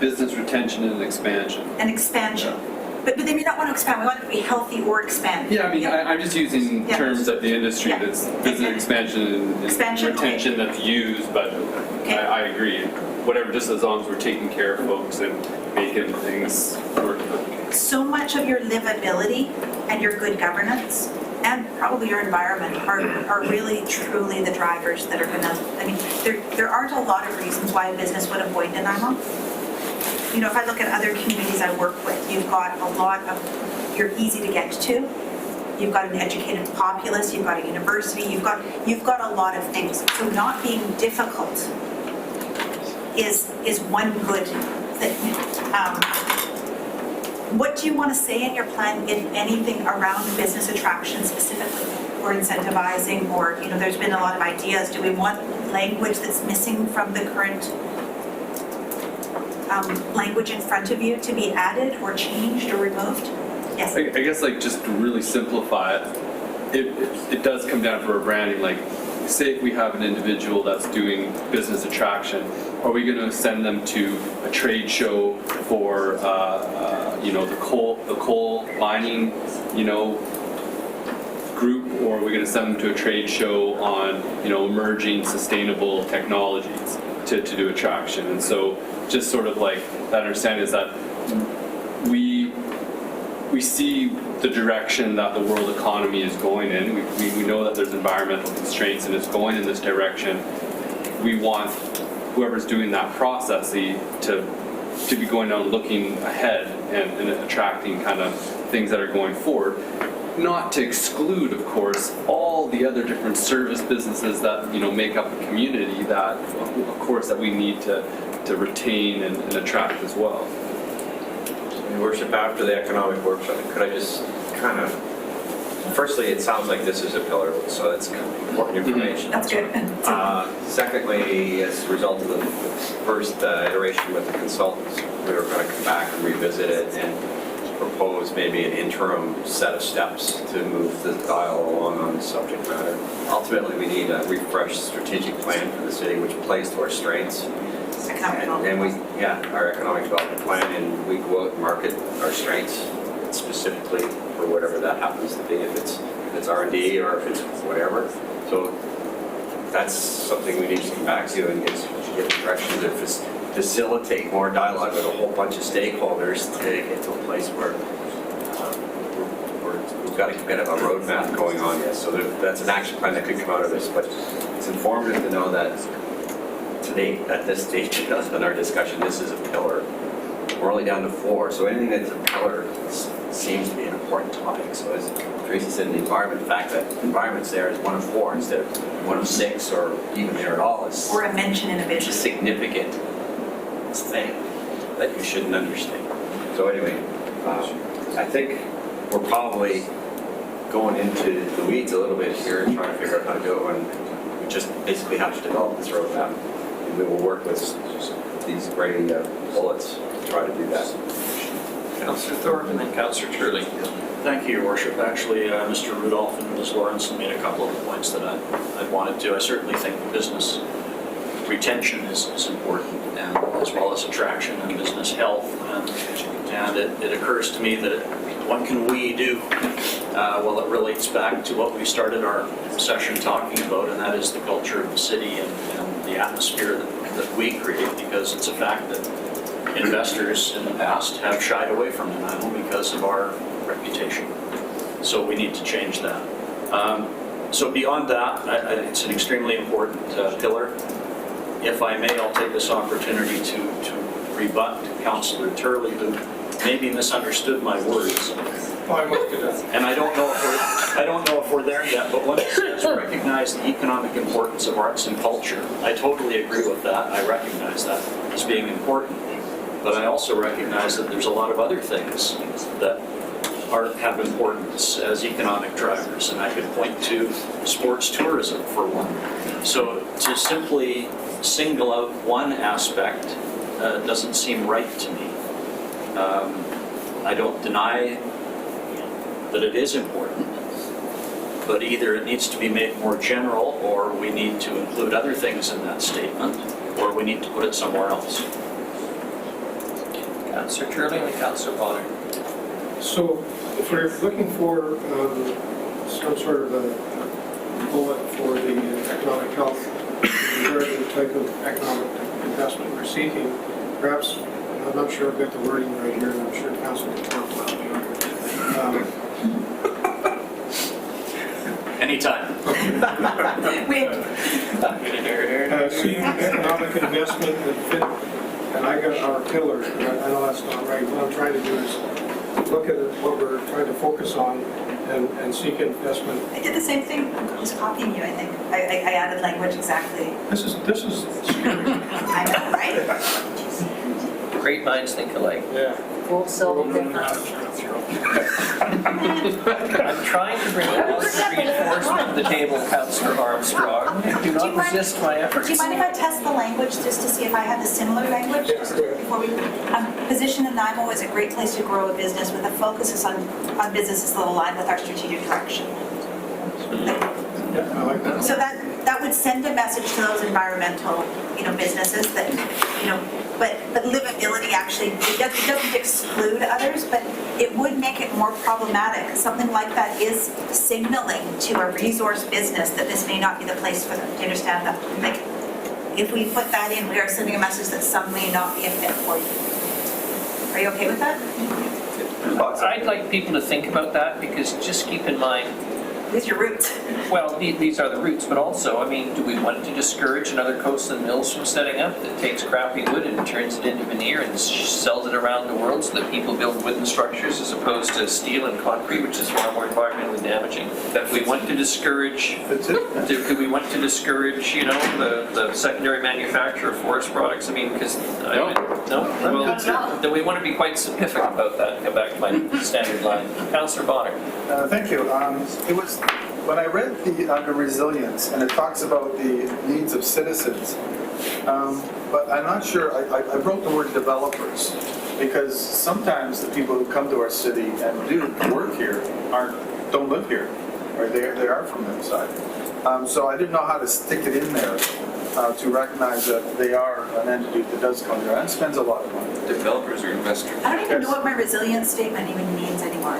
Business retention and expansion. And expansion. But they may not want to expand, we want it to be healthy or expand. Yeah, I mean, I'm just using Yeah. terms of the industry Yeah. that's business expansion and Expansion, okay. retention that's used, but Okay. I agree. Whatever, just as long as we're taking care of folks and making things work. So much of your livability and your good governance and probably your environment are really truly the drivers that are gonna, I mean, there aren't a lot of reasons why a business would avoid Nanaimo. You know, if I look at other communities I work with, you've got a lot of, you're easy to get to. You've got an educated populace, you've got a university, you've got a lot of things. So not being difficult is one good thing. What do you want to say in your plan, if anything, around business attraction specifically, or incentivizing, or, you know, there's been a lot of ideas. Do we want language that's missing from the current language in front of you to be added or changed or removed? Yes. I guess, like, just to really simplify it, it does come down to our branding. Like, say if we have an individual that's doing business attraction, are we going to send them to a trade show for, you know, the coal mining, you know, group, or are we going to send them to a trade show on, you know, emerging sustainable technologies to do attraction? And so, just sort of like that understanding is that we see the direction that the world economy is going in. We know that there's environmental constraints and it's going in this direction. We want whoever's doing that process to be going down looking ahead and attracting kind of things that are going forward. Not to exclude, of course, all the other different service businesses that, you know, make up a community that, of course, that we need to retain and attract as well. Your Worship, after the economic workshop, could I just kind of, firstly, it sounds like this is a pillar, so that's important information. That's good. Secondly, as a result of the first iteration with the consultants, we were going to come back and revisit it and propose maybe an interim set of steps to move the dial along on the subject matter. Ultimately, we need a refreshed strategic plan for the city which plays to our strengths. Economic And we, our economic development plan, and we go out and market our strengths specifically for whatever that happens to be, if it's R&D or if it's whatever. So that's something we need to come back to and get direction to facilitate more dialogue with a whole bunch of stakeholders to get to a place where we've got a bit of a roadmap going on. Yes, so that's an action plan that could come out of this, but it's informative to know that today, at this stage in our discussion, this is a pillar. We're only down to 4, so anything that's a pillar seems to be an important topic. So as Tracy said, in the environment, the fact that environment's there is 1 of 4 instead of 1 of 6 or even there at all is Or a mention in a a vision. significant thing that you shouldn't understand. So anyway, I think we're probably going into the weeds a little bit here and trying to figure out how to do it when we just basically have to develop this roadmap. And we will work with these gray bullets to try to do that. Councillor Thorpe and then Councillor Turley. Thank you, Your Worship. Actually, Mr. Rudolph and Ms. Lawrence made a couple of points that I wanted to. I certainly think business retention is important, and as well as attraction and business health. And it occurs to me that what can we do? Well, it relates back to what we started our session talking about, and that is the culture of the city and the atmosphere that we create, because it's a fact that investors in the past have shied away from Nanaimo because of our reputation. So we need to change that. So beyond that, it's an extremely important pillar. If I may, I'll take this opportunity to rebut Councillor Turley, who maybe misunderstood my words. I looked it up. And I don't know if we're there yet, but when it says recognize the economic importance of arts and culture, I totally agree with that. I recognize that as being important. But I also recognize that there's a lot of other things that have importance as economic drivers, and I could point to sports tourism for one. So to simply single out one aspect doesn't seem right to me. I don't deny that it is important, but either it needs to be made more general, or we need to include other things in that statement, or we need to put it somewhere else. Councillor Turley and then Councillor Bonner. So if we're looking for some sort of a bullet for the economic health, regarding the type of economic investment we're seeking, perhaps, I'm not sure I've got the wording right here, and I'm sure Councilor can help me on it. Anytime. Seeking economic investment that fit, and I got our pillars, but I know that's not right. What I'm trying to do is look at what we're trying to focus on and seek investment. I did the same thing. I was copying you, I think. I added language exactly. This is scary. I know, right? Great minds think alike. Yeah. Full self-defense. I'm trying to bring reinforcement to the table, Councillor Armstrong. Do not resist my efforts. Do you mind if I test the language just to see if I have the similar language? Just before we position Nanaimo as a great place to grow a business with a focus on businesses that align with our strategic direction. Yeah, I like that. So that would send a message to those environmental, businesses that, but livability actually, it doesn't exclude others, but it would make it more problematic. Something like that is signaling to a resource business that this may not be the place for them. Do you understand that? Like, if we put that in, we are sending a message that some may not be a fit for you. Are you okay with that? I'd like people to think about that, because just keep in mind, These are your roots. Well, these are the roots, but also, I mean, do we want to discourage another Coastland Mills from setting up that takes crappy wood and turns it into veneer and sells it around the world so that people build wooden structures as opposed to steel and concrete, which is far more environmentally damaging? That we want to discourage, do we want to discourage, you know, the secondary manufacture of forest products? I mean, because, no? Well, then we want to be quite specific about that. Go back to my standard line. Councillor Bonner. Thank you. It was, when I read the resilience, and it talks about the needs of citizens, but I'm not sure, I wrote the word developers, because sometimes the people who come to our city and do work here don't live here, or they are from outside. So I didn't know how to stick it in there to recognize that they are an entity that does come here and spends a lot of money. Developers or investors? I don't even know what my resilience statement even means anymore.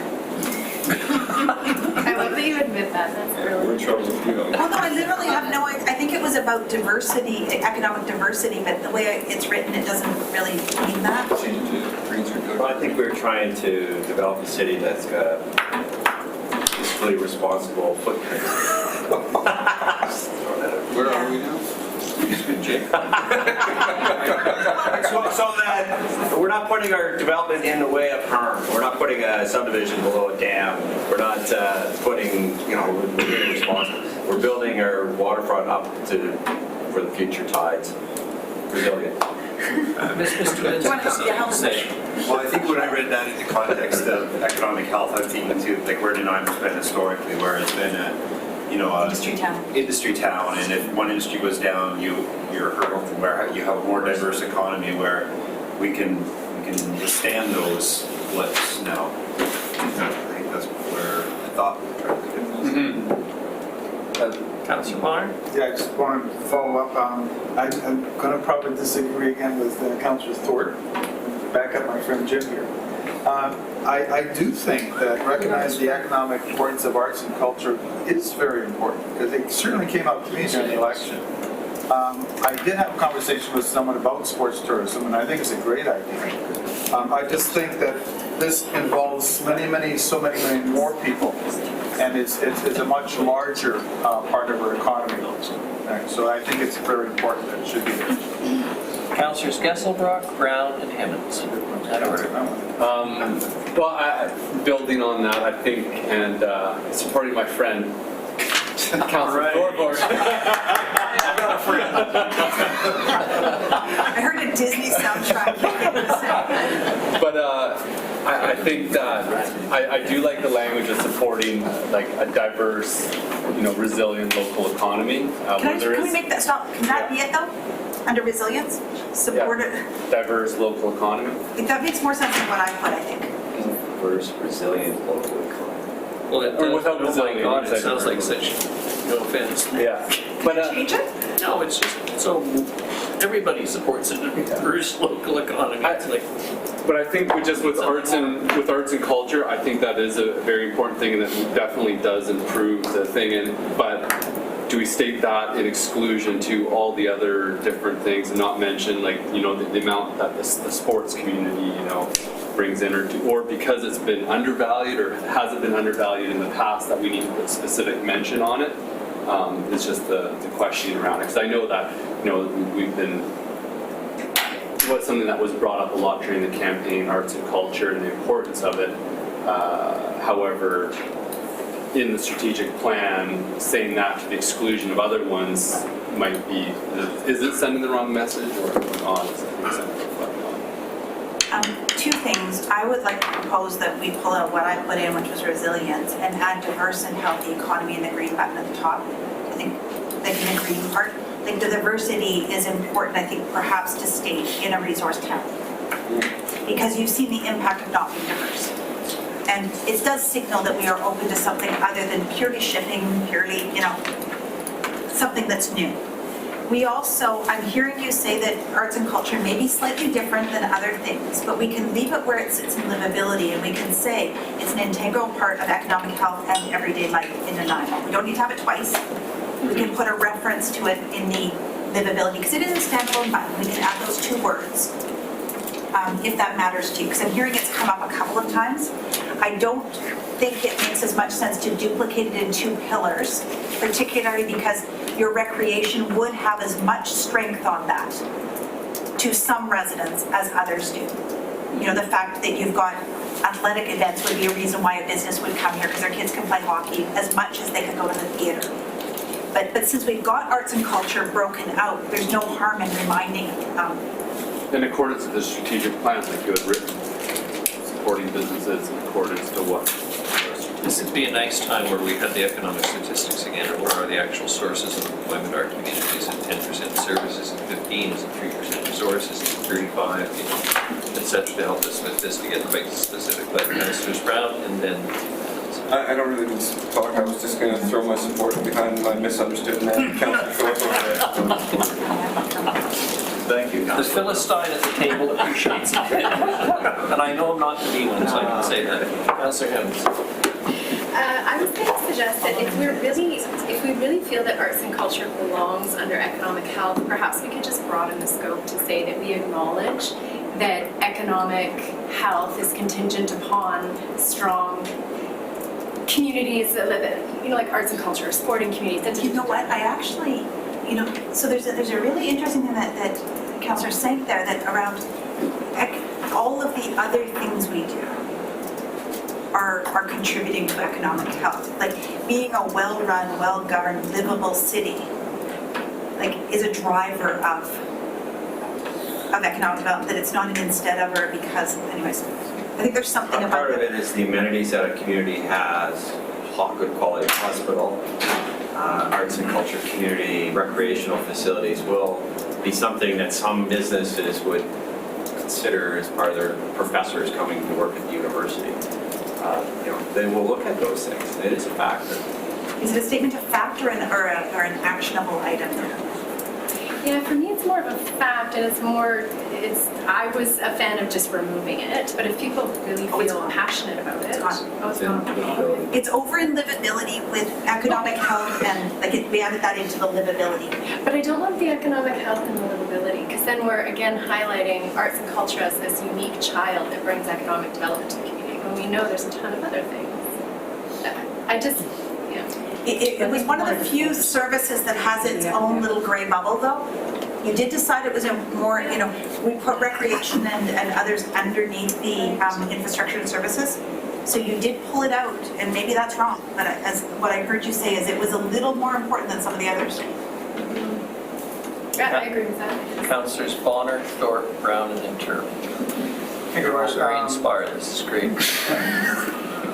I love that you admit that, that's really. We're in trouble with you. Well, no, I literally have no idea. I think it was about diversity, economic diversity, but the way it's written, it doesn't really mean that. Change it to Greens or good. Well, I think we're trying to develop a city that's got a fiscally responsible footprint. Where are we now? It's been Jake. So that we're not putting our development in the way of harm. We're not putting a subdivision below a dam. We're not putting, you know, we're being responsible. We're building our waterfront up for the future tides. Resilient. Mr. Lindsay, say. Well, I think when I read that in the context of economic health, I'm thinking too, like where Denham's been historically, where it's been industry town, and if one industry goes down, you're hurtled from where you have a more diverse economy where we can withstand those blips now. I think that's where I thought we were trying to get. Councillor Bonner? Yeah, I just wanted to follow up. I'm going to probably disagree again with Councillor Thorpe. Back up my friend Jim here. I do think that recognizing the economic importance of arts and culture is very important, because it certainly came up to me during the election. I did have a conversation with someone about sports tourism, and I think it's a great idea. I just think that this involves so many more people, and it's a much larger part of our economy. So I think it's very important that it should be there. Councillors Gesselbrock, Brown, and Hemmons. In that order. Well, building on that, I think, and supporting my friend, Councillor Thorborg. I got a friend. I heard a Disney soundtrack. But I think that I do like the language of supporting like a diverse, resilient local economy. Can we make that stop? Can that be it though? Under resilience? Support it? Diverse local economy. That makes more sense than what I put, I think. Diverse, resilient local economy. Well, it does, without oh my resilient, God, it it's sounds like like such, no offense. Yeah. But Change it? No, it's just, so everybody supports a diverse local economy. It's like, But I think with arts and culture, I think that is a very important thing, and that definitely does improve the thing. But do we state that in exclusion to all the other different things, and not mention the amount that the sports community brings in, or because it's been undervalued or hasn't been undervalued in the past that we need to put specific mention on it? It's just the question around it, because I know that we've been. It was something that was brought up a lot during the campaign, arts and culture, and the importance of it. However, in the strategic plan, saying that to the exclusion of other ones might be, is it sending the wrong message or not? Two things. I would like to propose that we pull out what I put in, which was resilience, and add diverse and healthy economy in the green button at the top. I think in the green part. Like the diversity is important, I think, perhaps to state in a resource town. Because you've seen the impact of not being diverse. And it does signal that we are open to something other than purely shipping, something that's new. We also, I'm hearing you say that arts and culture may be slightly different than other things, but we can leave it where it sits in livability, and we can say it's an integral part of economic health and everyday life in Nanaimo. We don't need to have it twice. We can put a reference to it in the livability, because it is a standalone button. We can add those two words, if that matters to you, because I'm hearing it's come up a couple of times. I don't think it makes as much sense to duplicate it in 2 pillars, particularly because your recreation would have as much strength on that to some residents as others do. You know, the fact that you've got athletic events would be a reason why a business would come here, because their kids can play hockey as much as they could go to the theater. But since we've got arts and culture broken out, there's no harm in reminding In accordance with the strategic plan that you had written, supporting businesses in accordance to what? This would be a nice time where we had the economic statistics again, or where are the actual sources of employment in our communities, and 10% services, and 15, and 3% resources, and 35, you know, et cetera, to help us with this to get quite specific. But Councillors Brown, and then I don't really need to talk, I was just going to throw my support behind my misunderstood man, Councillor Thorpe. Thank you, the Councillor. Philistine at the table appreciates it. And I know I'm not to be one, so I can say that. Councillor Hemmings. I was going to suggest that if we really feel that arts and culture belongs under economic health, perhaps we could just broaden the scope to say that we acknowledge that economic health is contingent upon strong communities, you know, like arts and culture, sporting communities. You know what, I actually, you know, so there's a really interesting thing that Councillor Sank there, that around all of the other things we do are contributing to economic health. Like being a well-run, well-governed, livable city, like is a driver of economic development, that it's not an instead of or because, anyways. I think there's something about Part of it is the amenities that a community has, good quality hospital, arts and culture community, recreational facilities will be something that some businesses would consider as part of their professors coming to work at the university. You know, they will look at those things. It is a factor. Is it a statement of fact or an actionable item? Yeah, for me it's more of a fact, and I was a fan of just removing it, but if people really feel passionate about it, it's gone. It's over in livability with economic health, and like we added that into the livability. But I don't want the economic health and the livability, because then we're again highlighting arts and culture as this unique child that brings economic development to the community, when we know there's a ton of other things. It was one of the few services that has its own little gray bubble, though. You did decide it was a more, you know, we put recreation and others underneath the infrastructure and services. So you did pull it out, and maybe that's wrong, but as what I heard you say is it was a little more important than some of the others. Yeah, I agree with that. Councillors Bonner, Thorpe, Brown, and then Turp. You're all very inspired. This is great.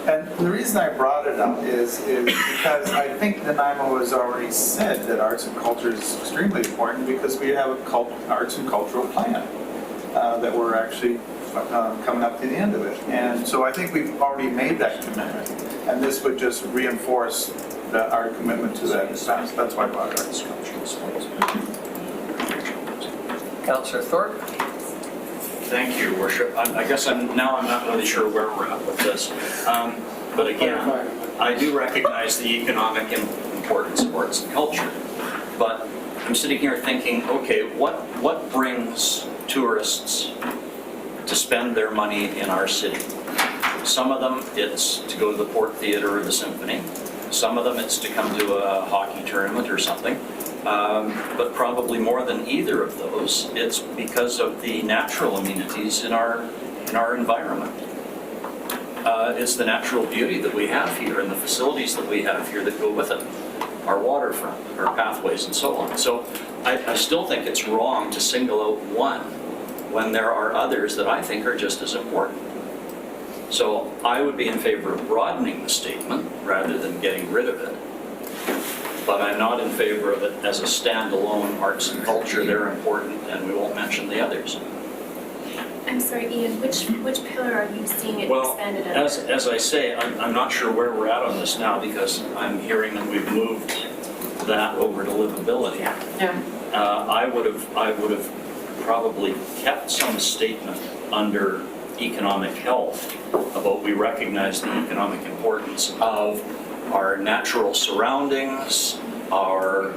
And the reason I brought it up is because I think Nanaimo has already said that arts and culture is extremely important, because we have a arts and cultural plan that we're actually coming up to the end of it. And so I think we've already made that commitment, and this would just reinforce our commitment to that. That's why I brought it up. Councillor Thorpe. Thank you, Worship. I guess I'm not really sure where we're at with this. But again, I do recognize the economic importance of arts and culture. But I'm sitting here thinking, okay, what brings tourists to spend their money in our city? Some of them, it's to go to the Port Theatre or the Symphony. Some of them, it's to come to a hockey tournament or something. But probably more than either of those, it's because of the natural amenities in our environment. It's the natural beauty that we have here and the facilities that we have here that go with it. Our waterfront, our pathways, and so on. So I still think it's wrong to single out one when there are others that I think are just as important. So I would be in favor of broadening the statement rather than getting rid of it. But I'm not in favor of it as a standalone arts and culture. They're important, and we won't mention the others. I'm sorry, Ian, which pillar are you seeing it Well, expanded under? as I say, I'm not sure where we're at on this now, because I'm hearing that we've moved that over to livability. Yeah. I would have probably kept some statement under economic health about we recognize the economic importance of our natural surroundings, our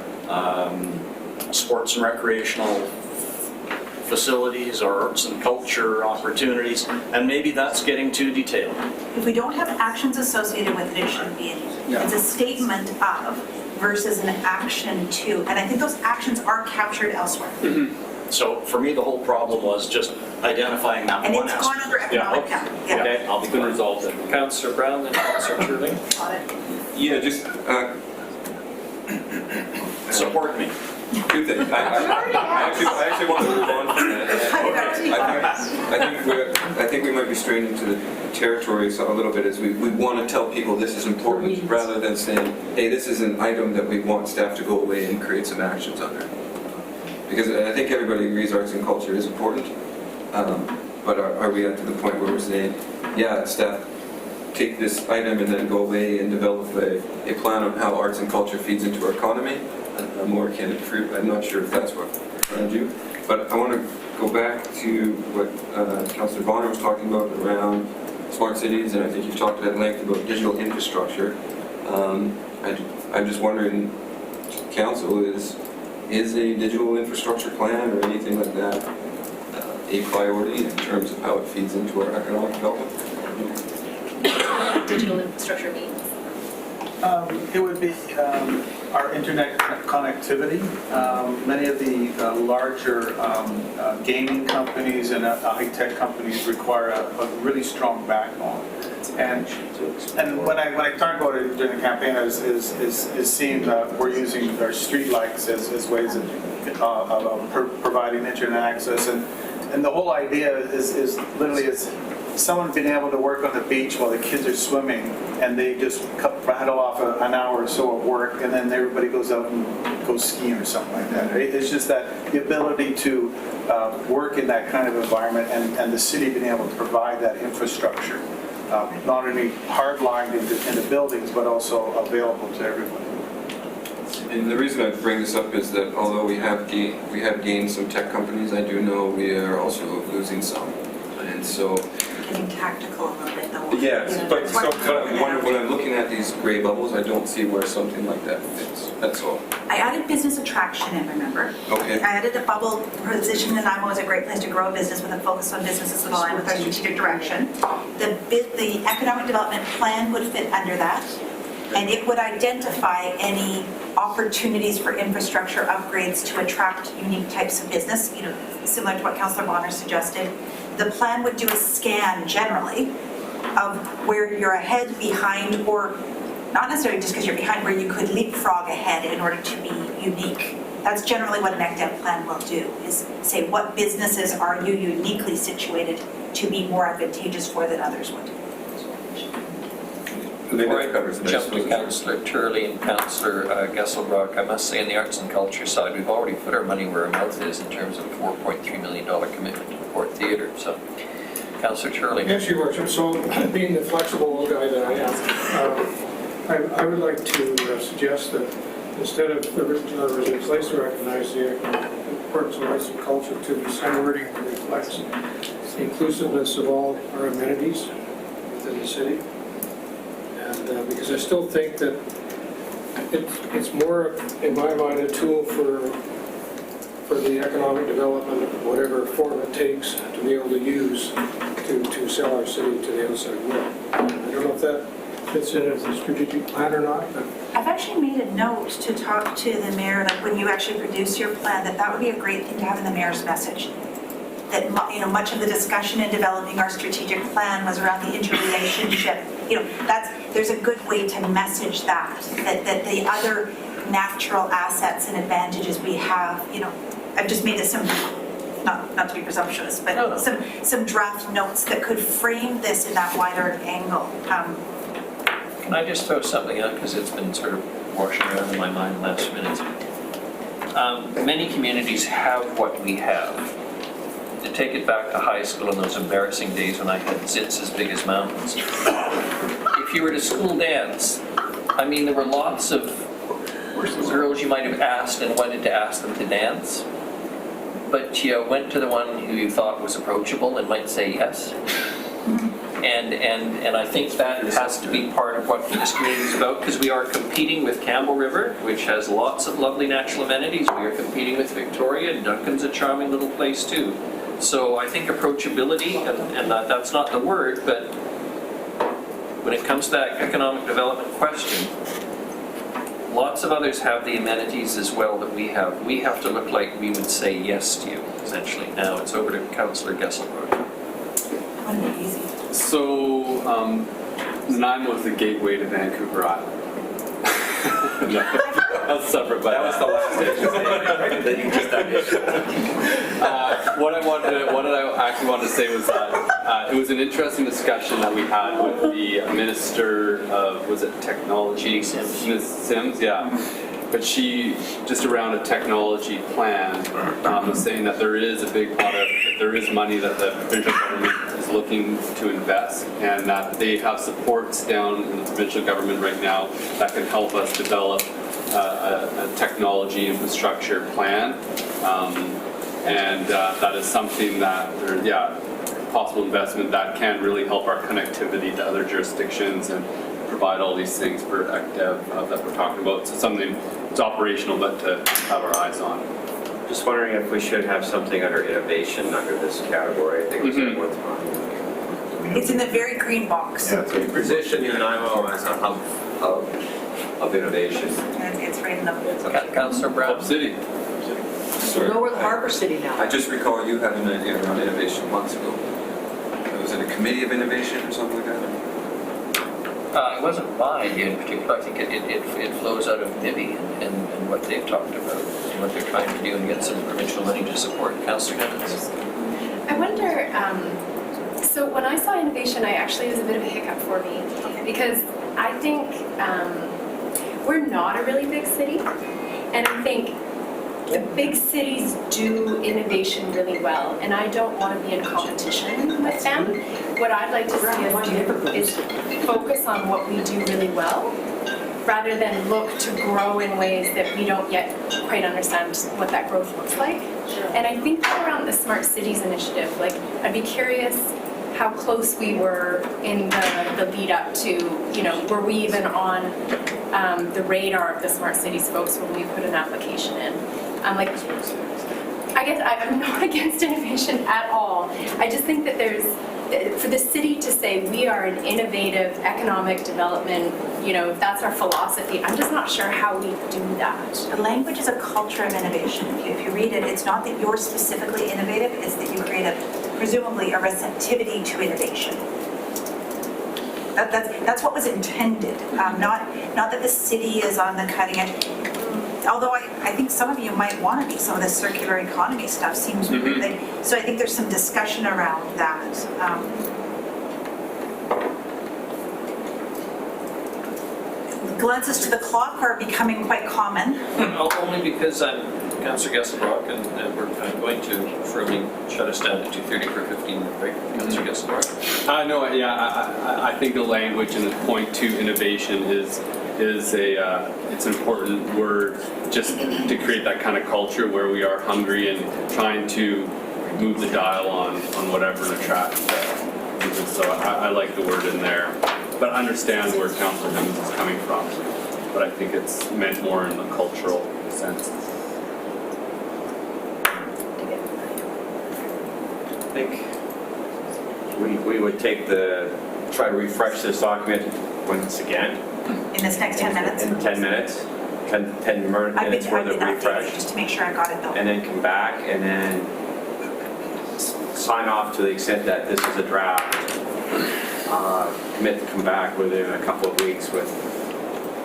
sports and recreational facilities, our arts and culture opportunities, and maybe that's getting too detailed. If we don't have actions associated with it, it shouldn't be any. It's a statement of versus an action to, and I think those actions are captured elsewhere. So for me, the whole problem was just identifying that And one it's gone aspect. under economic Yeah, count. okay. Okay, I'll be Been good. resolved then. Councillor Brown, then Councillor Turley. Got it. Yeah, just, Support me. good thing. I actually want to move on from that. I think we might be straying into the territory a little bit as we want to tell people this is important rather than saying, hey, this is an item that we want staff to go away and create some actions under. Because I think everybody agrees arts and culture is important, but are we at to the point where we're saying, yeah, staff, take this item and then go away and develop a plan on how arts and culture feeds into our economy? I'm more candid fruit. I'm not sure if that's what we're trying to do. But I want to go back to what Councillor Bonner was talking about around smart cities, and I think you've talked at length about digital infrastructure. I'm just wondering, Council, is a digital infrastructure plan or anything like that a priority in terms of how it feeds into our economic development? Digital infrastructure means. It would be our internet connectivity. Many of the larger gaming companies and high-tech companies require a really strong backbone. And when I talk about it during the campaign, is seeing that we're using our street lights as ways of providing internet access. And the whole idea is literally someone being able to work on the beach while the kids are swimming, and they just rattle off an hour or so of work, and then everybody goes out and goes skiing or something like that. Right? It's just that the ability to work in that kind of environment, and the city being able to provide that infrastructure, not only hardlined into buildings, but also available to everyone. And the reason I bring this up is that although we have gained some tech companies, I do know we are also losing some. And so, Getting tactical a little bit though. yeah, but when I'm looking at these gray bubbles, I don't see where something like that fits. That's all. I added business attraction in, remember? Okay. I added a bubble position in Nanaimo as a great place to grow a business with a focus on businesses that align with our strategic direction. The economic development plan would fit under that, and it would identify any opportunities for infrastructure upgrades to attract unique types of business, similar to what Councillor Bonner suggested. The plan would do a scan generally of where you're ahead, behind, or not necessarily just because you're behind, where you could leapfrog ahead in order to be unique. That's generally what an ECDEV plan will do, is say what businesses are you uniquely situated to be more advantageous for than others would. Before I jump to Councillor Turley and Councillor Gesselbrock, I must say on the arts and culture side, we've already put our money where our mouth is in terms of a $4.3 million commitment to the Port Theatre. So, Councillor Turley. Yes, Your Worship. So, being the flexible guy that I am, I would like to suggest that instead of the residents' place to recognize the importance of arts and culture, to be some wording that reflects the inclusiveness of all our amenities within the city. And because I still think that it's more, in my mind, a tool for the economic development, whatever form it takes, to be able to use to sell our city to the outside world. I don't know if that fits in as a strategic plan or not, but I've actually made a note to talk to the mayor, like when you actually produce your plan, that would be a great thing to have in the mayor's message. That much of the discussion in developing our strategic plan was around the interrelationship. There's a good way to message that the other natural assets and advantages we have. I've just made some, not to be presumptuous, but some draft notes that could frame this in that wider angle. Can I just throw something out, because it's been sort of washing around in my mind the last minute. Many communities have what we have. To take it back to high school in those embarrassing days when I had zits as big as mountains. If you were to school dance, there were lots of girls you might have asked and wanted to ask them to dance, but you went to the one who you thought was approachable and might say yes. And I think that has to be part of what this community is about, because we are competing with Campbell River, which has lots of lovely natural amenities. We are competing with Victoria, and Duncan's a charming little place too. So I think approachability, and that's not the word, but when it comes to that economic development question, lots of others have the amenities as well that we have. We have to look like we would say yes to you, essentially. Now it's over to Councillor Gesselbrook. Wouldn't it be easy? So, Nanaimo is the gateway to Vancouver Island. No, that's separate, but That was the last thing that you just done. what I actually wanted to say was that it was an interesting discussion that we had with the Minister of, was it Technology? Ms. Sims, yeah. But she, just around a technology plan, was saying that there is a big pot of, that there is money that the provincial government is looking to invest, and that they have supports down in the provincial government right now that can help us develop a technology infrastructure plan. And that is something that, possible investment that can really help our connectivity to other jurisdictions and provide all these things for ECDEV that we're talking about. So something it's operational, but to have our eyes on. Just wondering if we should have something under innovation under this category. I think it was at one time. It's in the very green box. Yeah, so position Nanaimo as a hub of innovation. And it's right in the... Councillor Brown. Hub City. Know where the Harbour City now. I just recall you having an idea around innovation months ago. Was it a committee of innovation or something like that? It wasn't my idea in particular. I think it flows out of MIBI and what they've talked about and what they're trying to do and get some provincial money to support. Councillor Evans. I wonder, so when I saw innovation, it was a bit of a hiccup for me, because I think we're not a really big city, and I think the big cities do innovation really well, and I don't want to be in competition with them. What I'd like to see us do is focus on what we do really well, rather than look to grow in ways that we don't yet quite understand what that growth looks like. And I think that around the Smart Cities initiative, like, I'd be curious how close we were in the lead up to, were we even on the radar of the Smart Cities folks when we put an application in? I guess I'm not against innovation at all. I just think that for the city to say we are an innovative economic development, if that's our philosophy, I'm just not sure how we do that. The language is a culture of innovation. If you read it, it's not that you're specifically innovative, it's that you create presumably a receptivity to innovation. That's what was intended, not that the city is on the cutting edge. Although I think some of you might want to be. Some of the circular economy stuff seems really, so I think there's some discussion around that. Glances to the clock are becoming quite common. Only because I'm Councillor Gesselbrook, and I'm going to firmly shut us down at 2:30 for a 15-minute break. Councillor Gesselbrook. I think the language and the point to innovation is it's an important word just to create that kind of culture where we are hungry and trying to move the dial on whatever and attract people. So I like the word in there, but I understand where Councillor Evans is coming from. But I think it's meant more in the cultural sense. I think we would try to refresh this document once again. In this next 10 minutes? In 10 minutes. 10 minutes worth of refresh. Just to make sure I got it though. And then come back and then sign off to the extent that this is a draft. Commit to come back within a couple of weeks with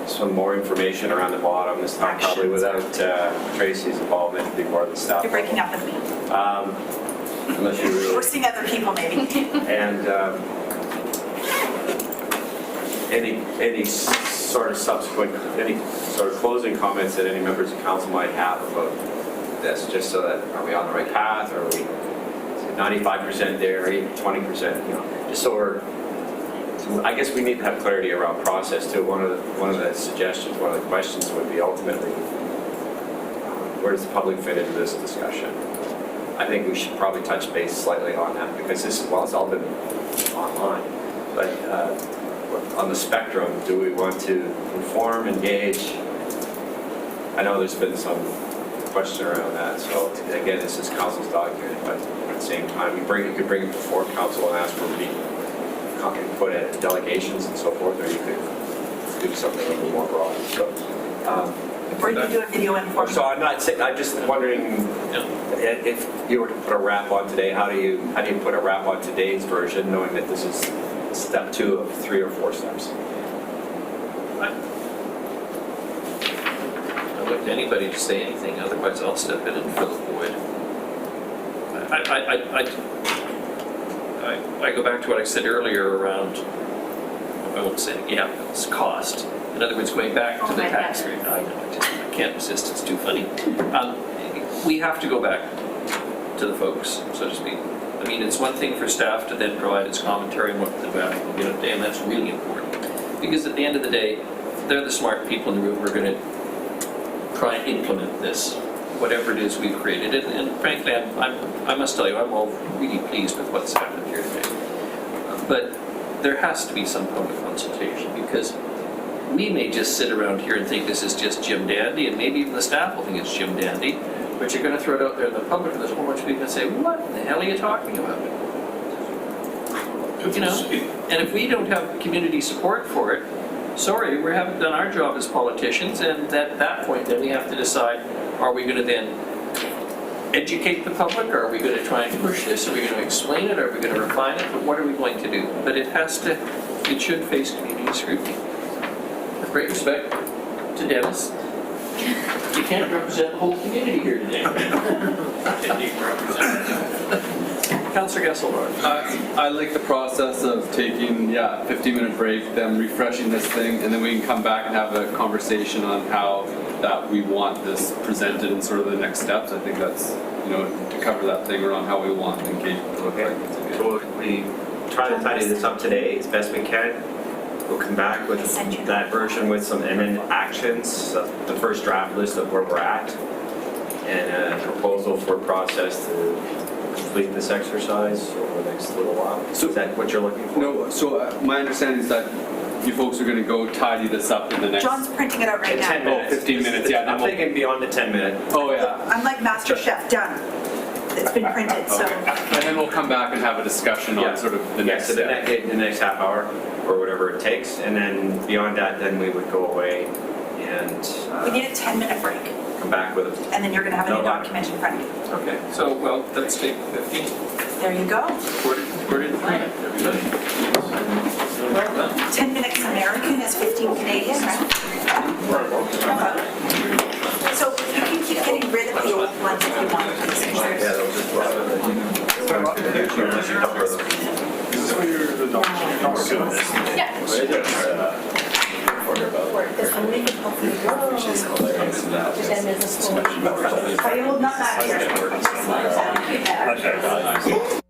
some more information around the bottom. This time probably without Tracy's involvement before the stuff. You're breaking up with me. Unless you really... We're seeing other people maybe. And any sort of closing comments that any members of council might have about this, just so that, are we on the right path, or are we 95% there, 20%, just so I guess we need to have clarity around process too. One of the suggestions, one of the questions would be ultimately, where does the public fit into this discussion? I think we should probably touch base slightly on that, because it's all been online. but on the spectrum, do we want to inform, engage? I know there's been some question around that, so again, this is council's document, but at the same time, you could bring it before council and ask for input at delegations and so forth, or you could do something a little more broad, so. Or you could do a video inform. So I'm not saying, I'm just wondering, if you were to put a wrap on today, how do you put a wrap on today's version, knowing that this is step 2 of 3 or 4 steps? I'll look to anybody to say anything, otherwise I'll step in and fill the void. I go back to what I said earlier around, I won't say it, yeah, it's cost. In other words, going back to the tax rate. I know, I can't resist, it's too funny. We have to go back to the folks, so to speak. I mean, it's one thing for staff to then provide its commentary on what the draft will get today, and that's really important. Because at the end of the day, they're the smart people in the room who are going to try and implement this, whatever it is we've created. And frankly, I must tell you, I'm all really pleased with what's happened here today. But there has to be some public consultation, because we may just sit around here and think this is just Jim Dandy, and maybe even the staff will think it's Jim Dandy, but you're going to throw it out there in the public, and there's a whole bunch of people that say, what the hell are you talking about? You know, and if we don't have community support for it, sorry, we haven't done our job as politicians, and at that point then we have to decide, are we going to then educate the public, or are we going to try and push this, are we going to explain it, are we going to refine it, but what are we going to do? But it should face community scrutiny. With great respect to Dennis, you can't represent the whole community here today. Councillor Gesselbar. I like the process of taking, 15-minute break, then refreshing this thing, and then we can come back and have a conversation on how that we want this presented and sort of the next steps. I think that's, to cover that thing around how we want engagement to look like. So we try to tidy this up today as best we can. We'll come back with that version with some imminent actions, the first draft list of where we're at, and a proposal for process to complete this exercise over the next little while. So is that what you're looking for? No, so my understanding is that you folks are going to go tidy this up in the next... John's printing it out right now. 10 minutes. 15 minutes, yeah. I'm thinking beyond the 10 minute. Oh, yeah. I'm like Master Chef, done. It's been printed, so. And then we'll come back and have a discussion on sort of the next so step. the next half hour or whatever it takes, and then beyond that, then we would go away and We need a 10-minute break, come back with and then you're going to have a new document in front of you. Okay, so, well, let's take 15. There you go. Quarter to 3, everybody. 10 minutes American is 15 Canadian, right? So you can keep getting rid of the old ones if you want. Is this where you're the document? Yeah. There's only the public then there's a school. I will not back here.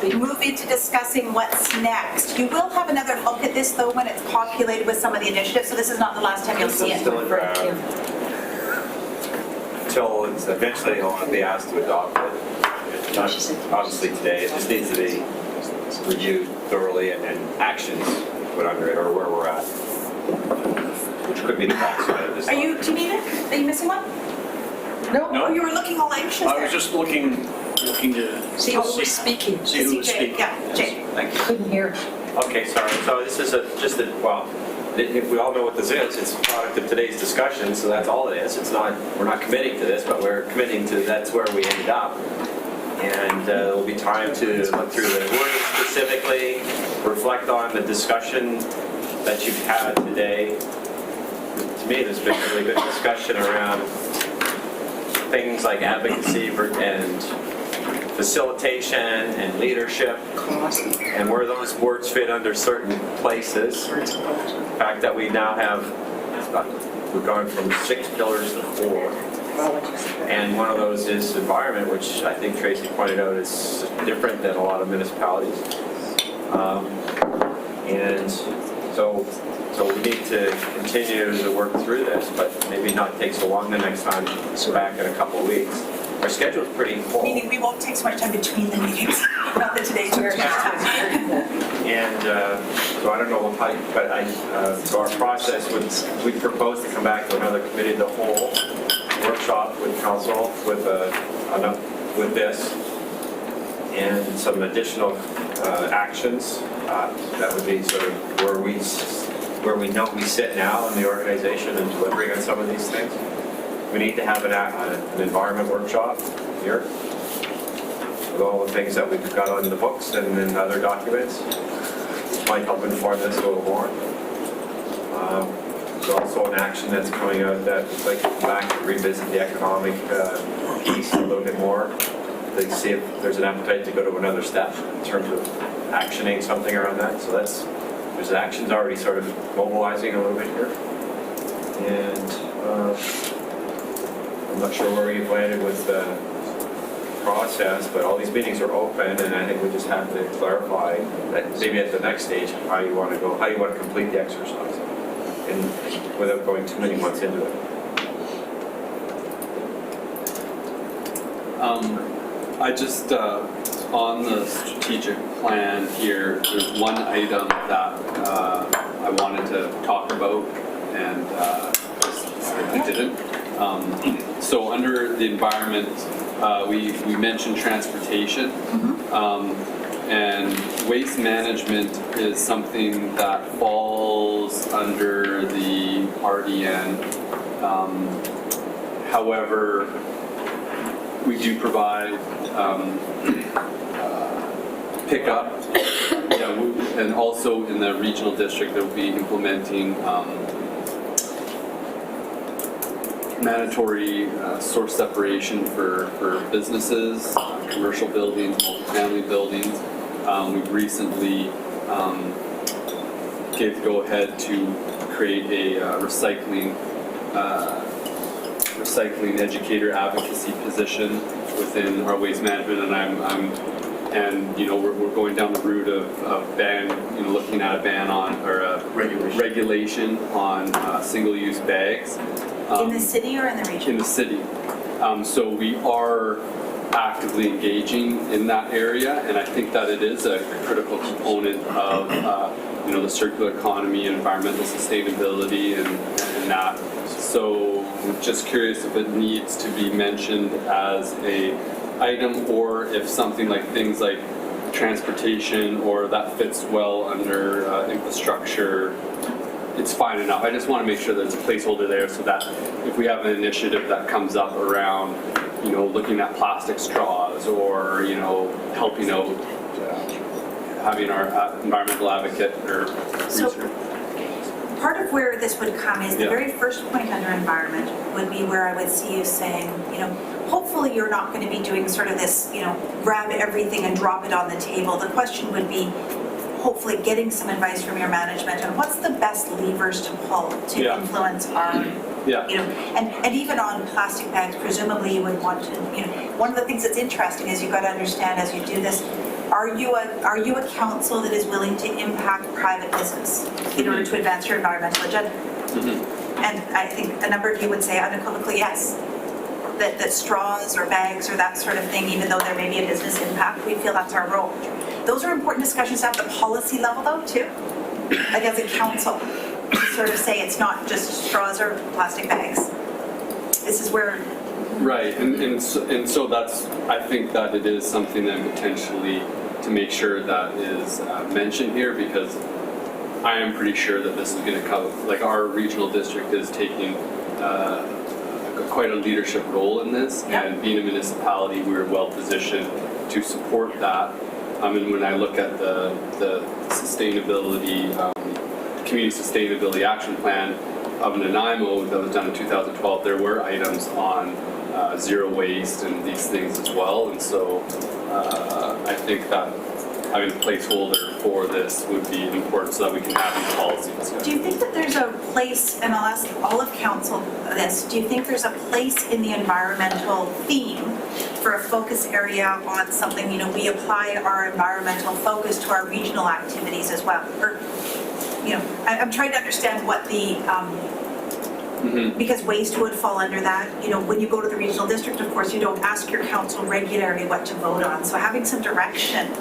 move into discussing what's next. You will have another look at this though when it's populated with some of the initiatives, so this is not the last time you'll see it. Still in draft. Until it's eventually I'll be asked to adopt it. It's not obviously today, it just needs to be reviewed thoroughly and actions put under it or where we're at. Which could be the backside of this. Are you, Tamina, are you missing one? No, Oh, you were looking all anxious I there. was just looking to see who was speaking. see who was Jay, speaking. yeah, Jay. Thank you. Couldn't hear. Okay, sorry. So this is well, if we all know what this is, it's a product of today's discussion, so that's all it is. It's not, we're not committing to this, but we're committing to that's where we ended up. And there'll be time to look through the wording specifically, reflect on the discussion that you've had today. To me, there's been really good discussion around things like advocacy and facilitation and leadership, and where those words fit under certain places. The fact that we now have, we've gone from 6 pillars to 4. And one of those is environment, which I think Tracy pointed out is different than a lot of municipalities. And so we need to continue to work through this, but maybe not take so long the next time, back in a couple of weeks. Our schedule's pretty full. Meaning we won't take so much time between the meetings, not that today's very time. And so I don't know how, but so our process we propose to come back to another committee of the whole workshop with council with this and some additional actions. That would be sort of where we know we sit now in the organization and delivering on some of these things. We need to have an environment workshop here with all the things that we've got on the books and in other documents. This might help inform this a little more. There's also an action that's coming out that I'd like to come back and revisit the economic piece a little bit more. To see if there's an appetite to go to another step in terms of actioning something around that. So there's actions already sort of mobilizing a little bit here. And I'm not sure where we've landed with the process, but all these meetings are open, and I think we just have to clarify that maybe at the next stage how you want to go, how you want to complete the exercise, and without going too many months into it. I just, on the strategic plan here, there's one item that I wanted to talk about and I didn't. So under the environment, we mentioned transportation. And waste management is something that falls under the RDN. However, we do provide pickup, and also in the regional district they'll be implementing mandatory source separation for businesses, commercial buildings, multifamily buildings. We've recently gave the go-ahead to create a recycling educator advocacy position within our waste management, and we're going down the route of looking at a ban on or a regulation on single-use bags. In the city or in the region? In the city. So we are actively engaging in that area, and I think that it is a critical component of the circular economy and environmental sustainability and that. So I'm just curious if it needs to be mentioned as a item, or if something like things like transportation or that fits well under infrastructure, it's fine enough. I just want to make sure there's a placeholder there so that if we have an initiative that comes up around, looking at plastic straws or, helping out, having our environmental advocate or research. Part of where this would come is the very first point under environment would be where I would see you saying, hopefully you're not going to be doing sort of this, grab everything and drop it on the table. The question would be, hopefully getting some advice from your management on what's the best levers to pull to influence our, and even on plastic bags, presumably you would want to, one of the things that's interesting is you've got to understand as you do this, are you a council that is willing to impact private business in order to advance your environmental agenda? And I think a number of you would say unequivocally yes. That straws or bags or that sort of thing, even though there may be a business impact, we feel that's our role. Those are important discussions to have at the policy level though, too. Like as a council, to sort of say it's not just straws or plastic bags. This is where, Right, and so that's, I think that it is something that potentially to make sure that is mentioned here, because I am pretty sure that this is going to come, like our regional district is taking quite a leadership role in this, and being a municipality, we're well positioned to support that. And when I look at the sustainability, community sustainability action plan of Nanaimo that was done in 2012, there were items on zero waste and these things as well. And so I think that having a placeholder for this would be important so that we can have these policy discussions. do you think that there's a place, and I'll ask all of council this, do you think there's a place in the environmental theme for a focus area on something, we apply our environmental focus to our regional activities as well? Or, I'm trying to understand what the, because waste would fall under that. When you go to the regional district, of course, you don't ask your council regularly what to vote on. So having some direction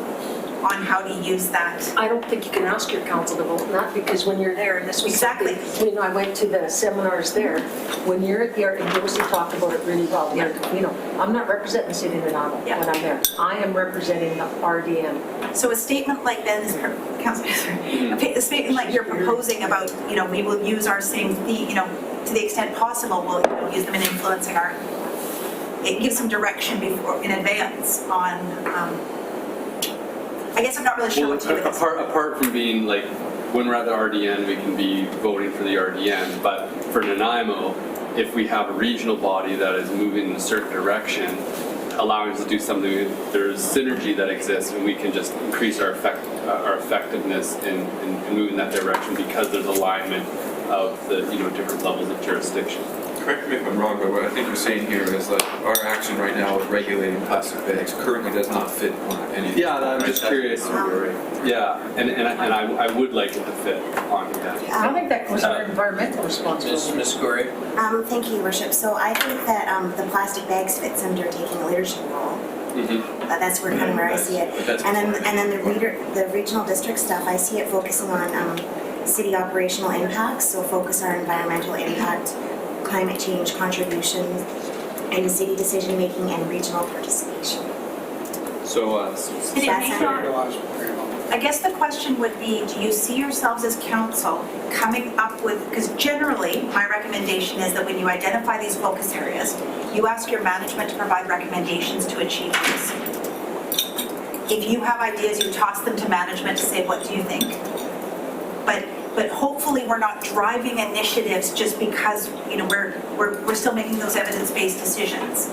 on how to use that. I don't think you can ask your council to vote on that, because when you're there, and this was Exactly. something, I went to the seminars there, when you're at the art, and Josie talked about it really well, I'm not representing the city of Nanaimo when I'm there. I am representing the RDM. So a statement like this, Councillor, a statement like you're proposing about, we will use our same theme, to the extent possible, we'll use them in influencing our, it gives some direction before, in advance on, I guess I'm not really sure what to do with this. Apart from being like, when we're at the RDN, we can be voting for the RDN, but for Nanaimo, if we have a regional body that is moving in a certain direction, allowing us to do something, there's synergy that exists, and we can just increase our effectiveness in moving that direction because there's alignment of the different levels of jurisdiction. Correct me if I'm wrong, but what I think you're saying here is that our action right now with regulating plastic bags currently does not fit on any. Yeah, I'm just curious. Yeah, and I would like it to fit on here. I think that goes under environmental responsibility. Ms. Gorey? Thank you, Your Worship. So I think that the plastic bags fits under taking a leadership role. That's kind of where I see it. And then the regional district stuff, I see it focusing on city operational impacts, so focus our environmental impact, climate change contributions, and city decision-making and regional participation. So, I guess the question would be, do you see yourselves as council coming up with, because generally, my recommendation is that when you identify these focus areas, you ask your management to provide recommendations to achieve these. If you have ideas, you toss them to management to say, what do you think? But hopefully we're not driving initiatives just because, we're still making those evidence-based decisions.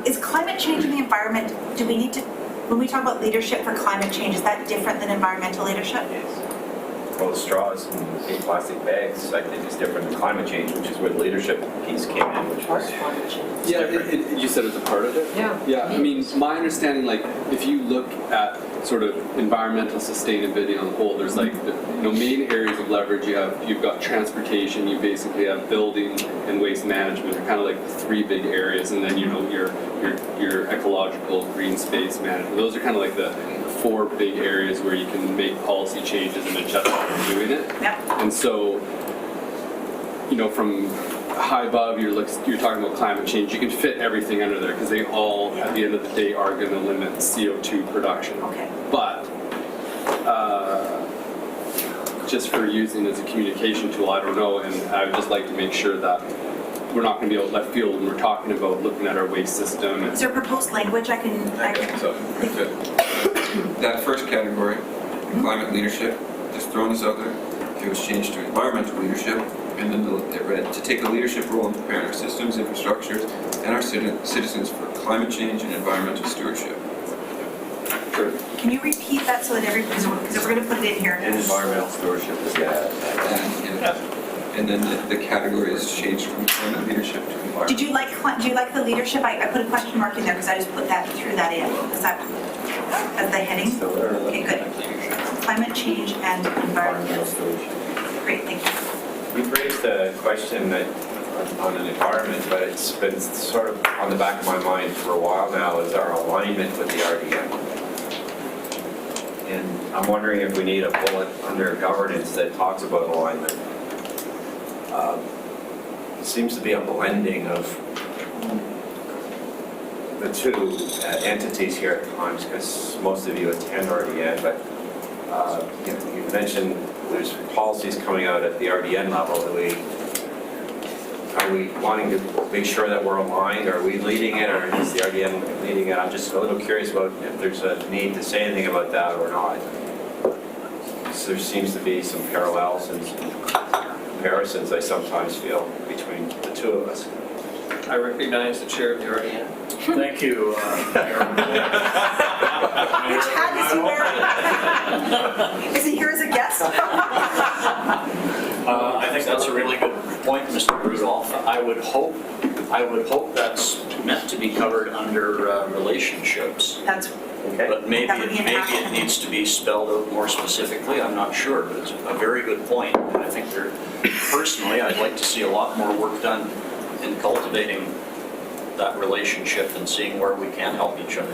Is climate change in the environment, do we need to, when we talk about leadership for climate change, is that different than environmental leadership? Well, straws and big plastic bags, I think is different than climate change, which is where the leadership piece came in, which was you said it's a part of it? Yeah. Yeah, I mean, my understanding, like, if you look at sort of environmental sustainability on the whole, there's like, main areas of leverage. You've got transportation, you basically have building and waste management are kind of like the three big areas, and then your ecological green space management. Those are kind of like the four big areas where you can make policy changes and adjust how you're doing it. Yep. And so, from high above, you're talking about climate change. You can fit everything under there because they all, at the end of the day, are going to limit CO2 production. Okay. But just for using as a communication tool, I don't know, and I would just like to make sure that we're not going to be able to left field when we're talking about looking at our waste system. Is there proposed language I can? So, that first category, climate leadership, just throwing this out there, if it was changed to environmental leadership, and then it read to take a leadership role in preparing our systems, infrastructures, and our citizens for climate change and environmental stewardship. Sure. Can you repeat that so that because we're going to put it in here? and environmental stewardship is And then the category has changed from climate leadership to environment. Do you like the leadership? I put a question mark in there because I just threw that in. Is that as the heading? Okay, good. Climate change and environment. Great, thank you. You've raised a question on an environment, but it's been sort of on the back of my mind for a while now, is our alignment with the RDN. And I'm wondering if we need a bullet under governance that talks about alignment. It seems to be a blending of the two entities here at times, because most of you attend RDN, but you mentioned there's policies coming out at the RDN level. Are we wanting to make sure that we're aligned? Are we leading it, or is the RDN leading it? I'm just a little curious about if there's a need to say anything about that or not. So there seems to be some parallels and comparisons, I sometimes feel, between the two of us. I recognize the chair of the RDN. Thank you, Mayor. Which hat is he wearing? Is he here as a guest? I think that's a really good point, Mr. Rudolph. I would hope that's meant to be covered under relationships. That's, But maybe That would be an it action. needs to be spelled out more specifically. I'm not sure, but it's a very good point. And I think personally, I'd like to see a lot more work done in cultivating that relationship and seeing where we can help each other.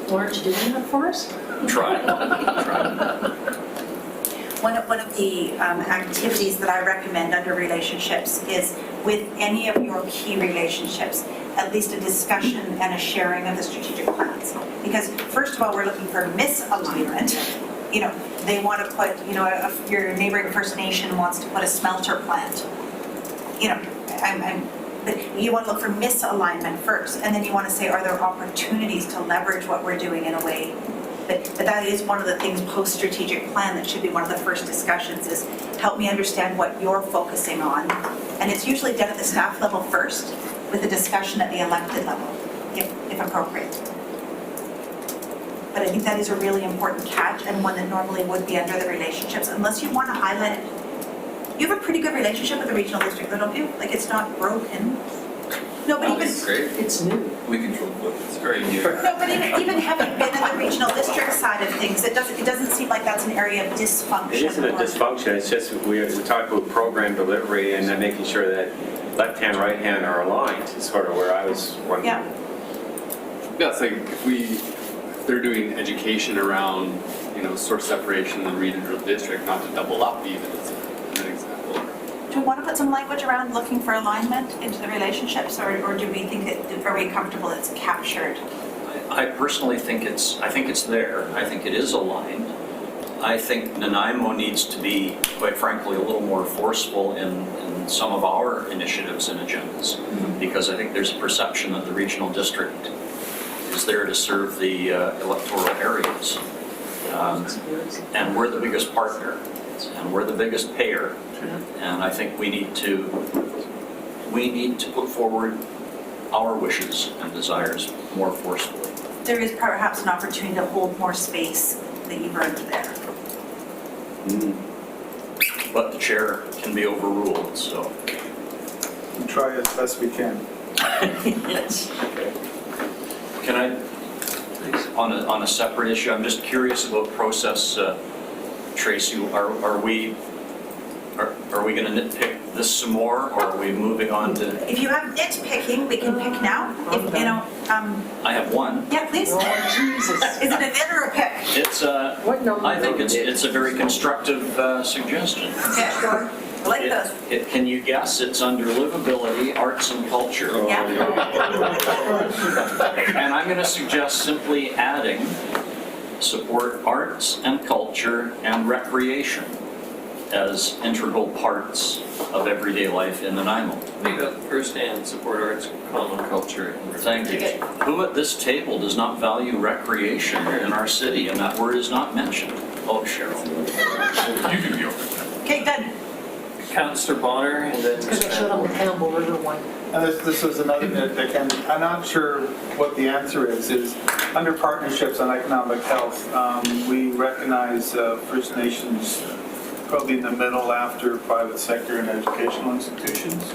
Why aren't you doing that for us? Try. one of the activities that I recommend under relationships is with any of your key relationships, at least a discussion and a sharing of the strategic plans. Because first of all, we're looking for misalignment. You know, they want to put, your neighboring First Nation wants to put a smelter plant. But you want to look for misalignment first, and then you want to say, are there opportunities to leverage what we're doing in a way? But that is one of the things post-strategic plan that should be one of the first discussions is help me understand what you're focusing on. And it's usually done at the staff level first with a discussion at the elected level, if appropriate. But I think that is a really important catch and one that normally would be under the relationships, unless you want to highlight it. You have a pretty good relationship with the regional district, don't you? Like, it's not broken. No, but even, Great. It's new. We control the It's very new. no, but even having been in the regional district side of things, it doesn't seem like that's an area of dysfunction. It isn't a or- dysfunction, it's just we talk about program delivery and then making sure that left-hand, right-hand are aligned is sort of where I was wondering. Yeah. Yeah, it's like if they're doing education around, source separation and regional district, not to double up even, it's an example. Do we want to put some language around looking for alignment into the relationships, or do we think are we comfortable it's captured? I personally think it's there. I think it is aligned. I think Nanaimo needs to be, quite frankly, a little more forceful in some of our initiatives and agendas, because I think there's a perception that the regional district is there to serve the electoral areas. And we're the biggest partner, and we're the biggest payer. And I think we need to put forward our wishes and desires more forcefully. There is perhaps an opportunity to hold more space that you've earned there. But the chair can be overruled, so. We try as best we can. Yes. Can I, on a separate issue, I'm just curious about process, Tracy, are we going to nitpick this some more, or are we moving on to? If you have nitpicking, we can pick now. If, I have one. yeah, please. Oh, Jesus. Is it a nit or a pick? It's What number? I think it's a very constructive suggestion. Okay, sure. I like those. Can you guess? It's under livability, arts and culture. Yeah. And I'm going to suggest simply adding support arts and culture and recreation as integral parts of everyday life in Nanaimo. Leave out the first and support arts, common culture. And Thank you. Who at this table does not value recreation in our city, and that word is not mentioned? Oh, Cheryl. You can be open. Okay, good. Councillor Bonner, and then Because I showed on the Campbell River one. And this was another nitpick, and I'm not sure what the answer is under partnerships on economic health, we recognize First Nations probably in the middle after private sector and educational institutions.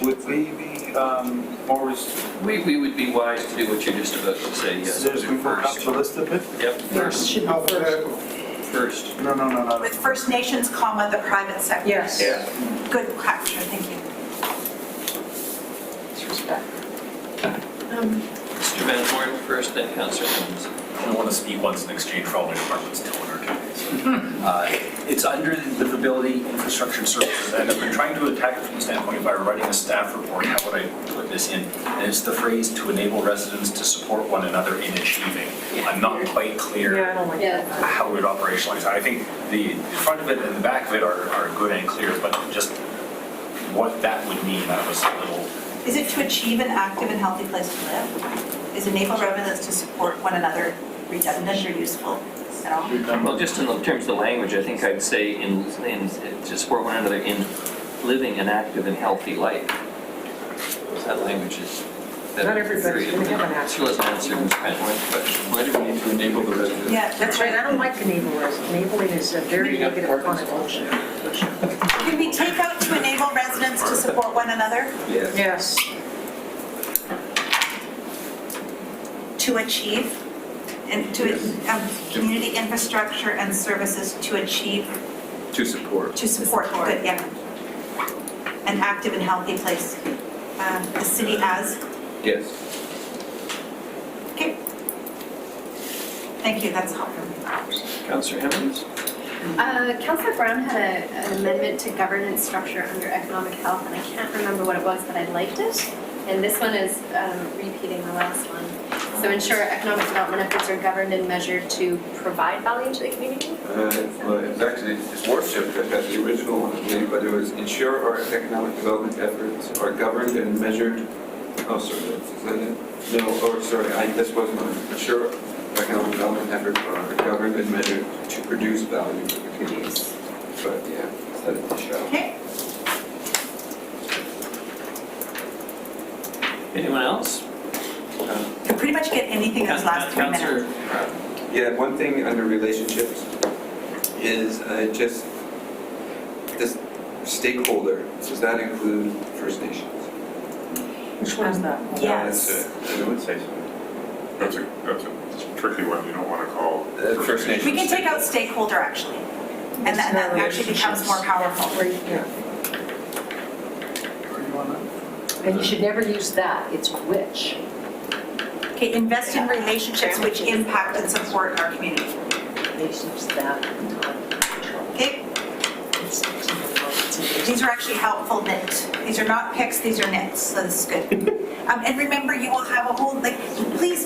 Would we be more, We would be wise to do what you're just about to say, yes. as we work up First. the list a bit? Yep, Yes, should be first. Alphabetical. first. No. With First Nations, comma, the private sector. Yes. Good capture, thank you. Respect. Mr. Van Horn first, then Councillor Cummins. I don't want to speak once in exchange for all my departments tone or It's under livability, infrastructure, and services, and I've been trying to attack it from the standpoint by writing a staff report, how would I put this in? And it's the phrase, "to enable residents to support one another in achieving." I'm not quite clear Yeah, I don't like that. how we would operationalize it. I think the front of it and the back of it are good and clear, but just what that would mean, I was a little... Is it to achieve an active and healthy place to live? Is enable residents to support one another redundant or useful at all? Well, just in the terms of the language, I think I'd say to support one another in living an active and healthy life. That language is... Not everybody's gonna have an active. She wasn't answering Ms. Van Horn's question. Why do we need to enable the residents? Yeah, That's right, I don't like enabling. Enabling is a very You got the negative partners. connotation. Can we take out to enable residents to support one another? Yes. Yes. To achieve, and to, community infrastructure and services to achieve, To support. to support, good, yeah. An active and healthy place. The city as, Yes. okay. Thank you, that's helpful. Councillor Hemmings? Councillor Brown had an amendment to governance structure under economic health, and I can't remember what it was, but I liked it. And this one is repeating the last one. So ensure economic development efforts are governed and measured to provide value to the community? Well, it's actually, it's worship that got the original one, I believe, but it was ensure our economic development efforts are governed and measured. Oh, sorry, is that it? No, or sorry, this was mine. Ensure economic development efforts are governed and measured to produce value for the community. But yeah, instead of the shall. Okay, Anyone else? you pretty much get anything in those last 3 minutes. Councillor, Yeah, one thing under relationships is just this stakeholder, does that include First Nations? Which one is that? Yes. I would say so. That's a tricky one, you don't want to call. First Nations. We can take out stakeholder actually, and that actually becomes more powerful. Right, yeah. And you should never use that, it's which. Okay, invest in relationships which impact and support our community. They use that. Okay, these are actually helpful knits. These are not picks, these are knits, so this is good. And remember, you will have a whole, like, please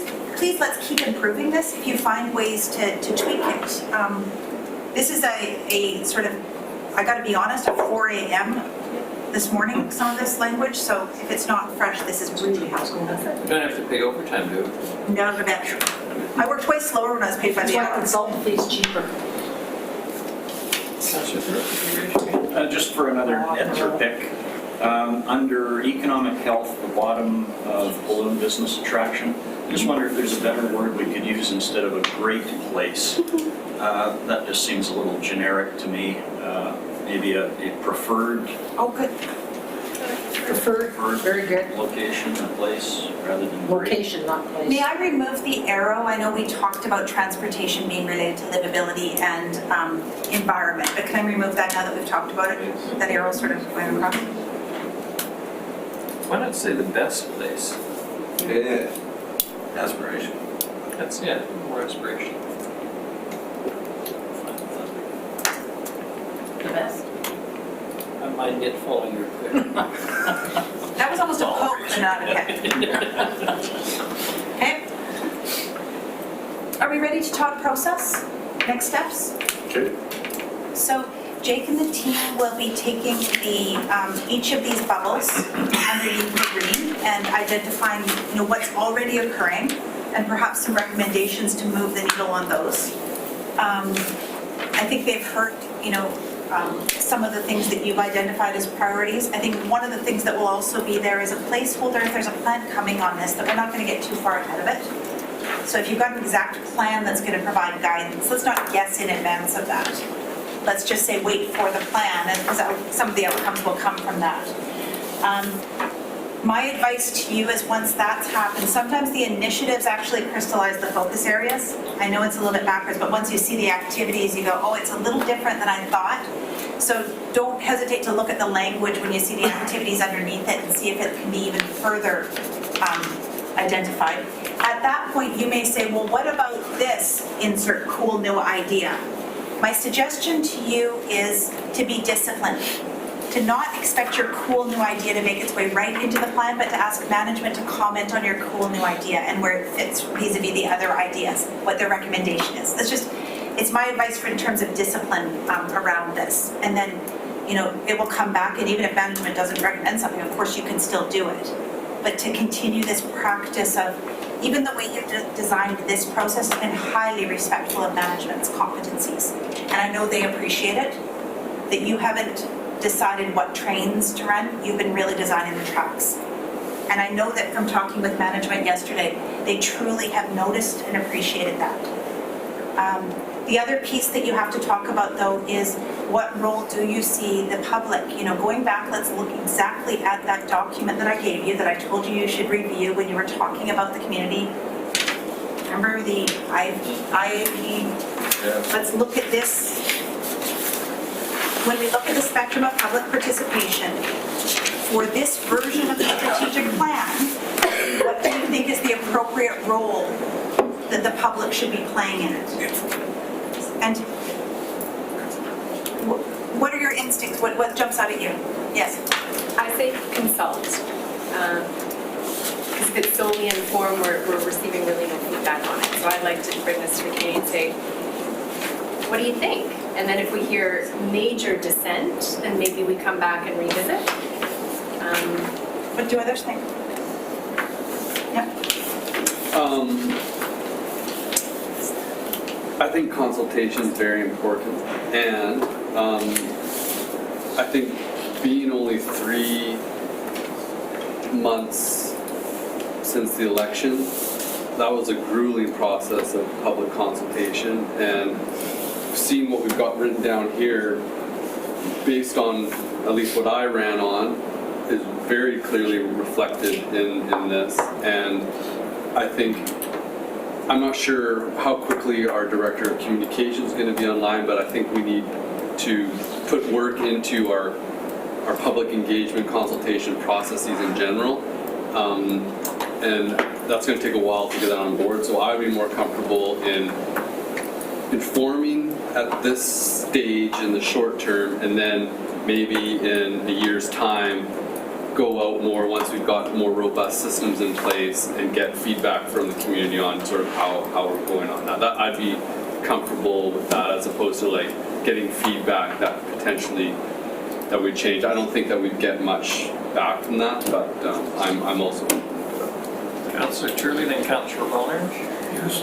let's keep improving this if you find ways to tweak it. This is a sort of, I gotta be honest, at 4 a.m. this morning, some of this language, so if it's not fresh, this is really helpful. you don't have to pay overtime, do you? None of it. I worked way slower when I was paid by That's the why hour. consultant fee's cheaper. Councillor Thorpe? Just for another answer pick, under economic health, the bottom of balloon business attraction, I just wonder if there's a better word we could use instead of a great place. That just seems a little generic to me. Maybe a preferred Oh, good. Preferred, very good. location or place rather than great. Location, not place. May I remove the arrow? I know we talked about transportation being related to livability and environment, but can I remove that now that we've talked about it? That arrow sort of going across? Why not say the best place? Yeah. Aspiration. That's, yeah, more inspiration. The best. I mind yet following your clear. That was almost a poke, not a peck. Okay? Are we ready to talk process? Next steps? Okay. So Jake and the team will be taking each of these bubbles underneath the green and identifying, what's already occurring and perhaps some recommendations to move the needle on those. I think they've heard, some of the things that you've identified as priorities. I think one of the things that will also be there is a placeholder if there's a plan coming on this, that we're not going to get too far ahead of it. So if you've got an exact plan that's going to provide guidance, let's not guess in advance of that. let's just say wait for the plan, and because some of the outcomes will come from that. My advice to you is once that's happened, sometimes the initiatives actually crystallize the focus areas. I know it's a little bit backwards, but once you see the activities, you go, oh, it's a little different than I thought. So don't hesitate to look at the language when you see the activities underneath it and see if it can be even further identified. At that point, you may say, well, what about this insert cool new idea? My suggestion to you is to be disciplined, to not expect your cool new idea to make its way right into the plan, but to ask management to comment on your cool new idea and where it fits vis-a-vis the other ideas, what their recommendation is. It's my advice in terms of discipline around this. And then, it will come back, and even if management doesn't recommend something, of course you can still do it. But to continue this practice of, even the way you've designed this process has been highly respectful of management's competencies. And I know they appreciate it, that you haven't decided what trains to run, you've been really designing the tracks. And I know that from talking with management yesterday, they truly have noticed and appreciated that. The other piece that you have to talk about, though, is what role do you see the public? Going back, let's look exactly at that document that I gave you, that I told you should review when you were talking about the community. Remember the IAP? Yeah. Let's look at this. When we look at the spectrum of public participation, for this version of the strategic plan, what do you think is the appropriate role that the public should be playing in it? And what are your instincts? What jumps out at you? Yes? I say consult. Because if it's solely informed, we're receiving really no feedback on it. So I'd like to bring this to the community and say, what do you think? And then if we hear major dissent, then maybe we come back and revisit. What do others think? Yep. I think consultation is very important, and I think being only 3 months since the election, that was a grueling process of public consultation, and seeing what we've got written down here, based on at least what I ran on, is very clearly reflected in this. And I think, I'm not sure how quickly our Director of Communication is going to be online, but I think we need to put work into our public engagement consultation processes in general. And that's going to take a while to get that on board. So I would be more comfortable in informing at this stage in the short term, and then maybe in a year's time go out more once we've got more robust systems in place and get feedback from the community on sort of how we're going on that. I'd be comfortable with that, as opposed to like getting feedback that potentially that would change. I don't think that we'd get much back from that, but I'm also Councillor Turley, then Councillor Wallner. Yes,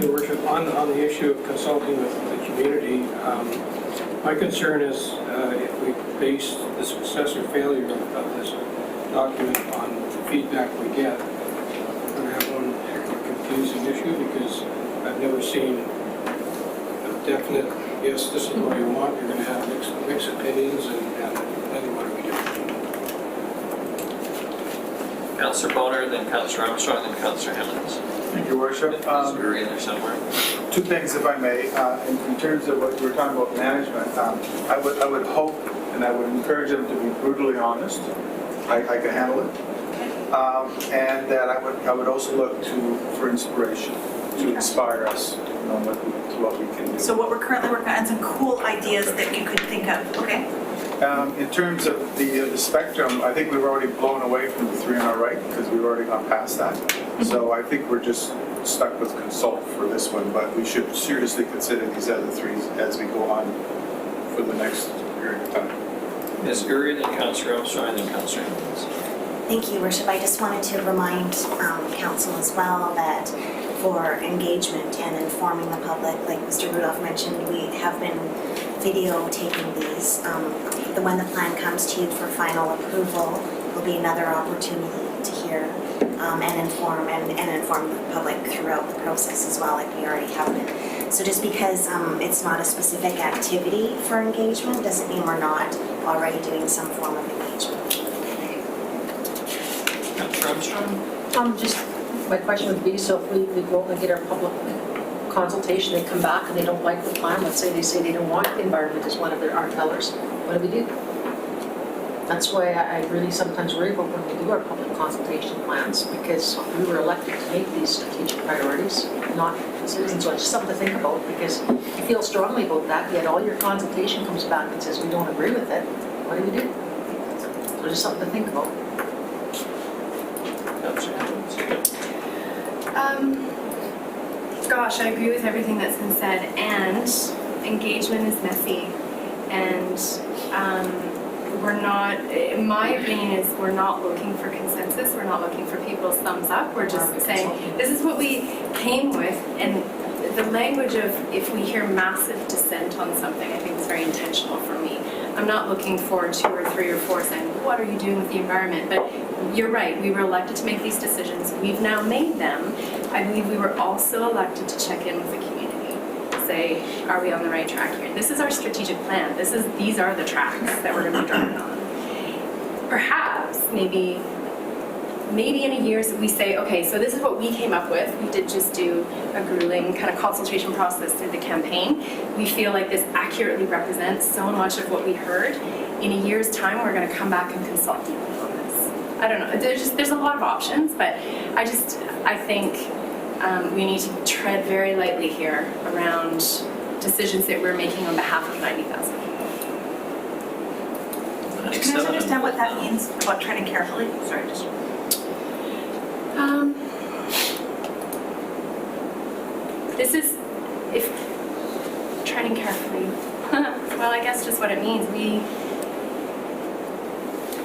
Your Worship, on the issue of consulting with the community, my concern is if we base the success or failure of this document on the feedback we get, we're going to have one heck of a confusing issue, because I've never seen a definite, yes, this is what you want. You're going to have mixed opinions, and then what are we doing? Councillor Bonner, then Councillor Armstrong, then Councillor Hammonds. Thank you, Your Worship. Is Uri in there somewhere? Two things, if I may. In terms of what you were talking about management, I would hope and I would encourage them to be brutally honest. I can handle it. And that I would also look for inspiration, to inspire us, to what we can do. So what we're currently working on, some cool ideas that you could think of, okay? In terms of the spectrum, I think we've already blown away from the 3 on our right, because we've already gone past that. So I think we're just stuck with consult for this one, but we should seriously consider these other 3 as we go on for the next period of time. Ms. Uri, then Councillor Armstrong, then Councillor Hammonds. Thank you, Worship. I just wanted to remind Council as well that for engagement and informing the public, like Mr. Rudolph mentioned, we have been videotaping these. When the plan comes to you for final approval, will be another opportunity to hear and inform the public throughout the process as well, like we already have been. So just because it's not a specific activity for engagement doesn't mean we're not already doing some form of engagement. Councillor Armstrong? Just, my question would be, so if we go and get our public consultation, they come back and they don't like the plan, let's say they don't want the environment as one of our pillars, what do we do? That's why I really sometimes worry about when we do our public consultation plans, because we were elected to make these strategic priorities, not the citizens. So it's just something to think about, because you feel strongly about that, yet all your consultation comes back and says we don't agree with it. What do we do? So just something to think about. Gosh, I agree with everything that's been said, and engagement is messy, and we're not, in my opinion, is we're not looking for consensus, we're not looking for people's thumbs up, we're just saying, this is what we came with, and the language of if we hear massive dissent on something, I think is very intentional for me. I'm not looking for 2 or 3 or 4 saying, what are you doing with the environment? But you're right, we were elected to make these decisions. We've now made them. I believe we were also elected to check in with the community, say, are we on the right track here? This is our strategic plan. These are the tracks that we're going to be driving on. Perhaps, maybe in a year we say, okay, so this is what we came up with. We did just do a grueling kind of consultation process through the campaign. We feel like this accurately represents so much of what we heard. In a year's time, we're going to come back and consult you on this. I don't know. There's a lot of options, but I think we need to tread very lightly here around decisions that we're making on behalf of 90,000 people. Can I just understand what that means about treading carefully? Sorry, just. This is, if treading carefully, well, I guess just what it means.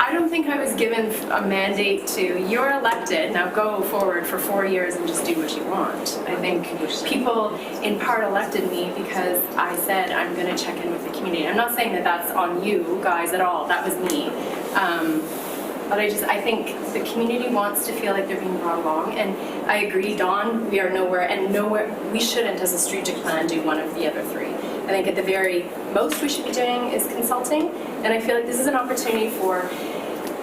I don't think I was given a mandate to, you're elected, now go forward for 4 years and just do what you want. I think people in part elected me because I said I'm going to check in with the community. I'm not saying that that's on you guys at all, that was me. But I think the community wants to feel like they're being brought along, and I agree, Dawn, we are nowhere, we shouldn't as a strategic plan do one of the other 3. I think at the very most we should be doing is consulting, and I feel like this is an opportunity for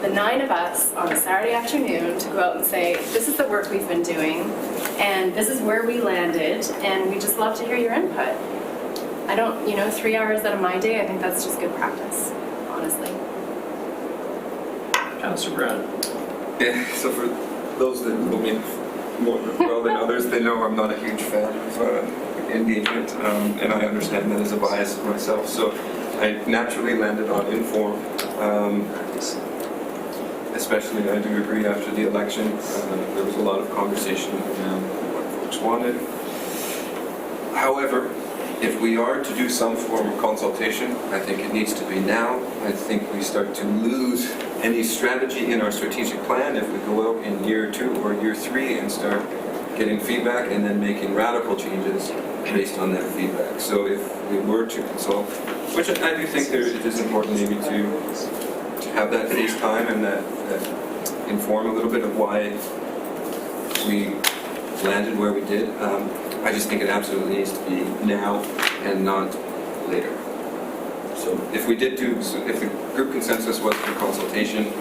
the 9 of us on a Saturday afternoon to go out and say, this is the work we've been doing, and this is where we landed, and we just love to hear your input. I don't, 3 hours out of my day, I think that's just good practice, honestly. Councillor Brown. Yeah, so for those that know me more well than others, they know I'm not a huge fan of engagement, and I understand that as a bias myself. So I naturally landed on inform. Especially, I do agree after the election, there was a lot of conversation around what folks wanted. However, if we are to do some form of consultation, I think it needs to be now. I think we start to lose any strategy in our strategic plan if we go out in year 2 or year 3 and start getting feedback and then making radical changes based on that feedback. So if we were to consult, which I do think it is important maybe to have that face time and that inform a little bit of why we landed where we did. I just think it absolutely needs to be now and not later. So if we did if the group consensus was for consultation,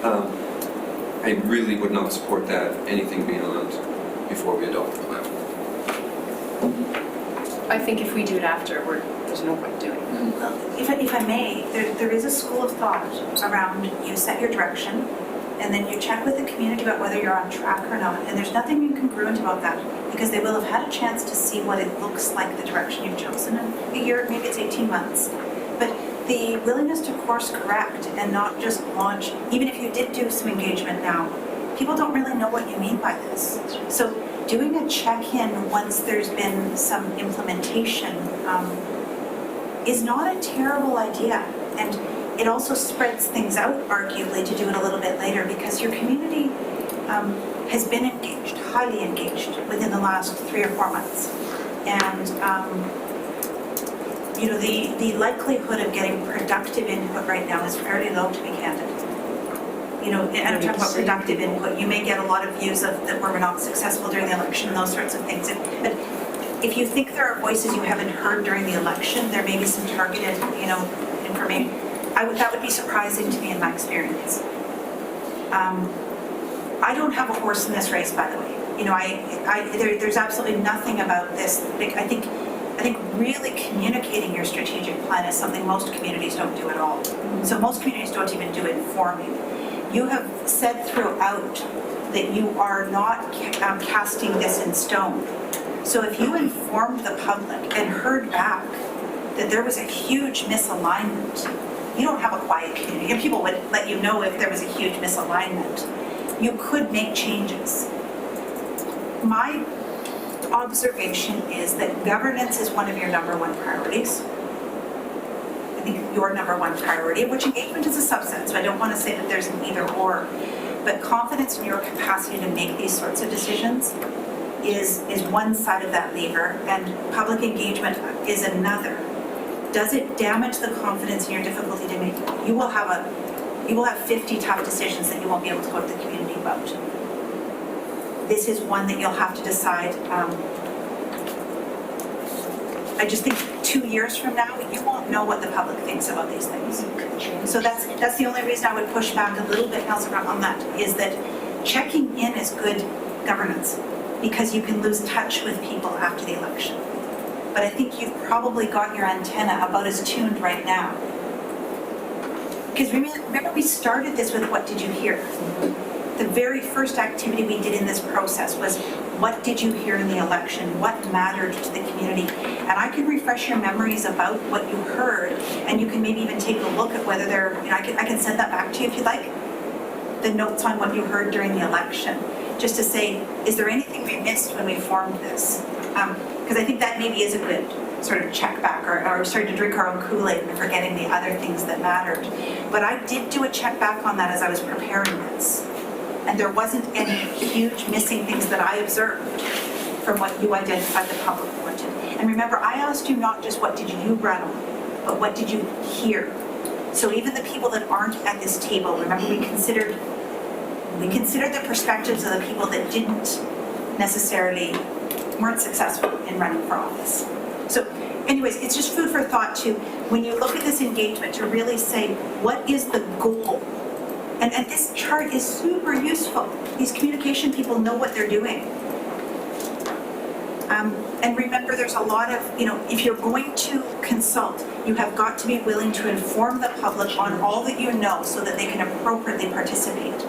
I really would not support that anything beyond before we adopt the plan. I think if we do it after, there's no point doing it. Well, if I may, there is a school of thought around you set your direction, and then you check with the community about whether you're on track or not. And there's nothing incongruent about that, because they will have had a chance to see what it looks like, the direction you've chosen in a year, maybe it's 18 months. But the willingness to course correct and not just launch, even if you did do some engagement now, people don't really know what you mean by this. So doing a check-in once there's been some implementation is not a terrible idea. And it also spreads things out, arguably, to do it a little bit later, because your community has been engaged, highly engaged, within the last 3 or 4 months. And the likelihood of getting productive input right now is fairly low, to be candid. And I'm talking about productive input. You may get a lot of views of that where we're not successful during the election and those sorts of things. But if you think there are voices you haven't heard during the election, there may be some targeted, information. That would be surprising to me in my experience. I don't have a horse in this race, by the way. There's absolutely nothing about this. I think really communicating your strategic plan is something most communities don't do at all. So most communities don't even do informing. You have said throughout that you are not casting this in stone. So if you informed the public and heard back that there was a huge misalignment, you don't have a quiet community, and people would let you know if there was a huge misalignment. You could make changes. My observation is that governance is one of your number one priorities. I think your number one priority, of which engagement is a subset, so I don't want to say that there's an either or, but confidence in your capacity to make these sorts of decisions is one side of that lever, and public engagement is another. Does it damage the confidence in your difficulty to make? You will have 50 tough decisions that you won't be able to go to the community about. This is one that you'll have to decide. I just think 2 years from now, you won't know what the public thinks about these things. So that's the only reason I would push back a little bit, Nelson, on that, is that checking in is good governance, because you can lose touch with people after the election. But I think you've probably got your antenna about as tuned right now. Because remember we started this with what did you hear? The very first activity we did in this process was what did you hear in the election? What mattered to the community? And I can refresh your memories about what you heard, and you can maybe even take a look at whether I can send that back to you if you'd like. The notes on what you heard during the election, just to say, is there anything we missed when we formed this? Because I think that maybe is a good sort of check back, or starting to drink our own Kool-Aid and forgetting the other things that mattered. But I did do a check back on that as I was preparing this. And there wasn't any huge missing things that I observed from what you identified the public wanted. And remember, I asked you not just what did you run on, but what did you hear? So even the people that aren't at this table, remember we considered the perspectives of the people that weren't successful in running for office. So anyways, it's just food for thought to, when you look at this engagement, to really say, what is the goal? And this chart is super useful. These communication people know what they're doing. And remember, there's a lot of, if you're going to consult, you have got to be willing to inform the public on all that you know so that they can appropriately participate.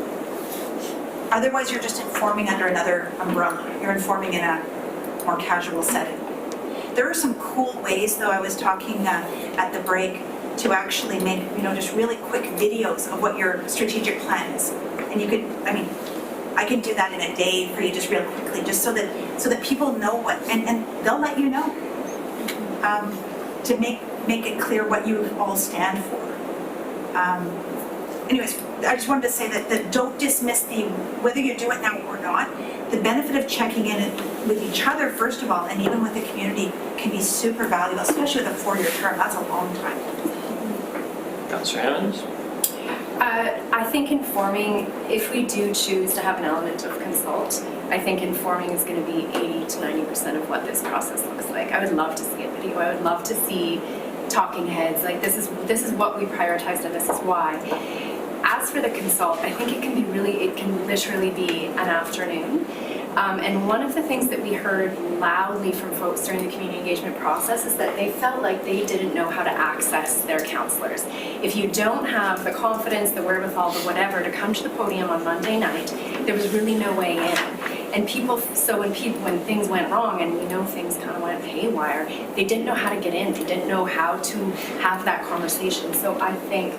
Otherwise, you're just informing under another umbrella. You're informing in a more casual setting. There are some cool ways, though, I was talking at the break, to actually make, just really quick videos of what your strategic plan is. And you could, I can do that in a day for you just real quickly, just so that people know what, and they'll let you know, to make it clear what you all stand for. Anyways, I just wanted to say that don't dismiss whether you do it now or not, the benefit of checking in with each other, first of all, and even with the community, can be super valuable, especially with a 4-year term. That's a long time. Councillor Hammonds? I think informing, if we do choose to have an element of consult, I think informing is going to be 80 to 90% of what this process looks like. I would love to see a video. I would love to see talking heads. Like, this is what we prioritized and this is why. As for the consult, I think it can literally be an afternoon. And one of the things that we heard loudly from folks during the community engagement process is that they felt like they didn't know how to access their counselors. If you don't have the confidence, the wherewithal, the whatever to come to the podium on Monday night, there was really no way in. And when things went wrong, and we know things kind of went haywire, they didn't know how to get in. They didn't know how to have that conversation. So I think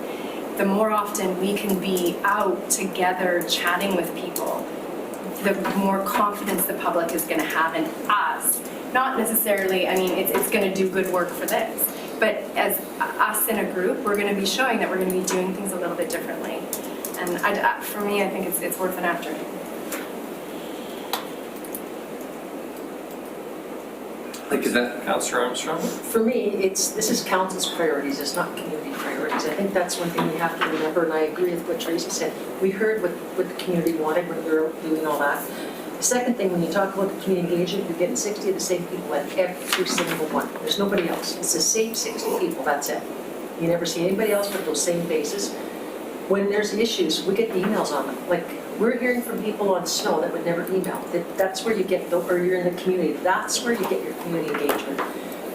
the more often we can be out together chatting with people, the more confidence the public is going to have in us. Not necessarily, it's going to do good work for this, but as us in a group, we're going to be showing that we're going to be doing things a little bit differently. And for me, I think it's worth an afternoon. Thank you, Councillor Armstrong. For me, this is council's priorities, it's not community priorities. I think that's one thing we have to remember, and I agree with what Tracy said. We heard what the community wanted when we were doing all that. The second thing, when you talk about the community engagement, you're getting 60 of the same people at every single one. There's nobody else. It's the same 60 people, that's it. You never see anybody else but those same faces. When there's issues, we get the emails on them. Like, we're hearing from people on snow that would never email. That's where you get, or you're in the community, that's where you get your community engagement.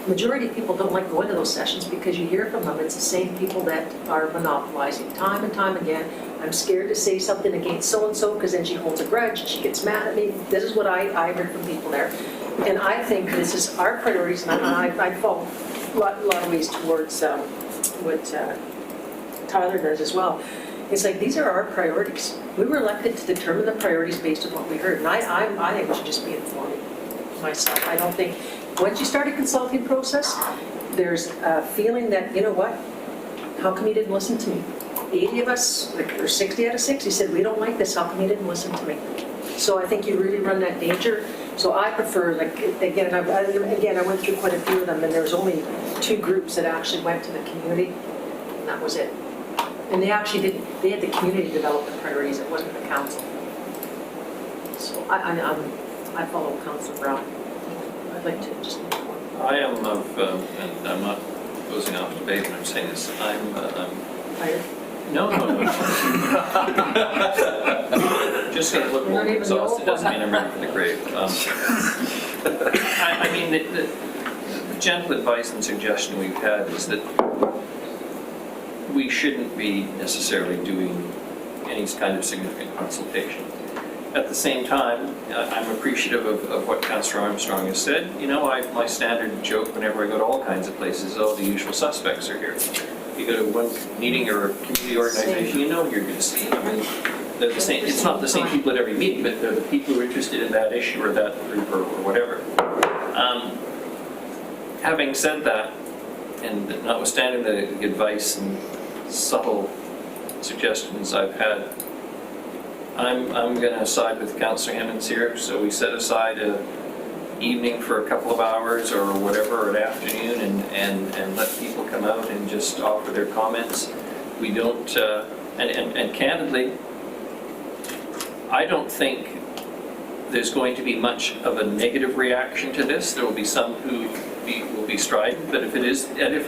Majority of people don't like going to those sessions because you hear from them, it's the same people that are monopolizing time and time again. I'm scared to say something against so-and-so because then she holds a grudge and she gets mad at me. This is what I heard from people there. And I think this is our priorities, and I fall a lot of ways towards what Tyler does as well. It's like, these are our priorities. We were elected to determine the priorities based on what we heard. And I think we should just be informed myself. I don't think, once you start a consulting process, there's a feeling that, you know what, how come you didn't listen to me? 80 of us, or 60 out of 60 said, we don't like this, how come you didn't listen to me? So I think you really run that danger. So I prefer, like, again, I went through quite a few of them, and there was only 2 groups that actually went to the community, and that was it. And they actually they had the community develop the priorities, it wasn't the council. So I follow Councillor Brown. I'd like to just inform. I am of, and I'm not closing off debate when I'm saying this, I'm Tired? No. Just gonna look more exhausted doesn't mean I'm ready for the grave. I mean, the gentle advice and suggestion we've had is that we shouldn't be necessarily doing any kind of significant consultation. At the same time, I'm appreciative of what Councillor Armstrong has said. You know, my standard joke whenever I go to all kinds of places is, oh, the usual suspects are here. You go to one meeting or a community organization, you know you're going to see. I mean, they're the same. It's not the same people at every meeting, but they're the people who are interested in that issue or that group or whatever. Having said that, and notwithstanding the advice and subtle suggestions I've had, I'm going to side with Councillor Hemmons here. So we set aside an evening for a couple of hours or whatever, or an afternoon, and let people come out and just offer their comments. We don't, and candidly, I don't think there's going to be much of a negative reaction to this. There will be some who will be strident, but if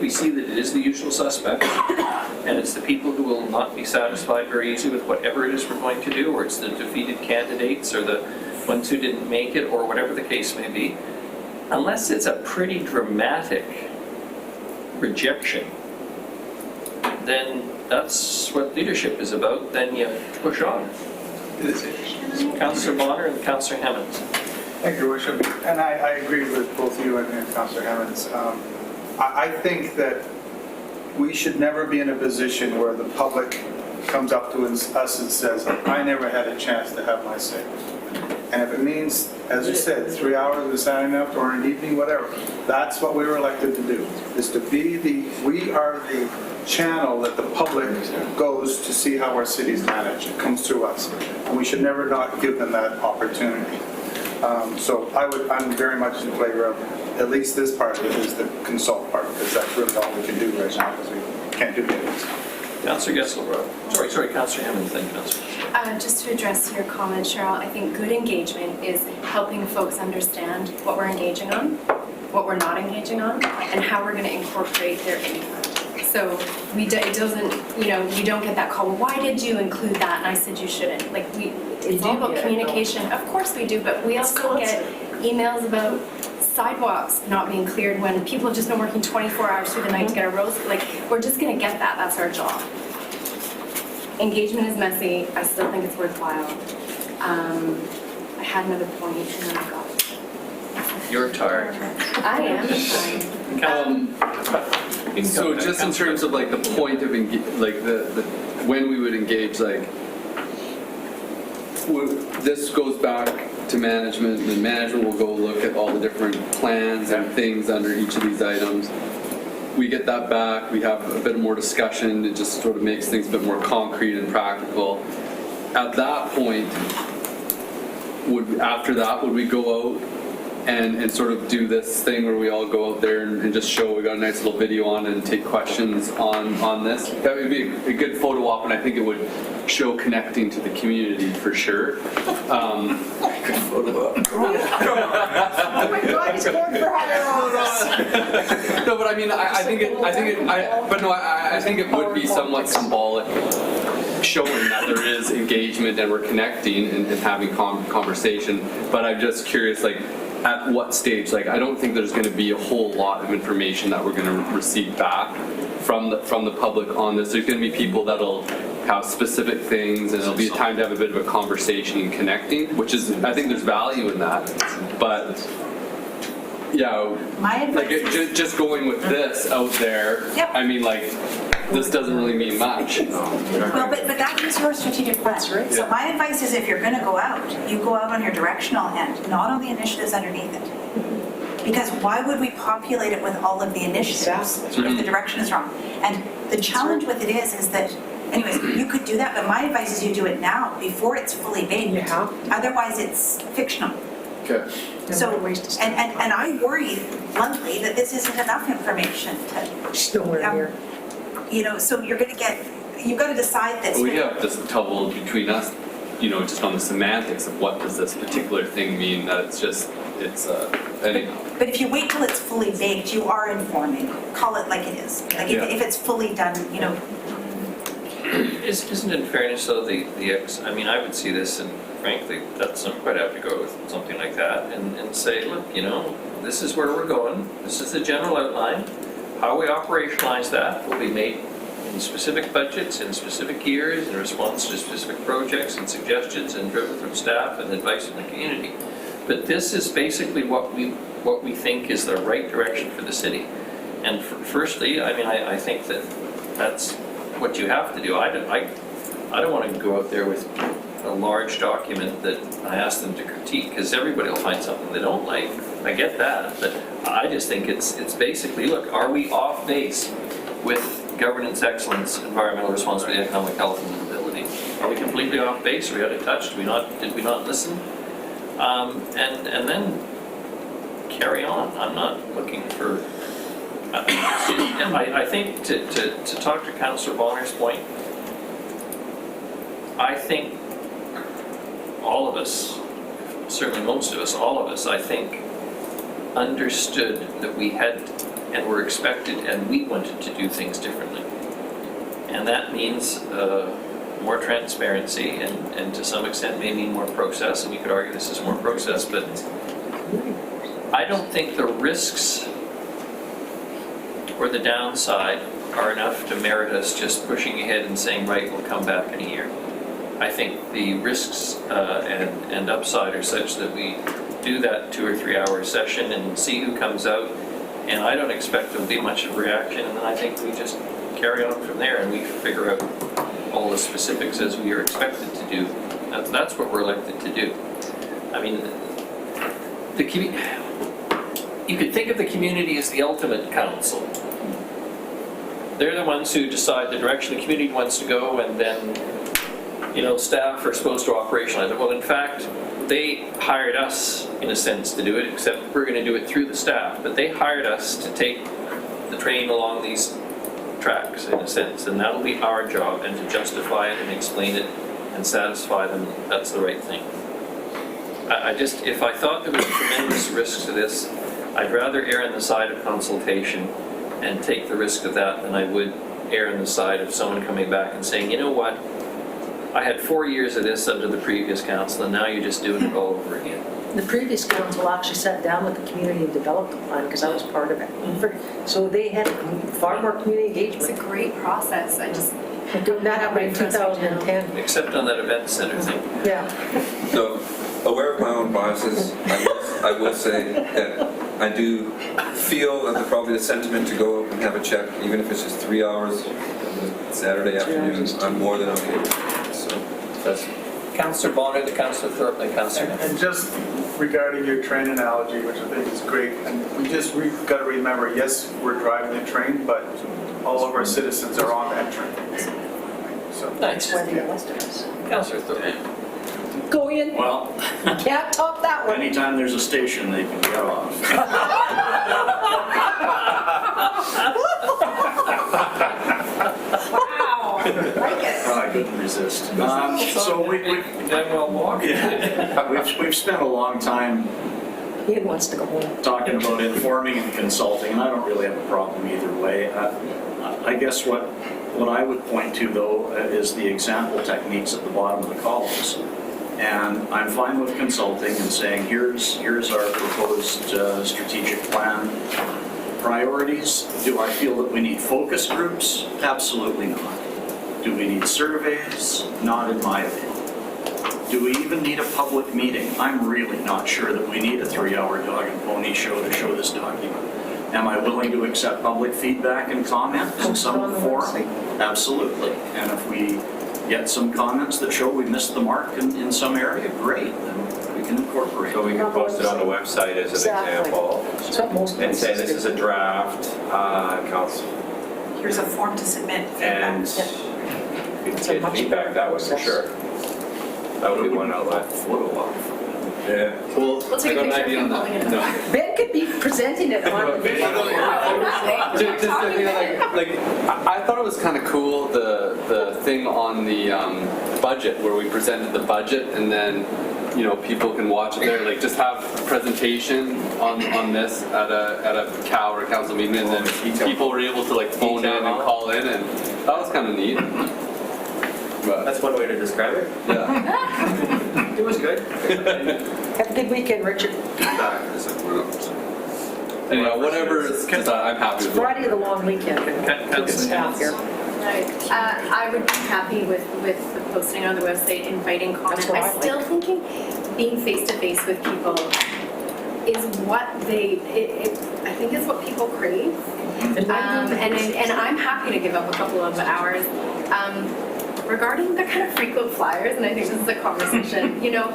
we see that it is the usual suspect, and it's the people who will not be satisfied very easily with whatever it is we're going to do, or it's the defeated candidates, or the ones who didn't make it, or whatever the case may be, unless it's a pretty dramatic rejection, then that's what leadership is about. Then you push on. Councillor Bonner and Councillor Hemmons. Thank you, Worship. And I agree with both you and Councillor Hemmons. I think that we should never be in a position where the public comes up to us and says, I never had a chance to have my say. And if it means, as you said, 3 hours of a Saturday night or an evening, whatever, that's what we were elected to do, is to be we are the channel that the public goes to see how our city's managed. It comes through us. And we should never not give them that opportunity. So I'm very much in favor of at least this part of it is the consult part, because that's really all we can do right now, because we can't do anything. Councillor Gesselbrough. Sorry, Councillor Hemmons, then Councillor. Just to address your comment, Cheryl, I think good engagement is helping folks understand what we're engaging on, what we're not engaging on, and how we're going to incorporate their input. So it doesn't, you don't get that call, well, why did you include that? And I said you shouldn't. Like, it's all about communication. Of course we do, but we also get emails about sidewalks not being cleared when people have just been working 24 hours through the night to get a road. Like, we're just going to get that. That's our job. Engagement is messy. I still think it's worthwhile. I had another point and then I got it. You're tired. I am tired. So just in terms of like the point of when we would engage, like this goes back to management, and then management will go look at all the different plans and things under each of these items. We get that back, we have a bit more discussion, it just sort of makes things a bit more concrete and practical. At that point, after that, would we go out and sort of do this thing where we all go out there and just show, we got a nice little video on it and take questions on this? That would be a good photo op, and I think it would show connecting to the community for sure. Oh my God, he's going for higher office. No, but I mean, I think it would be somewhat symbolic, showing that there is engagement and we're connecting and having conversation. But I'm just curious, like, at what stage? Like, I don't think there's going to be a whole lot of information that we're going to receive back from the public on this. There's going to be people that'll have specific things, and it'll be a time to have a bit of a conversation and connecting, which is, I think there's value in that. But yeah, My like advice is, just going with this out there, Yep. I mean, like, this doesn't really mean much. well, but that is your strategic plan. right. So my advice is if you're gonna go out, you go out on your directional end, not on the initiatives underneath it. Because why would we populate it with all of the initiatives if the direction is wrong? And the challenge with it is that, anyways, you could do that, but my advice is you do it now, before it's fully baked. Yeah. Otherwise, it's fictional. Okay. So, what a waste of stuff. and I worry bluntly that this isn't enough information to, It's nowhere near. you know, so you've got to decide this. We have this trouble between us, you know, just on the semantics of what does this particular thing mean, that anyhow. But if you wait till it's fully baked, you are informing. Call it like it is. Like Yeah. if it's fully done, you know, Isn't it in fairness though, I mean, I would see this and frankly, I'm quite happy to go with something like that and say, look, you know, this is where we're going. This is the general outline. How we operationalize that will be made in specific budgets, in specific years, in response to specific projects and suggestions and driven from staff and advice from the community. But this is basically what we think is the right direction for the city. And firstly, I mean, I think that's what you have to do. I don't want to go out there with a large document that I ask them to critique, because everybody will find something they don't like. I get that, but I just think it's basically, look, are we off base with governance excellence, environmental responsibility, economic health, and mobility? Are we completely off base? Are we out of touch? Did we not listen? And then carry on. I'm not looking for. I think to talk to Councillor Bonner's point, I think all of us, certainly most of us, all of us, I think, understood that we had and were expected and we wanted to do things differently. And that means more transparency and to some extent may mean more process, and you could argue this is more process, but I don't think the risks or the downside are enough to merit us just pushing ahead and saying, right, we'll come back in a year. I think the risks and upside are such that we do that 2 or 3 hour session and see who comes out, and I don't expect there'll be much of a reaction, and then I think we just carry on from there and we figure out all the specifics as we are expected to do. That's what we're elected to do. I mean, you could think of the community as the ultimate council. They're the ones who decide the direction the community wants to go, and then, you know, staff are supposed to operationalize it. Well, in fact, they hired us, in a sense, to do it, except we're going to do it through the staff. But they hired us to take the train along these tracks, in a sense, and that'll be our job, and to justify it and explain it and satisfy them that's the right thing. If I thought there was tremendous risk to this, I'd rather err on the side of consultation and take the risk of that than I would err on the side of someone coming back and saying, you know what, I had 4 years of this under the previous council, and now you're just doing it all over again. The previous council actually sat down with the community and developed a plan, because I was part of it. So they had far more community engagement. It's a great process. I just. That happened in 2010. Except on that event center thing. Yeah. So, aware of my own biases, I will say that I do feel that probably the sentiment to go up and have a check, even if it's just 3 hours Saturday afternoon, I'm more than okay with it. So that's Councillor Bonner, the Councillor Thorpe, and Councillor. And just regarding your train analogy, which I think is great, and we just got to remember, yes, we're driving the train, but all of our citizens are on that train. So, Nice. Whether the rest of us. Councillor Thorpe. Go in. Well, Can't top that one. anytime there's a station, they can get off. wow, I like it. I couldn't resist. So Then we'll walk. we've spent a long time Ian wants to go home. talking about informing and consulting, and I don't really have a problem either way. I guess what I would point to, though, is the example techniques at the bottom of the columns. And I'm fine with consulting and saying, here's our proposed strategic plan. Priorities, do I feel that we need focus groups? Absolutely not. Do we need surveys? Not in my opinion. Do we even need a public meeting? I'm really not sure that we need a 3-hour dog and pony show to show this document. Am I willing to accept public feedback and comments in some form? Absolutely. And if we get some comments that show we missed the mark in some area, great, then we can incorporate. So we can post it on the website as an Exactly. example That's what most and say this places is a draft, council, Here's a form to submit and feedback. we can get feedback that way for sure. That would be one outlet. Photo op. Yeah. Well, We'll take I a got an picture idea of on you holding it that. up. No. Ben could be presenting it on the video. Just the thing, like I thought it was kind of cool, the thing on the budget, where we presented the budget, and then, you know, people can watch it there, like just have a presentation on this at a COW or a council meeting, and then people were able to like phone in and call in, and that was kind of neat. But, That's one way to describe it. yeah. It was good. Have a good weekend, Richard. Anyhow, whatever is, I'm happy with it. Friday of the long weekend. Good staff here. Right. I would be happy with the posting on the website, inviting comment. That's what I I'm still thinking being face-to-face with people is what I think is what people crave. And I'm happy to give up a couple of hours. Regarding the kind of frequent flyers, and I think this is a conversation, you know,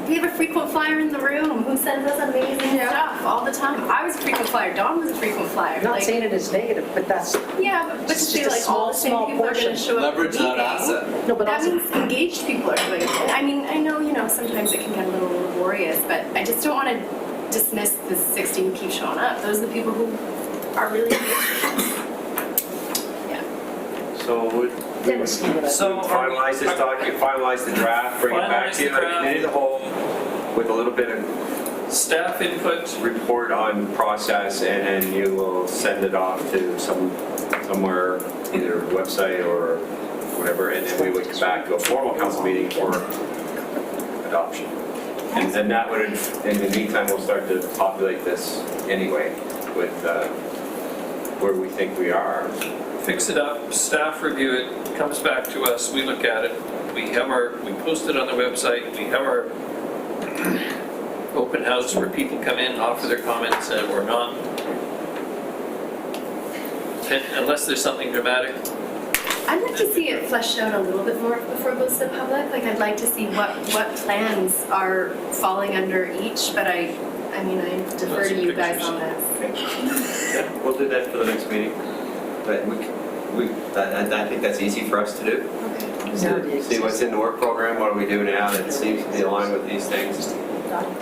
we have a frequent flyer in the room who sends us amazing stuff all the time. I was a frequent flyer. Don was a frequent flyer. I'm not saying it is negative, but that's, Yeah, but to It's say just a like all the same small people are going to portion. show up. Leverage for the that meeting, asset. no, but That also, means engaged people are doing it. I mean, I know, you know, sometimes it can get a little laborious, but I just don't want to dismiss the 60 who keep showing up. Those are the people who are really engaged. Yeah. So would Dennis knew what I So are we- finalize this document, finalize the draft, bring it back Finalize to you, the like draft. committee of the whole, with a little bit of Staff input, report on process, and then you will send it off to somewhere, either website or whatever, and then we would come back to a formal council meeting for adoption. And then that would, in the meantime, we'll start to populate this anyway with where we think we are. fix it up, staff review it, comes back to us, we look at it. We post it on the website, we have our open house where people come in, offer their comments or not. Unless there's something dramatic. I'd like to see it fleshed out a little bit more before it goes to the public. Like, I'd like to see what plans are falling under each, but I mean, I defer to you guys on this. Yeah, we'll do that for the next meeting. But I think that's easy for us to do. Okay. See what's in the work program, what do we do now that seems to be aligned with these things.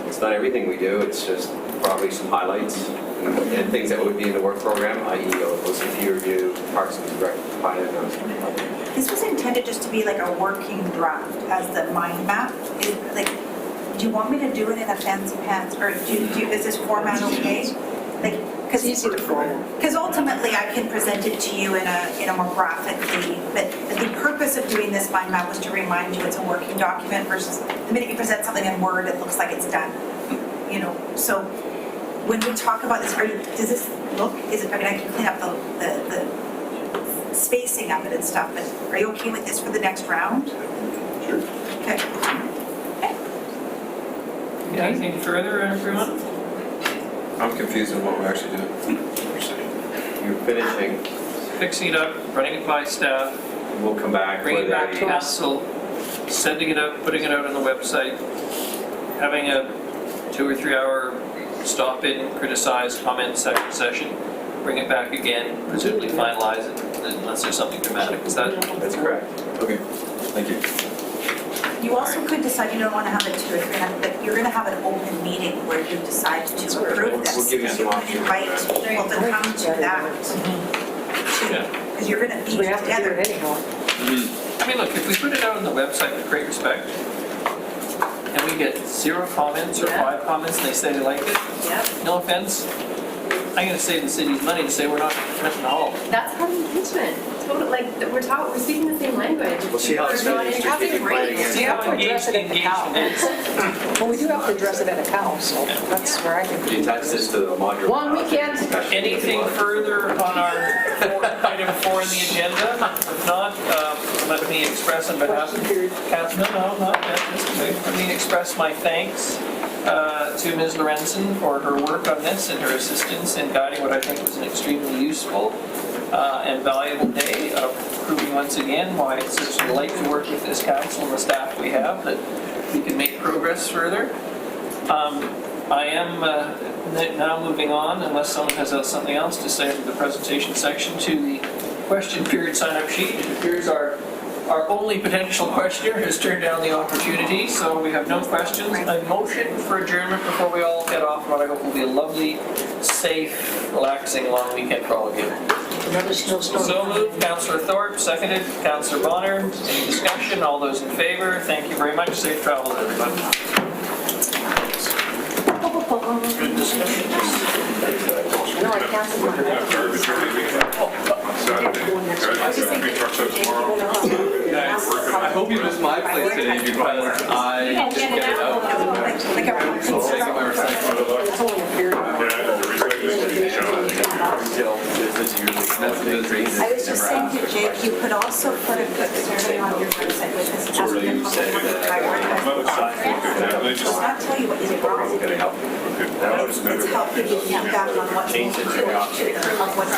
It's not everything we do, it's just probably some highlights and things that would be in the work program, i.e. OCP review, Parks and Rec, finance. This was intended just to be like a working draft as the mind map. Do you want me to do it in a fancy pants, or is this format okay? it's easy to follow. Because ultimately, I can present it to you in a more graphically, but the purpose of doing this mind map was to remind you it's a working document versus the minute you present something in Word, it looks like it's done. You know, so when we talk about this, does this look, I mean, I can clean up the spacing of it and stuff, but are you okay with this for the next round? Sure. Okay. Anything further, everyone? I'm confused on what we're actually doing. You're finishing, Fixing it up, running it by staff, we'll come back bringing with it back to a, council, sending it out, putting it out on the website, having a 2 or 3 hour stop in, criticize, comment session, bring it back again, presumably finalize it, unless there's something dramatic. Is that? that's correct. Okay, thank you. You also could decide you don't want to have a 2 or 3 hour, but you're going to have an open meeting where you decide to approve this. We'll give you some You can options. invite people to come to that. Yeah. because you're gonna be We have to do together. it anyhow. I mean, look, if we put it out on the website with great respect, and we get 0 comments or Yeah. 5 comments, and they say they like it, Yep. no offense, I'm gonna save the city's money to say we're not committing all of it. That's part of engagement. Total, like, we're speaking the same language. We'll see how it's People are done in not- strategic planning. See how engaged the engagement is. Well, we do have to address it at a council, that's where I think. We attach this to the modular. One weekend. discussion. Anything further on our item 4 on the agenda? If not, let me express on behalf of Council, no, not yet. Let me express my thanks to Ms. Lorenzen for her work on this and her assistance in guiding what I think was an extremely useful and valuable day of proving once again why it's such a delight to work with this council and the staff we have, that we can make progress further. I am now moving on, unless someone has something else to say to the presentation section, to the question period sign-up sheet. It appears our only potential questioner has turned down the opportunity, so we have no questions. A motion for adjournment before we all head off, what I hope will be a lovely, safe, relaxing, long weekend for all of you. Another snowstorm. So moved, Councillor Thorpe, seconded, Councillor Bonner. Any discussion? All those in favor? Thank you very much. Safe travels, everybody. Good discussion. No, I canceled my. Garbage every weekend on Saturday. Guys, three trucks out tomorrow. I hope you missed my place today because I didn't get it out. Like a. So I'll take out my recycling. It's only a fear. Yeah, the recycling is challenging. Still, business usually, that's the business. I was just saying to Jake, you could also put a good survey on your website with this. Sort of you said that. Does not tell you what is wrong. Gonna help. It's helping you feedback on what you need to do, of what's